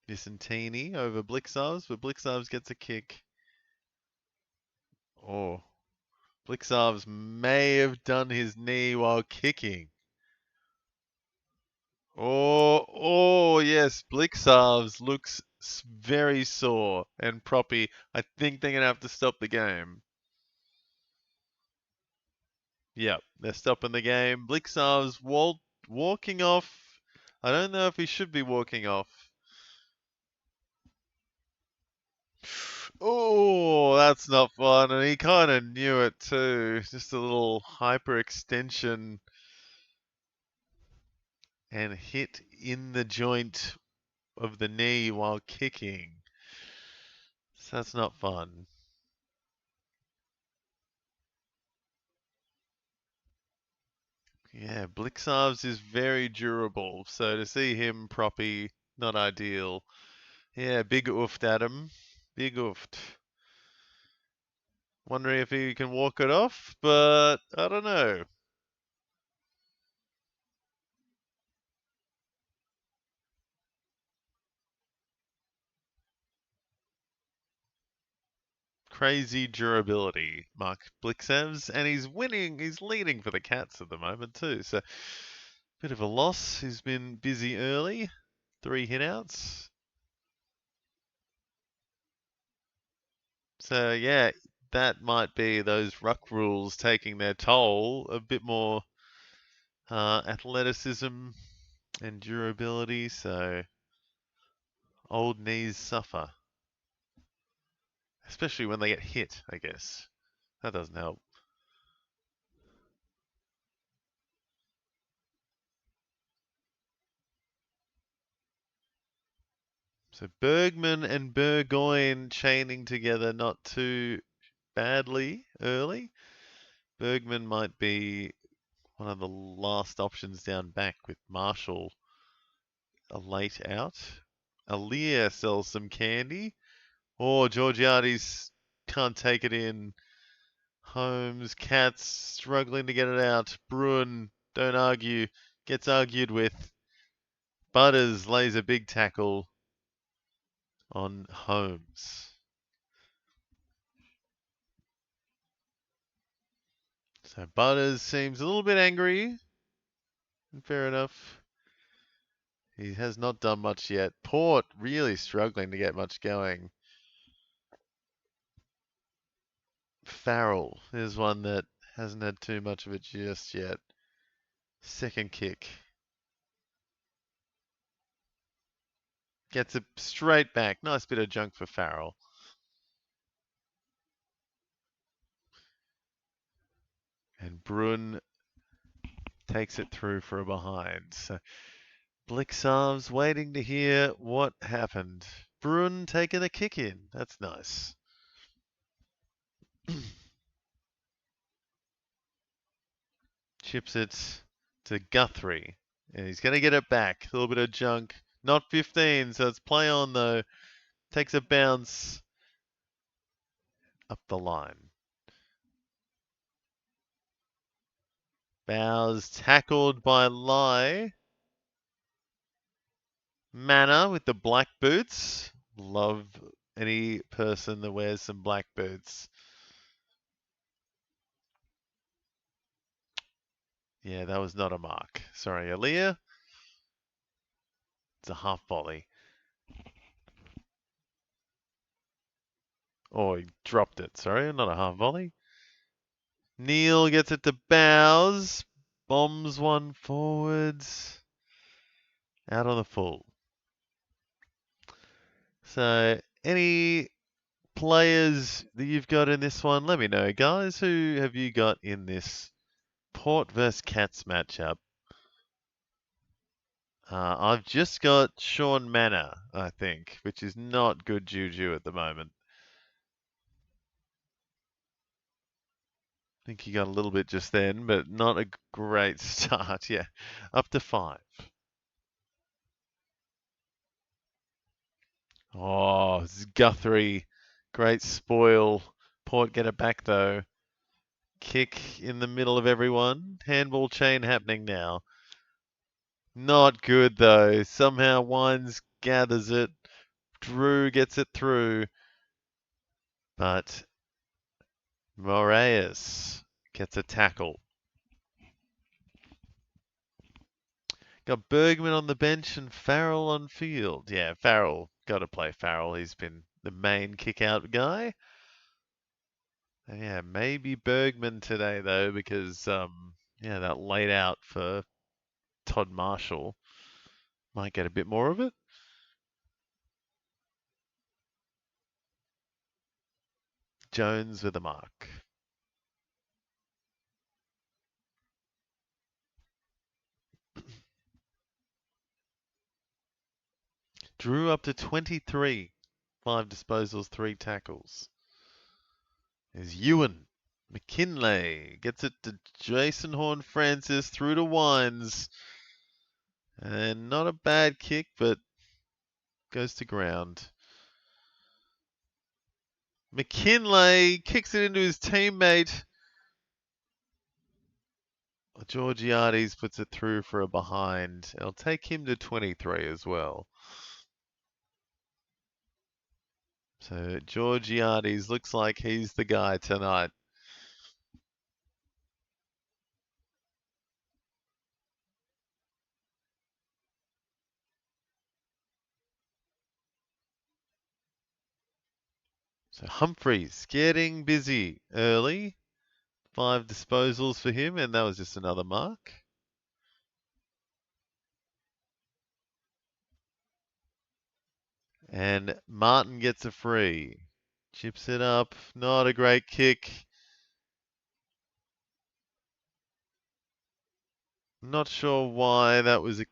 Vicentini over Blixarves, but Blixarves gets a kick. Oh, Blixarves may have done his knee while kicking. Oh, yes, Blixarves looks very sore and proppy. I think they're going to have to stop the game. Yep, they're stopping the game. Blixarves walking off. I don't know if he should be walking off. Oh, that's not fun. And he kind of knew it too. Just a little hyperextension and hit in the joint of the knee while kicking. So that's not fun. Yeah, Blixarves is very durable. So to see him proppy, not ideal. Yeah, big oofed at him. Big oofed. Wondering if he can walk it off, but I don't know. Crazy durability, Mark Blixarves, and he's winning. He's leading for the Cats at the moment too. So bit of a loss. He's been busy early. 3 hitouts. So yeah, that might be those ruck rules taking their toll. A bit more athleticism and durability. So old knees suffer, especially when they get hit. I guess that doesn't help. So Bergman and Burgoyne chaining together not too badly early. Bergman might be one of the last options down back with Marshall a late out. Aaliyah sells some candy. Oh, Georgiades can't take it in. Holmes, Katz struggling to get it out. Bruin, don't argue, gets argued with. Butters lays a big tackle on Holmes. So Butters seems a little bit angry. Fair enough. He has not done much yet. Port really struggling to get much going. Farrell is one that hasn't had too much of it just yet. Second kick. Gets it straight back. Nice bit of junk for Farrell. And Bruin takes it through for a behind. So Blixarves waiting to hear what happened. Bruin taking a kick in. That's nice. Chips it to Guthrie. And he's going to get it back. A little bit of junk. Not 15, so it's play on though. Takes a bounce up the line. Bowes tackled by Lai. Manor with the black boots. Love any person that wears some black boots. Yeah, that was not a mark. Sorry, Aaliyah. It's a half volley. Oh, he dropped it. Sorry, not a half volley. Neil gets it to Bowes. Bombs one forwards. Out on the full. So, any players that you've got in this one, let me know, guys. Who have you got in this Port vs Cats matchup? I've just got Sean Manor, I think, which is not good juju at the moment. I think he got a little bit just then, but not a great start. Yeah, up to 5. Oh, this is Guthrie. Great spoil. Port get it back, though. Kick in the middle of everyone. Handball chain happening now. Not good, though. Somehow Wines gathers it. Drew gets it through. But Moraes gets a tackle. Got Bergman on the bench and Farrell on field. Yeah, Farrell. Got to play Farrell. He's been the main kick-out guy. Yeah, maybe Bergman today, though, because, yeah, that laid out for Todd Marshall might get a bit more of it. Jones with a mark. Drew up to 23. 5 disposals, 3 tackles. There's Ewan. McKinlay gets it to Jason Horn-Francis through to Wines. And not a bad kick, but goes to ground. McKinlay kicks it into his teammate. Georgiades puts it through for a behind. It'll take him to 23 as well. So Georgiades looks like he's the guy tonight. So Humphreys getting busy early. 5 disposals for him, and that was just another mark. And Martin gets a free. Chips it up. Not a great kick. Not sure why that was a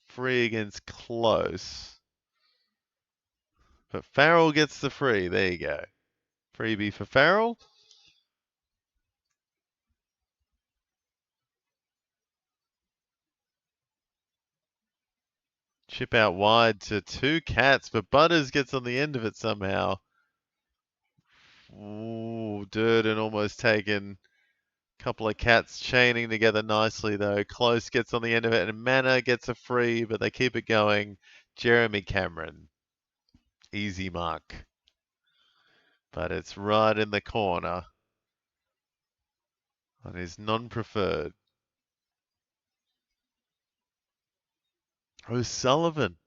free against Close. But Farrell gets the free. There you go. Freebie for Farrell. Chip out wide to 2 Cats, but Butters gets on the end of it somehow. Ooh, Durden almost taken. Couple of Cats chaining together nicely, though. Close gets on the end of it, and Manor gets a free, but they keep it going. Jeremy Cameron. Easy mark. But it's right in the corner on his non-preferred. O'Sullivan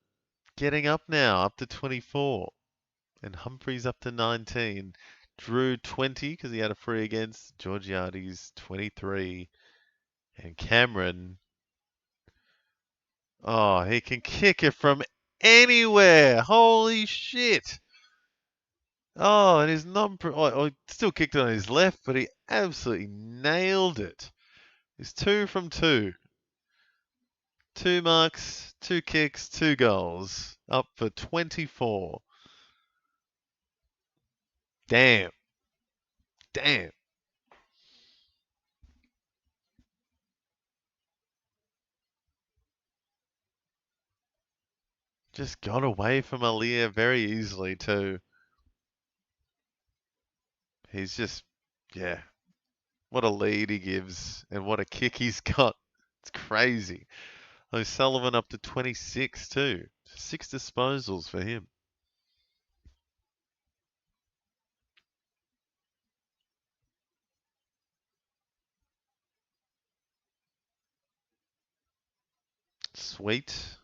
getting up now, up to 24. And Humphreys up to 19. Drew 20 because he had a free against. Georgiades 23. And Cameron, oh, he can kick it from anywhere. Holy shit. Oh, and his still kicked it on his left, but he absolutely nailed it. He's 2 from 2. 2 marks, 2 kicks, 2 goals. Up for 24. Damn. Damn. Just got away from Alia very easily, too. He's just, yeah. What a lead he gives, and what a kick he's got. It's crazy. O'Sullivan up to 26, too. 6 disposals for him. Sweet.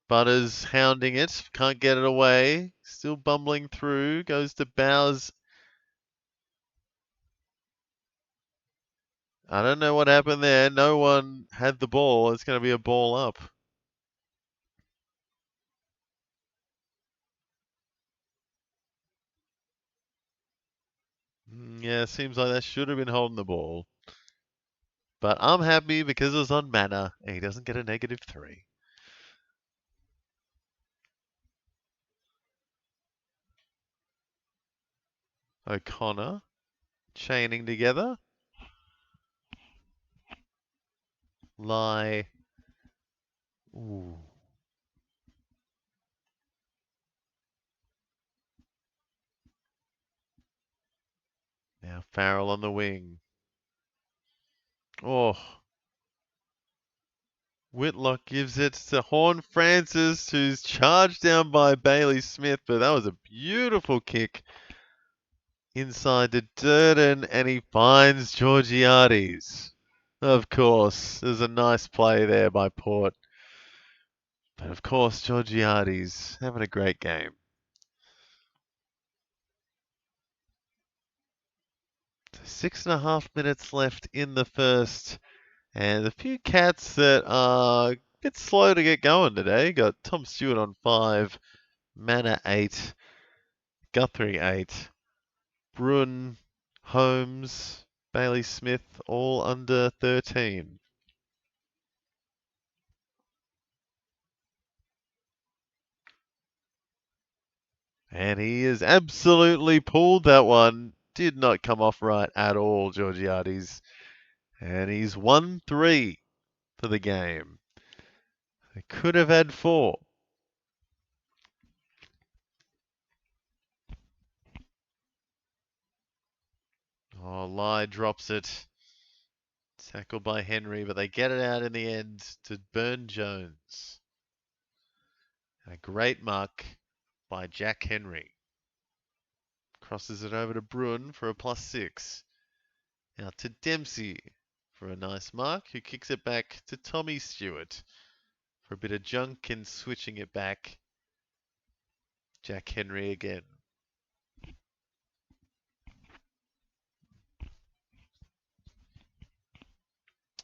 Butters hounding it. Can't get it away. Still bumbling through. Goes to Bowers. I don't know what happened there. No one had the ball. It's going to be a ball up. Yeah, seems like that should have been holding the ball. But I'm happy because it was on Manor and he doesn't get a -3. O'Connor chaining together. Lie. Ooh. Now Farrell on the wing. Oh, Whitlock gives it to Horne-Francis, who's charged down by Bailey Smith, but that was a beautiful kick inside to Durden, and he finds Georgiades. Of course, there's a nice play there by Port. But of course, Georgiades having a great game. So 6.5 minutes left in the first. And a few cats that are a bit slow to get going today. Got Tom Stewart on 5, Manor 8, Guthrie 8, Bruin, Holmes, Bailey Smith, all under 13. And he has absolutely pulled that one. Did not come off right at all, Georgiades. And he's 1-3 for the game. They could have had 4. Oh, Lai drops it. Tackled by Henry, but they get it out in the end to Burn Jones. A great mark by Jack Henry. Crosses it over to Bruin for a +6. Now to Dempsey for a nice mark, who kicks it back to Tommy Stewart for a bit of junk and switching it back. Jack Henry again.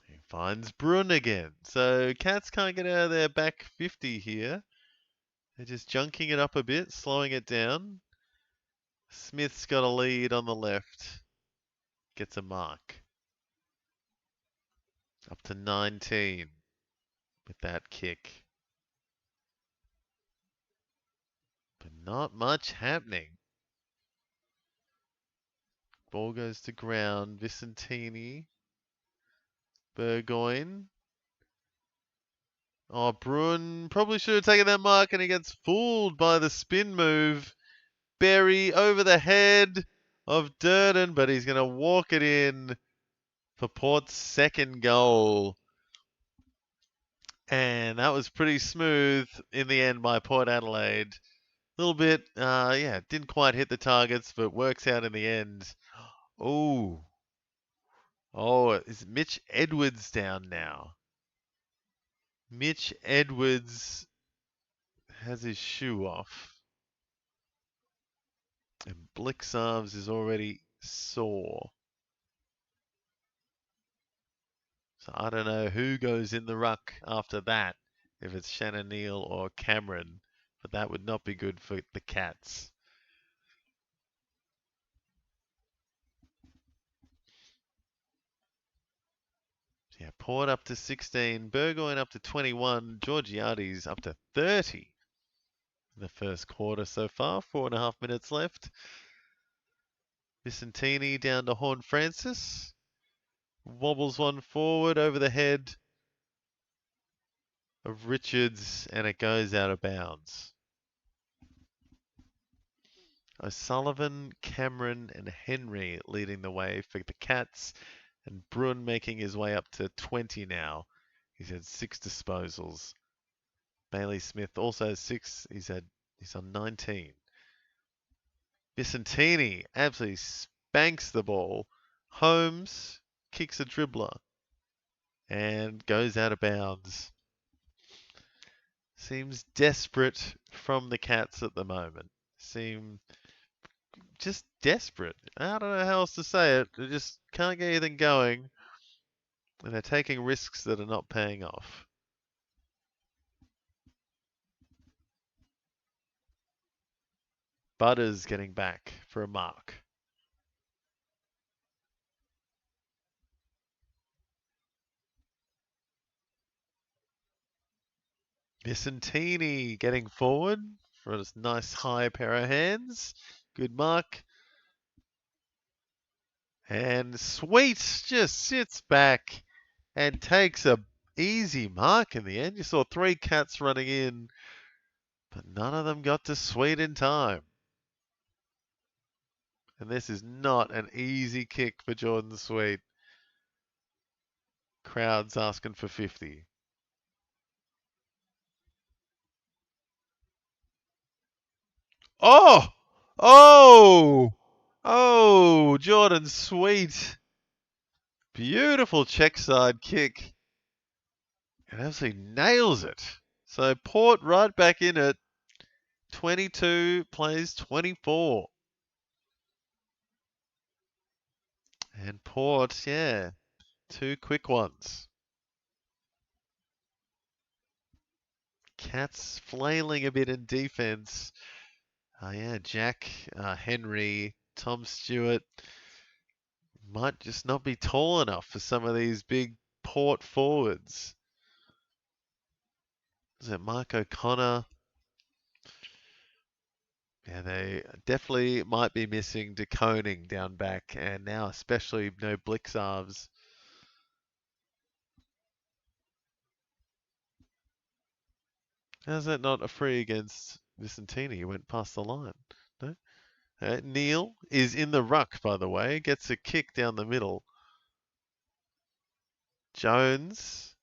He finds Bruin again. So Cats can't get out of their back 50 here. They're just junking it up a bit, slowing it down. Smith's got a lead on the left. Gets a mark. Up to 19 with that kick. But not much happening. Ball goes to ground. Vicentini. Burgoyne. Oh, Bruin probably should have taken that mark, and he gets fooled by the spin move. Berry over the head of Durden, but he's going to walk it in for Port's second goal. And that was pretty smooth in the end by Port Adelaide. A little bit, yeah, didn't quite hit the targets, but works out in the end. Oh, is Mitch Edwards down now? Mitch Edwards has his shoe off. And Blixarves is already sore. So I don't know who goes in the ruck after that, if it's Shannon Neal or Cameron, but that would not be good for the Cats. Yeah, Port up to 16, Burgoyne up to 21, Georgiades up to 30 in the first quarter so far. 4.5 minutes left. Vicentini down to Horne-Francis. Wobbles one forward over the head of Richards, and it goes out of bounds. O'Sullivan, Cameron, and Henry leading the way for the Cats, and Bruin making his way up to 20 now. He's had 6 disposals. Bailey Smith also has 6. He's on 19. Vicentini absolutely spanks the ball. Holmes kicks a dribbler and goes out of bounds. Seems desperate from the Cats at the moment. Seem just desperate. I don't know how else to say it. They just can't get anything going. And they're taking risks that are not paying off. Butters getting back for a mark. Vicentini getting forward for a nice high pair of hands. Good mark. And Sweet just sits back and takes a easy mark in the end. You saw 3 cats running in, but none of them got to Sweet in time. And this is not an easy kick for Jordan Sweet. Crowd's asking for 50. Oh! Oh! Oh! Jordan Sweet. Beautiful check side kick. And absolutely nails it. So Port right back in it. 22 plays 24. And Port, yeah, 2 quick ones. Cats flailing a bit in defense. Yeah, Jack, Henry, Tom Stewart might just not be tall enough for some of these big Port forwards. Is it Mark O'Connor? Yeah, they definitely might be missing De Koning down back, and now especially no Blixarves. How's that not a free against Vicentini? He went past the line. No? Neil is in the ruck, by the way. Gets a kick down the middle. Jones.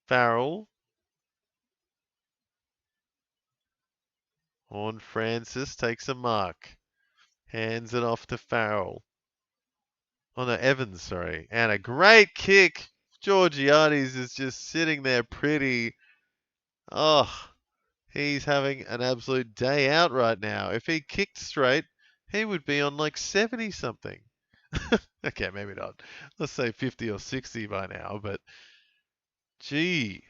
Farrell. Horn Francis takes a mark. Hands it off to Farrell. Oh no, Evans, sorry. And a great kick. Georgiades is just sitting there pretty. Oh, he's having an absolute day out right now. If he kicked straight, he would be on like 70 something. Okay, maybe not. Let's say 50 or 60 by now, but gee.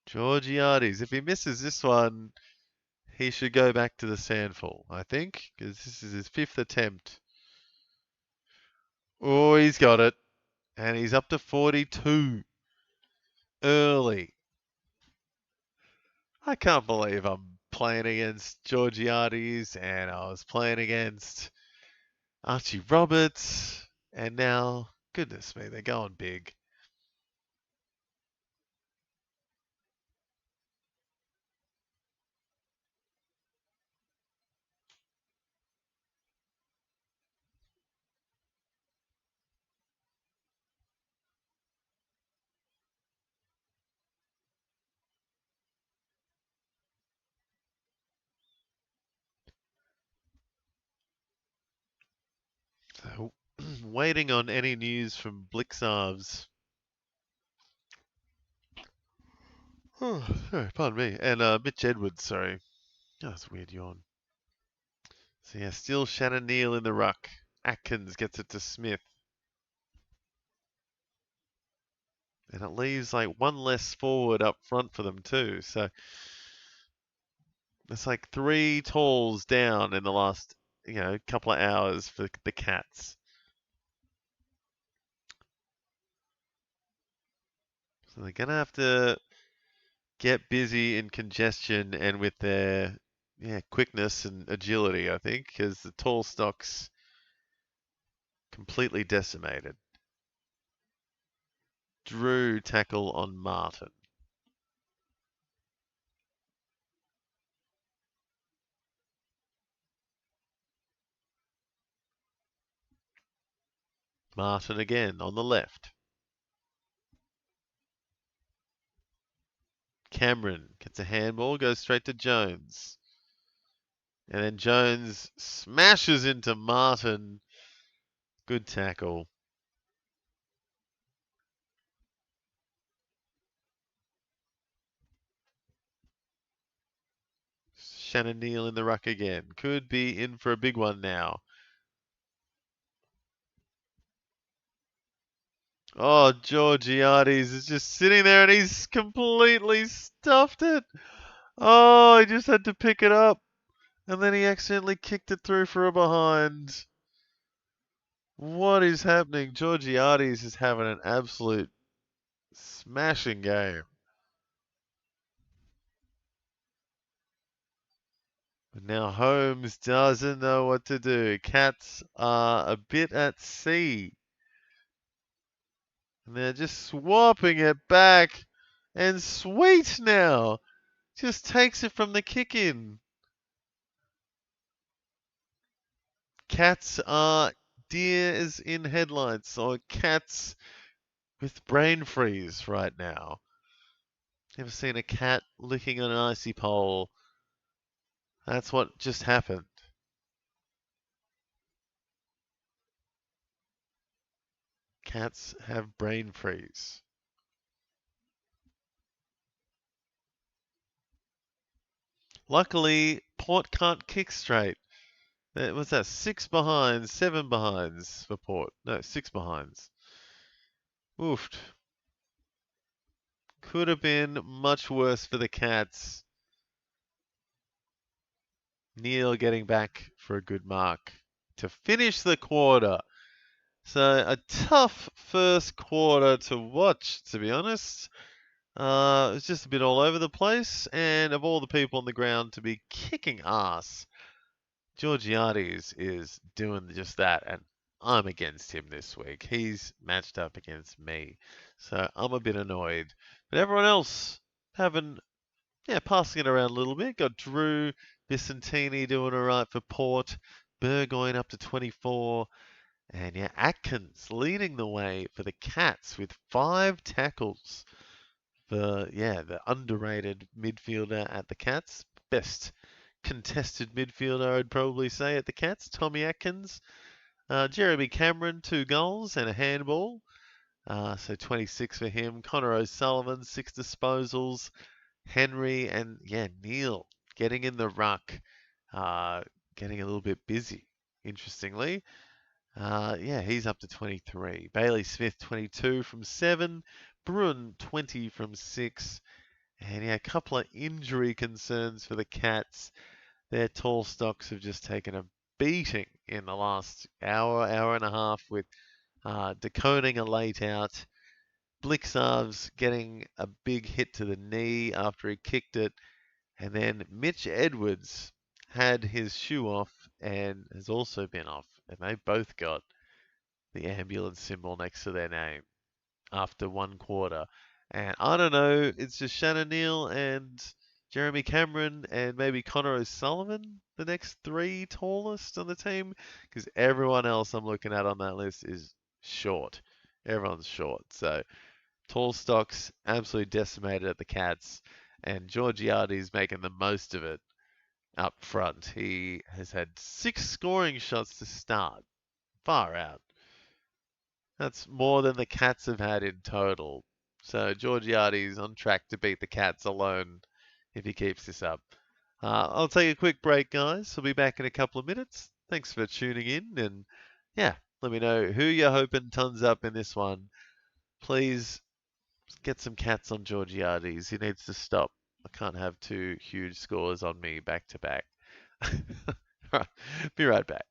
Georgiades, if he misses this one, he should go back to the sandful, I think, because this is his 5th attempt. Oh, he's got it. And he's up to 42. Early. I can't believe I'm playing against Georgiades and I was playing against Archie Roberts. And now, goodness me, they're going big. So, waiting on any news from Blixarves. Oh, sorry, pardon me. And Mitch Edwards, sorry. Oh, that's a weird yawn. So yeah, still Shannon Neal in the ruck. Atkins gets it to Smith. And it leaves like one less forward up front for them too. So it's like 3 talls down in the last, couple of hours for the Cats. So they're going to have to get busy in congestion and with their quickness and agility, I think, because the tall stock's completely decimated. Drew tackle on Martin. Martin again on the left. Cameron gets a handball, goes straight to Jones. And then Jones smashes into Martin. Good tackle. Shannon Neal in the ruck again. Could be in for a big one now. Oh, Georgiades is just sitting there and he's completely stuffed it. Oh, he just had to pick it up. And then he accidentally kicked it through for a behind. What is happening? Georgiades is having an absolute smashing game. But now Holmes doesn't know what to do. Cats are a bit at sea. And they're just swapping it back. And Sweet now just takes it from the kick in. Cats are deers in headlights, or cats with brain freeze right now. Ever seen a cat licking on an icy pole? That's what just happened. Cats have brain freeze. Luckily, Port can't kick straight. What's that? 6 behinds, 7 behinds for Port. No, 6 behinds. Oofed. Could have been much worse for the Cats. Neil getting back for a good mark to finish the quarter. So a tough first quarter to watch, to be honest. It's just a bit all over the place, and of all the people on the ground to be kicking ass, Georgiades is doing just that, and I'm against him this week. He's matched up against me, so I'm a bit annoyed. But everyone else having, passing it around a little bit. Got Drew Vicentini doing all right for Port, Burgoyne up to 24, and Atkins leading the way for the Cats with 5 tackles. The underrated midfielder at the Cats, best contested midfielder, I'd probably say, at the Cats. Tommy Atkins. Jeremy Cameron, 2 goals and a handball. So 26 for him. Connor O'Sullivan, 6 disposals. Henry and, Neil getting in the ruck. Getting a little bit busy, interestingly. He's up to 23. Bailey Smith, 22 from 7. Bruin, 20 from 6. And a couple of injury concerns for the Cats. Their tall stocks have just taken a beating in the last hour and a half with De Koning a late out. Blixarves getting a big hit to the knee after he kicked it. And then Mitch Edwards had his shoe off and has also been off. And they both got the ambulance symbol next to their name after 1 quarter. And I don't know, it's just Shannon Neal and Jeremy Cameron and maybe Connor O'Sullivan, the next 3 tallest on the team, because everyone else I'm looking at on that list is short. Everyone's short. So tall stocks absolutely decimated at the Cats, and Georgiades making the most of it up front. He has had 6 scoring shots to start. Far out. That's more than the Cats have had in total. So Georgiades on track to beat the Cats alone if he keeps this up. I'll take a quick break, guys. I'll be back in a couple of minutes. Thanks for tuning in, and let me know who you're hoping tons up in this one. Please get some Cats on Georgiades. He needs to stop. I can't have 2 huge scores on me back to back. Be right back.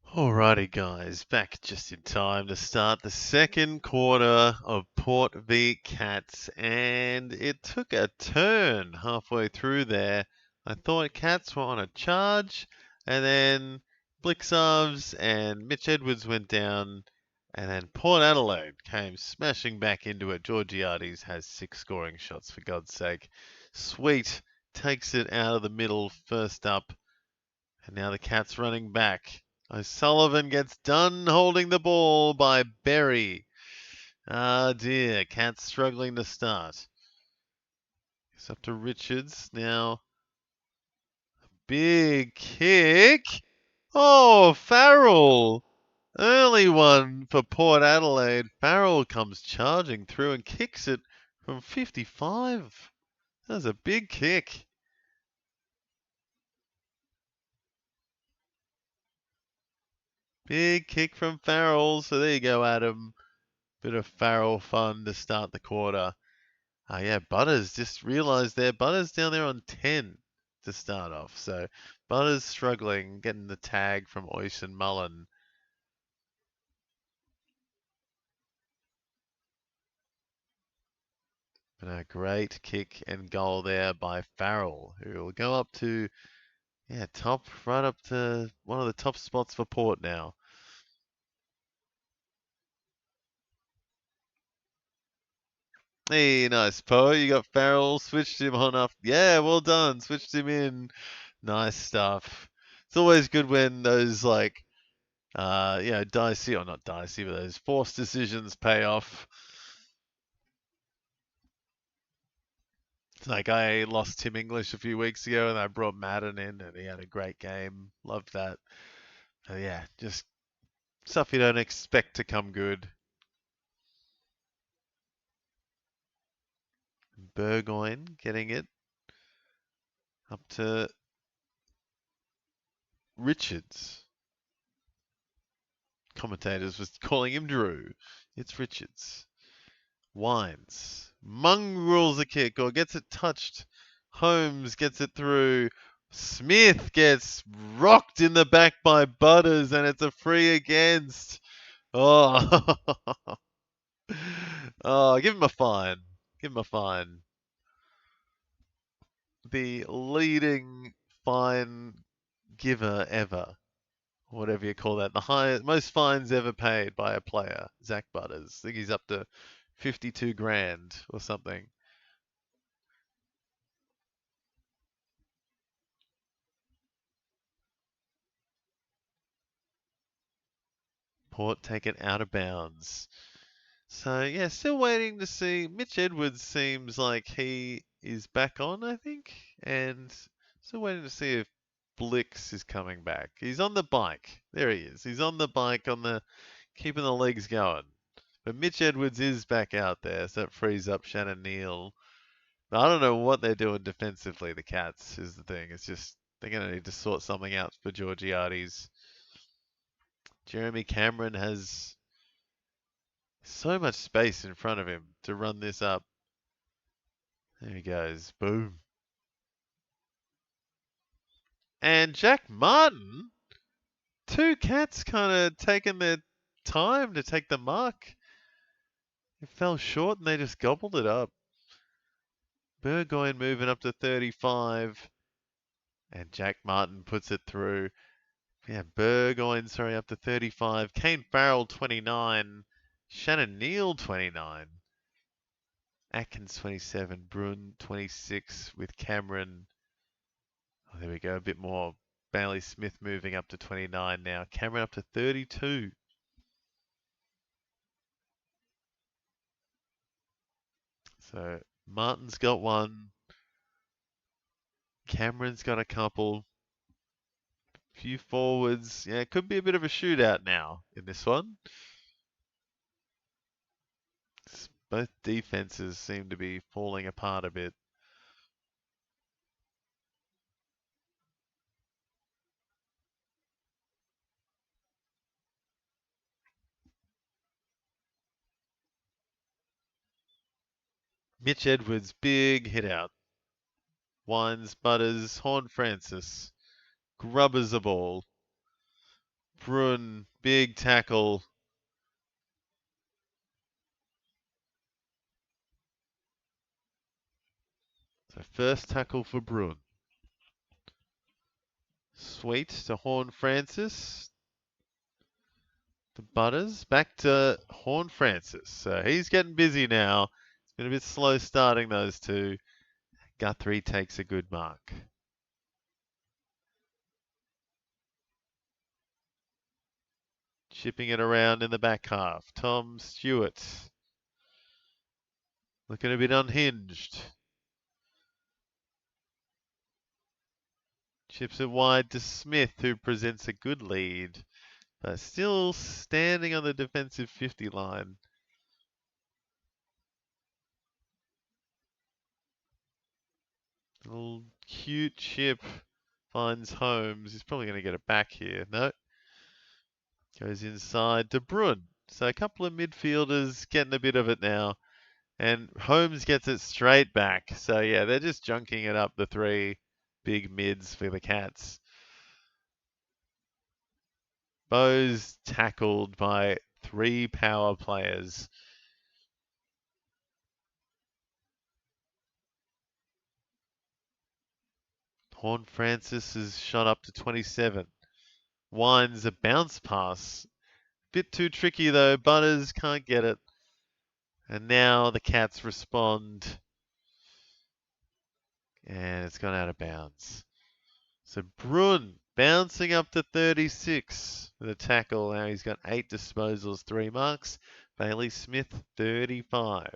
Alrighty, guys, back just in time to start the second quarter of Port v Cats, and it took a turn halfway through there. I thought Cats were on a charge, and then Blixarves and Mitch Edwards went down, and then Port Adelaide came smashing back into it. Georgiades has 6 scoring shots, for God's sake. Sweet takes it out of the middle, first up, and now the Cats running back. O'Sullivan gets done holding the ball by Berry. Ah dear, Cats struggling to start. It's up to Richards now. Big kick. Oh, Farrell. Early one for Port Adelaide. Farrell comes charging through and kicks it from 55. That was a big kick. Big kick from Farrell. So there you go, Adam. Bit of Farrell fun to start the quarter. Yeah, Butters, just realised there, Butters down there on 10 to start off. So Butters struggling, getting the tag from Oisin Mullen. But a great kick and goal there by Farrell, who will go up to, top, right up to one of the top spots for Port now. Hey, nice, Poe. You got Farrell, switched him on up. Yeah, well done. Switched him in. Nice stuff. It's always good when those, like, dicey, or not dicey, but those forced decisions pay off. It's like I lost Tim English a few weeks ago and I brought Madden in and he had a great game. Loved that. Yeah, just stuff you don't expect to come good. Burgoyne getting it up to Richards. Commentators was calling him Drew. It's Richards. Wines. Mongrels a kick or gets it touched. Holmes gets it through. Smith gets rocked in the back by Butters and it's a free against. Oh, oh, give him a fine. Give him a fine. The leading fine giver ever. Whatever you call that. The highest, most fines ever paid by a player. Zach Butters. I think he's up to 52 grand or something. Port taken out of bounds. So, yeah, still waiting to see. Mitch Edwards seems like he is back on, I think. And still waiting to see if Blix is coming back. He's on the bike. There he is. He's on the bike, keeping the legs going. But Mitch Edwards is back out there, so that frees up Shannon Neal. But I don't know what they're doing defensively, the Cats, is the thing. It's just, they're going to need to sort something out for Georgiades. Jeremy Cameron has so much space in front of him to run this up. There he goes. Boom. And Jack Martin, 2 Cats kind of taking their time to take the mark. It fell short and they just gobbled it up. Burgoyne moving up to 35. And Jack Martin puts it through. Yeah, Burgoyne, up to 35. Kane Farrell, 29. Shannon Neal, 29. Atkins, 27. Bruin, 26 with Cameron. Oh, there we go, a bit more. Bailey Smith moving up to 29 now. Cameron up to 32. So Martin's got one. Cameron's got a couple. Few forwards. Yeah, it could be a bit of a shootout now in this one. Both defenses seem to be falling apart a bit. Mitch Edwards, big hit out. Wines, Butters, Horn Francis. Grubbers a ball. Bruin, big tackle. So first tackle for Bruin. Sweet to Horn Francis. To Butters. Back to Horn Francis. So he's getting busy now. It's been a bit slow starting those two. Guthrie takes a good mark. Chipping it around in the back half. Tom Stewart. Looking a bit unhinged. Chips it wide to Smith, who presents a good lead, but still standing on the defensive 50 line. Little cute chip finds Holmes. He's probably going to get it back here. No. Goes inside to Bruin. So a couple of midfielders getting a bit of it now. And Holmes gets it straight back. So yeah, they're just junking it up the three big mids for the Cats. Bowes tackled by three power players. Horn Francis is shot up to 27. Wines a bounce pass. Bit too tricky though. Butters can't get it. And now the Cats respond. And it's gone out of bounds. So Bruin bouncing up to 36 with a tackle. Now he's got 8 disposals, 3 marks. Bailey Smith, 35.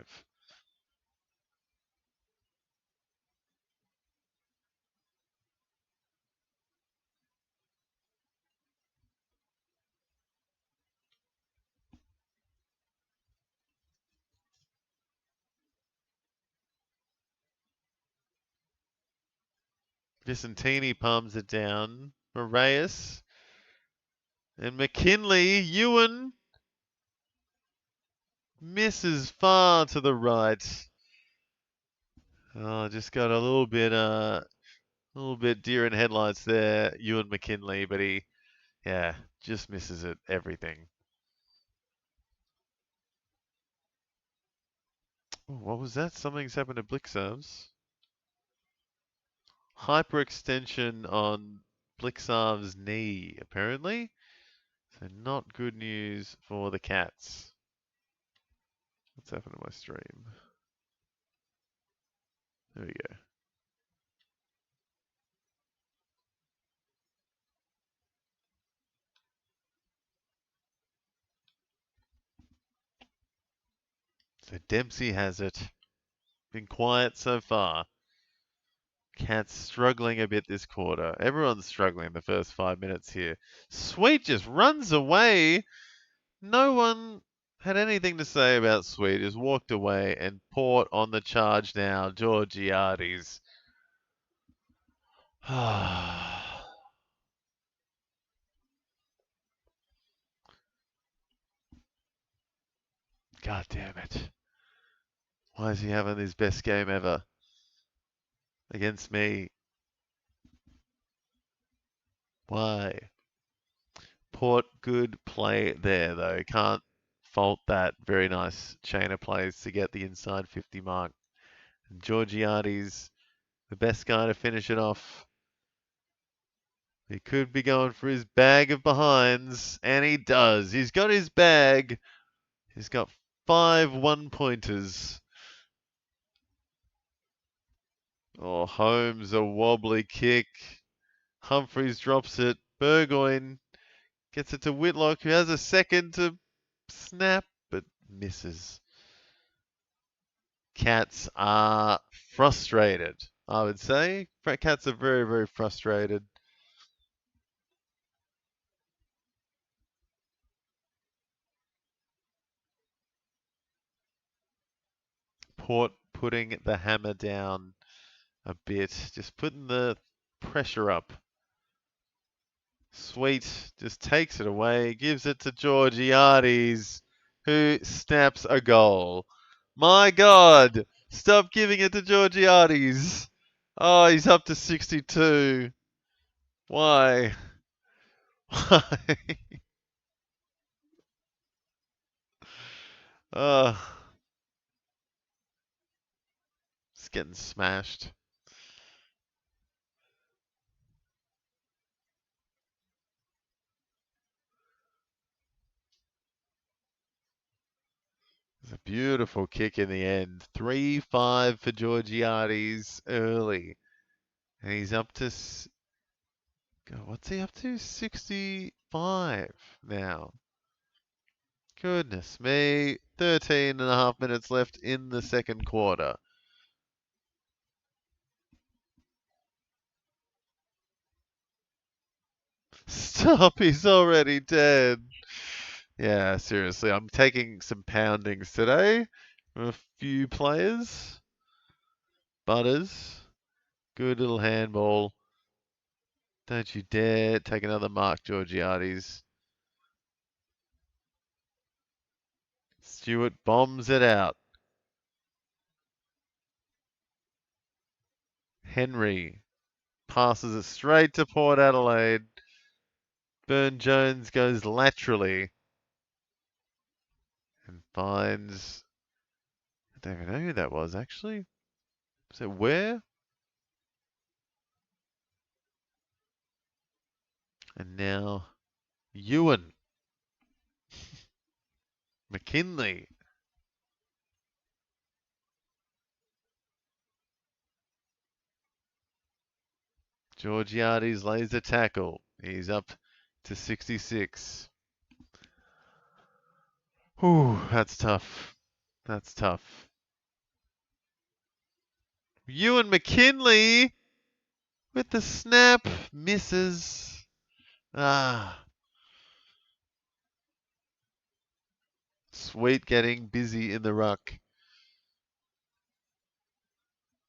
Vicentini palms it down. Moraes. And McKinley. Ewan misses far to the right. Oh, just got a little bit deer in headlights there, Ewan McKinley, but he, yeah, just misses it, everything. Oh, what was that? Something's happened to Blixarves. Hyperextension on Blixarves' knee, apparently. So not good news for the Cats. What's happened to my stream? There we go. So Dempsey has it. Been quiet so far. Cats struggling a bit this quarter. Everyone's struggling the first 5 minutes here. Sweet just runs away. No one had anything to say about Sweet. Just walked away, and Port on the charge now. Georgiades. God damn it. Why is he having his best game ever? Against me. Why? Port, good play there, though. Can't fault that. Very nice chain of plays to get the inside 50 mark. And Georgiades, the best guy to finish it off. He could be going for his bag of behinds, and he does. He's got his bag. He's got 5 one-pointers. Oh, Holmes, a wobbly kick. Humphreys drops it. Burgoyne gets it to Whitlock, who has a second to snap, but misses. Cats are frustrated, I would say. Cats are very, very frustrated. Port putting the hammer down a bit, just putting the pressure up. Sweet just takes it away, gives it to Georgiades, who snaps a goal. My God, stop giving it to Georgiades. Oh, he's up to 62. Why? Why? Oh, it's getting smashed. It's a beautiful kick in the end. 3-5 for Georgiades early. And he's up to, God, what's he up to? 65 now. Goodness me. 13 and a half minutes left in the second quarter. Stop, he's already dead. Yeah, seriously, I'm taking some poundings today from a few players. Butters, good little handball. Don't you dare take another mark, Georgiades. Stewart bombs it out. Henry passes it straight to Port Adelaide. Burne-Jones goes laterally and finds. I don't even know who that was actually. Was it Ware? And now Ewan. McKinley. Georgiades lays the tackle. He's up to 66. Whew, that's tough. That's tough. Ewan McKinley with the snap. Misses. Ah. Sweet getting busy in the ruck.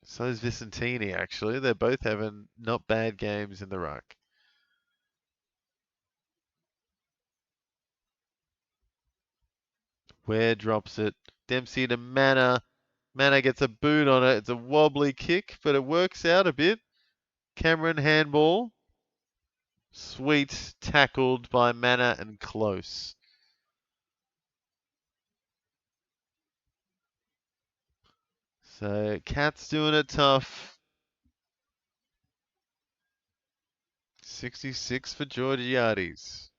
So is Vicentini, actually. They're both having not bad games in the ruck. Ware drops it. Dempsey to Manor. Manor gets a boot on it. It's a wobbly kick, but it works out a bit. Cameron handball. Sweet tackled by Manor and close. So Cat's doing it tough. 66 for Georgiades.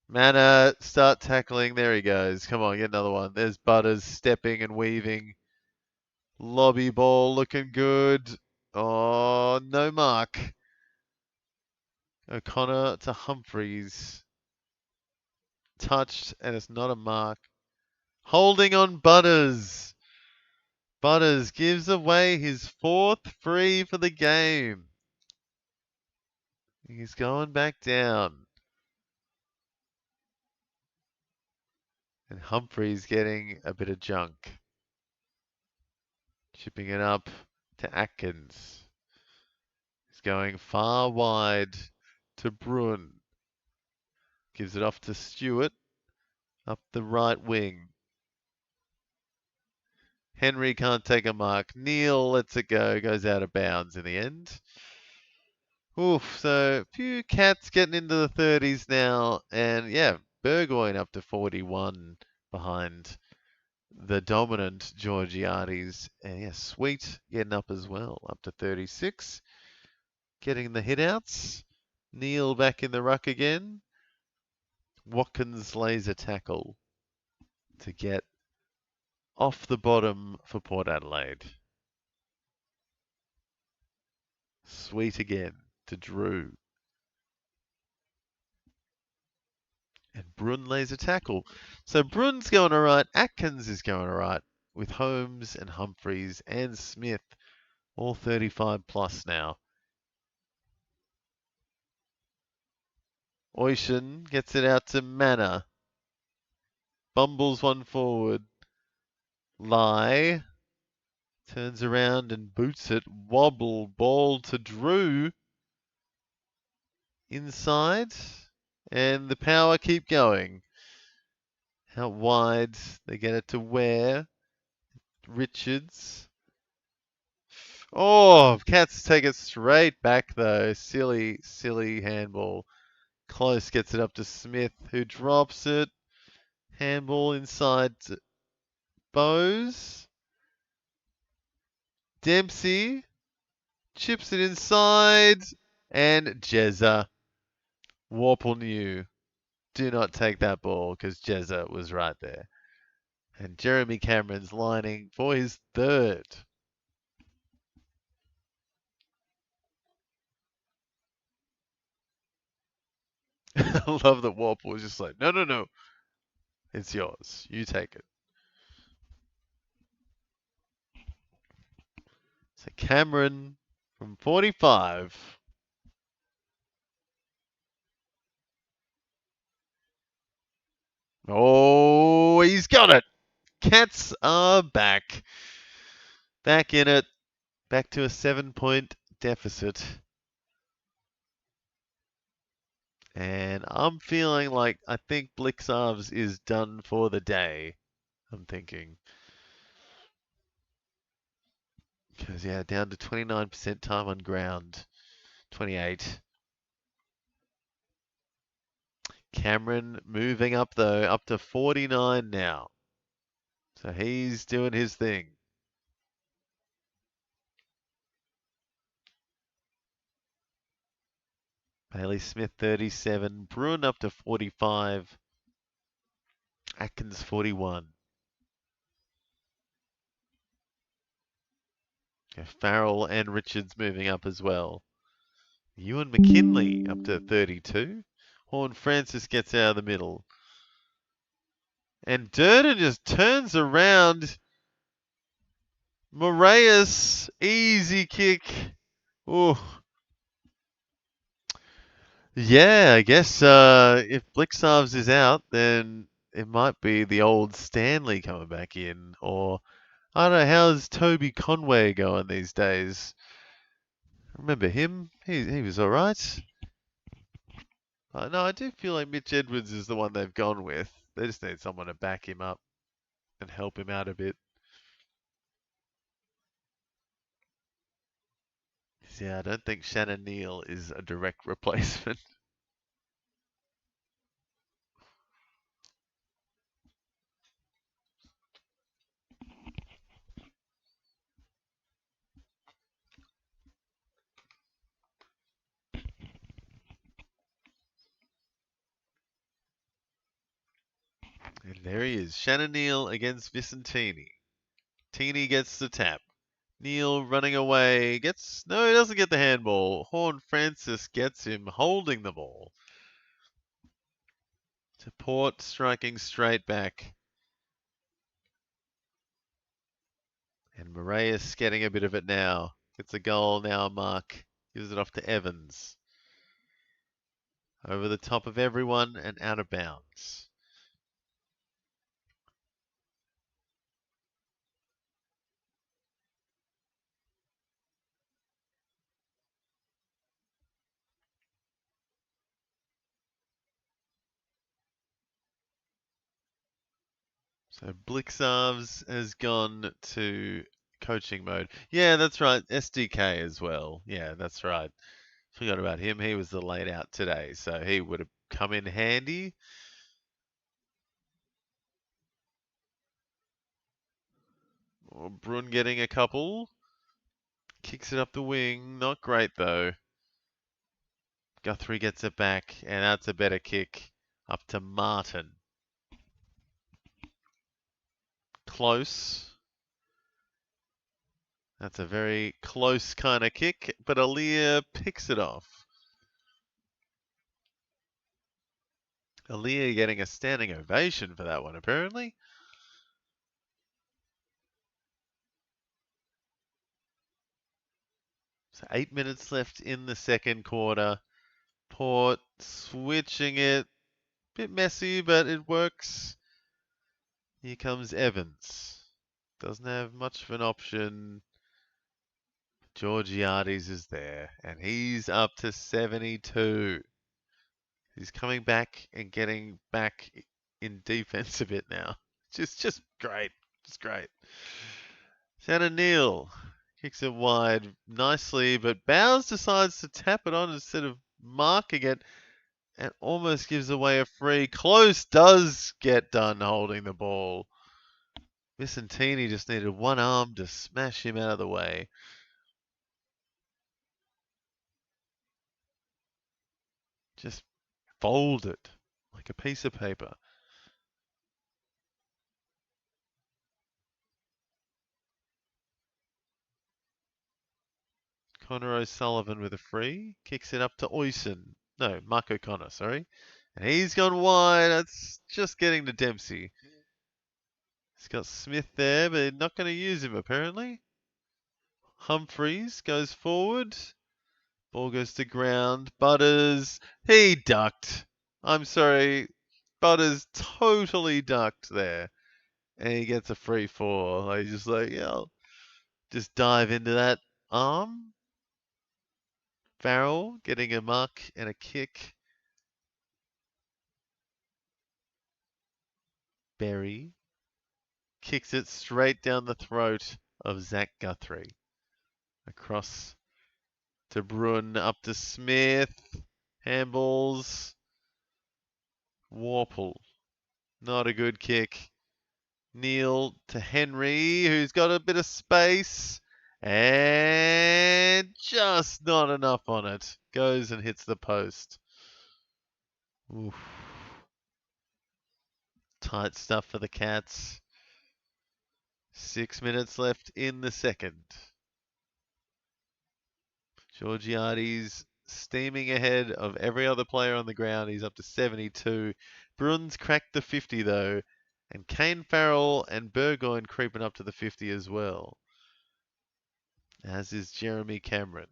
Manor, start tackling. There he goes. Come on, get another one. There's Butters stepping and weaving. Lobby ball looking good. Oh, no mark. O'Connor to Humphreys. Touched, and it's not a mark. Holding on Butters. Butters gives away his fourth free for the game. He's going back down. And Humphreys getting a bit of junk. Chipping it up to Atkins. He's going far wide to Bruin. Gives it off to Stewart. Up the right wing. Henry can't take a mark. Neal lets it go. Goes out of bounds in the end. Oof, so a few Cats getting into the 30s now. And yeah, Burgoyne up to 41 behind the dominant Georgiades. And yeah, Sweet getting up as well, up to 36. Getting the hit outs. Neal back in the ruck again. Watkins lays a tackle to get off the bottom for Port Adelaide. Sweet again to Drew. And Brun lays a tackle. So Brun's going all right. Atkins is going all right with Holmes and Humphreys and Smith, all 35 plus now. Oyshin gets it out to Manor. Bumbles one forward. Lie. Turns around and boots it. Wobble ball to Drew. Inside. And the Power keep going. Out wide. They get it to Ware. Richards. Oh, Cats take it straight back though. Silly, silly handball. Close gets it up to Smith, who drops it. Handball inside Bose. Dempsey chips it inside. And Jezza. Warple knew. Do not take that ball because Jezza was right there. And Jeremy Cameron's lining for his third. I love that Warple was just like, no, no, no. It's yours. You take it. So Cameron from 45. Oh, he's got it. Cats are back. Back in it. Back to a 7-point deficit. And I'm feeling like I think Blixarves is done for the day. I'm thinking. Because, yeah, down to 29% time on ground. 28. Cameron moving up, though, up to 49 now. So he's doing his thing. Bailey Smith, 37. Bruin up to 45. Atkins, 41. Yeah, Farrell and Richards moving up as well. Ewan McKinley up to 32. Horn Francis gets out of the middle. And Durden just turns around. Moraes, easy kick. Ooh. Yeah, I guess if Blixarves is out, then it might be the old Stanley coming back in. Or, I don't know, how's Toby Conway going these days? Remember him? He was alright. No, I do feel like Mitch Edwards is the one they've gone with. They just need someone to back him up and help him out a bit. Yeah, I don't think Shannon Neal is a direct replacement. And there he is, Shannon Neal against Vicentini. Teeny gets the tap. Neal running away, no, he doesn't get the handball. Horn Francis gets him holding the ball. To Port striking straight back. And Moraes getting a bit of it now. Gets a goal now, Mark. Gives it off to Evans. Over the top of everyone and out of bounds. So Blixarves has gone to coaching mode. Yeah, that's right. SDK as well. Yeah, that's right. Forgot about him. He was the laid out today, so he would have come in handy. Brun getting a couple. Kicks it up the wing. Not great, though. Guthrie gets it back, and that's a better kick. Up to Martin. Close. That's a very close kind of kick, but Aaliyah picks it off. Aaliyah getting a standing ovation for that one, apparently. So 8 minutes left in the second quarter. Port switching it. Bit messy, but it works. Here comes Evans. Doesn't have much of an option. Georgiades is there, and he's up to 72. He's coming back and getting back in defense a bit now. Just great. Just great. Shannon Neal kicks it wide nicely, but Bowers decides to tap it on instead of marking it. and almost gives away a free. Close does get done holding the ball. Vicentini just needed one arm to smash him out of the way. Just fold it like a piece of paper. Connor O'Sullivan with a free. Kicks it up to Oyson. No, Mark O'Connor, sorry. And he's gone wide. That's just getting to Dempsey. He's got Smith there, but they're not going to use him apparently. Humphreys goes forward. Ball goes to ground. Butters, he ducked. I'm sorry. Butters totally ducked there. And he gets a free 4. He's just like, yeah, I'll just dive into that arm. Farrell getting a mark and a kick. Berry kicks it straight down the throat of Zach Guthrie. Across to Bruin, up to Smith. Handballs. Warple. Not a good kick. Neil to Henry, who's got a bit of space. And just not enough on it. Goes and hits the post. Oof. Tight stuff for the Cats. 6 minutes left in the second. Georgiades steaming ahead of every other player on the ground. He's up to 72. Bruins cracked the 50 though. And Kane Farrell and Burgoyne creeping up to the 50 as well. As is Jeremy Cameron.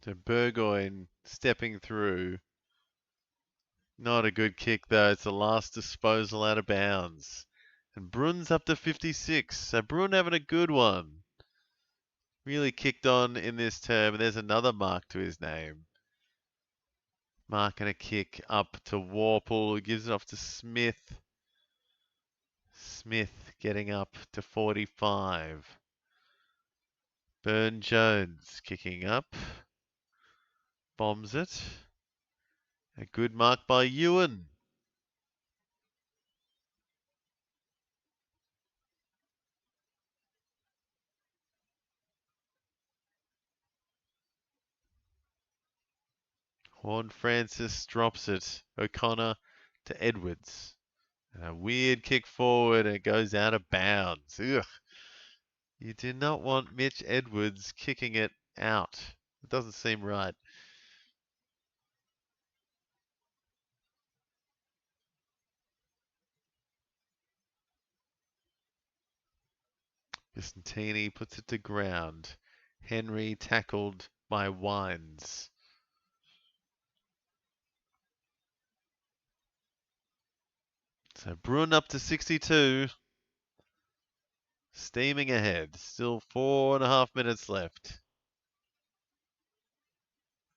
So Burgoyne stepping through. Not a good kick though. It's the last disposal out of bounds. And Bruin's up to 56. So Bruin having a good one. Really kicked on in this term. And there's another mark to his name. Mark and a kick up to Warple, who gives it off to Smith. Smith getting up to 45. Burn Jones kicking up. Bombs it. A good mark by Ewan. Horn Francis drops it. O'Connor to Edwards. And a weird kick forward and it goes out of bounds. Ugh. You do not want Mitch Edwards kicking it out. It doesn't seem right. Vicentini puts it to ground. Henry tackled by Wines. So Bruin up to 62. Steaming ahead. Still 4.5 minutes left.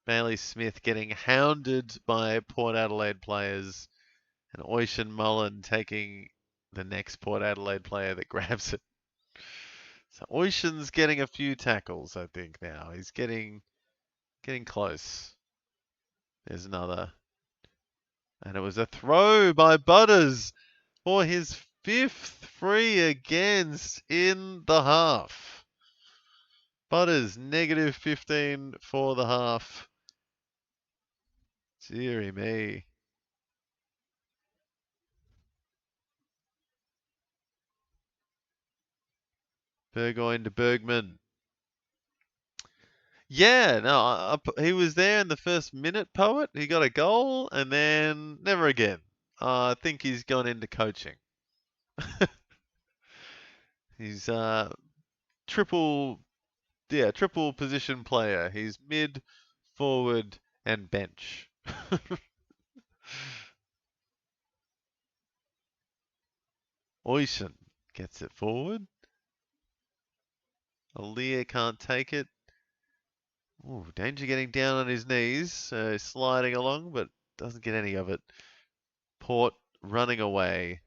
Bailey Smith getting hounded by Port Adelaide players. And Ocean Mullen taking the next Port Adelaide player that grabs it. So Ocean's getting a few tackles, I think, now. He's getting close. There's another. And it was a throw by Butters for his 5th free against in the half. Butters, negative 15 for the half. Deary me. Burgoyne to Bergman. Yeah, no, he was there in the first minute, Poet. He got a goal and then never again. I think he's gone into coaching. He's triple yeah, triple position player. He's mid, forward, and bench. Oyshen gets it forward. Alia can't take it. Ooh, Danger getting down on his knees, sliding along, but doesn't get any of it. Port running away.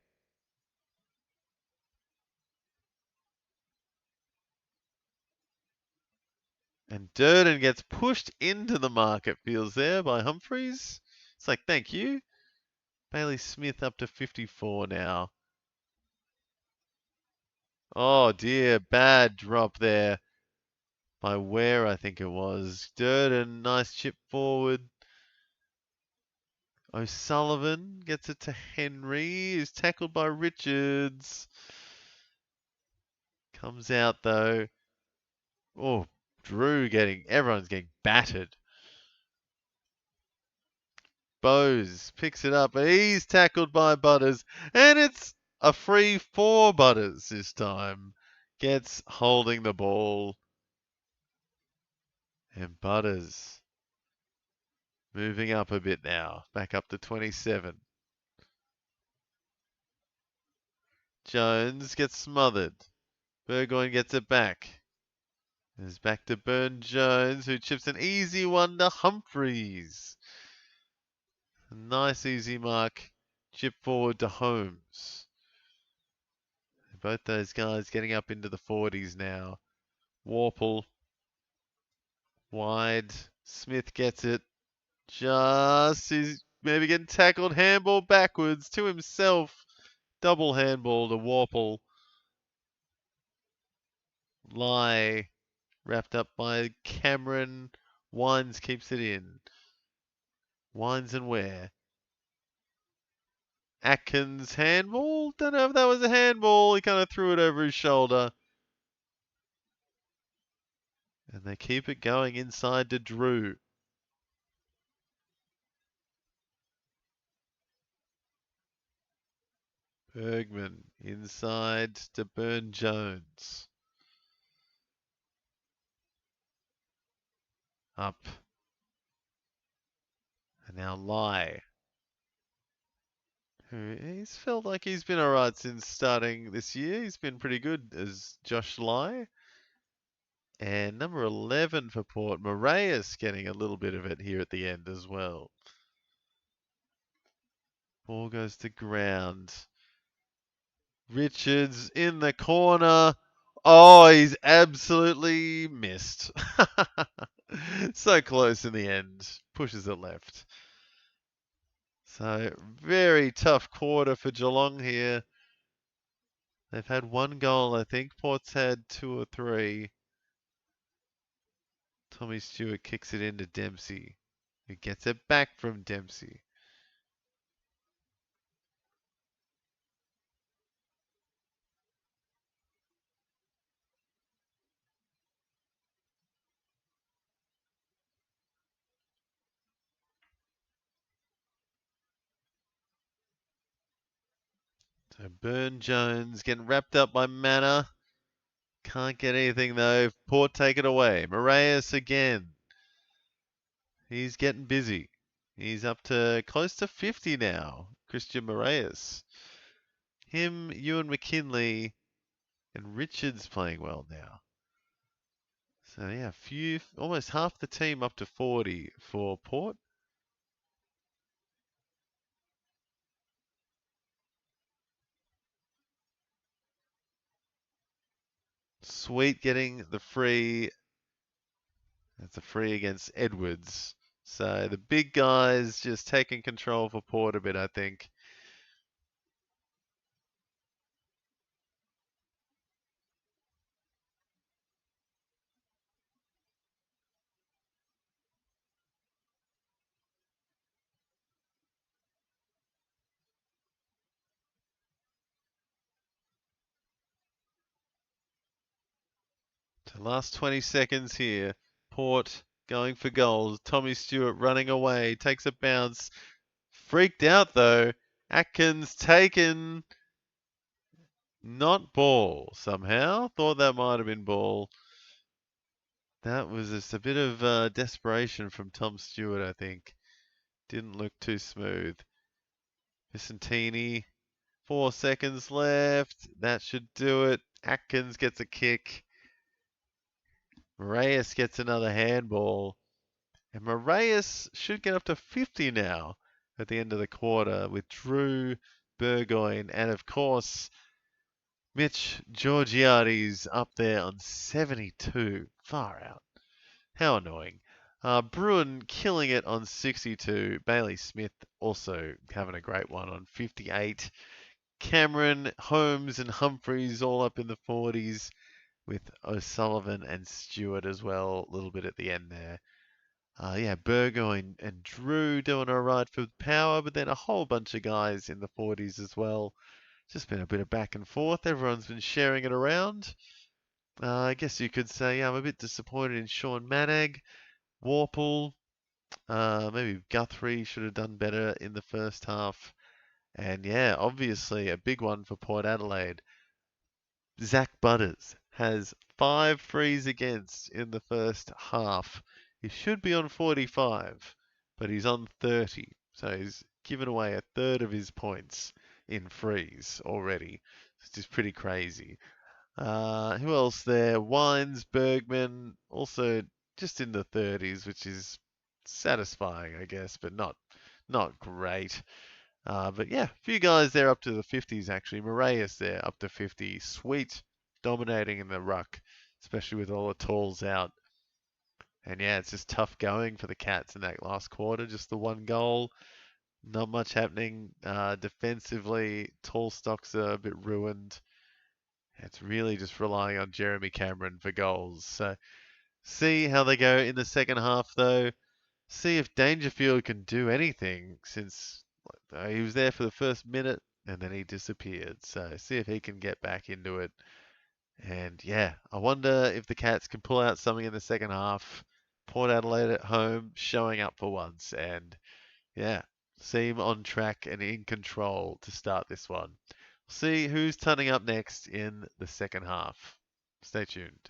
And Durden gets pushed into the market fields there by Humphreys. It's like, thank you. Bailey Smith up to 54 now. Oh dear, bad drop there by Ware, I think it was. Durden, nice chip forward. O'Sullivan gets it to Henry, who's tackled by Richards. Comes out though. Oh, everyone's getting battered. Bose picks it up, but he's tackled by Butters, and it's a free for Butters this time. Gets holding the ball. And Butters moving up a bit now, back up to 27. Jones gets smothered. Burgoyne gets it back. It's back to Burn-Jones, who chips an easy one to Humphreys. A nice easy mark. Chip forward to Holmes. Both those guys getting up into the 40s now. Warple. Wide. Smith gets it. He's maybe getting tackled. Handball backwards to himself. Double handball to Warple. Lie. Wrapped up by Cameron. Wines keeps it in. Wines and Ware. Atkins handball? Don't know if that was a handball. He kind of threw it over his shoulder. And they keep it going inside to Drew. Bergman inside to Burn-Jones. Up. And now Lie. He's felt like he's been alright since starting this year. He's been pretty good as Josh Lie. And number 11 for Port, Moraes getting a little bit of it here at the end as well. Ball goes to ground. Richards in the corner. Oh, he's absolutely missed. So close in the end. Pushes it left. So, very tough quarter for Geelong here. They've had one goal, I think. Port's had 2 or 3. Tommy Stewart kicks it into Dempsey, who gets it back from Dempsey. So Burn-Jones getting wrapped up by Manor. Can't get anything though. Port take it away. Moraes again. He's getting busy. He's up to close to 50 now. Christian Moraes. Him, Ewan McKinley, and Richards playing well now. So yeah, almost half the team up to 40 for Port. Sweet getting the free. That's a free against Edwards. So the big guys just taking control for Port a bit, I think. So last 20 seconds here. Port going for goals. Tommy Stewart running away. Takes a bounce. Freaked out though. Atkins taken. Not ball somehow. Thought that might have been ball. That was just a bit of desperation from Tom Stewart, I think. Didn't look too smooth. Vicentini, 4 seconds left. That should do it. Atkins gets a kick. Moraes gets another handball. And Moraes should get up to 50 now at the end of the quarter with Drew, Burgoyne, and of course, Mitch Georgiades up there on 72. Far out. How annoying. Bruin killing it on 62. Bailey Smith also having a great one on 58. Cameron, Holmes, and Humphreys all up in the 40s with O'Sullivan and Stewart as well, a little bit at the end there. Yeah, Burgoyne and Drew doing all right for power, but then a whole bunch of guys in the 40s as well. Just been a bit of back and forth. Everyone's been sharing it around. I guess you could say, yeah, I'm a bit disappointed in Sean Manag. Warple, maybe Guthrie should have done better in the first half. And yeah, obviously a big one for Port Adelaide. Zach Butters has 5 frees against in the first half. He should be on 45, but he's on 30. So he's given away a third of his points in frees already. It's just pretty crazy. Who else there? Wines, Bergman, also just in the 30s, which is satisfying, I guess, but not great. But yeah, a few guys there up to the 50s actually. Moraes there up to 50. Sweet, dominating in the ruck, especially with all the talls out. And yeah, it's just tough going for the Cats in that last quarter. Just the one goal. Not much happening defensively. Tall stocks are a bit ruined. It's really just relying on Jeremy Cameron for goals. So see how they go in the second half, though. See if Dangerfield can do anything since he was there for the first minute and then he disappeared. So see if he can get back into it. And yeah, I wonder if the Cats can pull out something in the second half. Port Adelaide at home, showing up for once. And yeah, seem on track and in control to start this one. See who's turning up next in the second half. Stay tuned.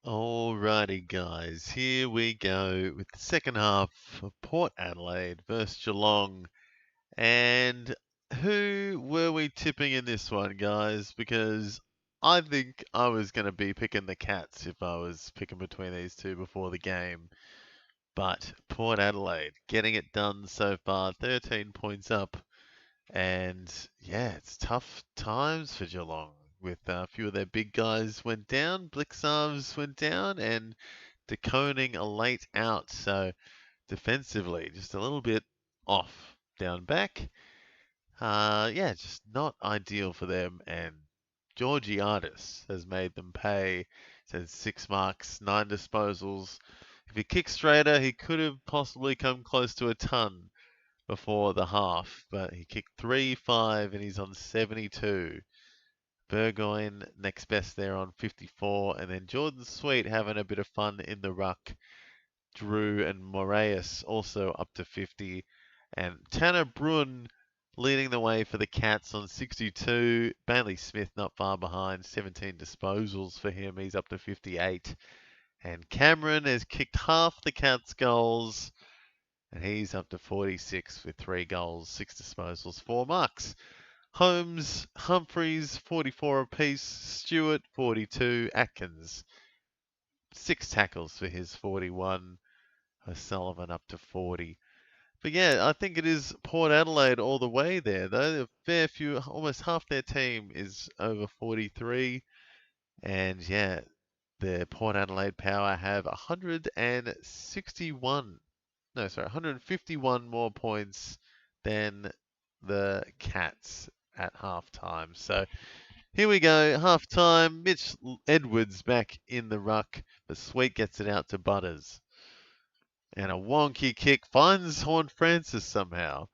Alrighty, guys, here we go with the second half of Port Adelaide versus Geelong. And who were we tipping in this one, guys? Because I think I was going to be picking the Cats if I was picking between these two before the game. But Port Adelaide getting it done so far, 13 points up. And yeah, it's tough times for Geelong with a few of their big guys went down. Blixarves went down and De Koning a late out. So defensively, just a little bit off down back. Yeah, just not ideal for them. And Georgiadis has made them pay. Says 6 marks, 9 disposals. If he kicked straighter, he could have possibly come close to a ton before the half, but he kicked 3-5 and he's on 72. Burgoyne next best there on 54, and then Jordan Sweet having a bit of fun in the ruck. Drew and Moraes also up to 50, and Tanner Bruin leading the way for the Cats on 62. Bailey Smith not far behind, 17 disposals for him. He's up to 58. And Cameron has kicked half the Cats' goals, and he's up to 46 with 3 goals, 6 disposals, 4 marks. Holmes, Humphreys, 44 apiece. Stewart, 42. Atkins, 6 tackles for his 41. O'Sullivan up to 40. But yeah, I think it is Port Adelaide all the way there, though. A fair few, almost half their team is over 43. And yeah, the Port Adelaide Power have 151 more points than the Cats at halftime. So here we go, halftime. Mitch Edwards back in the ruck, but Sweet gets it out to Butters. And a wonky kick finds Horne-Francis somehow.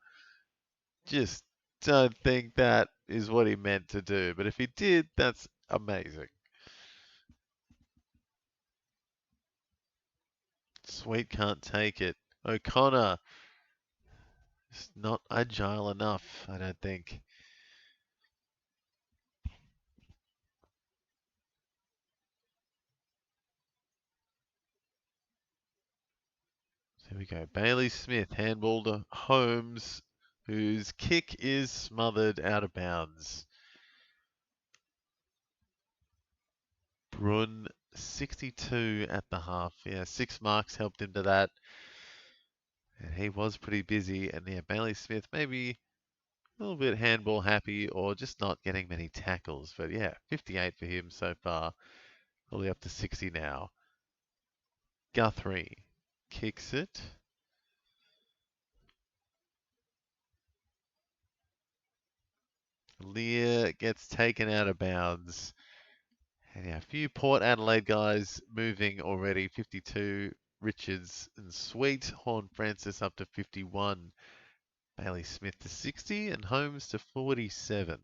Just don't think that is what he meant to do. But if he did, that's amazing. Sweet can't take it. O'Connor is not agile enough, I don't think. There we go. Bailey Smith, handball to Holmes, whose kick is smothered out of bounds. Brun, 62 at the half. Yeah, 6 marks helped him to that. And he was pretty busy. And yeah, Bailey Smith maybe a little bit handball happy or just not getting many tackles. But yeah, 58 for him so far. Probably up to 60 now. Guthrie kicks it. Lear gets taken out of bounds. And yeah, a few Port Adelaide guys moving already. 52, Richards and Sweet. Horne-Francis up to 51. Bailey Smith to 60 and Holmes to 47.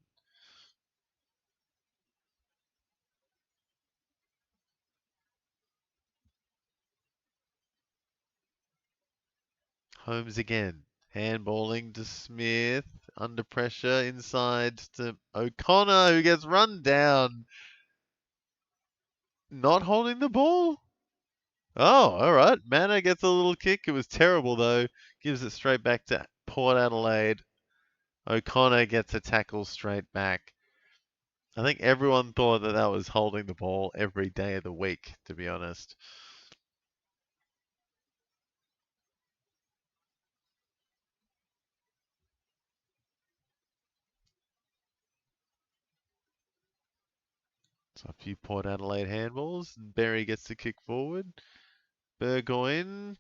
Holmes again. Handballing to Smith. Under pressure inside to O'Connor, who gets run down. Not holding the ball? Oh, all right. Manor gets a little kick. It was terrible, though. Gives it straight back to Port Adelaide. O'Connor gets a tackle straight back. I think everyone thought that that was holding the ball every day of the week, to be honest. So a few Port Adelaide handballs. Berry gets the kick forward. Burgoyne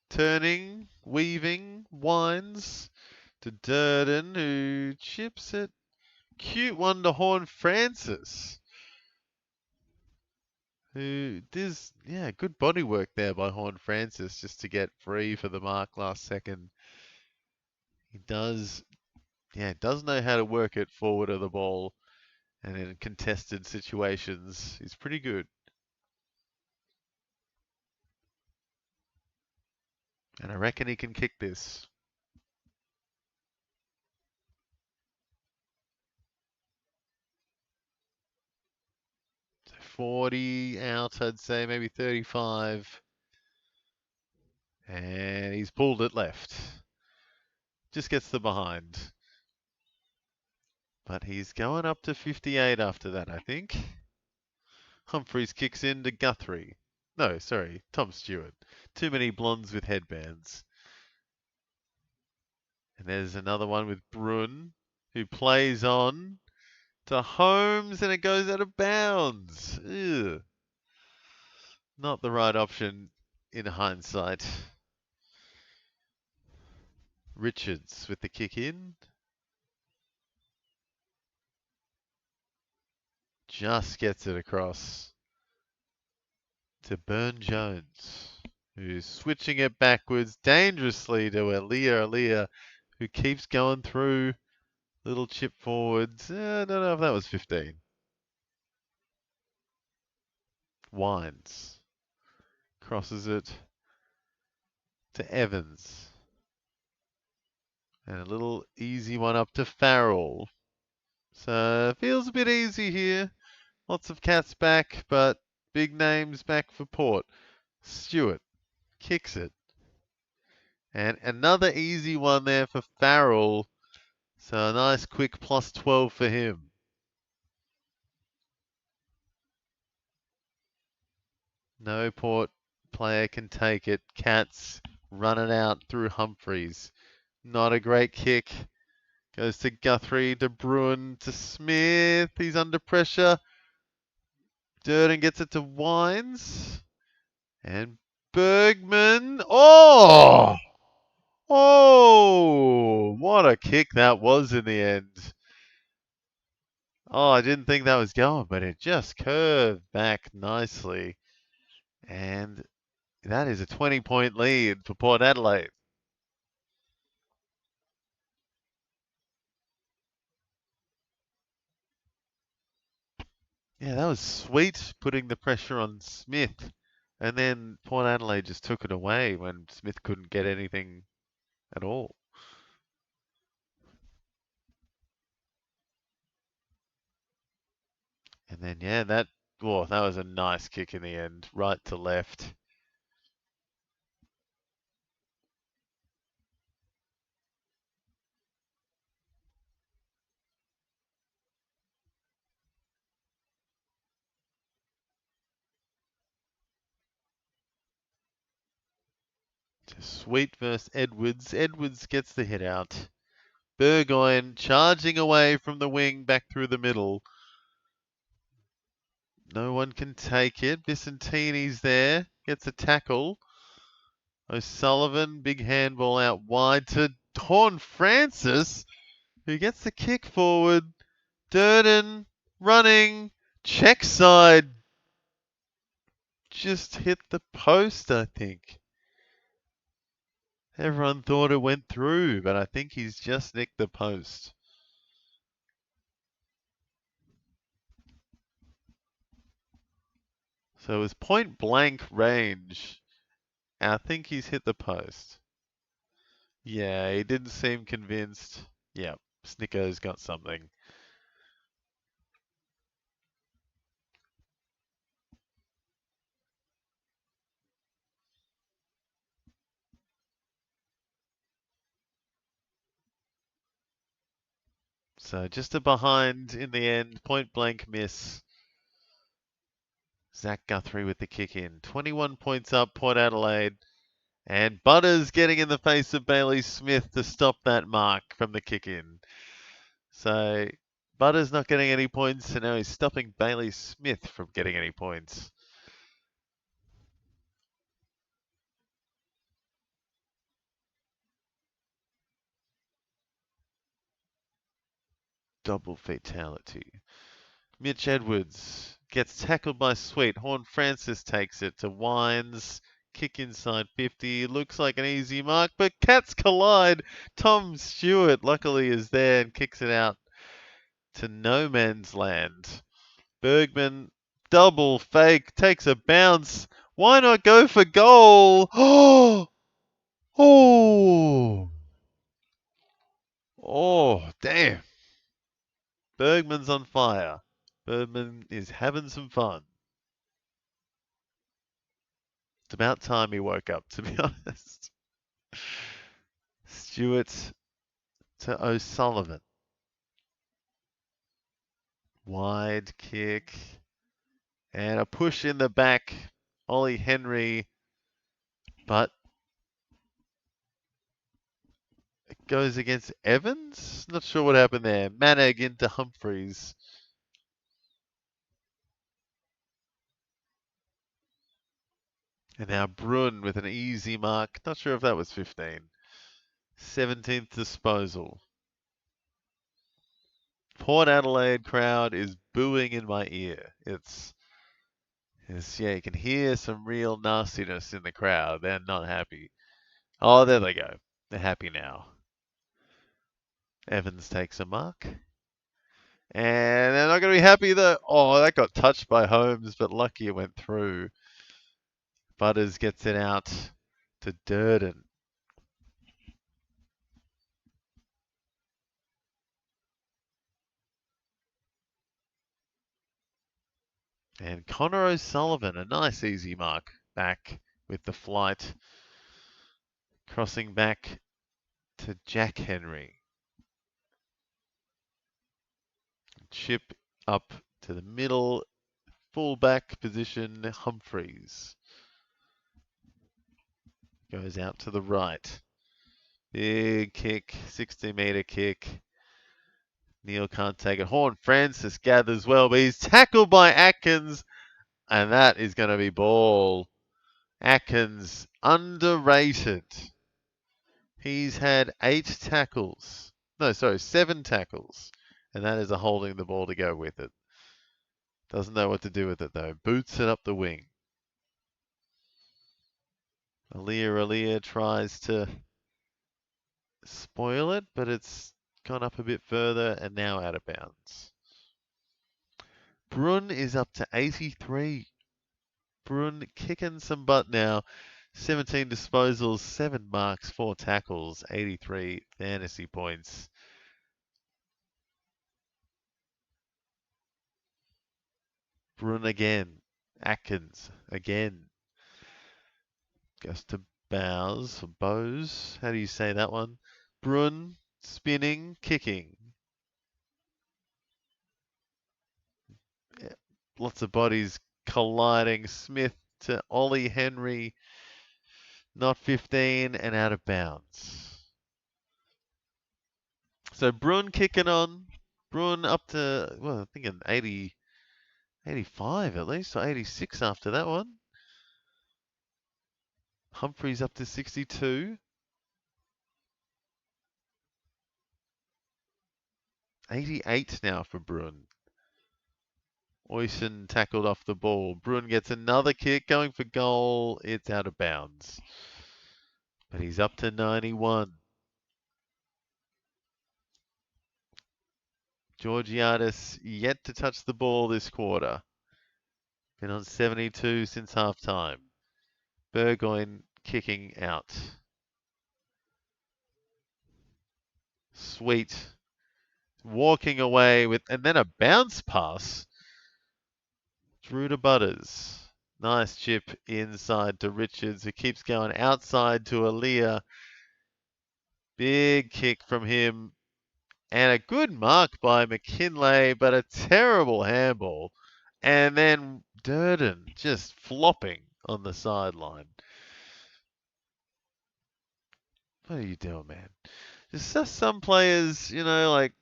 turning, weaving, winds to Durden, who chips it. Cute one to Horne-Francis, who does, yeah, good body work there by Horne-Francis just to get free for the mark last second. He does, yeah, does know how to work it forward of the ball and in contested situations. He's pretty good. And I reckon he can kick this. So 40 out, I'd say, maybe 35. And he's pulled it left. Just gets the behind. But he's going up to 58 after that, I think. Humphreys kicks in to Guthrie. No, sorry, Tom Stewart. Too many blondes with headbands. And there's another one with Bruin, who plays on to Holmes, and it goes out of bounds. Ew. Not the right option in hindsight. Richards with the kick in. Just gets it across to Burn-Jones, who's switching it backwards dangerously to Alia, who keeps going through. Little chip forwards. I don't know if that was 15. Wines. Crosses it to Evans. And a little easy one up to Farrell. So feels a bit easy here. Lots of cats back, but big names back for Port. Stewart kicks it. And another easy one there for Farrell. So a nice quick plus 12 for him. No Port player can take it. Cats run it out through Humphreys. Not a great kick. Goes to Guthrie, to Bruin, to Smith. He's under pressure. Durden gets it to Wines. And Bergman. Oh! Oh! What a kick that was in the end. Oh, I didn't think that was going, but it just curved back nicely. And that is a 20-point lead for Port Adelaide. Yeah, that was sweet, putting the pressure on Smith. And then Port Adelaide just took it away when Smith couldn't get anything at all. And then, yeah, that was a nice kick in the end, right to left. Sweet versus Edwards. Edwards gets the hit out. Burgoyne charging away from the wing back through the middle. No one can take it. Vicentini's there. Gets a tackle. O'Sullivan, big handball out wide to Horn Francis, who gets the kick forward. Durden running. Check side. Just hit the post, I think. Everyone thought it went through, but I think he's just nicked the post. So it was point blank range. And I think he's hit the post. Yeah, he didn't seem convinced. Yeah, Snicko's got something. So just a behind in the end, point blank miss. Zach Guthrie with the kick in. 21 points up, Port Adelaide. And Butters getting in the face of Bailey Smith to stop that mark from the kick in. So Butters not getting any points, and now he's stopping Bailey Smith from getting any points. Double fatality. Mitch Edwards gets tackled by Sweet. Horn Francis takes it to Wines. Kick inside 50. Looks like an easy mark, but cats collide. Tom Stewart luckily is there and kicks it out to no man's land. Bergman, double fake, takes a bounce. Why not go for goal? Oh! Oh! Oh, damn. Bergman's on fire. Bergman is having some fun. It's about time he woke up, to be honest. Stewart to O'Sullivan. Wide kick. And a push in the back. Ollie Henry. But it goes against Evans? Not sure what happened there. Maneg into Humphreys. And now Brun with an easy mark. Not sure if that was 15. 17th disposal. Port Adelaide crowd is booing in my ear. Yeah, you can hear some real nastiness in the crowd. They're not happy. Oh, there they go. They're happy now. Evans takes a mark. And they're not going to be happy though. Oh, that got touched by Holmes, but lucky it went through. Butters gets it out to Durden. And Connor O'Sullivan, a nice easy mark back with the flight. Crossing back to Jack Henry. Chip up to the middle, full-back position, Humphreys. Goes out to the right. Big kick, 60-metre kick. Neil can't take it. Horn Francis gathers well, but he's tackled by Atkins, and that is going to be ball. Atkins, underrated. He's had 7 tackles, and that is a holding the ball to go with it. Doesn't know what to do with it, though. Boots it up the wing. Alia tries to spoil it, but it's gone up a bit further and now out of bounds. Brun is up to 83. Brun kicking some butt now. 17 disposals, 7 marks, 4 tackles, 83 fantasy points. Brun again. Atkins again. Goes to Bowes. How do you say that one? Brun spinning, kicking. Yeah, lots of bodies colliding. Smith to Ollie Henry. Not 15 and out of bounds. So Brun kicking on. Brun up to, well, I think an 80, 85 at least, or 86 after that one. Humphreys up to 62. 88 now for Brun. Oyston tackled off the ball. Brun gets another kick, going for goal. It's out of bounds. But he's up to 91. Georgiadis yet to touch the ball this quarter. Been on 72 since half time. Burgoyne kicking out. Sweet. Walking away with, and then a bounce pass. Drew to Butters. Nice chip inside to Richards, who keeps going outside to Alia. Big kick from him. And a good mark by McKinlay, but a terrible handball. And then Durden just flopping on the sideline. What are you doing, man? There's just some players, like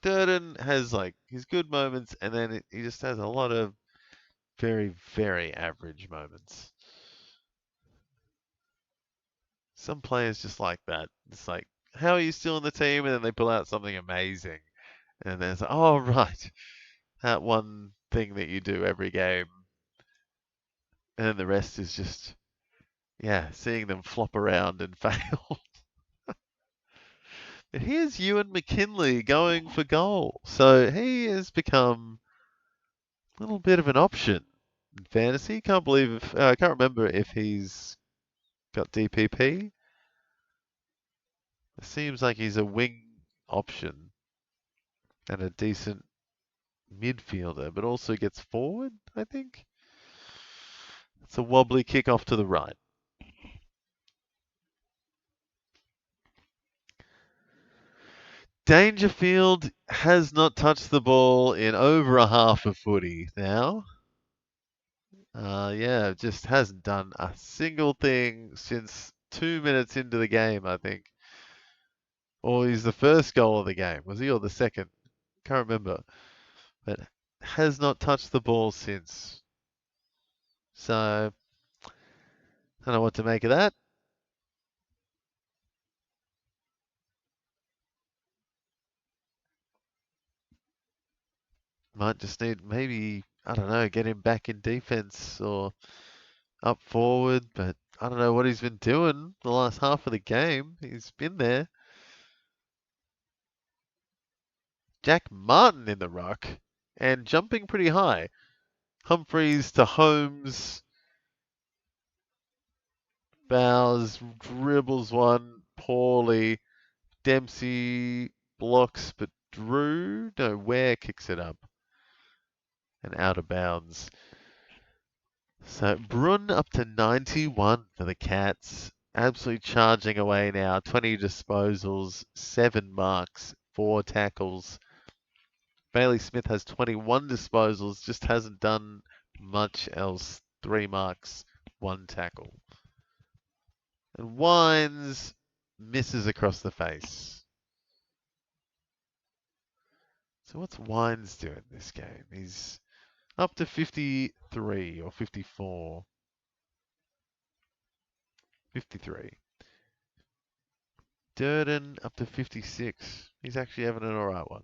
Durden has like his good moments, and then he just has a lot of very, very average moments. Some players just like that. It's like, how are you still in the team? And then they pull out something amazing. And then it's like, oh, right. That one thing that you do every game. And then the rest is just, yeah, seeing them flop around and fail. But here's Ewan McKinlay going for goal. So he has become a little bit of an option in fantasy. Can't remember if he's got DPP. It seems like he's a wing option and a decent midfielder, but also gets forward, I think. It's a wobbly kick off to the right. Dangerfield has not touched the ball in over a half of footy now. Yeah, just hasn't done a single thing since 2 minutes into the game, I think. Or he's the first goal of the game, was he, or the second? Can't remember. But has not touched the ball since. So, I don't know what to make of that. Might just need maybe, I don't know, get him back in defense or up forward, but I don't know what he's been doing the last half of the game. He's been there. Jack Martin in the ruck and jumping pretty high. Humphreys to Holmes. Bowers dribbles one poorly. Dempsey blocks, but Ware kicks it up and out of bounds. So Brun up to 91 for the Cats. Absolutely charging away now. 20 disposals, 7 marks, 4 tackles. Bailey Smith has 21 disposals, just hasn't done much else. 3 marks, 1 tackle. And Wines misses across the face. So what's Wines doing this game? He's up to 53 or 54. 53. Durden up to 56. He's actually having an alright one.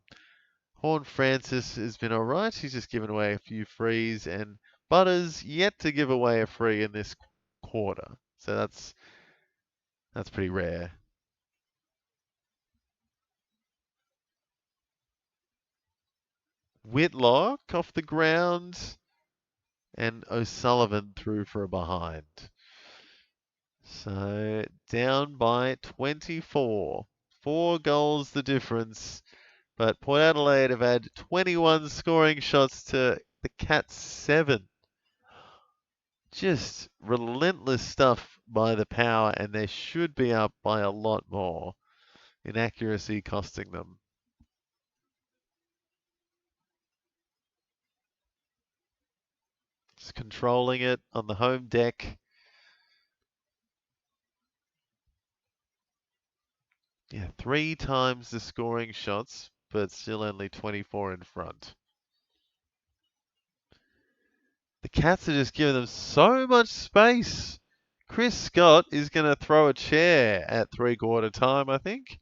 Horn Francis has been alright. He's just given away a few frees, and Butters yet to give away a free in this quarter. So that's pretty rare. Whitlock off the ground, and O'Sullivan through for a behind. So down by 24. 4 goals the difference. But Port Adelaide have had 21 scoring shots to the Cats 7. Just relentless stuff by the Power, and they should be up by a lot more. Inaccuracy costing them. Just controlling it on the home deck. Yeah, 3 times the scoring shots, but still only 24 in front. The Cats are just giving them so much space. Chris Scott is going to throw a chair at 3/4 time, I think.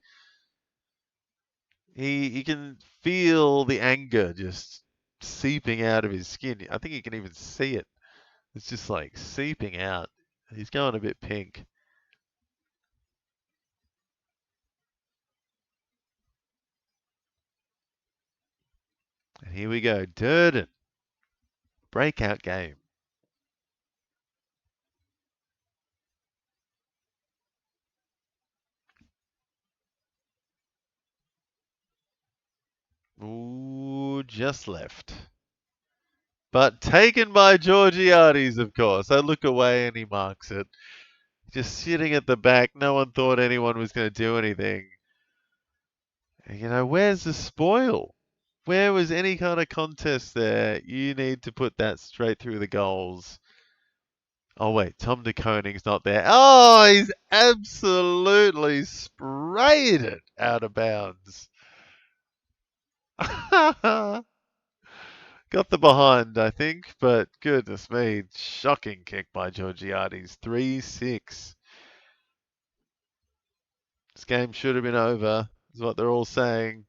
He can feel the anger just seeping out of his skin. I think he can even see it. It's just like seeping out. He's going a bit pink. And here we go. Durden. Breakout game. Ooh, just left. But taken by Georgiades, of course. I look away and he marks it. Just sitting at the back. No one thought anyone was going to do anything. You know, where's the spoil? Where was any kind of contest there? You need to put that straight through the goals. Oh, wait, Tom de Koning's not there. Oh, he's absolutely sprayed it out of bounds. Got the behind, I think, but goodness me, shocking kick by Georgiades. 3-6. This game should have been over, is what they're all saying.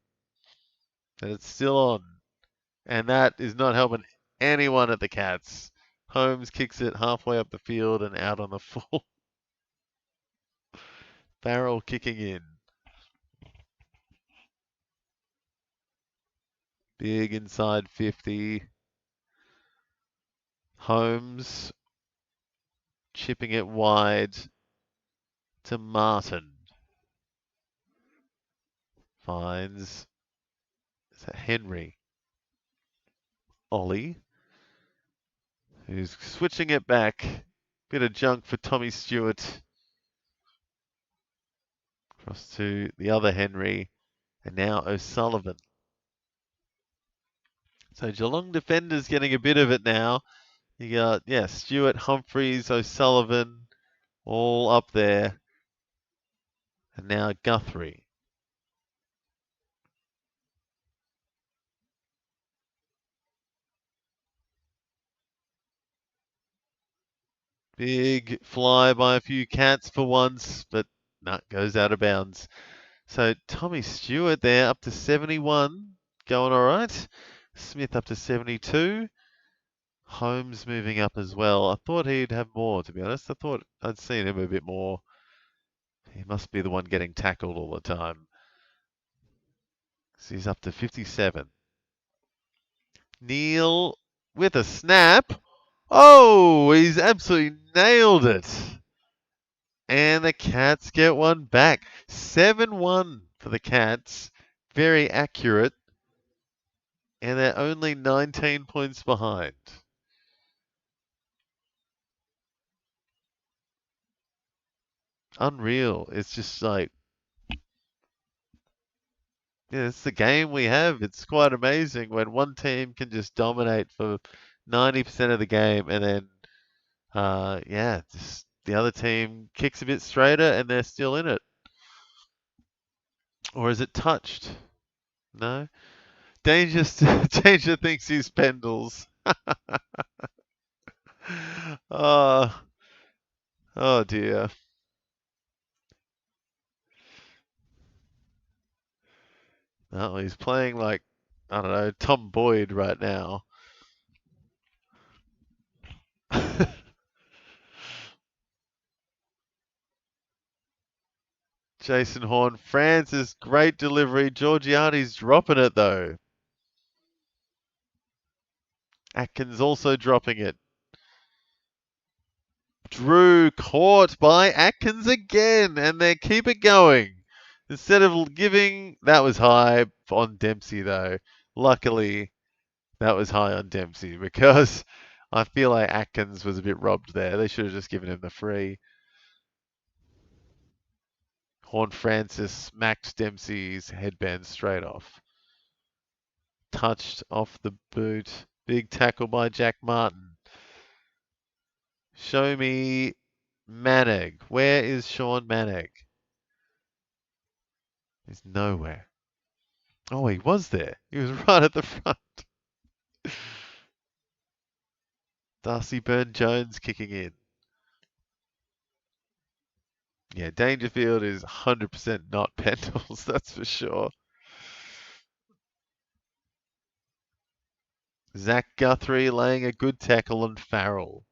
And it's still on. And that is not helping anyone at the Cats. Holmes kicks it halfway up the field and out on the full. Farrell kicking in. Big inside 50. Holmes chipping it wide to Martin. Finds is that Henry. Ollie. who's switching it back. Bit of junk for Tommy Stewart. Across to the other Henry. And now O'Sullivan. So Geelong defenders getting a bit of it now. You got, Stewart, Humphreys, O'Sullivan, all up there. And now Guthrie. Big fly by a few Cats for once, but goes out of bounds. So Tommy Stewart there up to 71, going all right. Smith up to 72. Holmes moving up as well. I thought he'd have more, to be honest. I thought I'd seen him a bit more. He must be the one getting tackled all the time. So he's up to 57. Neil with a snap. Oh, he's absolutely nailed it. And the Cats get one back. 7-1 for the Cats. Very accurate. And they're only 19 points behind. Unreal. It's just like, it's the game we have. It's quite amazing when one team can just dominate for 90% of the game and then, just the other team kicks a bit straighter and they're still in it. Or is it touched? No? Danger thinks he's Pendles. Oh, oh dear. Oh, he's playing like, I don't know, Tom Boyd right now. Jason Horn, Francis, great delivery. Georgiani's dropping it though. Atkins also dropping it. Drew caught by Atkins again, and they keep it going. Instead of giving, that was high on Dempsey though. Luckily, that was high on Dempsey because I feel like Atkins was a bit robbed there. They should have just given him the free. Horn Francis smacked Dempsey's headband straight off. Touched off the boot. Big tackle by Jack Martin. Show me Manning. Where is Sean Manning? He's nowhere. Oh, he was there. He was right at the front. Darcy Byrne-Jones kicking in. Yeah, Dangerfield is 100% not Pendles, that's for sure. Zach Guthrie laying a good tackle on Farrell.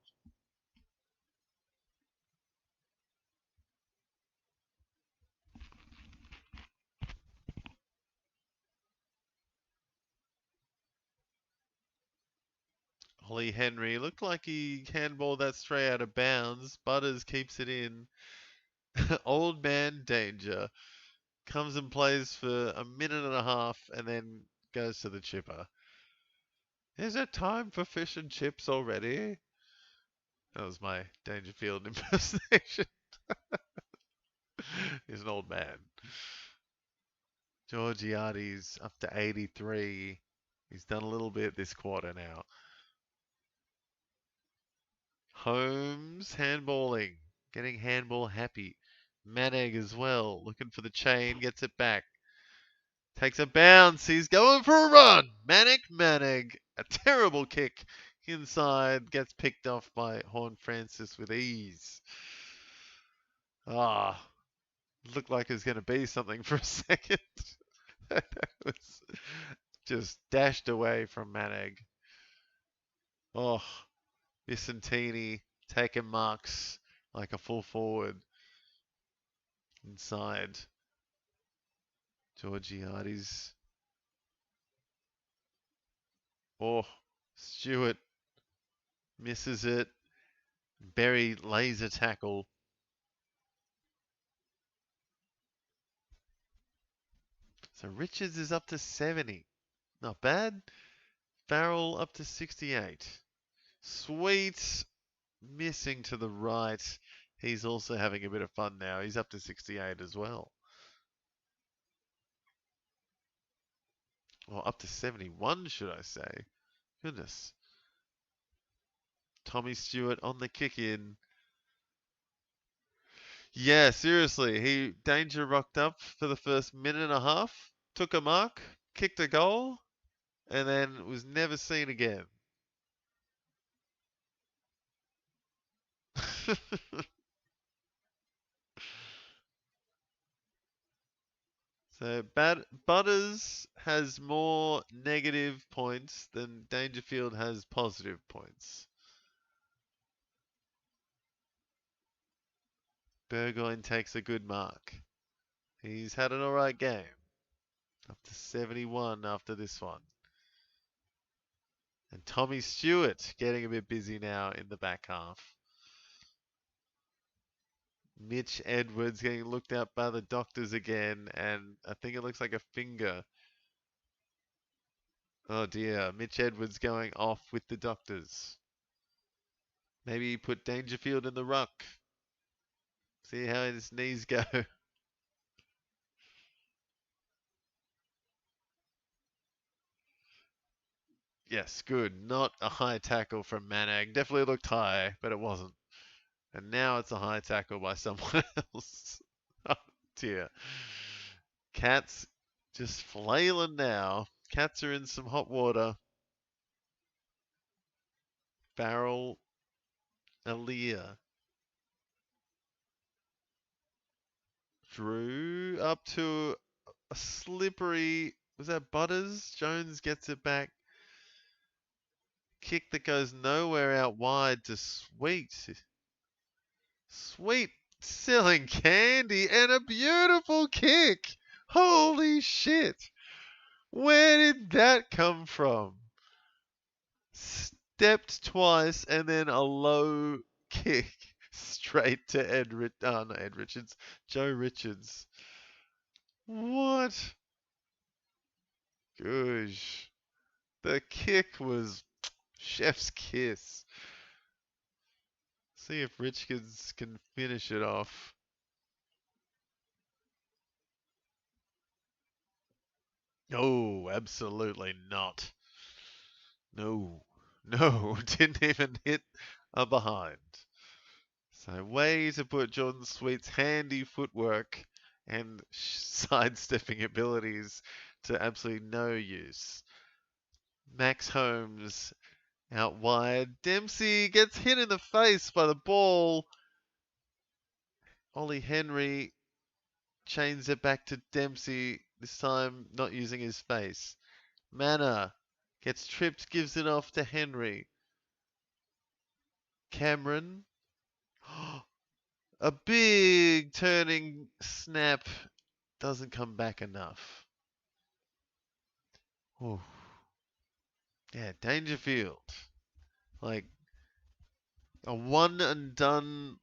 Ollie Henry looked like he handballed that straight out of bounds. Butters keeps it in. Old man danger. Comes and plays for a minute and a half and then goes to the chipper. Is it time for fish and chips already? That was my Dangerfield impersonation. He's an old man. Georgiades up to 83. He's done a little bit this quarter now. Holmes handballing. Getting handball happy. Maneg as well. Looking for the chain. Gets it back. Takes a bounce. He's going for a run. Maneg. A terrible kick inside. Gets picked off by Horn Francis with ease. Looked like it was going to be something for a second. It was just dashed away from Maneg. Oh, Vicentini taking marks like a full forward inside. Georgiades. Oh, Stewart misses it. Berry lays a tackle. So Richards is up to 70. Not bad. Farrell up to 68. Sweet. Missing to the right. He's also having a bit of fun now. He's up to 68 as well. Or up to 71, should I say. Goodness. Tommy Stewart on the kick in. Yeah, seriously. He danger rocked up for the first minute and a half, took a mark, kicked a goal, and then was never seen again. So Butters has more negative points than Dangerfield has positive points. Burgoyne takes a good mark. He's had an alright game. Up to 71 after this one. And Tommy Stewart getting a bit busy now in the back half. Mitch Edwards getting looked at by the doctors again, and I think it looks like a finger. Oh dear, Mitch Edwards going off with the doctors. Maybe he put Dangerfield in the ruck. See how his knees go. Yes, good. Not a high tackle from Manag. Definitely looked high, but it wasn't. And now it's a high tackle by someone else. Oh dear. Cats just flailing now. Cats are in some hot water. Farrell, Aaliyah. Drew up to a slippery. Was that Butters? Jones gets it back. Kick that goes nowhere out wide to Sweet. Sweet selling candy and a beautiful kick. Holy shit. Where did that come from? Stepped twice and then a low kick straight to not Ed Richards, Joe Richards. What? Gosh. The kick was chef's kiss. See if Richards can finish it off. No, absolutely not. No, no, didn't even hit a behind. So way to put Jordan Sweet's handy footwork and sidestepping abilities to absolutely no use. Max Holmes out wide. Dempsey gets hit in the face by the ball. Ollie Henry chains it back to Dempsey, this time not using his face. Manor gets tripped, gives it off to Henry. Cameron. A big turning snap. Doesn't come back enough. Ooh. Yeah, Dangerfield. Like, a one and done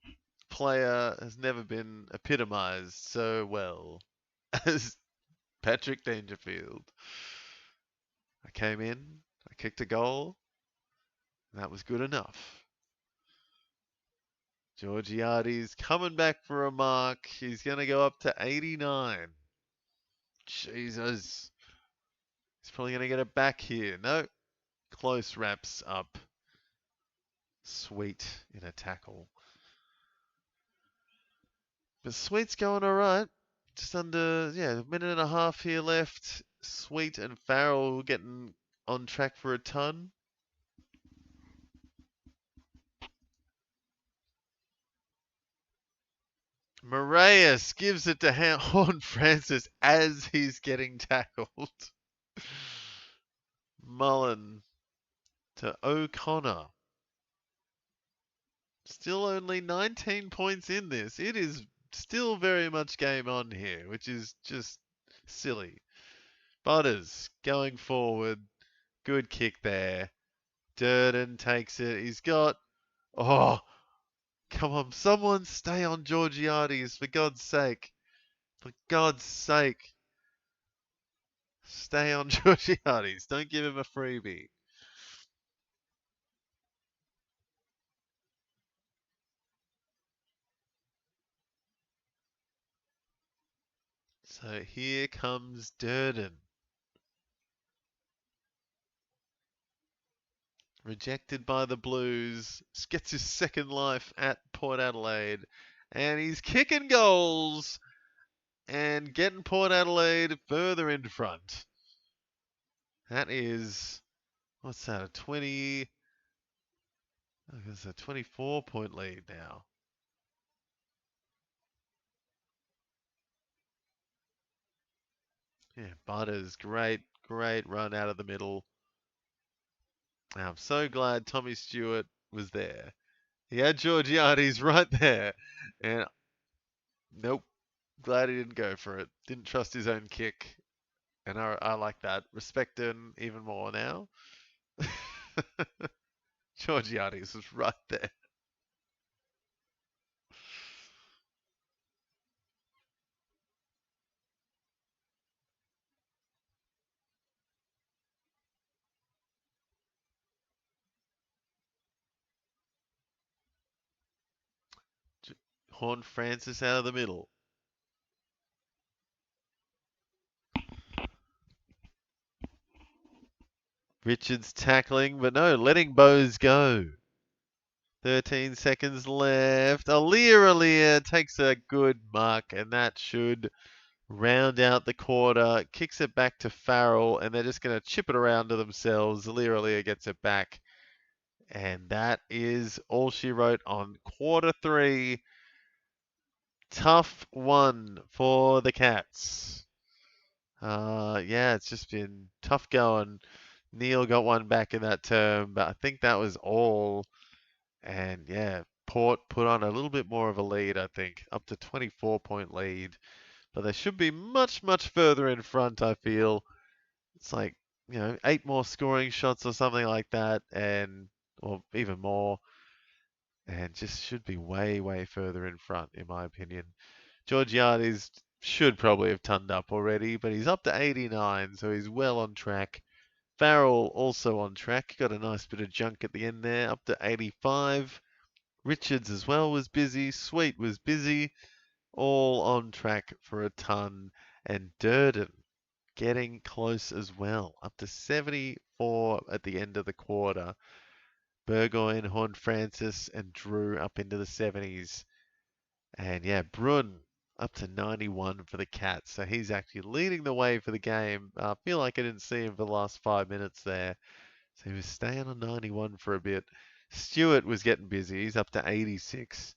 player has never been epitomized so well as Patrick Dangerfield. I came in, I kicked a goal, and that was good enough. Georgiades coming back for a mark. He's going to go up to 89. Jesus. He's probably going to get it back here. No. Close wraps up. Sweet in a tackle. But Sweet's going all right. Just under, a minute and a half here left. Sweet and Farrell getting on track for a ton. Moraes gives it to Horn Francis as he's getting tackled. Mullen to O'Connor. Still only 19 points in this. It is still very much game on here, which is just silly. Butters going forward. Good kick there. Durden takes it. He's got... Oh, come on. Someone stay on Georgiades, for God's sake. For God's sake. Stay on Georgiades. Don't give him a freebie. So here comes Durden. Rejected by the Blues. Gets his second life at Port Adelaide. And he's kicking goals and getting Port Adelaide further in front. That is, what's that, a 20, I guess a 24-point lead now. Yeah, Butters, great run out of the middle. I'm so glad Tommy Stewart was there. He had Georgiades right there. And nope, glad he didn't go for it. Didn't trust his own kick. And I like that. Respect him even more now. Georgiades was right there. Horn Francis out of the middle. Richards tackling, but no, letting Bose go. 13 seconds left. Alir takes a good mark, and that should round out the quarter. Kicks it back to Farrell, and they're just going to chip it around to themselves. Alir gets it back. And that is all she wrote on quarter 3. Tough one for the Cats. Yeah, it's just been tough going. Neil got one back in that term, but I think that was all. And yeah, Port put on a little bit more of a lead, I think, up to 24-point lead. But they should be much, much further in front, I feel. It's like, 8 more scoring shots or something like that, or even more. And just should be way, way further in front, in my opinion. Georgiades should probably have tonned up already, but he's up to 89, so he's well on track. Farrell also on track. Got a nice bit of junk at the end there, up to 85. Richards as well was busy. Sweet was busy. All on track for a ton. And Durden getting close as well, up to 74 at the end of the quarter. Burgoyne, Horn Francis, and Drew up into the 70s. And yeah, Brun up to 91 for the Cats. So he's actually leading the way for the game. I feel like I didn't see him for the last 5 minutes there. So he was staying on 91 for a bit. Stewart was getting busy. He's up to 86.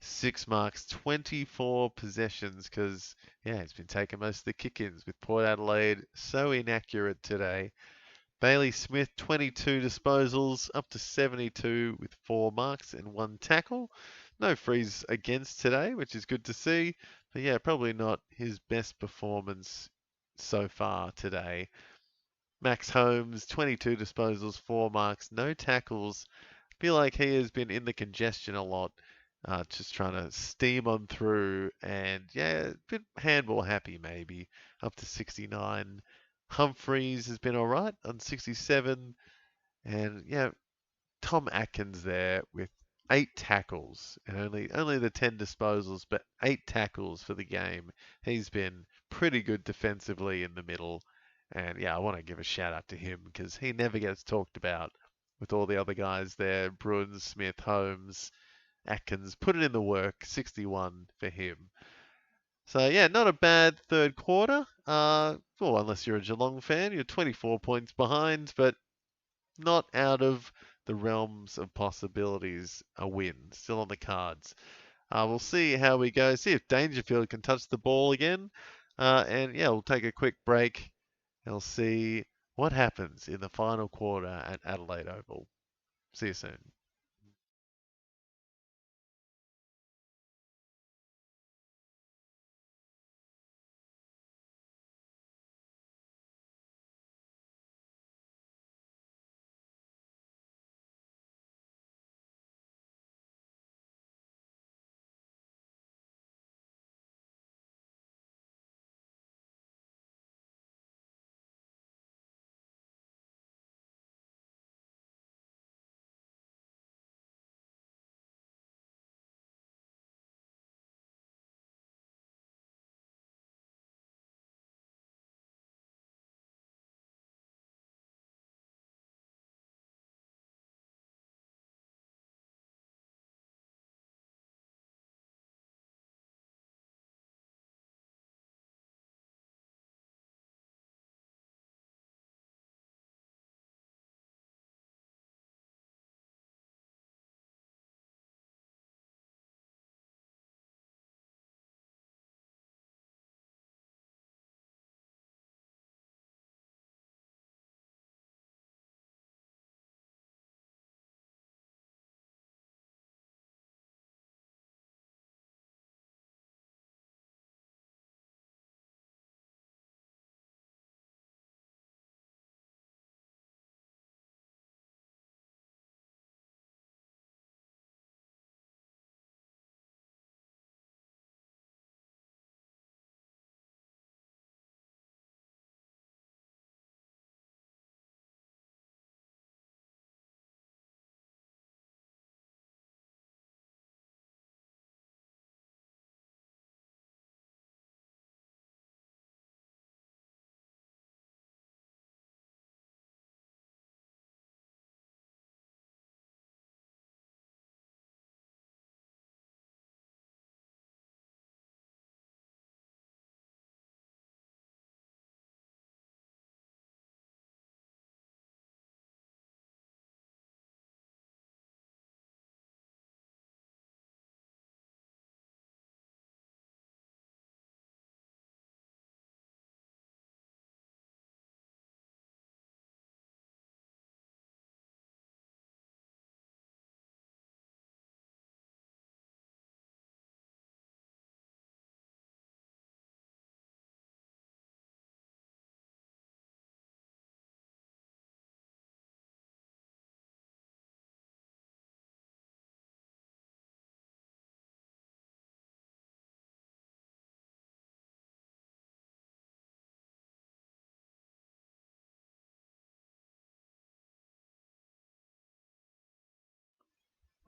6 marks, 24 possessions because, yeah, he's been taking most of the kick-ins with Port Adelaide so inaccurate today. Bailey Smith, 22 disposals, up to 72 with 4 marks and 1 tackle. No frees against today, which is good to see. But yeah, probably not his best performance so far today. Max Holmes, 22 disposals, 4 marks, no tackles. Feel like he has been in the congestion a lot, just trying to steam on through. And yeah, a bit handball happy maybe, up to 69. Humphreys has been all right on 67. And yeah, Tom Atkins there with 8 tackles and only the 10 disposals, but 8 tackles for the game. He's been pretty good defensively in the middle. And yeah, I want to give a shout out to him because he never gets talked about with all the other guys there. Bruins, Smith, Holmes, Atkins, put it in the work. 61 for him. So yeah, not a bad third quarter. Well, unless you're a Geelong fan, you're 24 points behind, but not out of the realms of possibilities. A win still on the cards. We'll see how we go. See if Dangerfield can touch the ball again. And yeah, we'll take a quick break. And we'll see what happens in the final quarter at Adelaide Oval. See you soon.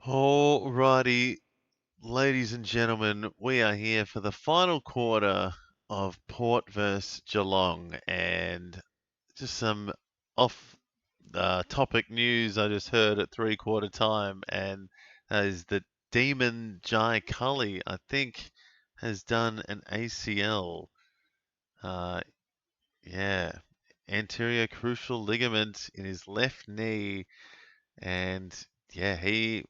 Alrighty, ladies and gentlemen, we are here for the final quarter of Port versus Geelong, and just some off topic news I just heard at 3/4 time, and that is that Demon Jai Cully, I think, has done an ACL. Uh, yeah, anterior crucial ligament in his left knee, and yeah, he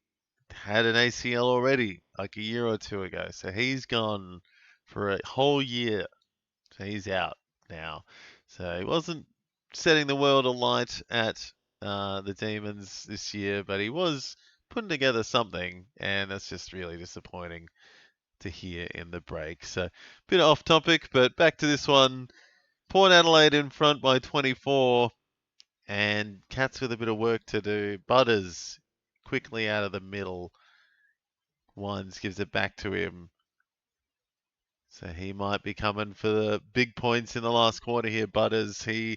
had an ACL already, like a year or two ago. So he's gone for a whole year. So he's out now. So he wasn't setting the world alight at the Demons this year, but he was putting together something, and that's just really disappointing to hear in the break. So, bit off topic, but back to this one. Port Adelaide in front by 24, and Cats with a bit of work to do. Butters quickly out of the middle. Wines gives it back to him. So he might be coming for the big points in the last quarter here, Butters. He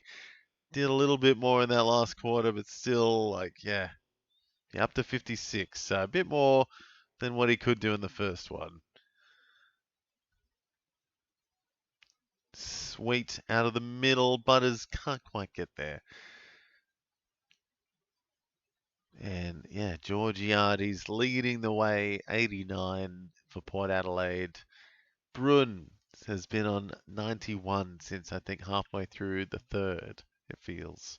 did a little bit more in that last quarter, but still, yeah, up to 56. So a bit more than what he could do in the first one. Sweet out of the middle. Butters can't quite get there. And yeah, Georgiades leading the way, 89 for Port Adelaide. Bruin has been on 91 since I think halfway through the third, it feels.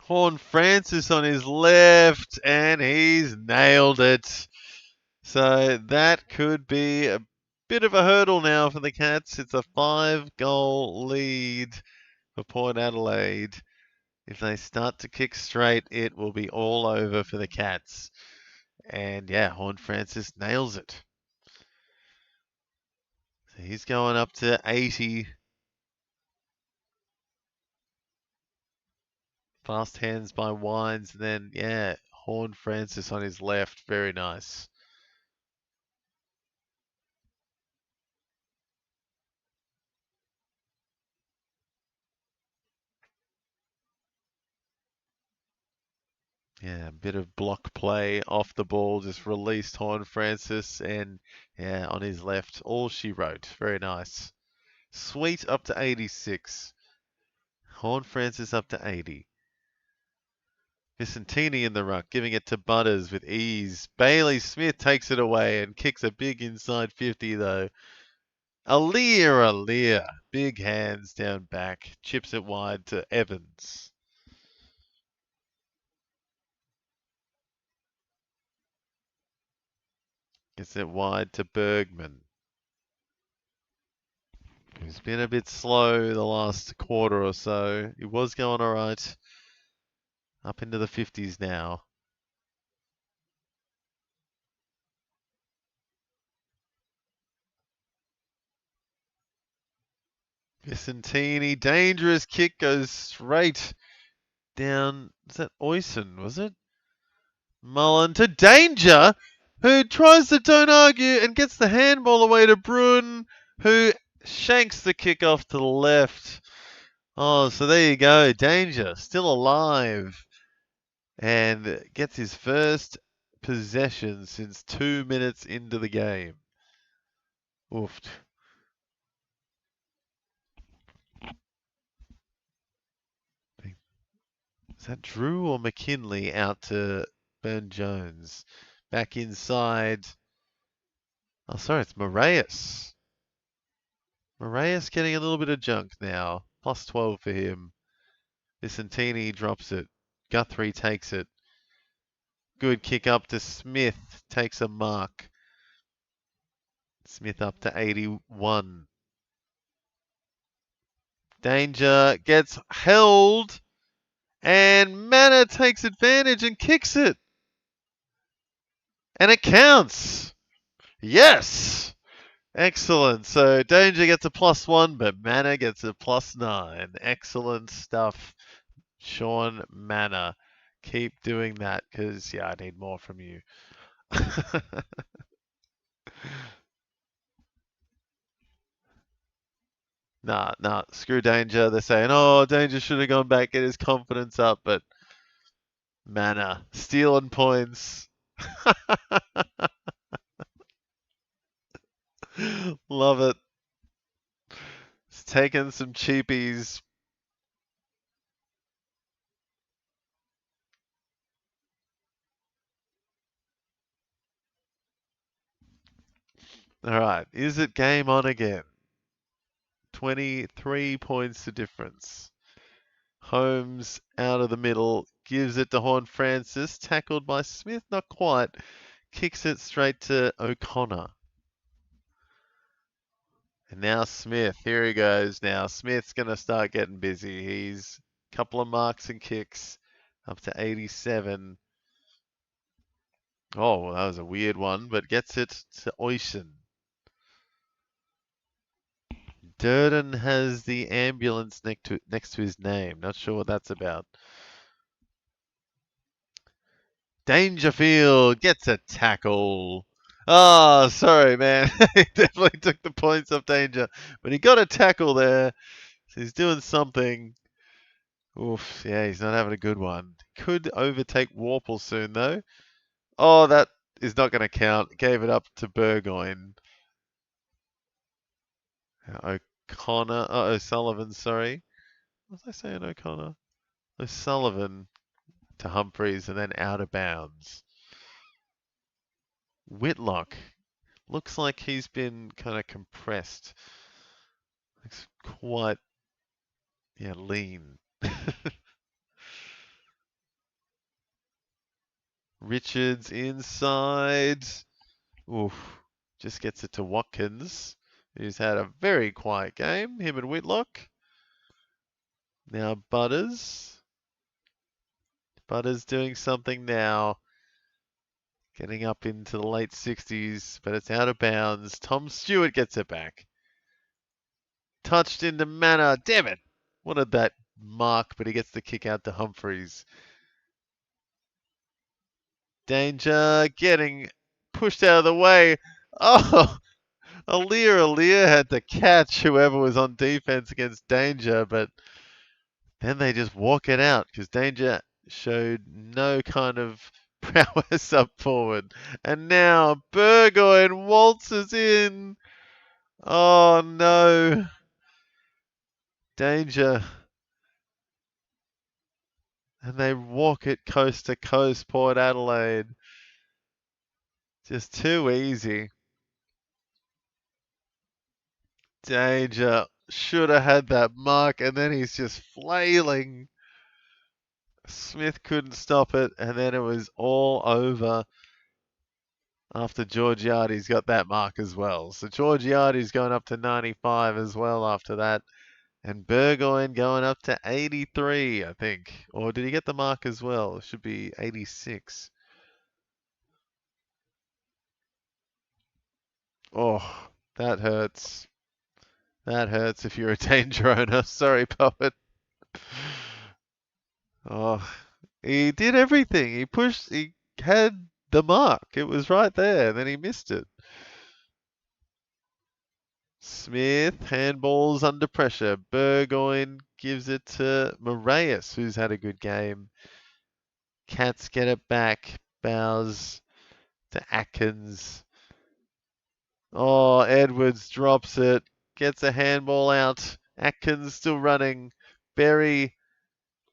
Horn Francis on his left, and he's nailed it. So that could be a bit of a hurdle now for the Cats. It's a 5-goal lead for Port Adelaide. If they start to kick straight, it will be all over for the Cats. And yeah, Horn Francis nails it. So he's going up to 80. Fast hands by Wines. And then, yeah, Horn Francis on his left. Very nice. Yeah, a bit of block play off the ball, just released Horn Francis, and yeah, on his left, all she wrote. Very nice. Sweet up to 86. Horn Francis up to 80. Vicentini in the ruck, giving it to Butters with ease. Bailey Smith takes it away and kicks a big inside 50 though. Alir, big hands down back, chips it wide to Evans. Gets it wide to Bergman. He's been a bit slow the last quarter or so. He was going all right. Up into the 50s now. Vicentini, dangerous kick, goes straight down. Is that Oyson, was it? Mullen to Danger, who tries to don't argue and gets the handball away to Bruin, who shanks the kick off to the left. Oh, so there you go. Danger, still alive, and gets his first possession since 2 minutes into the game. Oofed. Is that Drew or McKinley out to Burn Jones? Back inside. Oh, sorry, it's Moraes. Moraes getting a little bit of junk now. Plus 12 for him. Vicentini drops it. Guthrie takes it. Good kick up to Smith. Takes a mark. Smith up to 81. Danger gets held. And Manor takes advantage and kicks it. And it counts. Yes. Excellent. So Danger gets a +1, but Manor gets a +9. Excellent stuff, Sean Manor. Keep doing that because, yeah, I need more from you. Nah, screw Danger. They're saying, oh, Danger should have gone back, get his confidence up, but Manor, stealing points. Love it. It's taking some cheapies. All right, is it game on again? 23 points the difference. Holmes out of the middle, gives it to Horn Francis, tackled by Smith, not quite. Kicks it straight to O'Connor. And now Smith, here he goes now. Smith's going to start getting busy. He's a couple of marks and kicks up to 87. Oh, well, that was a weird one, but gets it to Oyshen. Durden has the ambulance next to his name. Not sure what that's about. Dangerfield gets a tackle. Oh, sorry, man. He definitely took the points off Danger. But he got a tackle there. So he's doing something. Oof, yeah, he's not having a good one. Could overtake Warple soon, though. Oh, that is not going to count. Gave it up to Burgoyne. O'Connor. Oh, O'Sullivan, sorry. What was I saying, O'Connor? O'Sullivan to Humphreys and then out of bounds. Whitlock. Looks like he's been kind of compressed. Looks quite, yeah, lean. Richards inside. Oof. Just gets it to Watkins, who's had a very quiet game. Him and Whitlock. Now Butters. Butters doing something now. Getting up into the late 60s, but it's out of bounds. Tom Stewart gets it back. Touched into Manor. Damn it. Wanted that mark, but he gets the kick out to Humphreys. Danger getting pushed out of the way. Oh, Alir had to catch whoever was on defense against Danger, but then they just walk it out because Danger showed no kind of prowess up forward. And now Burgoyne waltzes in. Oh no. Danger. And they walk it coast to coast, Port Adelaide. Just too easy. Danger should have had that mark, and then he's just flailing. Smith couldn't stop it, and then it was all over after Georgiades got that mark as well. So Georgiades going up to 95 as well after that. And Burgoyne going up to 83, I think. Or did he get the mark as well? It should be 86. Oh, that hurts. That hurts if you're a Danger owner. Sorry, Poet. Oh, he did everything. He pushed, he had the mark. It was right there. Then he missed it. Smith handballs under pressure. Burgoyne gives it to Moraes, who's had a good game. Cats get it back. Bows to Atkins. Oh, Edwards drops it. Gets a handball out. Atkins still running. Berry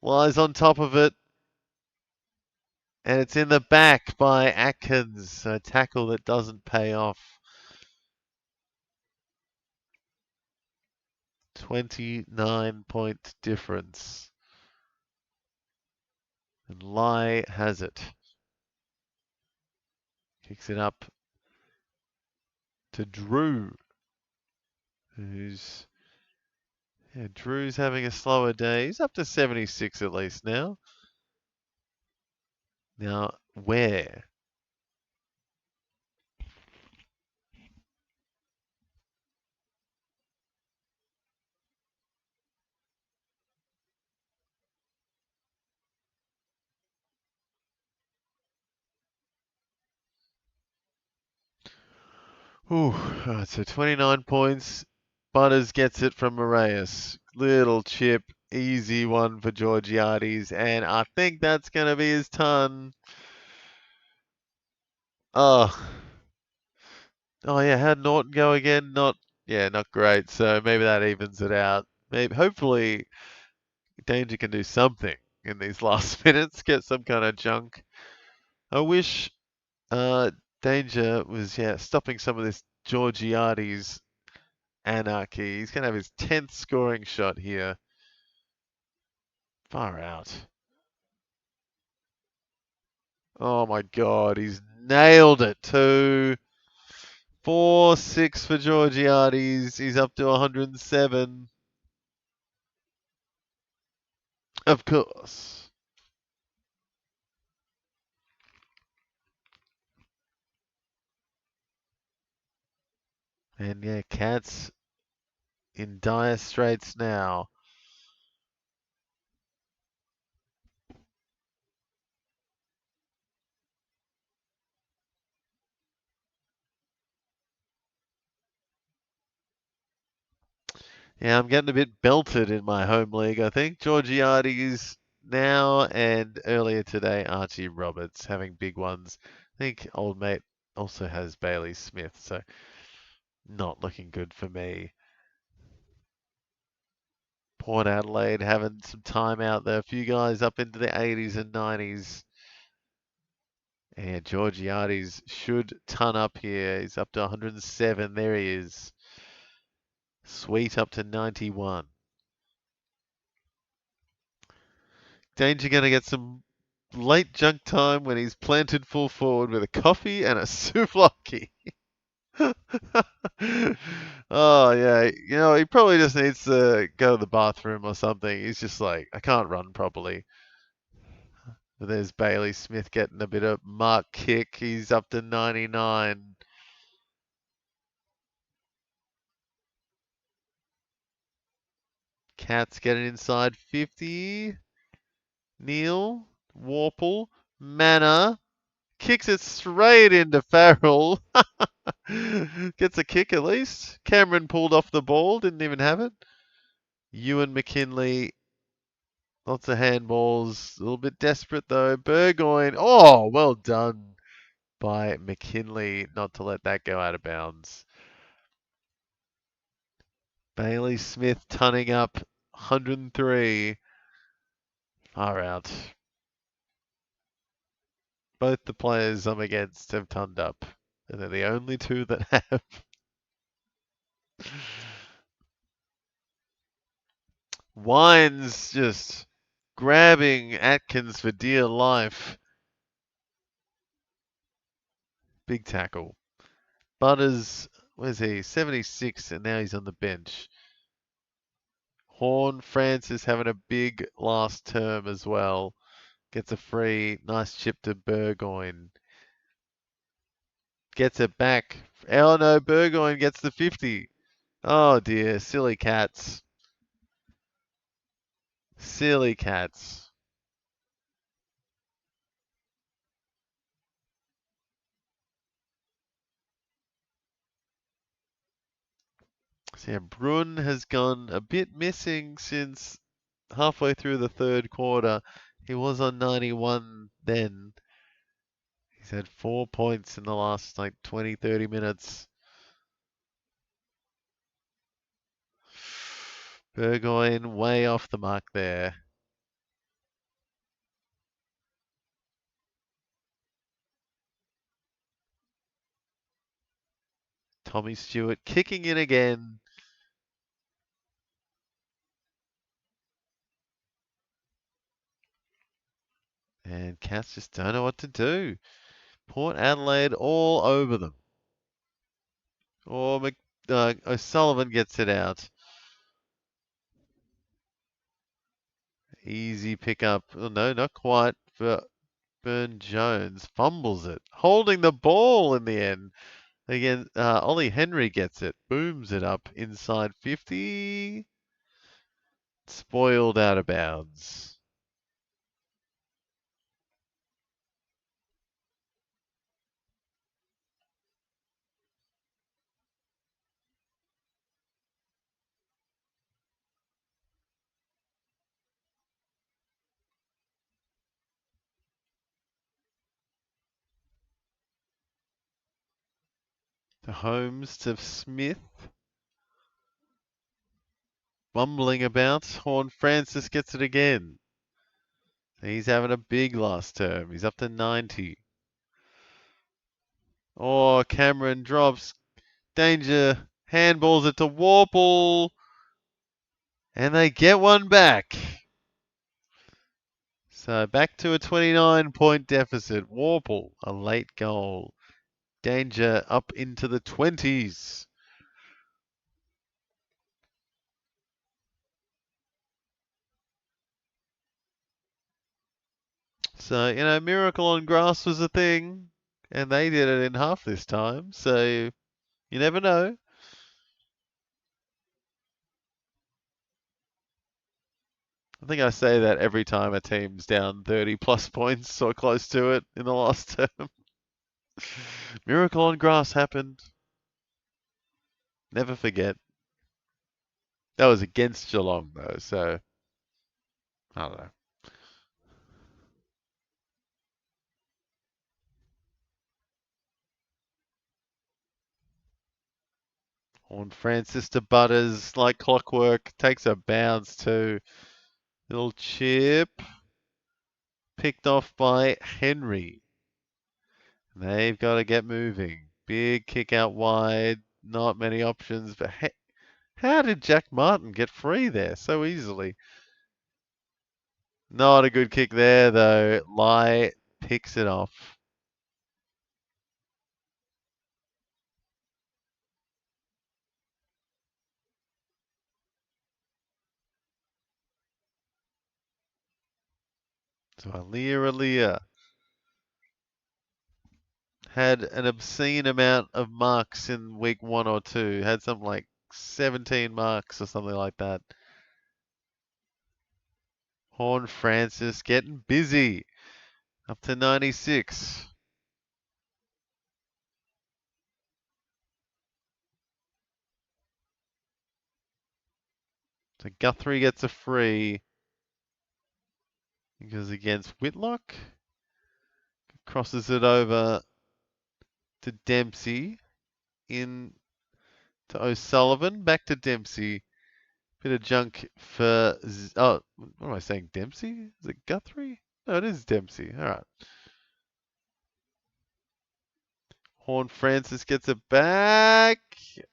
lies on top of it. And it's in the back by Atkins. A tackle that doesn't pay off. 29-point difference. And Lai has it. Kicks it up to Drew. Drew's having a slower day. He's up to 76 at least now. Now, where? Ooh, all right, so 29 points. Butters gets it from Moraes. Little chip, easy one for Georgiades, and I think that's going to be his ton. Oh, oh yeah, how'd Norton go again? Not great. So maybe that evens it out. Maybe, hopefully, Danger can do something in these last minutes, get some kind of junk. I wish Danger was stopping some of this Georgiades anarchy. He's going to have his 10th scoring shot here. Far out. Oh my God, he's nailed it too. 4-6 for Georgiades. He's up to 107. Of course. And yeah, Cats in dire straits now. Yeah, I'm getting a bit belted in my home league, I think. Georgiades now and earlier today, Archie Roberts having big ones. I think old mate also has Bailey Smith, so not looking good for me. Port Adelaide having some time out there. A few guys up into the 80s and 90s. And Georgiades should ton up here. He's up to 107. There he is. Sweet up to 91. Danger going to get some late junk time when he's planted full forward with a coffee and a souvlaki. Oh, yeah. You know, he probably just needs to go to the bathroom or something. He's just like, I can't run properly. But there's Bailey Smith getting a bit of mark kick. He's up to 99. Cats getting inside 50. Neil, Warple, Manor, kicks it straight into Farrell. Gets a kick at least. Cameron pulled off the ball, didn't even have it. Ewan McKinley, lots of handballs. A little bit desperate though. Burgoyne, oh, well done by McKinley not to let that go out of bounds. Bailey Smith tunning up 103. Far out. Both the players I'm against have tunned up. And they're the only two that have. Wines just grabbing Atkins for dear life. Big tackle. Butters, where's he? 76, and now he's on the bench. Horn Francis having a big last term as well. Gets a free. Nice chip to Burgoyne. Gets it back. Oh no, Burgoyne gets the 50. Oh dear, silly cats. Silly cats. So yeah, Brun has gone a bit missing since halfway through the third quarter. He was on 91 then. He's had 4 points in the last like 20, 30 minutes. Burgoyne way off the mark there. Tommy Stewart kicking in again. And Cats just don't know what to do. Port Adelaide all over them. Or O'Sullivan gets it out. Easy pickup. Oh, no, not quite. For Burn Jones fumbles it, holding the ball in the end. Again, Ollie Henry gets it, booms it up inside 50. Spoiled out of bounds. Holmes to Smith. Bumbling about. Horn Francis gets it again. He's having a big last term. He's up to 90. Oh, Cameron drops. Danger. Handballs it to Warple. And they get one back. So back to a 29-point deficit. Warple, a late goal. Danger up into the 20s. So, Miracle on Grass was a thing, and they did it in half this time. So, you never know. I think I say that every time a team's down 30 plus points or close to it in the last term. Miracle on Grass happened. Never forget. That was against Geelong, though, so I don't know. Horn Francis to Butters, like clockwork, takes a bounce too. Little chip. Picked off by Henry. They've got to get moving. Big kick out wide. Not many options, but how did Jack Martin get free there so easily? Not a good kick there, though. Lai picks it off. So Alia had an obscene amount of marks in week 1 or 2. Had something like 17 marks or something like that. Horn Francis getting busy. Up to 96. So Guthrie gets a free. He goes against Whitlock. Crosses it over to Dempsey. In to O'Sullivan. Back to Dempsey. Bit of junk for... Oh, what am I saying? Dempsey? Is it Guthrie? No, it is Dempsey. All right. Horn Francis gets it back.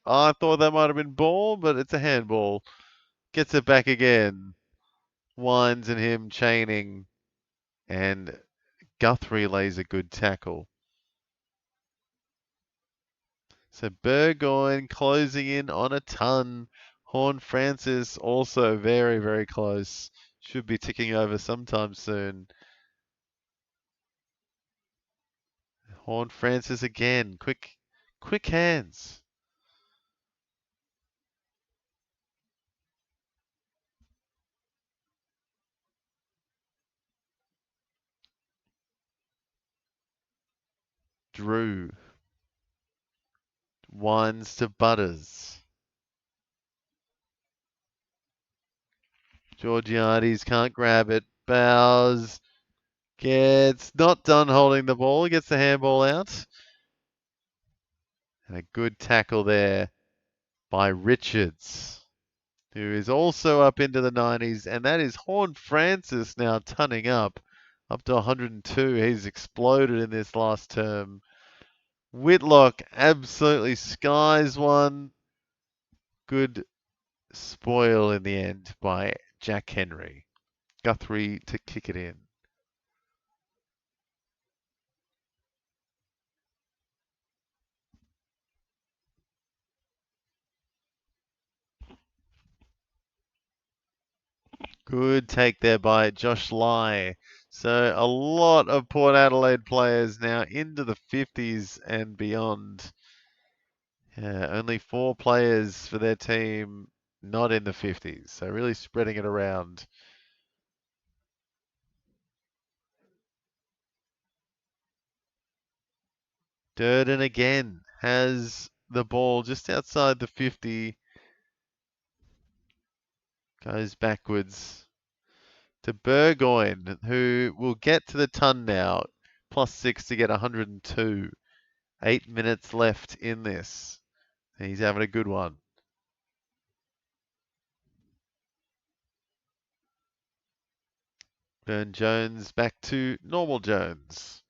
Oh, I thought that might have been ball, but it's a handball. Gets it back again. Wines and him chaining. And Guthrie lays a good tackle. So Burgoyne closing in on a ton. Horn Francis also very, very close. Should be ticking over sometime soon. Horn Francis again. Quick hands. Drew. Winds to Butters. Georgiades can't grab it. Bows. Gets not done holding the ball. Gets the handball out. And a good tackle there by Richards, who is also up into the 90s. And that is Horn Francis now tunning up to 102. He's exploded in this last term. Whitlock absolutely skies one. Good spoil in the end by Jack Henry. Guthrie to kick it in. Good take there by Josh Lai. So a lot of Port Adelaide players now into the 50s and beyond. Yeah, only 4 players for their team not in the 50s. So really spreading it around. Durden again has the ball just outside the 50. Goes backwards to Burgoyne, who will get to the ton now. +6 to get 102. 8 minutes left in this. He's having a good one. Burn Jones back to normal Jones.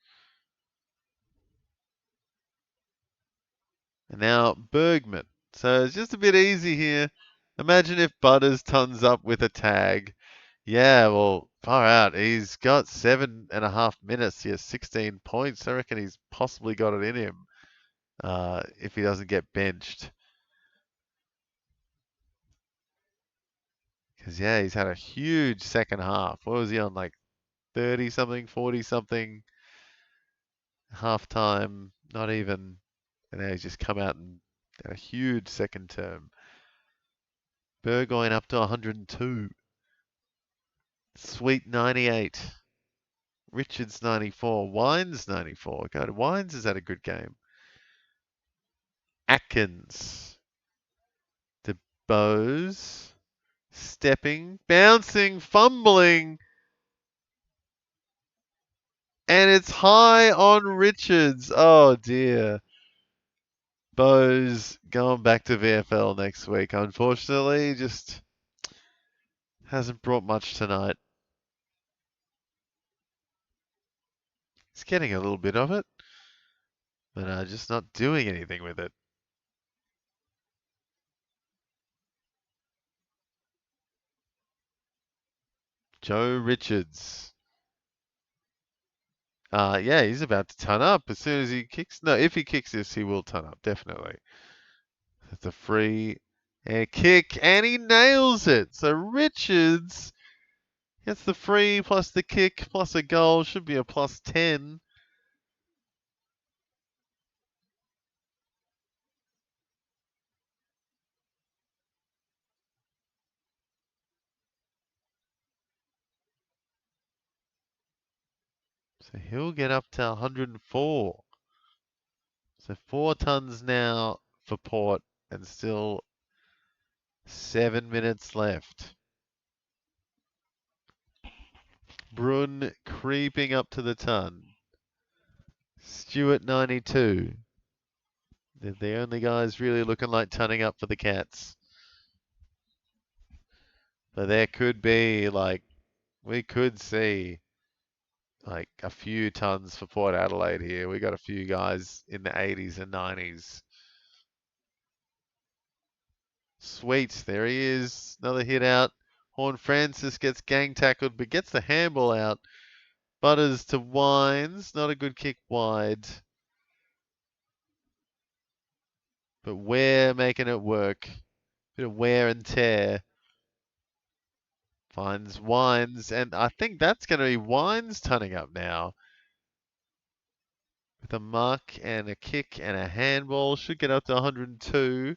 And now Bergman. So it's just a bit easy here. Imagine if Butters tons up with a tag. Yeah, well, far out. He's got 7.5 minutes. He has 16 points. I reckon he's possibly got it in him if he doesn't get benched. Because, yeah, he's had a huge second half. What was he on, like 30 something, 40 something? Half time, not even. And now he's just come out and had a huge second term. Burgoyne up to 102. Sweet 98. Richards 94. Wines 94. God, Wines has had a good game. Atkins. DeBose. Stepping. Bouncing. Fumbling. And it's high on Richards. Oh dear. Bose going back to VFL next week. Unfortunately, just hasn't brought much tonight. He's getting a little bit of it, but just not doing anything with it. Joe Richards. Yeah, he's about to ton up as soon as he kicks. No, if he kicks this, he will ton up, definitely. It's a free air kick, and he nails it. So Richards gets the free plus the kick plus a goal. Should be a plus 10. So he'll get up to 104. So 4 tons now for Port, and still 7 minutes left. Brun creeping up to the ton. Stewart 92. They're the only guys really looking like tunning up for the Cats. But there could be, like, we could see, like, a few tons for Port Adelaide here. We got a few guys in the 80s and 90s. Sweet, there he is. Another hit out. Horn Francis gets gang tackled, but gets the handball out. Butters to Wines. Not a good kick wide. But Ware making it work. Bit of wear and tear. Finds Wines, and I think that's going to be Wines turning up now. With a mark and a kick and a handball. Should get up to 102.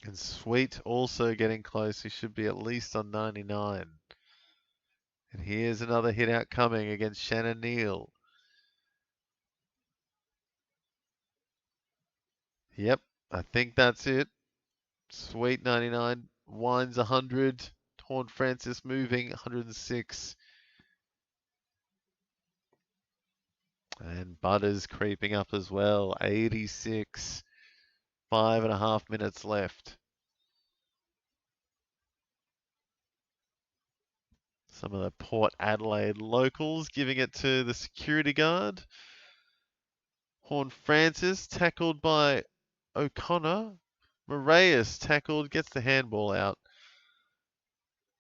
And Sweet also getting close. He should be at least on 99. And here's another hit out coming against Shannon Neal. Yep, I think that's it. Sweet 99. Wines 100. Horn Francis moving 106. And Butters creeping up as well. 86. 5.5 minutes left. Some of the Port Adelaide locals giving it to the security guard. Horn Francis tackled by O'Connor. Moraes tackled, gets the handball out.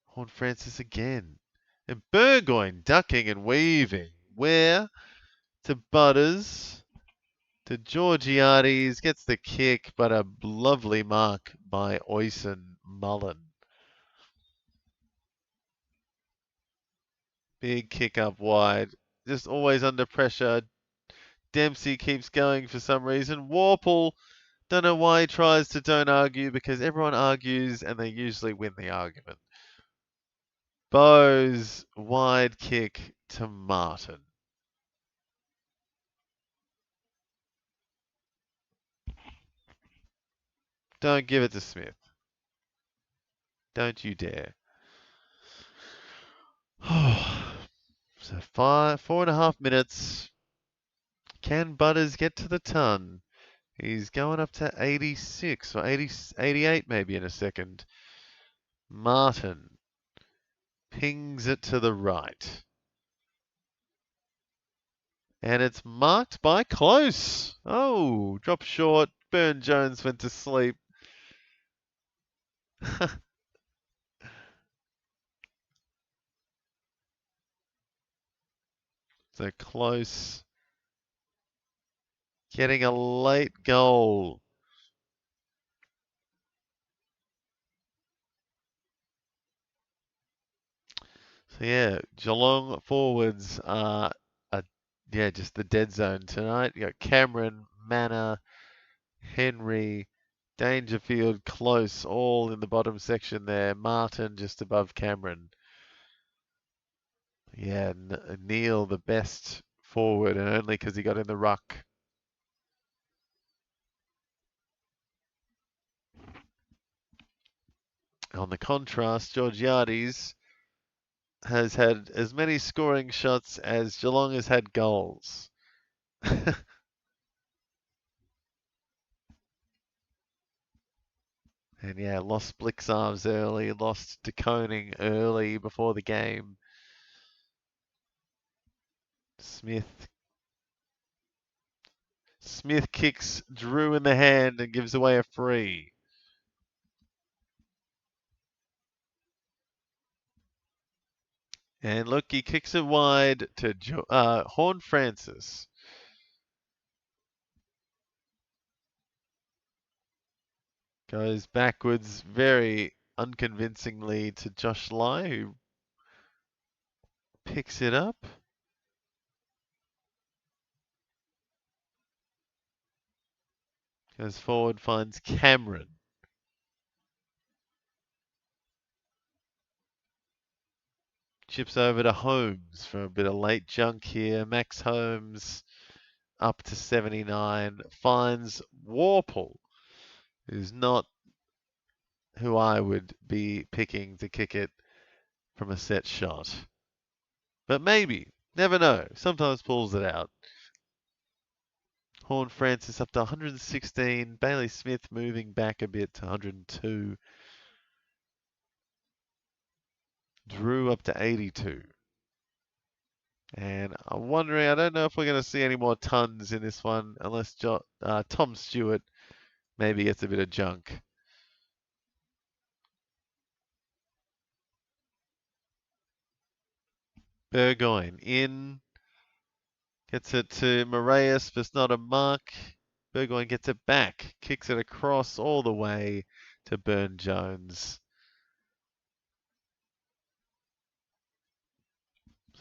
Horn Francis again. And Burgoyne ducking and weaving. Where to Butters. To Georgiades. Gets the kick, but a lovely mark by Oyson Mullen. Big kick up wide. Just always under pressure. Dempsey keeps going for some reason. Warple, don't know why he tries to don't argue, because everyone argues and they usually win the argument. Bowes, wide kick to Martin. Don't give it to Smith. Don't you dare. So 4.5 minutes. Can Butters get to the ton? He's going up to 86 or 88 maybe in a second. Martin pings it to the right. And it's marked by close. Oh, drop short. Burn Jones went to sleep. So close. Getting a late goal. So yeah, Geelong forwards are, just the dead zone tonight. You got Cameron, Manor, Henry, Dangerfield, Close, all in the bottom section there. Martin just above Cameron. Yeah, Neil the best forward, and only because he got in the ruck. On the contrast, Georgiades has had as many scoring shots as Geelong has had goals. And yeah, lost Blixarves early, lost De Koning early before the game. Smith kicks Drew in the hand and gives away a free. And look, he kicks it wide to Horn Francis. Goes backwards very unconvincingly to Josh Lai, who picks it up. Goes forward, finds Cameron. Chips over to Holmes for a bit of late junk here. Max Holmes up to 79. Finds Warple, who's not who I would be picking to kick it from a set shot. But maybe. Never know. Sometimes pulls it out. Horn Francis up to 116. Bailey Smith moving back a bit to 102. Drew up to 82. And I'm wondering, I don't know if we're going to see any more tons in this one, unless Tom Stewart maybe gets a bit of junk. Burgoyne in. Gets it to Moraes, but it's not a mark. Burgoyne gets it back. Kicks it across all the way to Burn Jones.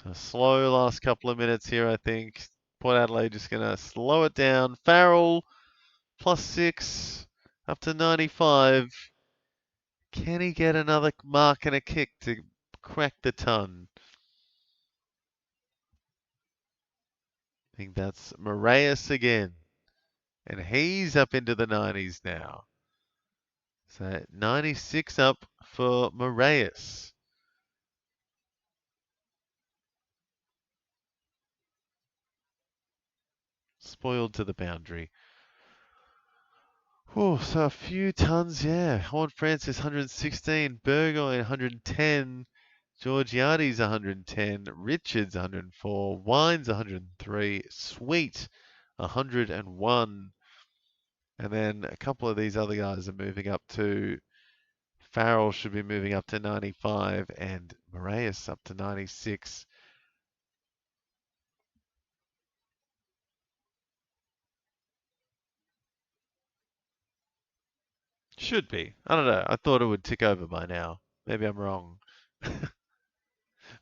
So slow last couple of minutes here, I think. Port Adelaide just going to slow it down. Farrell, +6, up to 95. Can he get another mark and a kick to crack the ton? I think that's Moraes again. And he's up into the 90s now. So 96 up for Moraes. Spoiled to the boundary. Oh, so a few tons, yeah. Horn Francis 116, Burgoyne 110, Georgiades 110, Richards 104, Wines 103, Sweet 101. And then a couple of these other guys are moving up to. Farrell should be moving up to 95 and Moraes up to 96. Should be. I don't know. I thought it would tick over by now. Maybe I'm wrong.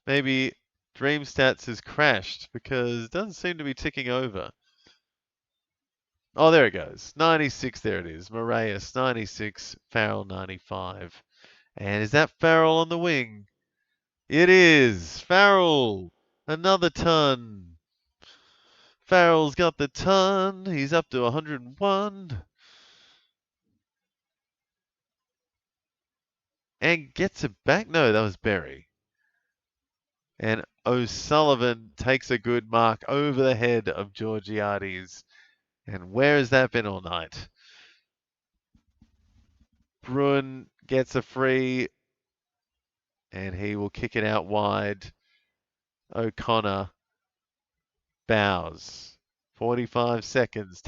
Maybe Dream Stats has crashed because it doesn't seem to be ticking over. Oh, there it goes. 96, there it is. Moraes, 96. Farrell, 95. And is that Farrell on the wing? It is. Farrell, another ton. Farrell's got the ton. He's up to 101. And gets it back. No, that was Berry. And O'Sullivan takes a good mark over the head of Georgiades. And where has that been all night? Bruin gets a free, and he will kick it out wide. O'Connor bows. 45 seconds.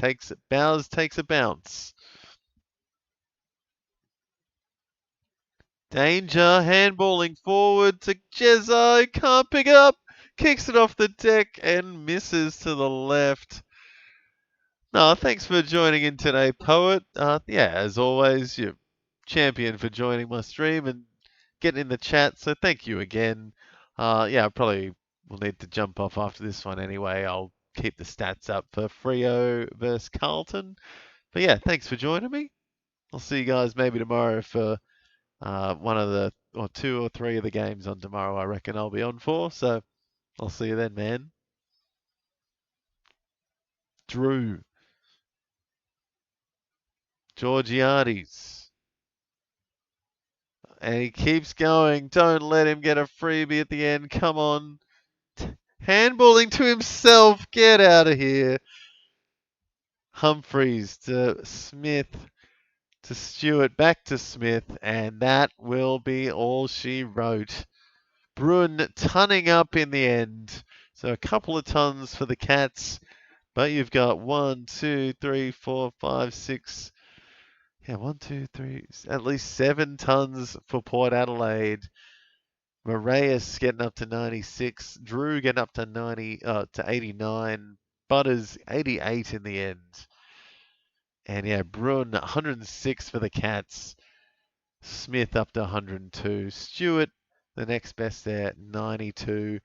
Bowers takes a bounce. Danger, handballing forward to Jezza, can't pick it up, kicks it off the deck and misses to the left. No, thanks for joining in today, Poet. Yeah, as always, you're champion for joining my stream and getting in the chat, so thank you again. Yeah, I probably will need to jump off after this one anyway. I'll keep the stats up for Freo versus Carlton. But yeah, thanks for joining me. I'll see you guys maybe tomorrow for one of the, or two or three of the games on tomorrow, I reckon I'll be on for. So I'll see you then, man. Drew. Georgiades. And he keeps going. Don't let him get a freebie at the end. Come on. Handballing to himself. Get out of here. Humphreys to Smith to Stewart. Back to Smith. And that will be all she wrote. Bruin tunning up in the end. So a couple of tons for the Cats. But you've got 1, 2, 3, 4, 5, 6. Yeah, 1, 2, 3, at least 7 tons for Port Adelaide. Moraes getting up to 96. Drew getting up to 89. Butters 88 in the end. And yeah, Bruin 106 for the Cats. Smith up to 102. Stewart, the next best there, 92.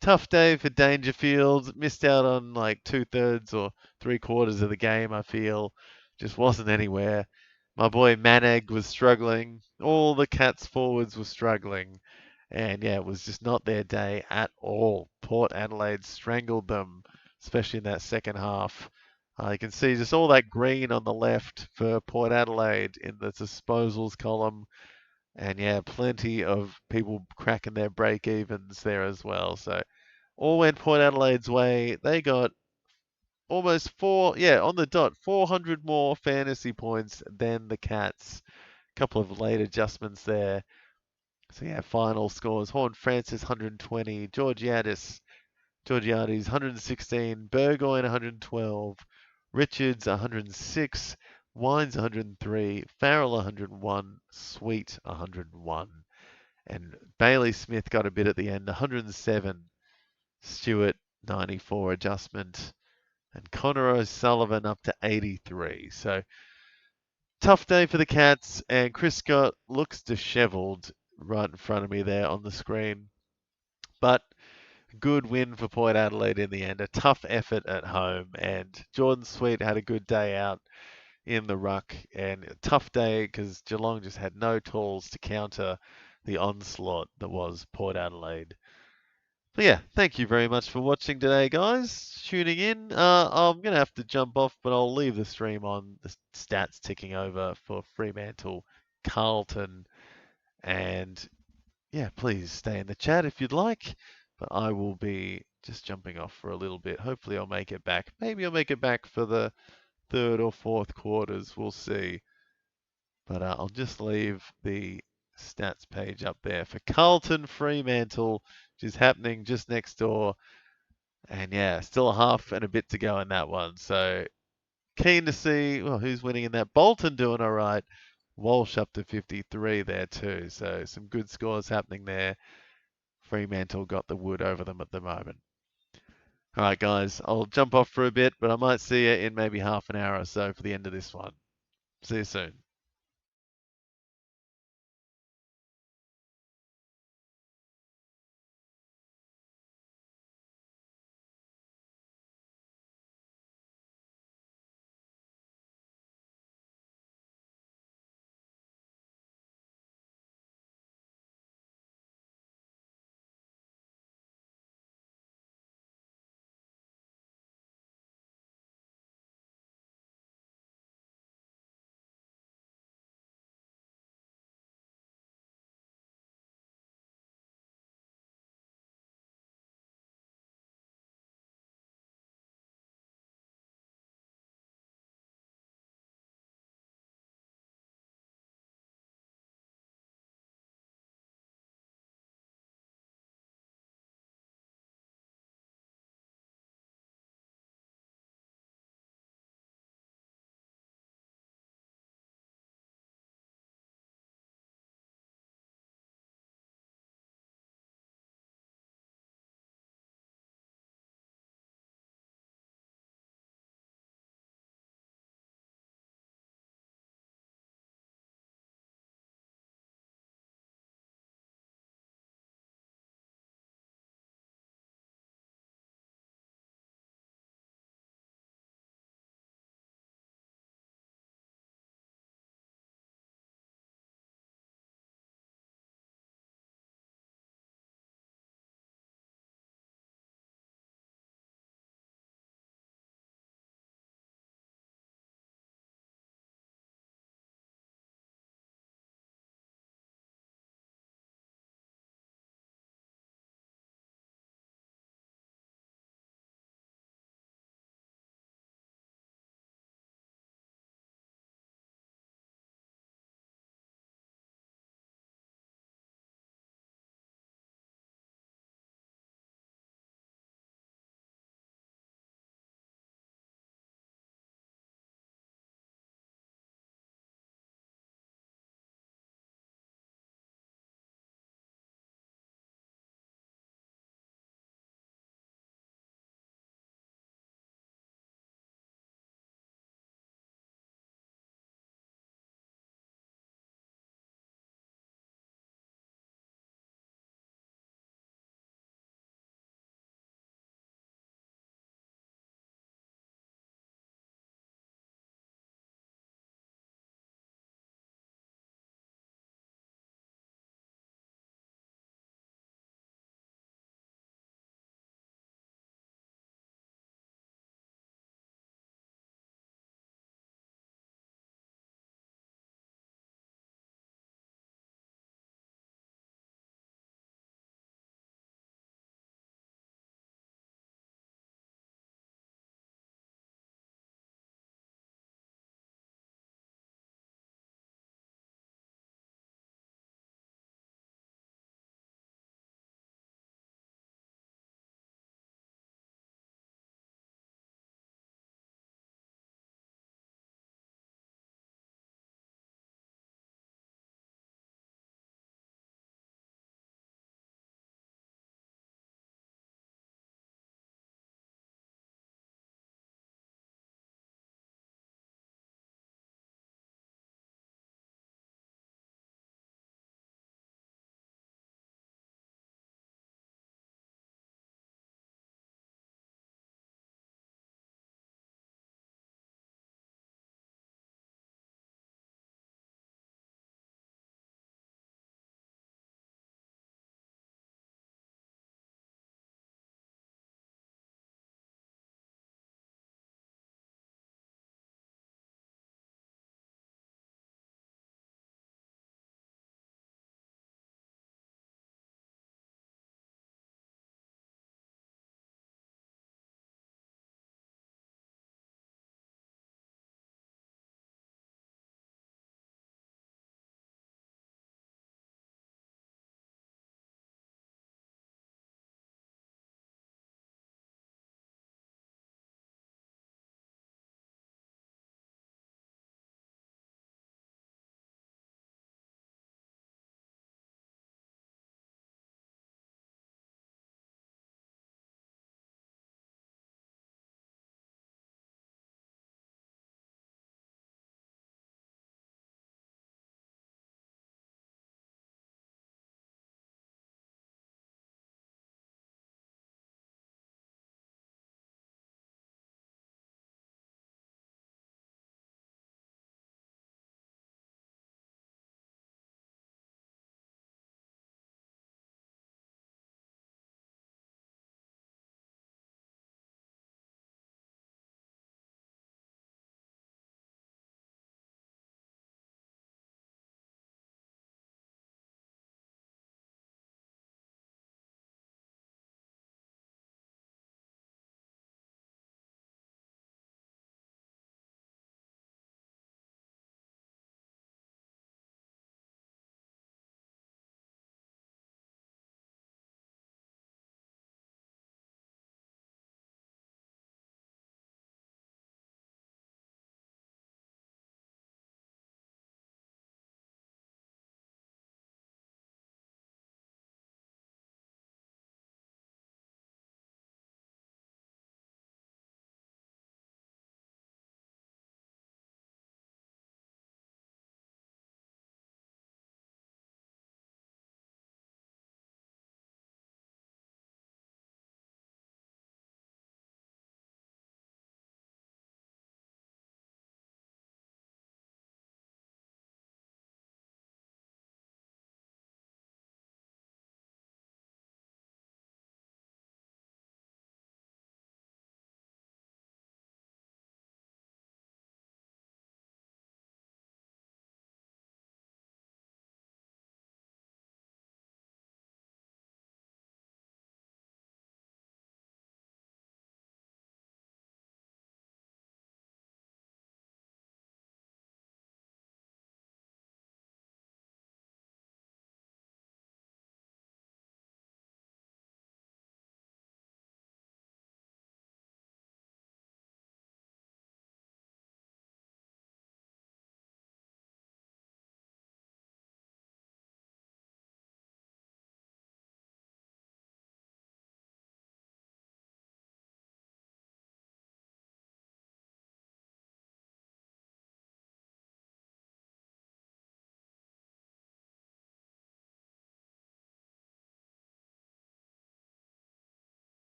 Tough day for Dangerfield. Missed out on like 2/3 or 3/4 of the game, I feel. Just wasn't anywhere. My boy Manag was struggling. All the Cats forwards were struggling. And yeah, it was just not their day at all. Port Adelaide strangled them, especially in that second half. You can see just all that green on the left for Port Adelaide in the disposals column. And yeah, plenty of people cracking their break evens there as well. So all went Port Adelaide's way. They got almost on the dot, 400 more fantasy points than the Cats. A couple of late adjustments there. So yeah, final scores. Horn Francis 120, Georgiades 116, Burgoyne 112, Richards 106, Wines 103, Farrell 101, Sweet 101, and Bailey Smith got a bit at the end, 107, Stewart 94 adjustment, and Connor O'Sullivan up to 83. So tough day for the Cats, and Chris Scott looks dishevelled right in front of me there on the screen. But good win for Port Adelaide in the end. A tough effort at home, and Jordan Sweet had a good day out in the ruck, and a tough day because Geelong just had no tools to counter the onslaught that was Port Adelaide. But yeah, thank you very much for watching today, guys. Tuning in. I'm going to have to jump off, but I'll leave the stream on. The stats ticking over for Fremantle, Carlton, and yeah, please stay in the chat if you'd like. But I will be just jumping off for a little bit. Hopefully I'll make it back. Maybe I'll make it back for the third or fourth quarters. We'll see. But I'll just leave the stats page up there for Carlton Fremantle, which is happening just next door. And yeah, still a half and a bit to go in that one. So keen to see who's winning in that. Bolton doing all right. Walsh up to 53 there too. So some good scores happening there. Fremantle got the wood over them at the moment. All right, guys, I'll jump off for a bit, but I might see you in maybe half an hour or so for the end of this one. See you soon.